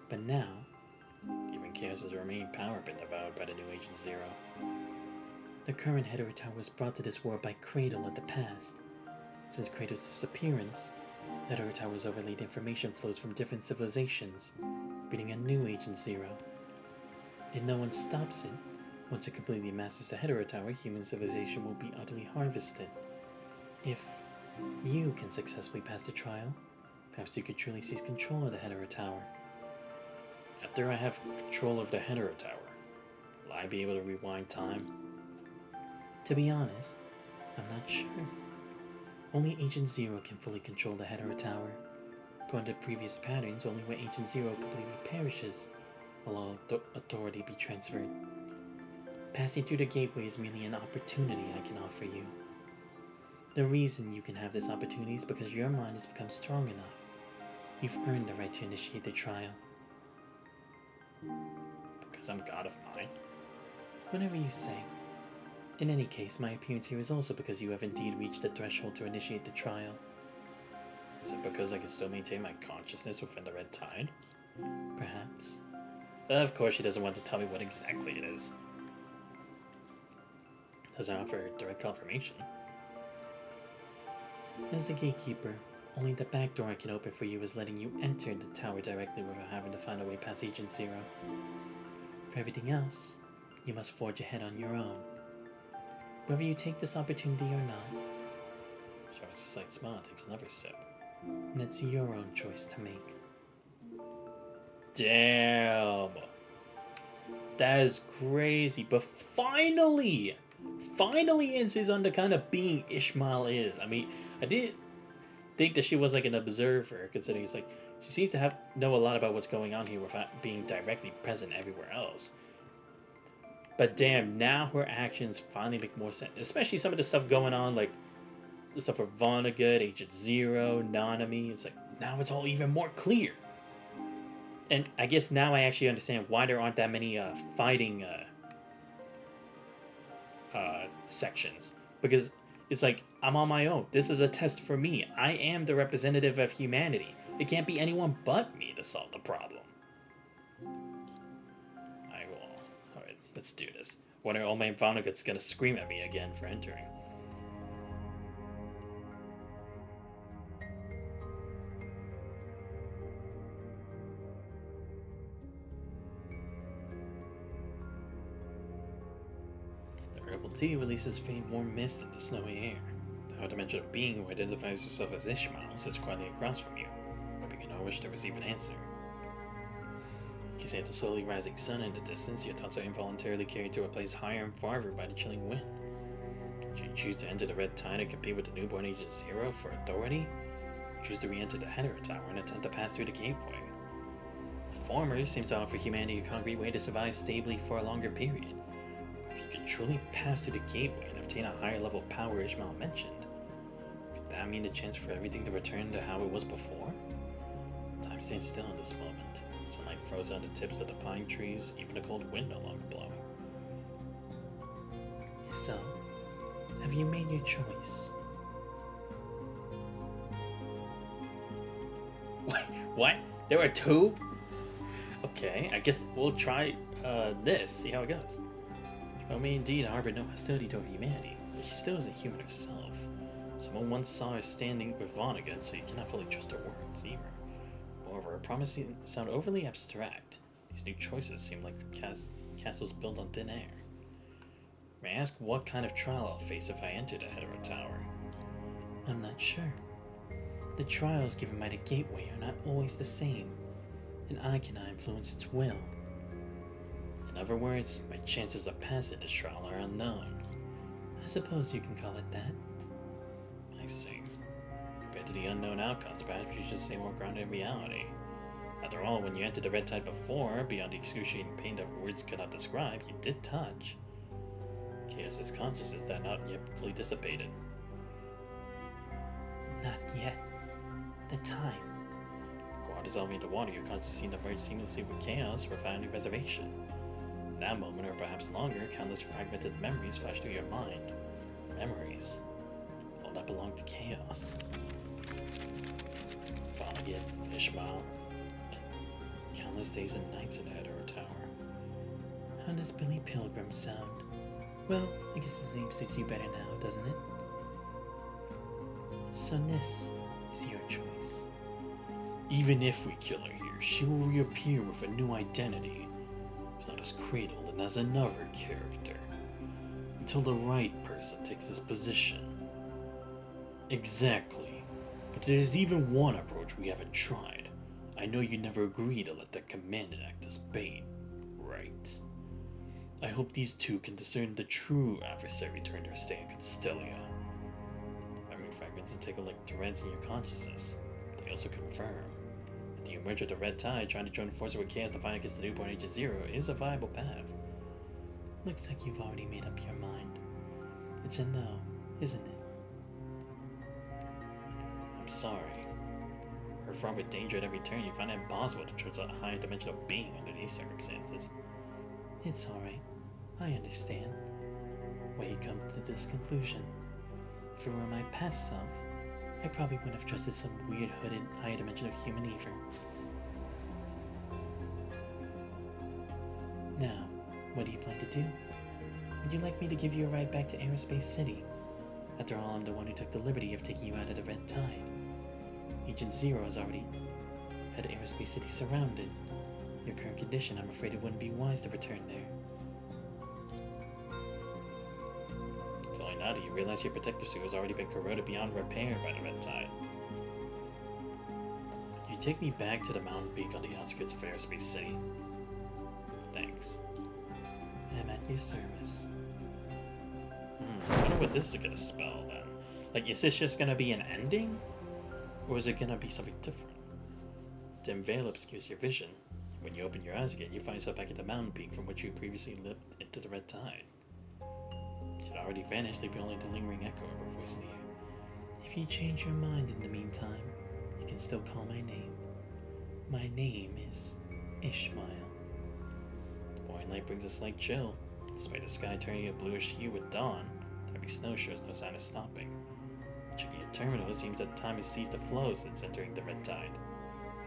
[SPEAKER 1] But now, even chaos's remaining power been devoured by the new Agent Zero. The current Hetero Tower was brought to this world by Cradle of the past. Since Cradle's disappearance, the Hetero Tower's overlaid information flows from different civilizations, breeding a new Agent Zero. If no one stops it, once it completely masters the Hetero Tower, human civilization will be utterly harvested. If you can successfully pass the trial, perhaps you could truly seize control of the Hetero Tower. After I have control of the Hetero Tower, will I be able to rewind time? To be honest, I'm not sure. Only Agent Zero can fully control the Hetero Tower. According to previous patterns, only when Agent Zero completely perishes will all authority be transferred. Passing through the gateway is merely an opportunity I can offer you. The reason you can have this opportunity is because your mind has become strong enough. You've earned the right to initiate the trial. Because I'm God of Mine? Whatever you say. In any case, my appearance here is also because you have indeed reached the threshold to initiate the trial. Is it because I can still maintain my consciousness within the Red Tide? Perhaps. Of course she doesn't want to tell me what exactly it is. Doesn't offer direct confirmation. As the gatekeeper, only the back door I can open for you is letting you enter the tower directly without having to find a way past Agent Zero. For everything else, you must forge ahead on your own. Whether you take this opportunity or not, shows a slight smile and takes another sip. And it's your own choice to make. Damn! That is crazy, but finally insists on the kind of being Ishmael is. I mean, I did think that she was like an observer, considering it's like she seems to know a lot about what's going on here without being directly present everywhere else. But damn, now her actions finally make more sense, especially some of the stuff going on, like the stuff with Vonnegut, Agent Zero, Nanami. It's like now it's all even more clear. And I guess now I actually understand why there aren't that many fighting sections, because it's like I'm on my own. This is a test for me. I am the representative of humanity. It can't be anyone but me to solve the problem. I will. Alright, let's do this. Wonder old man Vonnegut's gonna scream at me again for entering. T releases faint warm mist in the snowy air. The high-dimensional being who identifies herself as Ishmael sits quietly across from you, hoping in no wish to receive an answer. You see the slowly rising sun in the distance, your thoughts are involuntarily carried to a place higher and farther by the chilling wind. Should you choose to enter the Red Tide and compete with the newborn Agent Zero for authority? Or choose to re-enter the Hetero Tower and attempt to pass through the gateway? The former seems to offer humanity a concrete way to survive stably for a longer period. If you could truly pass through the gateway and obtain a higher level of power Ishmael mentioned, could that mean the chance for everything to return to how it was before? Time stands still in this moment. Sunlight frozen on the tips of the pine trees, even the cold wind no longer blowing. So, have you made your choice? Wait, what? There are two? Okay, I guess we'll try this, see how it goes. She may indeed harbor no hostility toward humanity, but she still is a human herself. Someone once saw her standing with Vonnegut, so you cannot fully trust her words either. however, promising sound overly abstract. These new choices seem like castles built on thin air. May I ask what kind of trial I'll face if I enter the Hetero Tower? I'm not sure. The trials given by the Gateway are not always the same, and I cannot influence its will. In other words, my chances of passing this trial are unknown. I suppose you can call it that. I see. Compared to the unknown outcomes, perhaps you should stay more grounded in reality. After all, when you entered the Red Tide before, beyond the excruciating pain that words cannot describe, you did touch Chaos's consciousness that not yet fully dissipated. Not yet. The time. While dissolving into water, your consciousness seemed to merge seamlessly with Chaos without any reservation. In that moment, or perhaps longer, countless fragmented memories flashed through your mind. Memories. All that belonged to Chaos. Vonnegut, Ishmael, and countless days and nights in the Hetero Tower. How does Billy Pilgrim sound? Well, I guess his name suits you better now, doesn't it? So this is your choice. Even if we kill her here, she will reappear with a new identity. It's not as cradled and as another character. Until the right person takes this position. Exactly. But there's even one approach we haven't tried. I know you never agreed to let that commandant act as bait, right? I hope these two can discern the true adversary during their stay in Constellia. Memory fragments take like threads in your consciousness. They also confirm that the emerge of the Red Tide trying to join forces with Chaos to fight against the newborn Age of Zero is a viable path. Looks like you've already made up your mind. It's a no, isn't it? I'm sorry. Her fraught with danger at every turn, you find it impossible to trust a high dimensional being under these circumstances. It's alright. I understand why you come to this conclusion. If it were my past self, I probably wouldn't have trusted some weird hooded high dimensional human either. Now, what do you plan to do? Would you like me to give you a ride back to Aerospace City? After all, I'm the one who took the liberty of taking you out of the Red Tide. Agent Zero has already had Aerospace City surrounded. Your current condition, I'm afraid it wouldn't be wise to return there. It's only now that you realize your protective suit has already been corroded beyond repair by the Red Tide. You take me back to the mountain peak on the outskirts of Aerospace City. Thanks. I'm at your service. I wonder what this is gonna spell then. Like, is this just gonna be an ending? Or is it gonna be something different? Dim veil obscures your vision. When you open your eyes again, you find yourself back at the mountain peak from which you previously leapt into the Red Tide. She had already vanished, leaving only the lingering echo of her voice in the air. If you change your mind in the meantime, you can still call my name. My name is Ishmael. The morning light brings a slight chill. Despite the sky turning a bluish hue with dawn, the heavy snow shows no sign of stopping. Checking a terminal, it seems that time has ceased to flow since entering the Red Tide.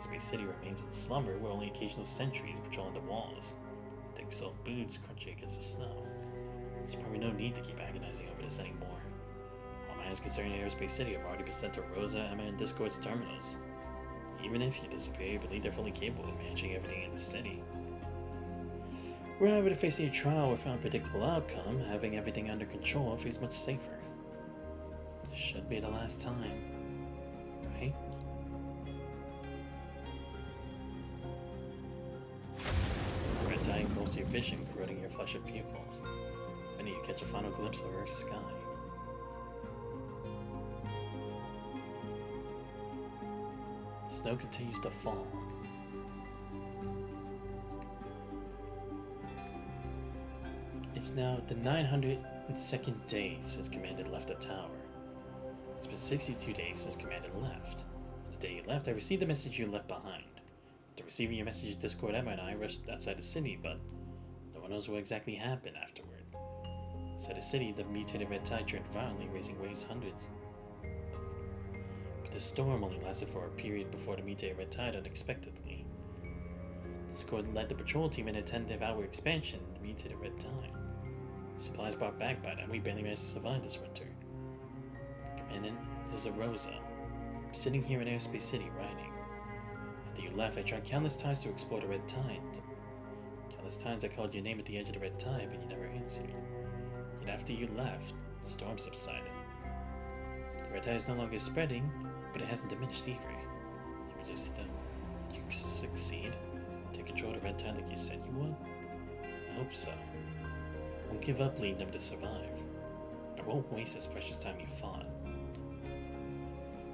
[SPEAKER 1] Space City remains in slumber, where only occasional sentries patrolling the walls. Thick soled boots crunching against the snow. There's probably no need to keep agonizing over this anymore. All matters concerning Aerospace City have already been sent to Rosa, Emma, and Discord's terminals. Even if you disappear, you believe they're fully capable of managing everything in the city. Rather than facing a trial with an unpredictable outcome, having everything under control feels much safer. Should be the last time, right? Red Tide engulfs your vision, corroding your flesh and pupils. Then you catch a final glimpse of Earth's sky. The snow continues to fall. It's now the 902nd day since Commander left the tower. It's been 62 days since Commander left. The day you left, I received the message you left behind. After receiving your message, Discord, Emma, and I rushed outside the city, but no one knows what exactly happened afterward. Inside the city, the mutated Red Tide turned violently, raising waves hundreds. But the storm only lasted for a period before the mutated Red Tide unexpectedly. Discord led the patrol team in a 10-hour expansion in the mutated Red Tide. Supplies brought back by them, we barely managed to survive this winter. Commandant, this is Rosa. I'm sitting here in Aerospace City writing. After you left, I tried countless times to explore the red tide. Countless times I called your name at the edge of the red tide, but you never answered. Yet after you left, the storm subsided. The red tide is no longer spreading, but it hasn't diminished either. You were just, you succeed? Take control of the red tide like you said you would? I hope so. I won't give up leading them to survive. I won't waste this precious time you fought.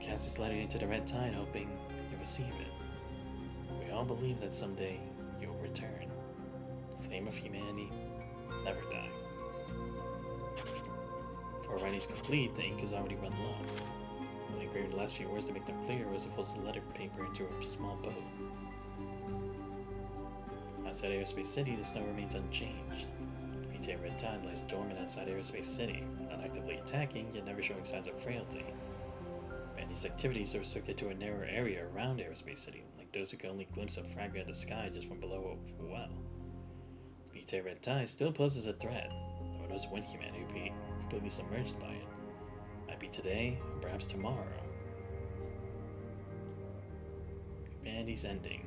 [SPEAKER 1] Cast this letter into the red tide, hoping you'll receive it. We all believe that someday you'll return. The flame of humanity never die. Before writing's complete, the ink has already run low. I engraved the last few words to make them clear as it folds the letter paper into a small boat. Outside Aerospace City, the snow remains unchanged. The red tide lies dormant outside Aerospace City, not actively attacking, yet never showing signs of frailty. These activities are restricted to a narrow area around Aerospace City, like those who can only glimpse a fragment of the sky just from below a well. The red tide still poses a threat. Who knows when humanity will be completely submerged by it? Might be today, or perhaps tomorrow. Humanity's ending.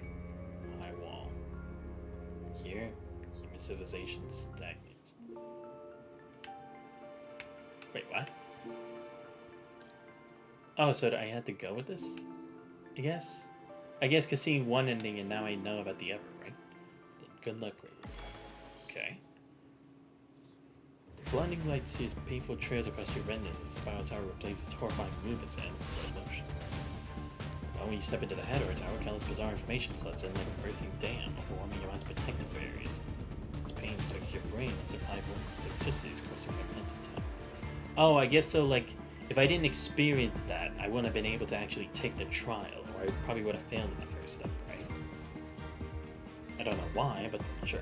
[SPEAKER 1] High wall. Here, human civilization stagnates. Wait, what? Oh, so I had to go with this? I guess? Cause seeing one ending and now I know about the other, right? Good luck, Great. Okay. The blinding light sees painful trails across your retinas as the spiral tower replaces its horrifying movements and slow motion. But when you step into the head of the tower, countless bizarre information floods in like a bursting dam, overwhelming your mind's protective barriers. Its pain strikes your brain as if high voltage electricity is coursing from head to toe. Oh, I guess so, like, if I didn't experience that, I wouldn't have been able to actually take the trial, or I probably would have failed in the first step, right? I don't know why, but sure.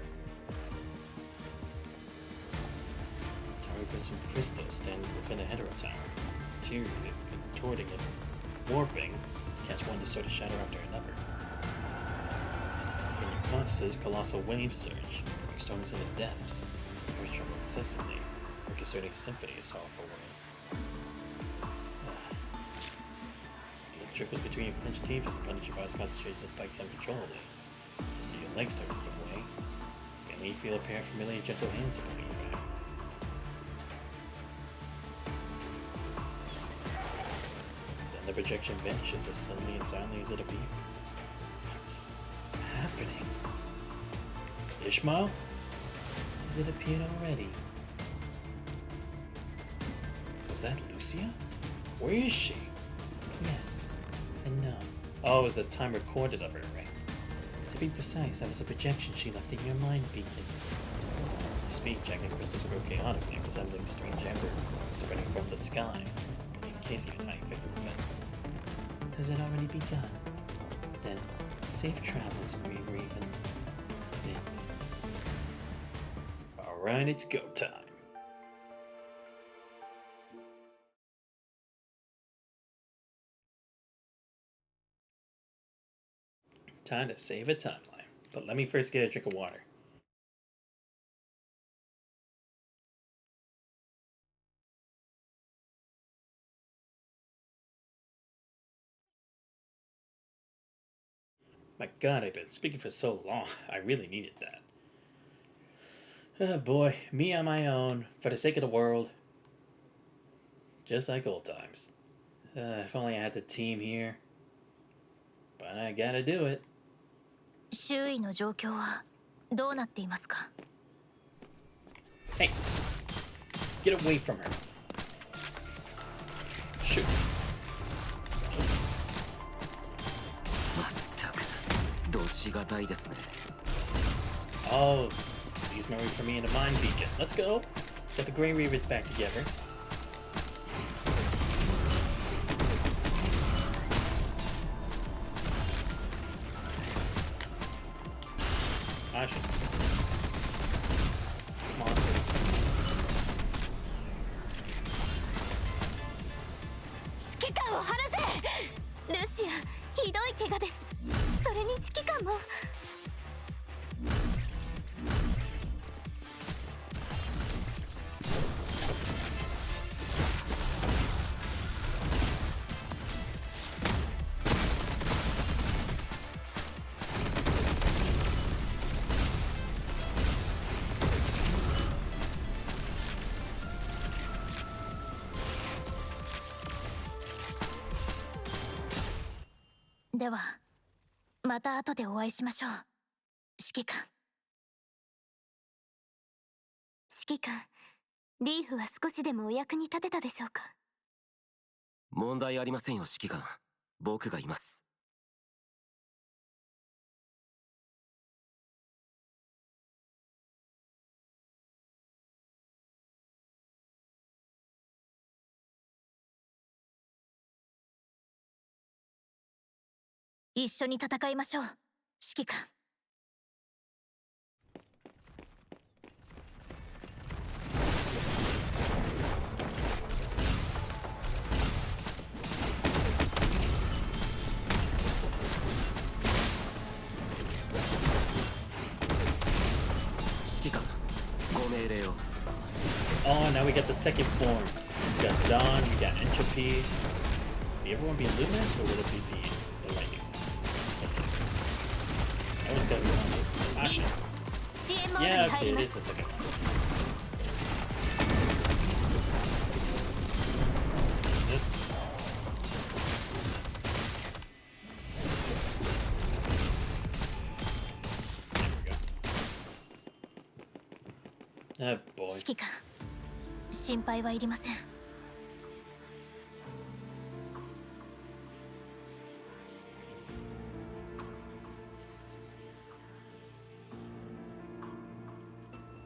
[SPEAKER 1] Tower grows from crystals standing within a hetero tower. Deteriorating, contorting, and warping, cast one distorted shadow after another. Within your consciousness, colossal waves surge, like storms in the depths. The earth trembles incessantly, orchestrating a symphony of sorrowful waves. Blood trickles between your clenched teeth as the punch of ice concentration spikes uncontrollably. You see your legs start to give way. Finally, you feel a pair of familiar gentle hands upon your back. Then the projection vanishes as suddenly and silently as it appeared. What's happening? Ishmael? Has it appeared already? Was that Lucia? Where is she? Yes and no. Oh, it was the time recorded of her, right? To be precise, that was a projection she left in your mind beacon. You speak, jagged crystals grow chaotically, resembling strange amber spreading across the sky, encasing a tiny figure within. Has it already begun? Then, safe travels, Raven. Same things. Alright, it's go time. Time to save a timeline. But let me first get a drink of water. My god, I've been speaking for so long. I really needed that. Oh boy, me on my own, for the sake of the world. Just like old times. If only I had the team here. But I gotta do it.
[SPEAKER 3] 周囲の状況はどうなっていますか?
[SPEAKER 1] Hey! Get away from her. Shoot.
[SPEAKER 5] まったく、どしがたいですね。
[SPEAKER 1] Oh, these memories for me in a mind beacon. Let's go. Get the Grey Ravens back together. I should. Come on.
[SPEAKER 3] ではまた後でお会いしましょう。指揮官。指揮官、リーフは少しでもお役に立てたでしょうか？
[SPEAKER 7] 問題ありませんよ指揮官。僕がいます。
[SPEAKER 3] 一緒に戦いましょう指揮官。
[SPEAKER 7] 指揮官、ご命令を。
[SPEAKER 1] Oh, now we got the second forms. We got Dawn, we got Entropy. Will everyone be Luminous or will it be the Lightning? Okay. That one's gotta be one. Ah, shit.
[SPEAKER 3] 支援モード
[SPEAKER 1] Yeah,
[SPEAKER 3] に入
[SPEAKER 1] okay,
[SPEAKER 3] り
[SPEAKER 1] it
[SPEAKER 3] ます。
[SPEAKER 1] is the second one. This. There we go. Ah, boy.
[SPEAKER 3] 指揮官、心配はいりません。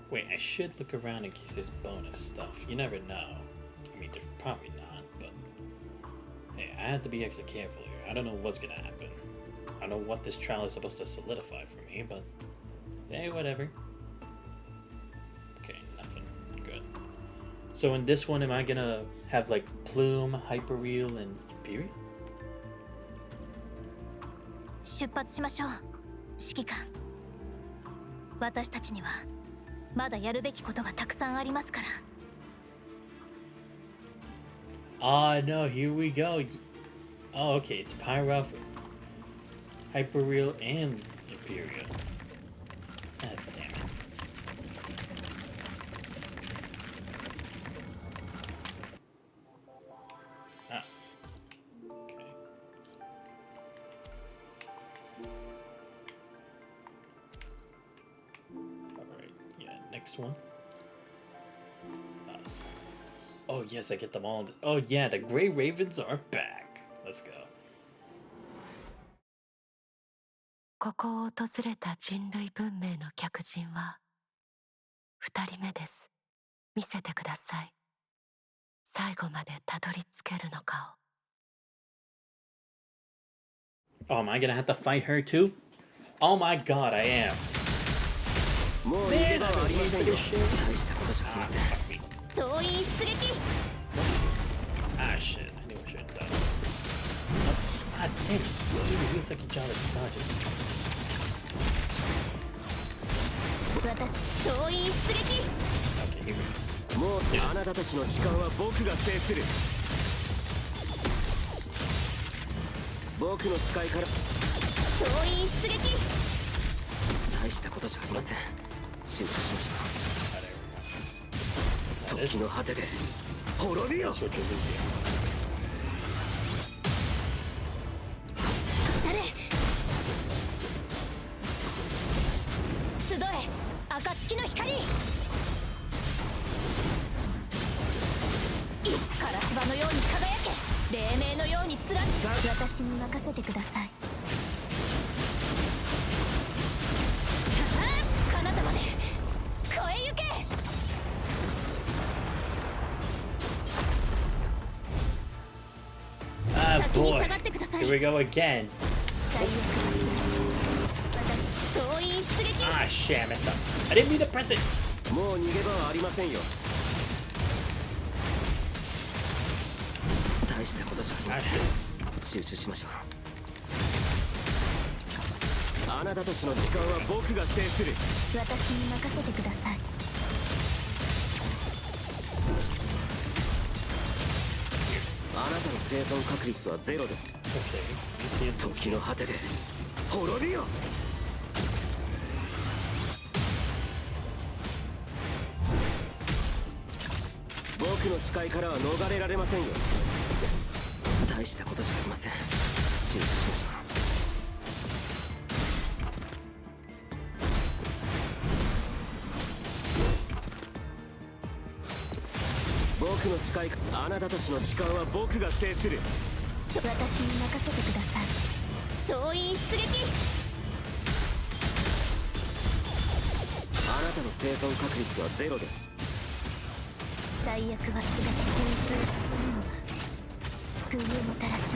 [SPEAKER 1] Wait, I should look around in case there's bonus stuff. You never know. I mean, there's probably not, but... Hey, I have to be extra careful here. I don't know what's gonna happen. I don't know what this trial is supposed to solidify for me, but... Hey, whatever. Okay, nothing. Good. So in this one, am I gonna have, like, Plume, Hyperreal, and Imperial?
[SPEAKER 3] 出発しましょう指揮官。私たちにはまだやるべきことがたくさんありますから。
[SPEAKER 1] Ah, no, here we go. Oh, okay, it's Pyro, Hyperreal, and Imperial. God damn it. Ah. Okay. Alright, yeah, next one. Us. Oh, yes, I get them all. Oh, yeah, the Grey Ravens are back. Let's go.
[SPEAKER 2] ここを訪れた人類文明の客人は2人目です。見せてください。最後までたどり着けるのかを。
[SPEAKER 1] Oh, am I gonna have to fight her too? Oh my god, I am.
[SPEAKER 7] もう逃げ場はありませんよ。大したことじゃありません。
[SPEAKER 1] Fuck me.
[SPEAKER 3] 総員出撃。
[SPEAKER 1] Ah, shit. I knew I shouldn't have done. Ah, damn it. Dude, he was like a jolly dodger.
[SPEAKER 3] 私、総員出撃。
[SPEAKER 1] Okay, here we go.
[SPEAKER 7] もうあなたたちの時間は僕が制する。僕の視界から。
[SPEAKER 3] 総員出撃。
[SPEAKER 7] 大したことじゃありません。集中しまし
[SPEAKER 1] Ah,
[SPEAKER 7] ょ
[SPEAKER 1] there we go.
[SPEAKER 7] う。時の果てで滅びよ。
[SPEAKER 1] That's what you're losing.
[SPEAKER 3] 当たれ。集え、暁の光。カラスバのように輝け。黎明のように貫く。私に任せてください。彼方まで越え行け。
[SPEAKER 1] Ah,
[SPEAKER 3] 先に
[SPEAKER 1] boy.
[SPEAKER 3] 下がってください。
[SPEAKER 1] Here we go again.
[SPEAKER 3] 最悪。私、総員出撃。
[SPEAKER 1] Ah, shit, I messed up. I didn't mean to press it.
[SPEAKER 7] もう逃げ場はありませんよ。大したことじゃあり
[SPEAKER 1] Ah,
[SPEAKER 7] ませ
[SPEAKER 1] shit.
[SPEAKER 7] ん。集中しましょう。あなたたちの時間は僕が制する。
[SPEAKER 3] 私に任せてください。
[SPEAKER 7] あなたの生存確率はゼロです。
[SPEAKER 1] Okay. Let's see it.
[SPEAKER 7] 時の果てで滅びよ。僕の視界からは逃れられませんよ。大したことじゃありません。集中しましょう。僕の視界、あなたたちの時間は僕が制する。
[SPEAKER 3] 私に任せてください。総員出撃。
[SPEAKER 7] あなたの生存確率はゼロです。
[SPEAKER 3] 最悪は全て純粋な炎が救いをもたらします。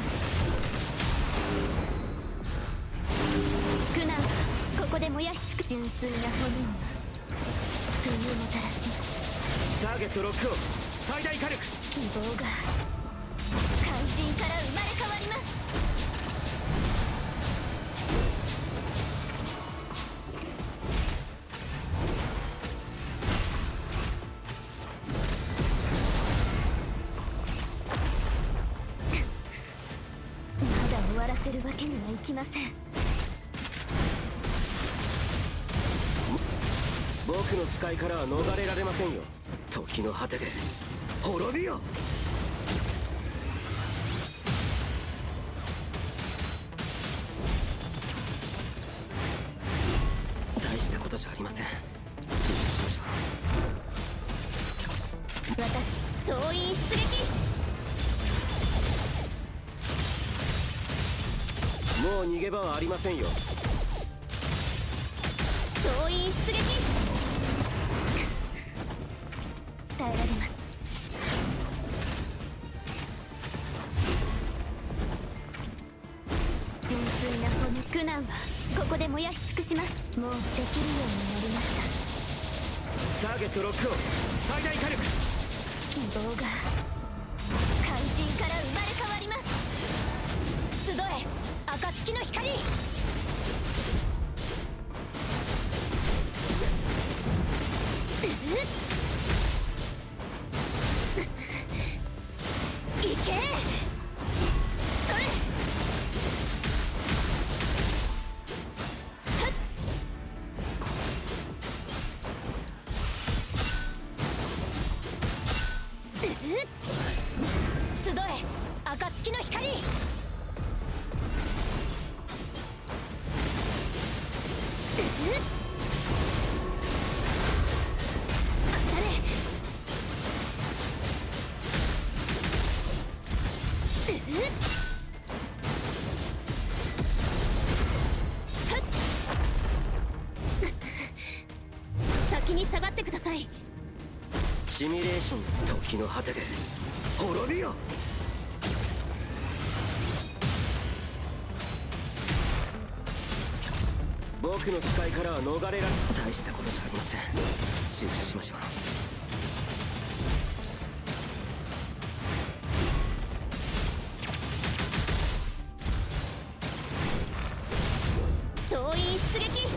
[SPEAKER 3] 苦難はここで燃やし尽く純粋な炎が救いをもたらします。
[SPEAKER 7] ターゲットロックオン、最大火力。
[SPEAKER 3] 希望が肝心から生まれ変わります。まだ終わらせるわけにはいきません。
[SPEAKER 7] 僕の視界からは逃れられませんよ。時の果てで滅びよ。大したことじゃありません。慎重しましょう。
[SPEAKER 3] 私総員出撃。
[SPEAKER 7] もう逃げ場はありませんよ。
[SPEAKER 3] 総員出撃。耐えられます。純粋な骨苦難はここで燃やし尽くします。もうできるようになりました。
[SPEAKER 7] ターゲットロックオン、最大火力。
[SPEAKER 3] 希望が肝心から生まれ変わります。集え暁の光。いけ。それ。集え暁の光。当たれ。先に下がってください。
[SPEAKER 7] シミュレーション、時の果てで滅びよ。僕の視界からは逃れられ、大したことじゃありません。集中しましょう。
[SPEAKER 3] 総員出撃。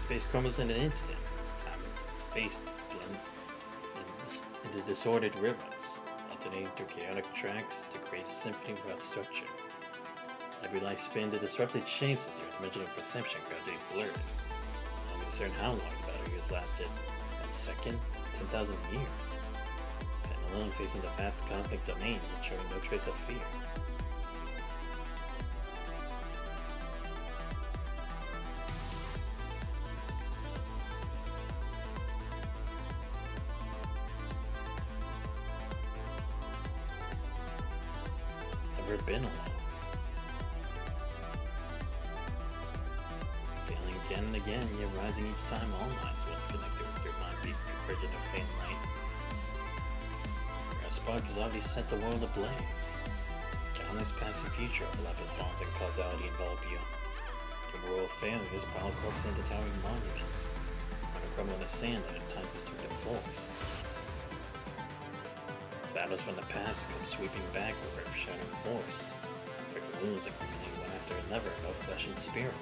[SPEAKER 1] Space crumbles in an instant. Space blend into disordered rhythms, alternating through chaotic tracks to create a symphony without structure. Every light spin the disrupted shapes as your dimensional perception gradually blurs. No one can discern how long the battle has lasted. 1 second? 10,000 years. Standing alone facing the vast cosmic domain, yet showing no trace of fear. Never been alone. Failing again and again, yet rising each time, all minds once connected with your mind beat convergent of faint light. Your spark has already set the world ablaze. Countless past and future overlap as bonds and causality envelop you. failures pile corpses into towering monuments, or crumble in the sand that at times destructive force. Battles from the past come sweeping back with earth-shattering force, inflicting wounds accumulating one after another in both flesh and spirit.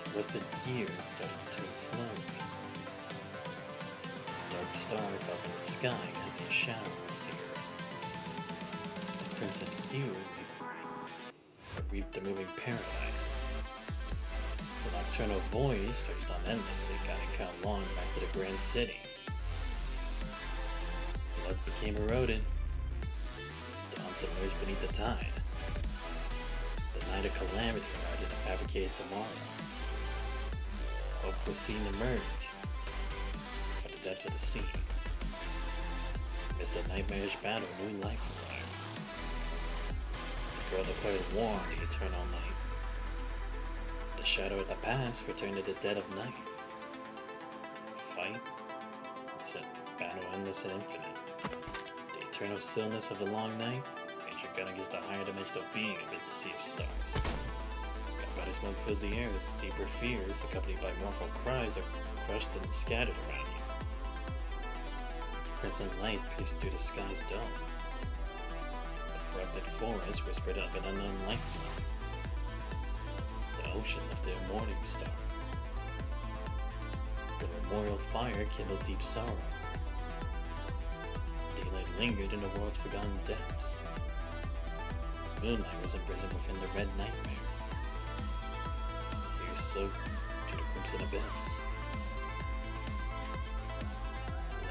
[SPEAKER 1] The rusted gears started to turn slowly. A dark star fell from the sky as they shadow across the earth. The crimson hue reaped the moving paradise. The nocturnal void stretched on endlessly, guiding Count Long back to the grand city. Blood became eroded. Dawn submerged beneath the tide. The night of calamity arrived in a fabricated tomorrow. Hope was seen emerge from the depths of the sea. Amidst the nightmarish battle, new life arrived. The girl declared war on the eternal night. The shadow of the past returned to the dead of night. Fight is a battle endless and infinite. The eternal stillness of the long night made your gun against the higher dimensional being amid the sea of stars. Gunpowder smoke fills the air as deeper fears, accompanied by mournful cries, are crushed and scattered around you. Crimson light pierced through the sky's dome. The corrupted forest whispered of an unknown life form. The ocean lifted a morning star. The memorial fire kindled deep sorrow. Daylight lingered in the world's forgotten depths. Moonlight was imprisoned within the red nightmare. Tears soaked to the crimson abyss.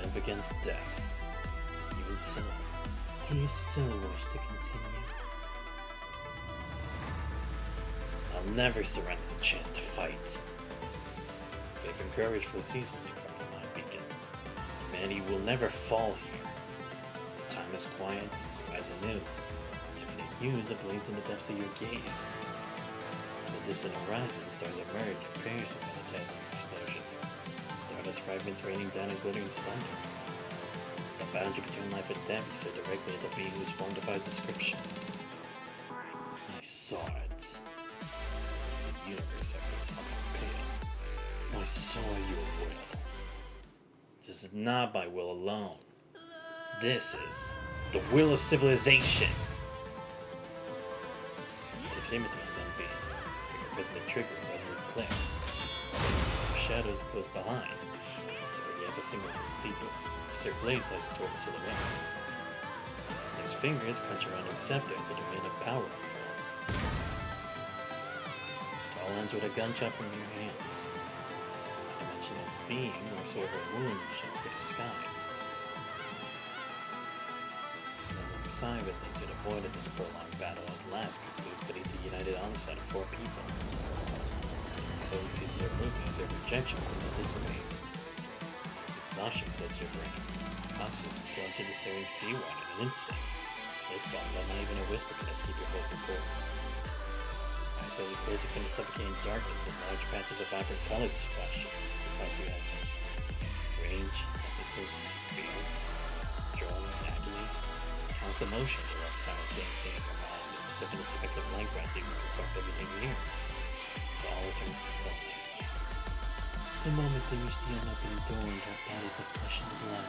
[SPEAKER 1] Live against death. Even so, do you still wish to continue? I'll never surrender the chance to fight. Faith and courage ceases from my beacon. Humanity will never fall here. The time is quiet, rise anew. Infinite hues ablaze in the depths of your gaze. In the distant horizon, stars emerge and perish within a dazzling explosion. Stardust fragments raining down in glittering splendor. The boundary between life and death is so directly at the being whose form defies description. I saw it. The universe echoes on my pain. I saw your will. This is not my will alone. This is the will of civilization. Takes aim at the unknown being. Finger pressing the trigger and resolute click. Some shadows close behind. Already have a single people. As her blade slices toward the silhouette. Those fingers crunch around her scepter as a domain of power unfolds. All ends with a gunshot from your hands. A dimensional being warps where her wound shines through the skies. A long sigh resonates through the void of this prolonged battle at last concludes beneath the united onslaught of 4 people. So he sees her moving as her projection begins to dissipate. This exhaustion floods your brain. Consciousness is plunged into searing seawater in an instant. Close call, but not even a whisper can escape your vocal cords. Eyes slowly close within the suffocating darkness and large patches of vibrant colors flash across the heavens. Rage, emphasis, fear, joy, agony, countless emotions erupt simultaneously in your mind, as if an expectant light rapidly construct everything near. So all returns to stillness. The moment they reach the unopened door and dark bodies of flesh and blood.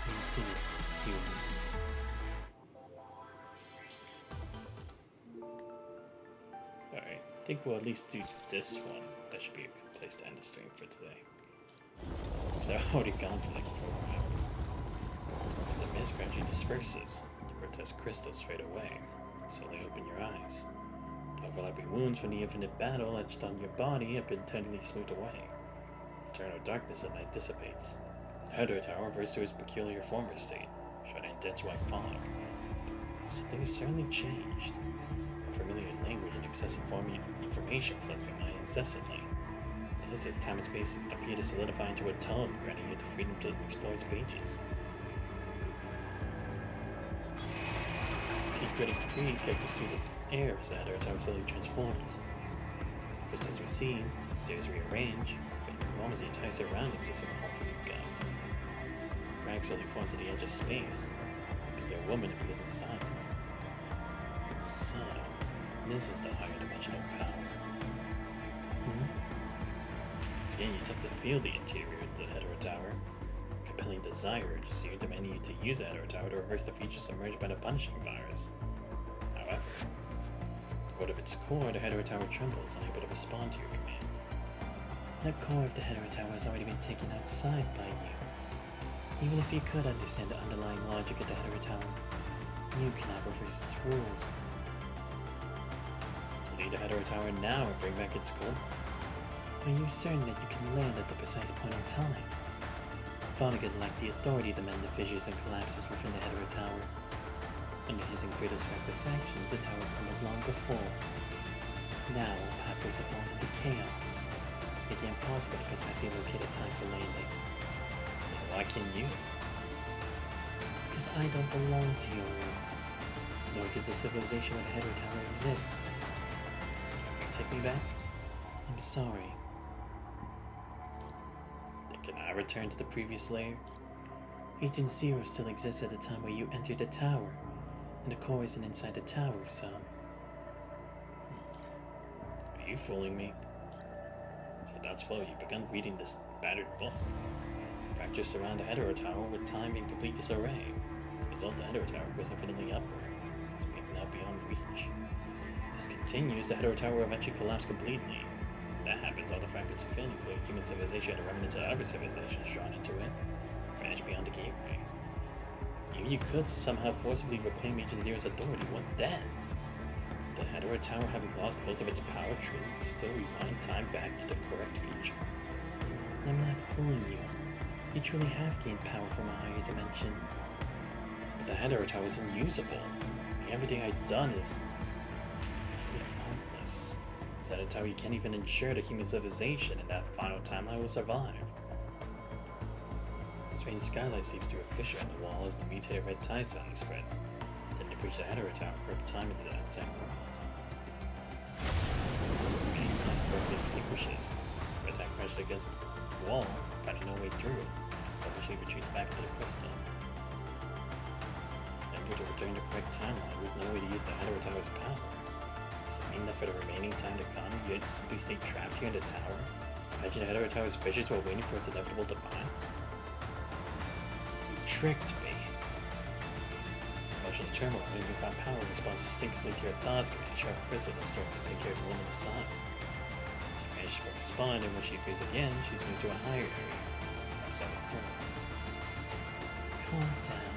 [SPEAKER 1] They did it, human. Alright, I think we'll at least do this one. That should be a good place to end the stream for today. Because I've already gone for like 4 hours. As a mist gradually disperses, the grotesque crystals fade away. Slowly open your eyes. Overlapping wounds from the infinite battle etched on your body have been tenderly smoothed away. Eternal darkness at night dissipates. The Hydra Tower reverts to its peculiar former state, shrouded in dense white fog. Something has certainly changed. A familiar language and excessive information flood your mind incessantly. As time and space appear to solidify into a tome, granting you the freedom to explore its pages. Tea-gritted creek echoes through the air as the Hydra Tower slowly transforms. Crystals recede, stairs rearrange, but in moments the entire surroundings assume a whole new guise. A crack slowly forms at the edge of space. A pale woman appears in silence. This is the higher dimensional power. It's getting you tough to feel the interior of the Hetero Tower. Compelling desire urges you, demanding you to use the Hetero Tower to reverse the features submerged by the punishing virus. However, devoid of its core, the Hetero Tower trembles, unable to respond to your commands. The core of the Hetero Tower has already been taken outside by you. Even if you could understand the underlying logic of the Hetero Tower, you cannot reverse its rules. Lead the Hetero Tower now and bring back its core. Are you certain that you can land at the precise point in time? Vonnegut lacked the authority to mend the fissures and collapses within the Hetero Tower. Under his and Kratos' reckless actions, the tower crumbled long before. Now, all pathways have fallen into chaos, making it impossible to precisely locate a time for landing. Why can you? Because I don't belong to your world, nor does the civilization where the Hetero Tower exists. Can you take me back? I'm sorry. Then can I return to the previous layer? Agent Zero still exists at the time where you entered the tower, and the core isn't inside the tower, so... Are you fooling me? So that's flow, you've begun reading this battered book. Fractures surround the Hetero Tower with time in complete disarray. As a result, the Hetero Tower goes infinitely upward, speeding out beyond reach. This continues, the Hetero Tower will eventually collapse completely. When that happens, all the fragments within, including human civilization and the remnants of other civilizations drawn into it, vanish beyond the gateway. You could somehow forcibly reclaim Agent Zero's authority. What then? The Hetero Tower, having lost most of its power, truly still rewind time back to the correct future. I'm not fooling you. You truly have gained power from a higher dimension. But the Hetero Tower is unusable. Everything I've done is pointless. This Hetero Tower, you can't even ensure the human civilization in that final timeline will survive. A strange skylight seeps through a fissure in the wall as the mutated red tide suddenly spreads. Then to breach the Hetero Tower, corrupt time into the outside world. The main light abruptly extinguishes. Red tide crashed against the wall, finding no way through it. Selfishly retreats back into the crystal. Able to return to correct timeline with no way to use the Hetero Tower's power. Does it mean that for the remaining time to come, you'd simply stay trapped here in the tower? Imagine the Hetero Tower's fissures while waiting for its inevitable demise? You tricked me. This emotional turmoil, when you found power, responds instinctively to your thoughts, giving a sharp crystal to stroke to take care of the woman aside. She manages to respond, and when she appears again, she's moved to a higher area. Calm down.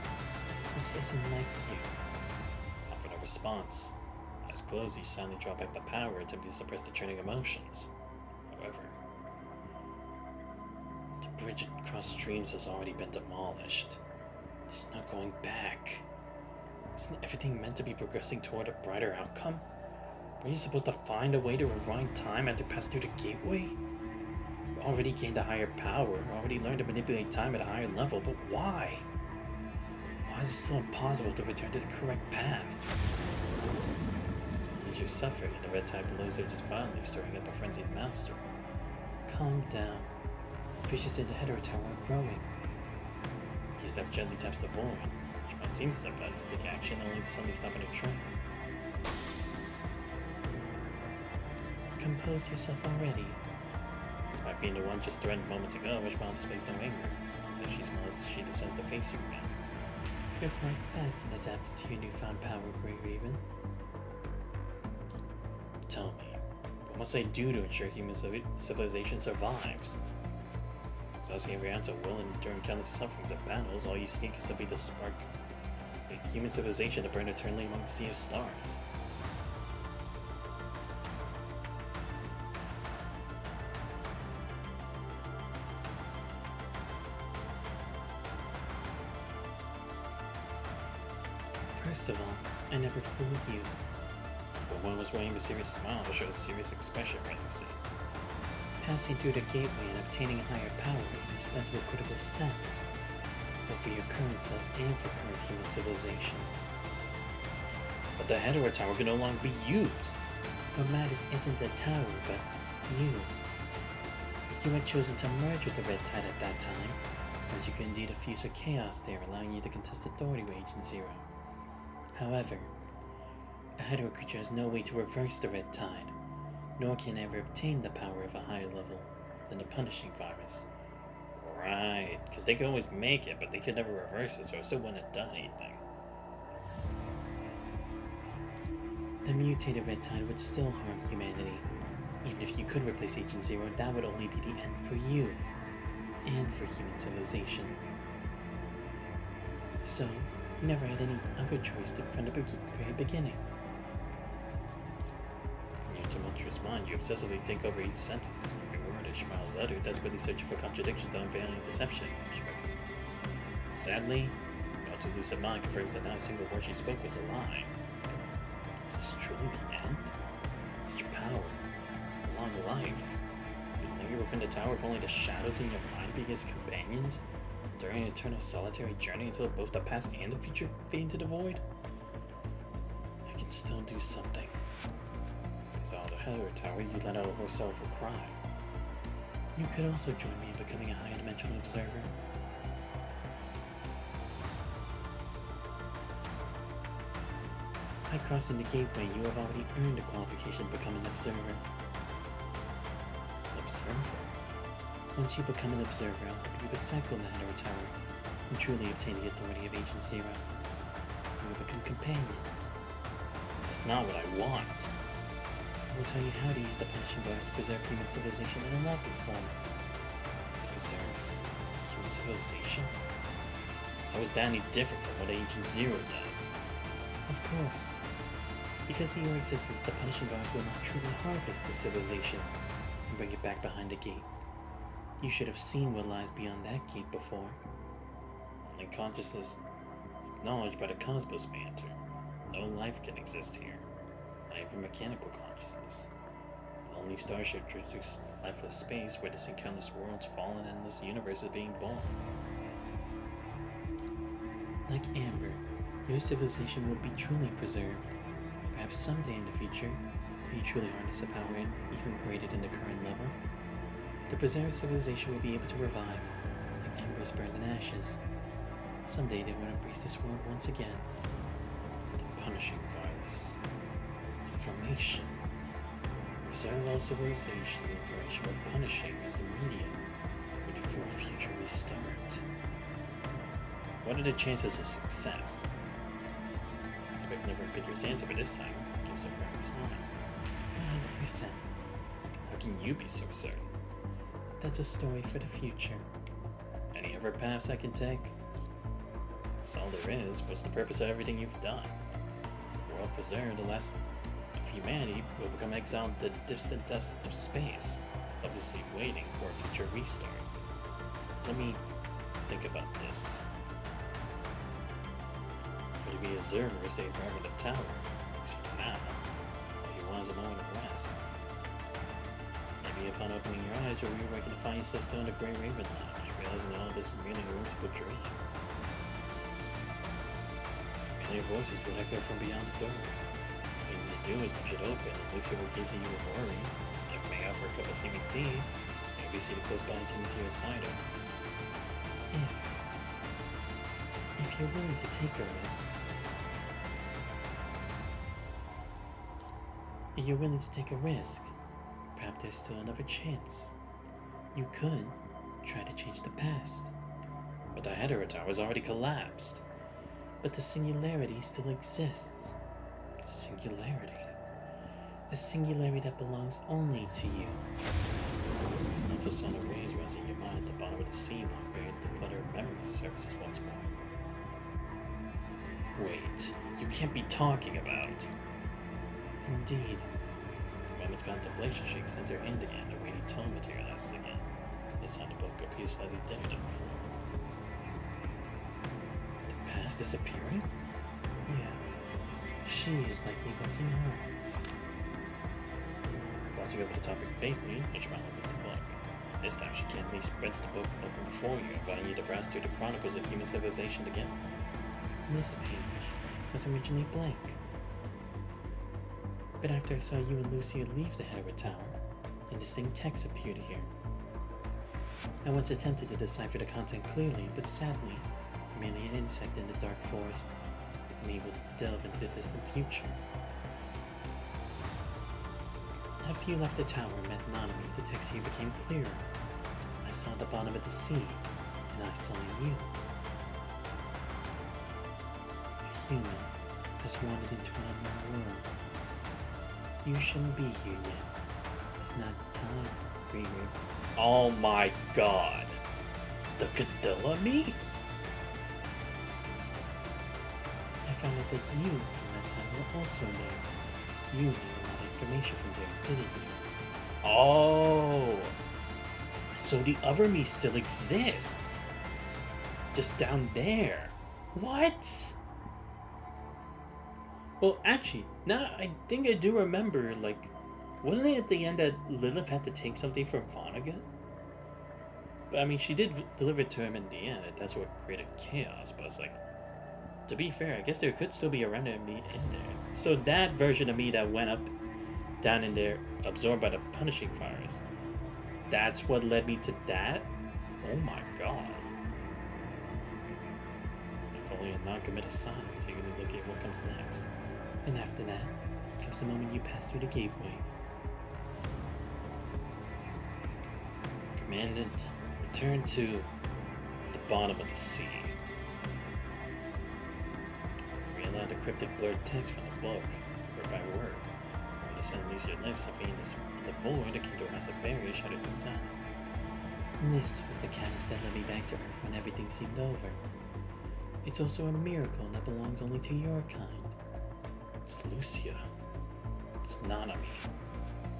[SPEAKER 1] This isn't like you. Offer no response. Eyes closed, you silently draw back the power, attempting to suppress the churning emotions. However, the bridge across streams has already been demolished. There's no going back. Isn't everything meant to be progressing toward a brighter outcome? Were you supposed to find a way to rewind time after passing through the gateway? Already gained a higher power, already learned to manipulate time at a higher level, but why? Why is it still impossible to return to the correct path? As you're suffering, and the red tide below surges violently, stirring up a frenzied maelstrom. Calm down. Fishes in the Hetero Tower are growing. Your step gently taps the void, which might seem about to take action, only to suddenly stop in its tracks. Compose yourself already. Despite being the one just threatened moments ago, Wishbone displays no anger, so she smiles as she decides to face you again. You're quite fast and adapted to your newfound power, Grey Raven. Tell me, what must I do to ensure human civilization survives? So asking every ounce of will and enduring countless sufferings of battles, all you seek is simply to spark a human civilization to burn eternally among the sea of stars. First of all, I never fooled you. But one was wearing a serious smile to show a serious expression right in the scene. Passing through the gateway and obtaining higher power are indispensable critical steps, both for your current self and for current human civilization. But the Hetero Tower can no longer be used. What matters isn't the tower, but you. If you had chosen to merge with the Red Tide at that time, as you could indeed have fused with chaos there, allowing you to contest authority with Agent Zero. However, A hetero creature has no way to reverse the red tide, nor can ever obtain the power of a higher level than the punishing virus. Right, because they can always make it, but they could never reverse it, so it still wouldn't have done anything. The mutated red tide would still harm humanity. Even if you could replace Agent Zero, that would only be the end for you, and for human civilization. So, you never had any other choice from the very beginning. From your tumultuous mind, you obsessively think over each sentence. Every word Ishmael's uttered, desperately searching for contradictions and unveiling deception. Sadly, your elusive mind confirms that not a single word she spoke was a lie. Is this truly the end? Such power, a long life. You linger within the tower with only the shadows in your mind being his companions during an eternal solitary journey until both the past and the future fade into the void? I can still do something. Because out of the Hetero Tower, you let out a sorrowful cry. You could also join me in becoming a high-dimensional observer. By crossing the gateway, you have already earned the qualification to become an observer. Observer? Once you become an observer, I'll help you recycle the Hetero Tower and truly obtain the authority of Agent Zero. You will become companions. That's not what I want. I will tell you how to use the punishing virus to preserve human civilization in a lawful form. Preserve human civilization? How is that any different from what Agent Zero does? Of course. Because of your existence, the punishing virus will not truly harvest the civilization and bring it back behind the gate. You should have seen what lies beyond that gate before. Only consciousness acknowledged by the cosmos may enter. No life can exist here, not even mechanical consciousness. The lonely starship drifts through lifeless space where distant countless worlds fall and endless universe is being born. Like Amber, your civilization will be truly preserved. Perhaps someday in the future, when you truly harness a power even greater than the current level, the preserved civilization will be able to revive, like embers burned in ashes. Someday they will embrace this world once again. The punishing virus. Information. Preserve all civilization information by punishing as the medium, waiting for a future restart. What are the chances of success? I expect never ambiguous answer, but this time gives a firm smile. 100%. How can you be so certain? That's a story for the future. Any other paths I can take? That's all there is. What's the purpose of everything you've done? The world preserved, the last of humanity will become exiled to the distant depths of space, obviously waiting for a future restart. Let me think about this. Would it be observer stay forever in the tower? At least for now. But he wants a moment of rest. Maybe upon opening your eyes, you'll reawaken to find yourself still in the Grey Raven Lounge, realizing that all this is merely a whimsical dream. Familiar voices would echo from beyond the door. All you need to do is push it open, at least over case you were worried. If may offer a cup of steaming tea, maybe seated close by attending to your cider. If you're willing to take a risk. If you're willing to take a risk, perhaps there's still another chance. You could try to change the past. But the Hetero Tower has already collapsed. But the singularity still exists. Singularity. A singularity that belongs only to you. The sun of rays rising in your mind at the bottom of the sea, long buried in the clutter of memories surfaces once more. Wait, you can't be talking about. Indeed. The moment's contemplation, she extends her hand again, the weighty tone materializes again. This time the book appears slightly dimmer than before. Is the past disappearing? Yeah. She is likely waking her. Glossing over the topic vaguely, Ishmael opens the book. This time she candidly spreads the book open before you, inviting you to browse through the chronicles of human civilization again. This page was originally blank. But after I saw you and Lucia leave the Hetero Tower, indistinct text appeared here. I once attempted to decipher the content clearly, but sadly, merely an insect in the dark forest, unable to delve into the distant future. After you left the tower and met Nanami, the text here became clearer. I saw the bottom of the sea, and I saw you. A human has wandered into an unknown world. You shouldn't be here yet. It's not time, Greenwood. Oh my god. The Cadilla me? I found out that you, from that time, were also there. You knew a lot of information from there, didn't you? Oh! So the other me still exists. Just down there. What? Well, actually, now I think I do remember, like, wasn't it at the end that Lilith had to take something from Vonnegut? But I mean, she did deliver it to him in the end, and that's what created chaos, but it's like, to be fair, I guess there could still be a random me in there. So that version of me that went up, down in there, absorbed by the punishing fires, that's what led me to that? Oh my god. If only a non-committed silence, so you can look at what comes next. And after that, comes the moment you pass through the gateway. Commandant, return to the bottom of the sea. Read aloud the cryptic blurred text from the book, word by word. When the sun leaves your lips, something in the void akin to a massive barrier shatters the sun. And this was the catalyst that led me back to Earth when everything seemed over. It's also a miracle that belongs only to your kind. It's Lucia. It's Nanami.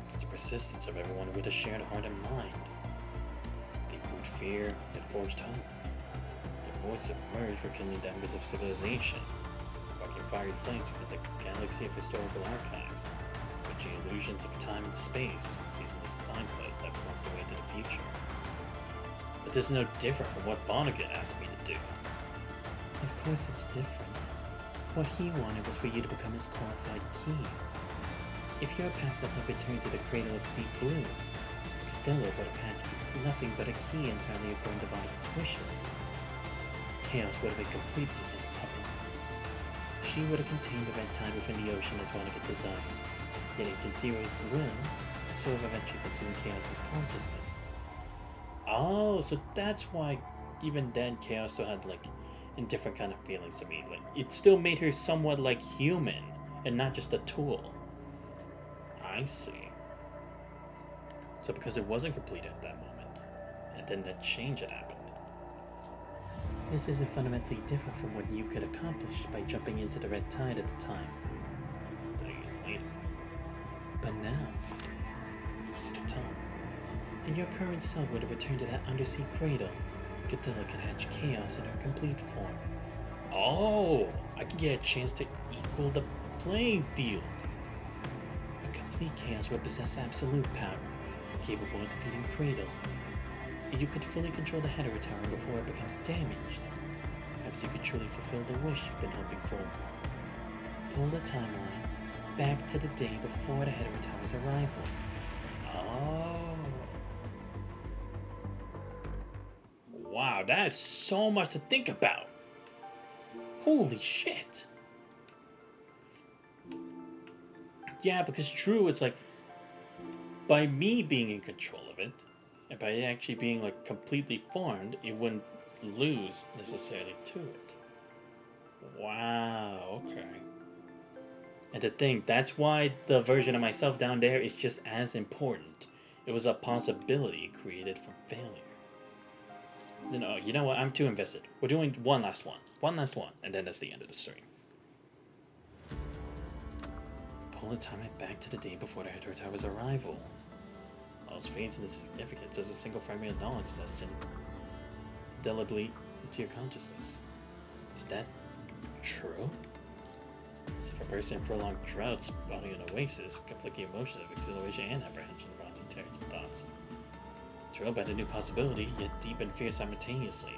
[SPEAKER 1] It's the persistence of everyone with a shared heart and mind. They brewed fear and forged hope. Their voices emerged rekindling the embers of civilization, sparking fiery flames within the galaxy of historical archives, bridging illusions of time and space, seizing the signpost that points the way to the future. But this is no different from what Vonnegut asked me to do. Of course it's different. What he wanted was for you to become his qualified key. If your past self had returned to the cradle of deep blue, Cadilla would have had nothing but a key entirely according to Vonnegut's wishes. Chaos would have been completely his puppet. She would have contained the red tide within the ocean as Vonnegut designed, yet in Kinsero's will, so have eventually consumed Chaos's consciousness. Oh, so that's why even then Chaos still had like different kind of feelings to me. Like, it still made her somewhat like human and not just a tool. I see. So because it wasn't completed at that moment, and then that change had happened. This isn't fundamentally different from what you could accomplish by jumping into the red tide at the time. 3 years later. But now, it's the time. And your current self would have returned to that undersea cradle. Cadilla could hatch chaos in her complete form. Oh, I could get a chance to equal the playing field. A complete chaos would possess absolute power, capable of defeating Cradle. And you could fully control the Hetero Tower before it becomes damaged. Perhaps you could truly fulfill the wish you've been hoping for. Pull the timeline back to the day before the Hetero Tower's arrival. Oh. Wow, that is so much to think about. Holy shit. Yeah, because true, it's like, by me being in control of it, and by it actually being like completely formed, it wouldn't lose necessarily to it. Wow, okay. And to think, that's why the version of myself down there is just as important. It was a possibility created from failure. No, you know what? I'm too invested. We're doing one last one, and then that's the end of the stream. Pull the timeline back to the day before the Hetero Tower's arrival. All fades into significance as a single fragment of knowledge session indelibly into your consciousness. Is that true? As if a person in prolonged drought spawning an oasis, conflicting emotions of exhilaration and apprehension around the intelligent thoughts. Thrilled by the new possibility, yet deep in fear simultaneously.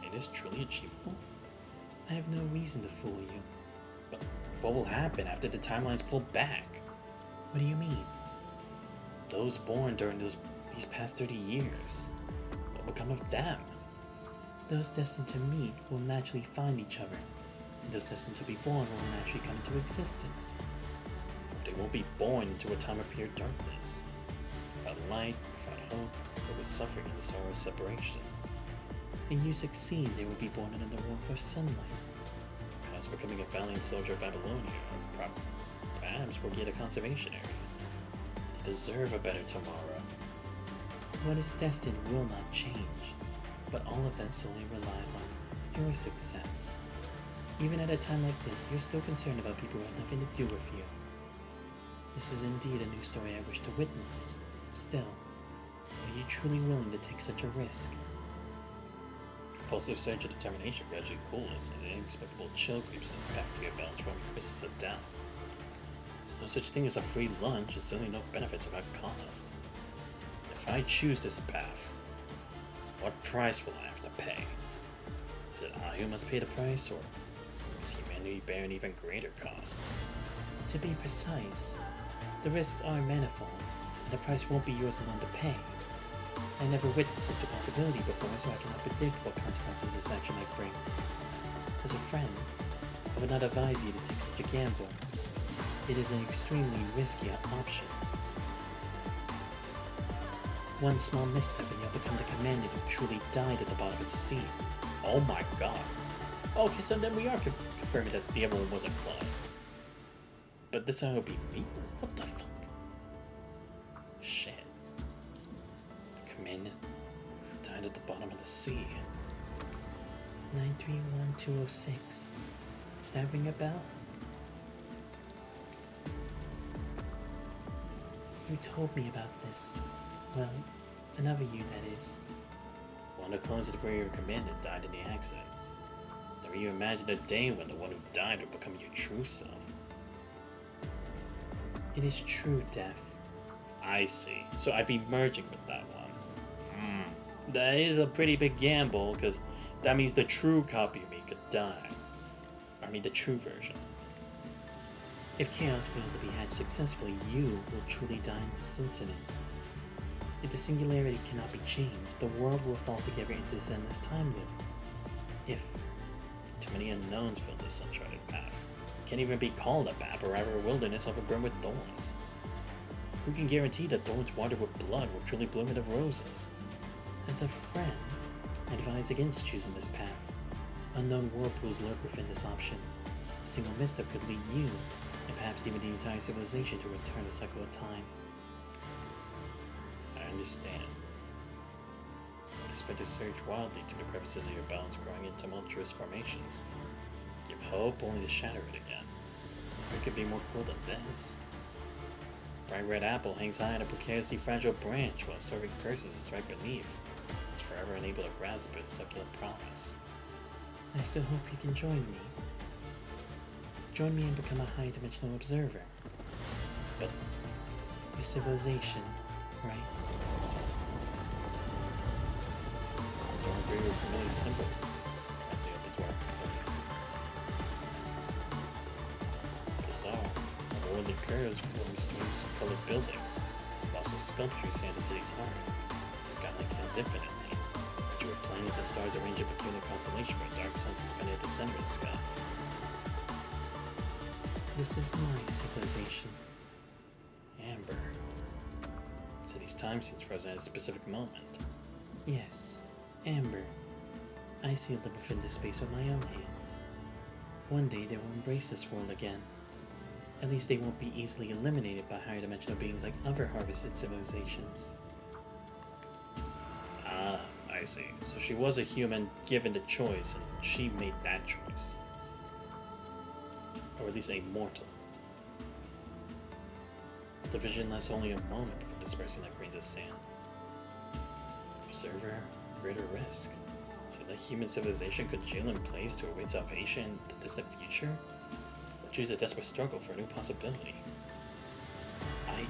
[SPEAKER 1] It is truly achievable? I have no reason to fool you. But what will happen after the timelines pull back? What do you mean? Those born during these past 30 years, what will become of them? Those destined to meet will naturally find each other, and those destined to be born will naturally come into existence. They won't be born into a time of pure darkness, without light, without hope, but with suffering and the sorrow of separation. And you succeed, they will be born under the warmth of sunlight, perhaps becoming a valiant soldier of Babylonia, or perhaps working at a conservation area. They deserve a better tomorrow. What is destined will not change, but all of that solely relies on your success. Even at a time like this, you're still concerned about people who have nothing to do with you. This is indeed a new story I wish to witness. Still, are you truly willing to take such a risk? Impulsive surge of determination gradually cools, and an inexplicable chill creeps in back to your bones, forming crystals of doubt. There's no such thing as a free lunch, and certainly no benefits without cost. If I choose this path, what price will I have to pay? Is it I who must pay the price, or is humanity bear an even greater cost? To be precise, the risks are manifold, and the price won't be yours alone to pay. I never witnessed such a possibility before, so I cannot predict what consequences this action might bring. As a friend, I would not advise you to take such a gamble. It is an extremely risky option. One small misstep and you'll become the commander who truly died at the bottom of the sea. Oh my god. Okay, so then we are confirming that the other one wasn't Claude. But this time it'll be me? What the fuck? Shit. The commander who died at the bottom of the sea. 931206. Does that ring a bell? You told me about this. Well, another you, that is. One of the clones of the Great Commander died in the accident. Never you imagined a day when the one who died would become your true self. It is true, Death. I see. So I'd be merging with that one. That is a pretty big gamble, because that means the true copy of me could die. I mean, the true version. If Chaos fails to be hatched successfully, you will truly die in this incident. If the singularity cannot be changed, the world will fall together into this endless time loop. If too many unknowns fill this uncharted path, it can't even be called a path, or rather a wilderness overgrown with thorns. Who can guarantee that thorns watered with blood will truly bloom into roses? As a friend, I advise against choosing this path. Unknown whirlpools lurk within this option. A single misstep could lead you, and perhaps even the entire civilization, to a eternal cycle of time. I understand. I expect to surge wildly through the crevices of your bones, growing in tumultuous formations. Give hope only to shatter it again. What could be more cool than this? Bright red apple hangs high on a precariously fragile branch, while starving curses is right beneath. It's forever unable to grasp its succulent promise. I still hope you can join me. Join me and become a high-dimensional observer. But your civilization, right? Don't agree with a familiar symbol at the open door before you. Bizarre. Unworldly curves form streams of colored buildings, but also sculptures stand the city's heart. The skyline extends infinitely. But your planets and stars arrange a peculiar constellation with dark sun suspended at the center of the sky. This is my civilization. Amber. City's time seems frozen at a specific moment. Yes, Amber. I sealed them within this space with my own hands. One day they will embrace this world again. At least they won't be easily eliminated by higher dimensional beings like other harvested civilizations. Ah, I see. So she was a human given the choice, and she made that choice. Or at least a mortal. The vision lasts only a moment before dispersing like grains of sand. Observer, greater risk. Should the human civilization congeal in place to await salvation in the distant future? Or choose a desperate struggle for a new possibility? I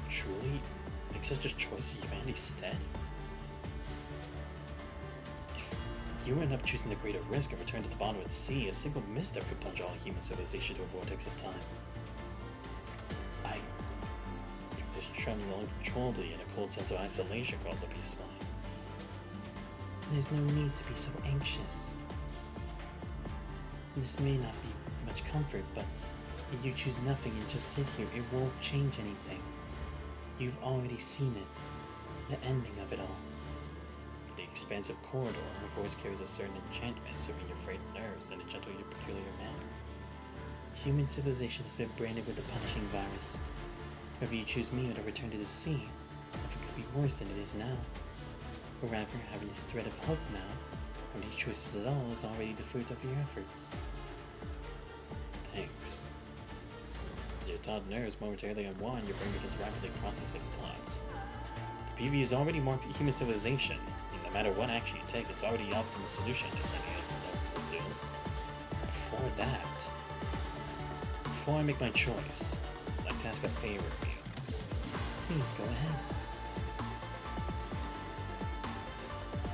[SPEAKER 1] truly make such a choice in humanity's stead? You end up choosing the greater risk and return to the bottom of the sea, a single misstep could plunge all human civilization to a vortex of time. This trembling uncontrollably, and a cold sense of isolation crawls up your spine. There's no need to be so anxious. This may not be much comfort, but If you choose nothing and just sit here, it won't change anything. You've already seen it, the ending of it all. The expansive corridor, her voice carries a certain enchantment, serving your frayed nerves in a gentle yet peculiar manner. Human civilization has been branded with the punishing virus. Whether you choose me or to return to the sea, nothing could be worse than it is now. Or rather, having this thread of hope now, or these choices at all, is already the fruit of your efforts. Thanks. As your taut nerves momentarily unwind, your brain begins rapidly processing plots. The PV has already marked human civilization, and no matter what action you take, it's already the optimal solution to sending it will do. Before I make my choice, I'd like to ask a favor of you. Please go ahead.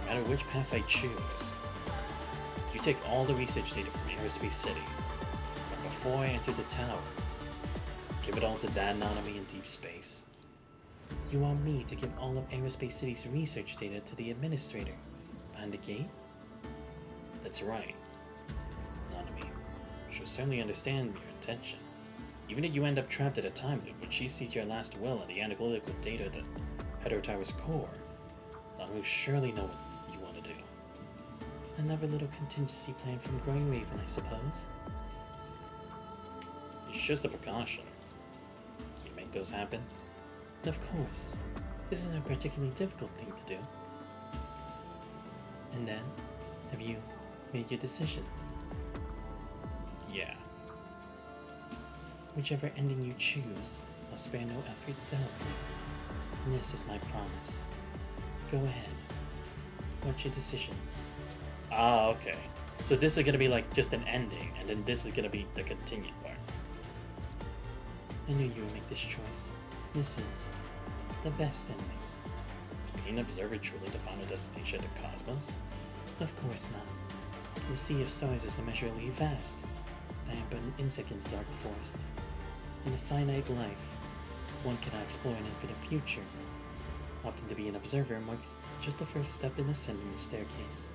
[SPEAKER 1] No matter which path I choose, you take all the research data from Aerospace City, but before I enter the tower, give it all to that anatomy in deep space. You want me to give all of Aerospace City's research data to the administrator behind the gate? That's right. Nanami. She'll certainly understand your intention. Even if you end up trapped at a time loop when she sees your last will and the analytical data that Hetero Tower's core, Nanami will surely know what you want to do. Another little contingency plan from Grey Raven, I suppose? It's just a precaution. Can you make those happen? Of course. This isn't a particularly difficult thing to do. And then, have you made your decision? Yeah. Whichever ending you choose, I'll spare no effort done. This is my promise. Go ahead. What's your decision? Ah, okay. So this is gonna be like just an ending, and then this is gonna be the continued part. I knew you would make this choice. This is the best ending. Is being an observer truly the final destination of the cosmos? Of course not. The sea of stars is immeasurably vast. I am but an insect in the dark forest. In a finite life, one cannot explore an infinite future. Opting to be an observer marks just the first step in ascending the staircase.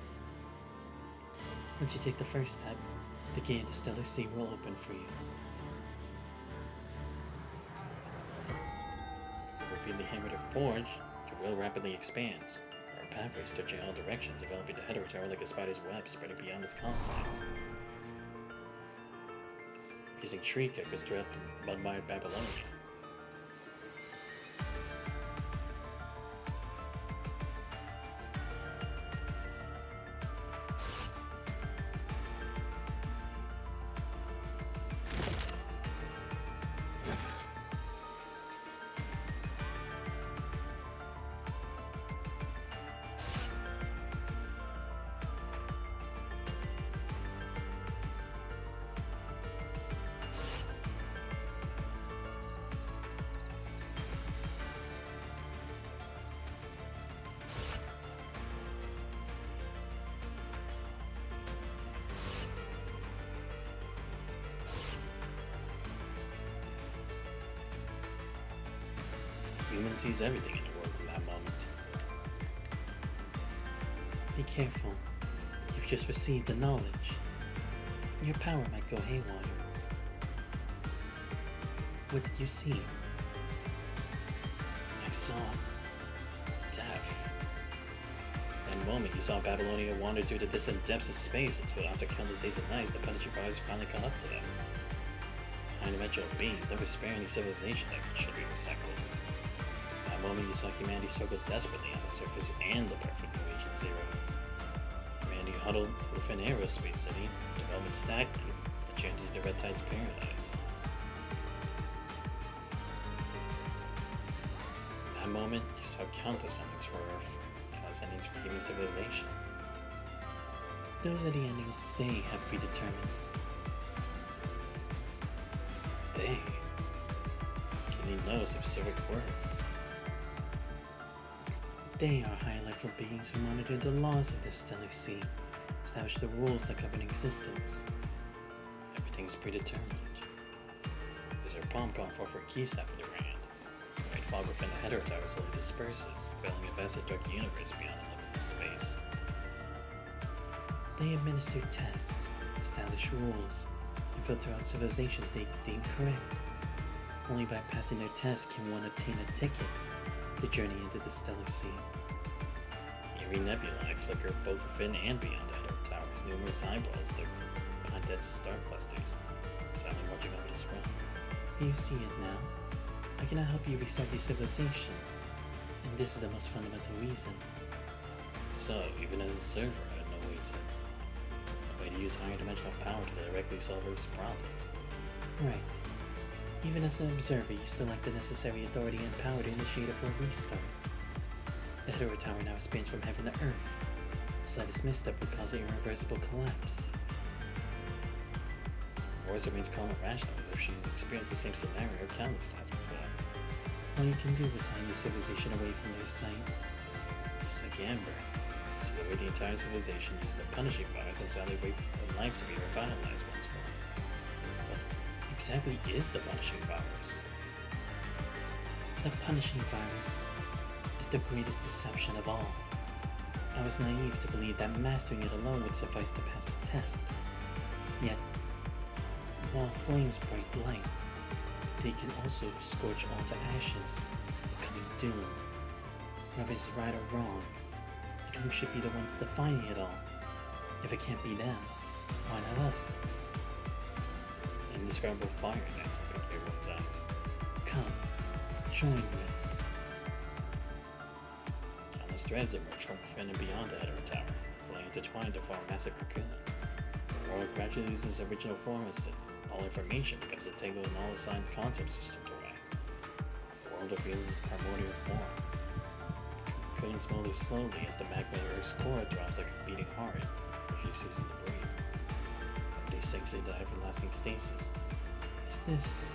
[SPEAKER 1] Once you take the first step, the gate of the stellar sea will open for you. Repeatedly hammered or forged, your will rapidly expands. Our pathways stretching in all directions, developing the Hetero Tower like a spider's web spreading beyond its confines. Piercing shriek echoes throughout the mud-mired Babylonia. Human sees everything in the world in that moment. Be careful. You've just received the knowledge. Your power might go haywire. What did you see? I saw death. In that moment, you saw Babylonia wander through the distant depths of space until after countless days and nights, the punishing fires finally caught up to them. High-dimensional beings never spare any civilization that should be recycled. In that moment, you saw humanity struggle desperately on the surface and above from New Agent Zero. Humanity huddled within Aerospace City, development stagnant, and turned into the Red Tide's paradise. In that moment, you saw countless endings for Earth, countless endings for human civilization. Those are the endings they have predetermined. They? Can you know a specific word? They are higher level beings who monitor the laws of the stellar sea, establish the rules that govern existence. Everything is predetermined. There's our palm calling for a key staff for the Rand. The white fog within the Hetero Tower slowly disperses, veiling a vast and dark universe beyond limitless space. They administer tests, establish rules, and filter out civilizations they deem correct. Only by passing their test can one obtain a ticket to journey into the stellar sea. Eerie nebulae flicker both within and beyond the Edward Tower's numerous eyeballs look behind dead star clusters, silently watching over this realm. Do you see it now? I cannot help you restart your civilization, and this is the most fundamental reason. So, even as a observer, I had no way to use higher dimensional power to directly solve Earth's problems. Right. Even as an observer, you still lack the necessary authority and power to initiate a full restart. The Edward Tower now spans from heaven to earth. The slightest misstep would cause an irreversible collapse. Voice remains calm and rational, as if she's experienced the same scenario countless times before. All you can do is hide your civilization away from their sight. Just like Amber, seal away the entire civilization using the punishing virus and sadly wait for life to be revitalized once more. What exactly is the punishing virus? The punishing virus is the greatest deception of all. I was naive to believe that mastering it alone would suffice to pass the test. Yet, while flames break light, they can also scorch all to ashes, becoming doom. Whether it's right or wrong, and who should be the one defining it all? If it can't be them, why not us? Indescribable fire ignites up in Kieran's eyes. Come, join me. Countless threads emerge from within and beyond the Edward Tower, slowly intertwined to form a massive cocoon. The world gradually loses its original form as all information becomes entangled in all assigned concepts are stripped away. The world reveals its primordial form. The cocoon smolders slowly as the magma of Earth's core throbs like a beating heart, usually ceasing to breathe. Everybody sinks into everlasting stasis. Is this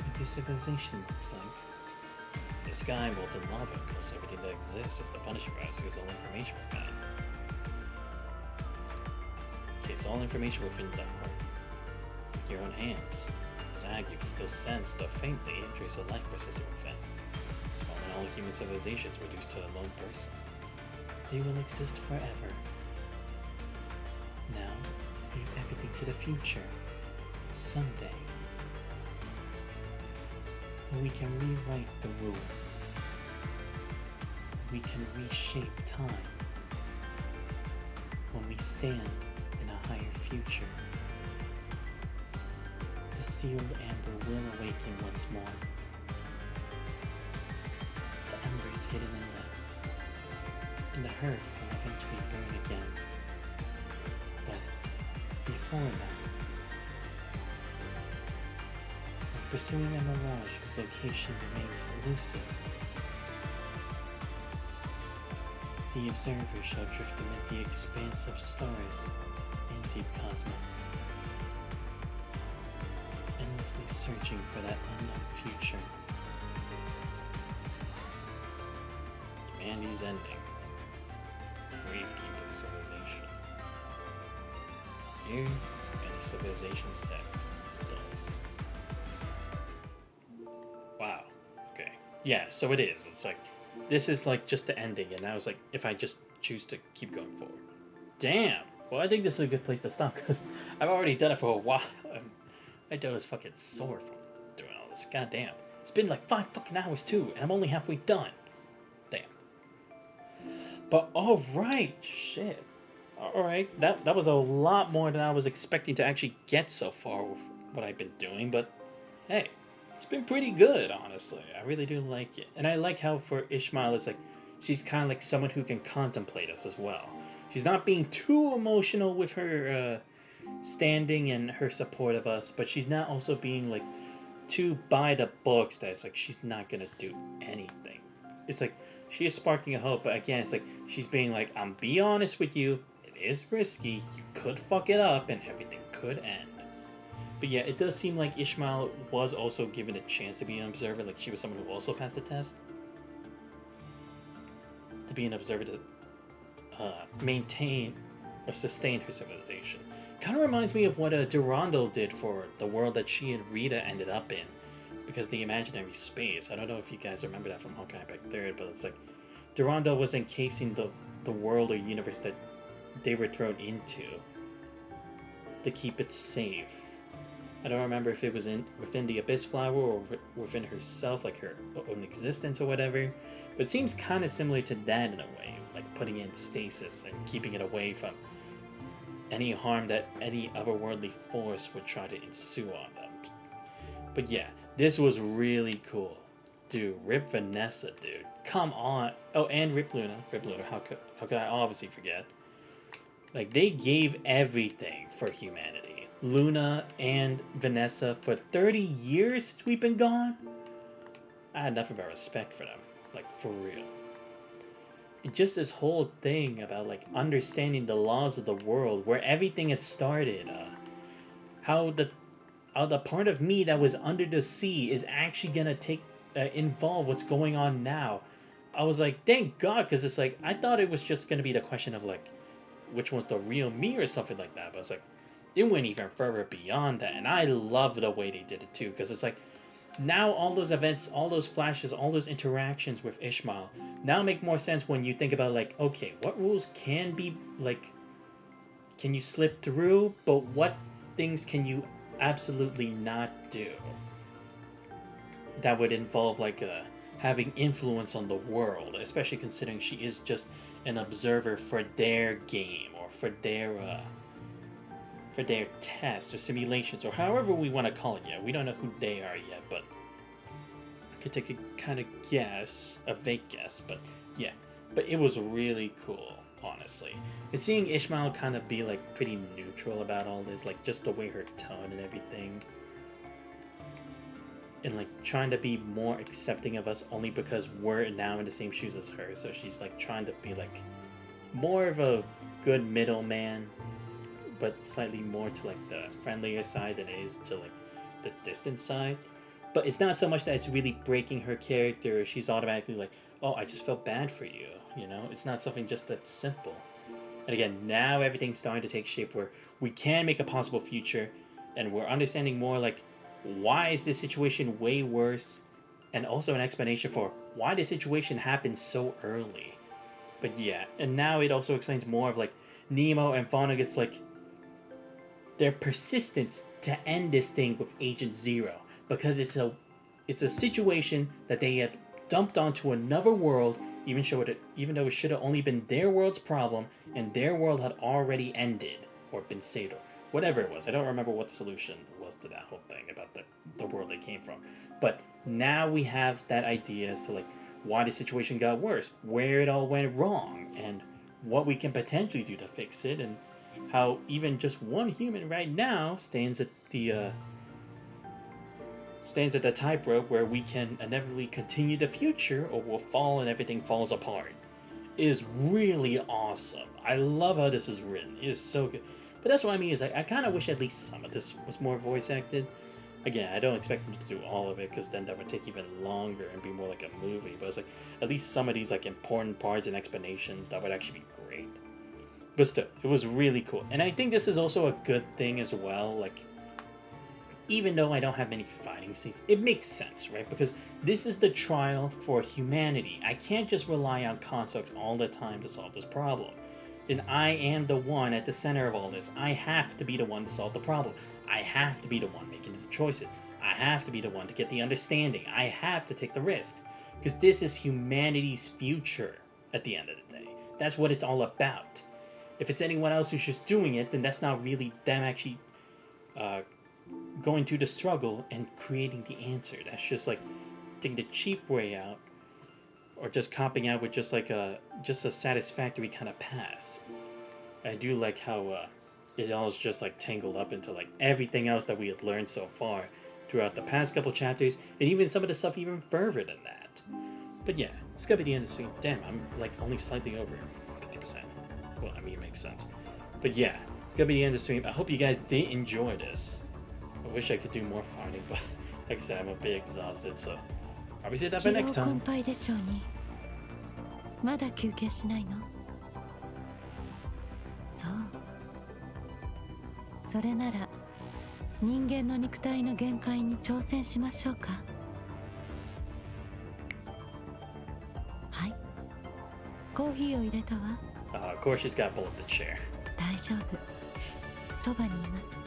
[SPEAKER 1] what your civilization is like? The sky, molten lava, coats everything that exists as the punishing virus seals all information within. Takes all information within the heart. With your own hands. Zag, you can still sense the faint trace of life persisting within. Small and all human civilizations reduced to a lone person. They will exist forever. Now, leave everything to the future. Someday. When we can rewrite the rules. We can reshape time. When we stand in a higher future. The sealed amber will awaken once more. The embers hidden in the hearth will eventually burn again. But before that, we're pursuing a mirage whose location remains elusive. The observer shall drift amid the expanse of stars and deep cosmos, endlessly searching for that unknown future. Humanity's ending. Gravekeeper civilization. Here, many civilizations stalls. Wow. Okay. Yeah, so it is. It's like, this is like just the ending, and I was like, if I just choose to keep going forward. Damn! Well, I think this is a good place to stop, because I've already done it for a while. My toe is fucking sore from doing all this. God damn. It's been like 5 fucking hours too, and I'm only halfway done. Damn. But alright, shit. Alright, that was a lot more than I was expecting to actually get so far with what I've been doing, but hey, it's been pretty good, honestly. I really do like it. And I like how for Ishmael, it's like, she's kind of like someone who can contemplate us as well. She's not being too emotional with her, standing and her support of us, but she's not also being like too by the books that it's like she's not gonna do anything. It's like she is sparking a hope, but again, it's like she's being like, I'm be honest with you, it is risky, you could fuck it up and everything could end. But yeah, it does seem like Ishmael was also given a chance to be an observer, like she was someone who also passed the test to be an observer to maintain or sustain her civilization. Kind of reminds me of what Durandal did for the world that she and Rita ended up in, because the imaginary space. I don't know if you guys remember that from Hawkeye Back 3rd, but it's like Durandal was encasing the world or universe that they were thrown into to keep it safe I don't remember if it was within the Abyss Flower or within herself, like her own existence or whatever. But it seems kind of similar to that in a way, like putting in stasis and keeping it away from any harm that any otherworldly force would try to ensue on them. But yeah, this was really cool. Dude, Rip Vanessa, dude. Come on. Oh, and Rip Luna. How could I obviously forget? Like, they gave everything for humanity. Luna and Vanessa for 30 years since we've been gone. I had nothing but respect for them. Like, for real. And just this whole thing about, like, understanding the laws of the world, where everything had started. How the part of me that was under the sea is actually gonna involve what's going on now. I was like, thank God, because it's like, I thought it was just gonna be the question of, like, which one's the real me or something like that. But it's like, it went even further beyond that. And I love the way they did it too, because it's like, now all those events, all those flashes, all those interactions with Ishmael now make more sense when you think about, like, okay, what rules can be, like, can you slip through, but what things can you absolutely not do that would involve, like, having influence on the world, especially considering she is just an observer for their game or for their tests or simulations or however we want to call it yet. We don't know who they are yet, but I could take a kind of guess, a vague guess, but yeah. But it was really cool, honestly. And seeing Ishmael kind of be, like, pretty neutral about all this, like, just the way her tone and everything, and, like, trying to be more accepting of us only because we're now in the same shoes as her. So she's, like, trying to be, like, more of a good middleman, but slightly more to, like, the friendlier side than it is to, like, the distant side. But it's not so much that it's really breaking her character. She's automatically like, oh, I just felt bad for you, you know? It's not something just that simple. And again, now everything's starting to take shape where we can make a possible future, and we're understanding more, like, why is this situation way worse, and also an explanation for why the situation happened so early. But yeah, and now it also explains more of, like, Nemo and Vonnegut's, like, their persistence to end this thing with Agent Zero, because it's a situation that they had dumped onto another world, even though it should have only been their world's problem, and their world had already ended or been saved, or whatever it was. I don't remember what the solution was to that whole thing about the world they came from. But now we have that idea as to, like, why the situation got worse, where it all went wrong, and what we can potentially do to fix it, and how even just one human right now stands at the tightrope where we can inevitably continue the future, or we'll fall and everything falls apart. It is really awesome. I love how this is written. It is so good. But that's what I mean, is, like, I kind of wish at least some of this was more voice acted. Again, I don't expect them to do all of it, because then that would take even longer and be more like a movie. But it's like, at least some of these, like, important parts and explanations, that would actually be great. But still, it was really cool. And I think this is also a good thing as well. Like, even though I don't have many fighting scenes, it makes sense, right? Because this is the trial for humanity. I can't just rely on constructs all the time to solve this problem. And I am the one at the center of all this. I have to be the one to solve the problem. I have to be the one making the choices. I have to be the one to get the understanding. I have to take the risks. Because this is humanity's future at the end of the day. That's what it's all about. If it's anyone else who's just doing it, then that's not really them actually going through the struggle and creating the answer. That's just like taking the cheap way out, or just copping out with just like a satisfactory kind of pass. I do like how it all is just like tangled up into like everything else that we had learned so far throughout the past couple chapters, and even some of the stuff even further than that. But yeah, it's gonna be the end of the stream. Damn, I'm like only slightly over 50%. Well, I mean, it makes sense. But yeah, it's gonna be the end of the stream. I hope you guys did enjoy this. I wish I could do more fighting, but like I said, I'm a bit exhausted, so probably say that by next time.
[SPEAKER 2] でしょうに。まだ休憩しないの？そう。それなら人間の肉体の限界に挑戦しましょうか。はい。コーヒーを入れたわ。
[SPEAKER 1] Of course she's got a bullet to share.
[SPEAKER 2] 大丈夫。そばにいます。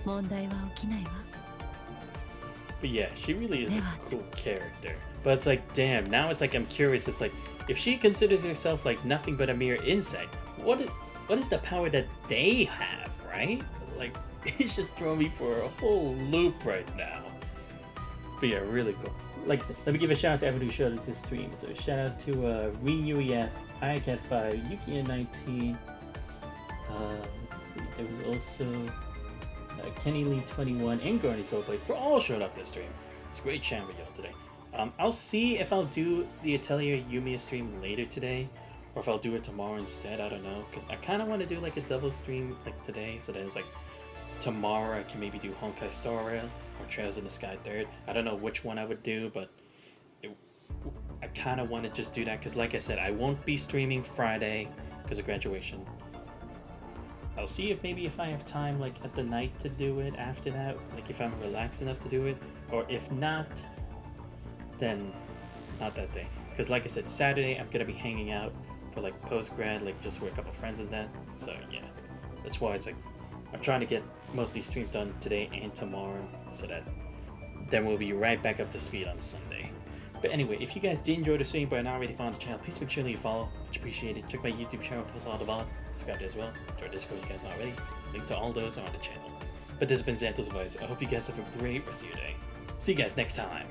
[SPEAKER 2] 問題は起きないわ。
[SPEAKER 1] But yeah, she really is a cool character. But it's like, damn, now it's like I'm curious. It's like, if she considers herself like nothing but a mere insect, what is the power that they have, right? Like, it's just throwing me for a whole loop right now. But yeah, really cool. Like I said, let me give a shout out to everyone who showed us this stream. So shout out to ReUEF, ICAT5, Yuki19. Let's see, there was also Kenny Lee 21 and Garney Soulblade for all showing up this stream. It's a great chat with y'all today. I'll see if I'll do the Atelier Yumiya stream later today, or if I'll do it tomorrow instead. I don't know, because I kind of want to do like a double stream like today, so that it's like tomorrow I can maybe do Honkai Star Rail or Trails in the Sky 3rd. I don't know which one I would do, but I kind of want to just do that because, like I said, I won't be streaming Friday because of graduation. I'll see if maybe if I have time like at the night to do it after that, like if I'm relaxed enough to do it, or if not, then not that day. Because like I said, Saturday I'm gonna be hanging out for like post-grad, like just with a couple friends and that. So yeah, that's why it's like I'm trying to get most of these streams done today and tomorrow, so that then we'll be right back up to speed on Sunday. But anyway, if you guys did enjoy the stream but are not already found the channel, please make sure to leave a follow. Much appreciated. Check my YouTube channel, post all the VOD. Subscribe there as well. Join Discord if you guys not already. Link to all those are on the channel. But this has been Xantos Advice. I hope you guys have a great rest of your day. See you guys next time.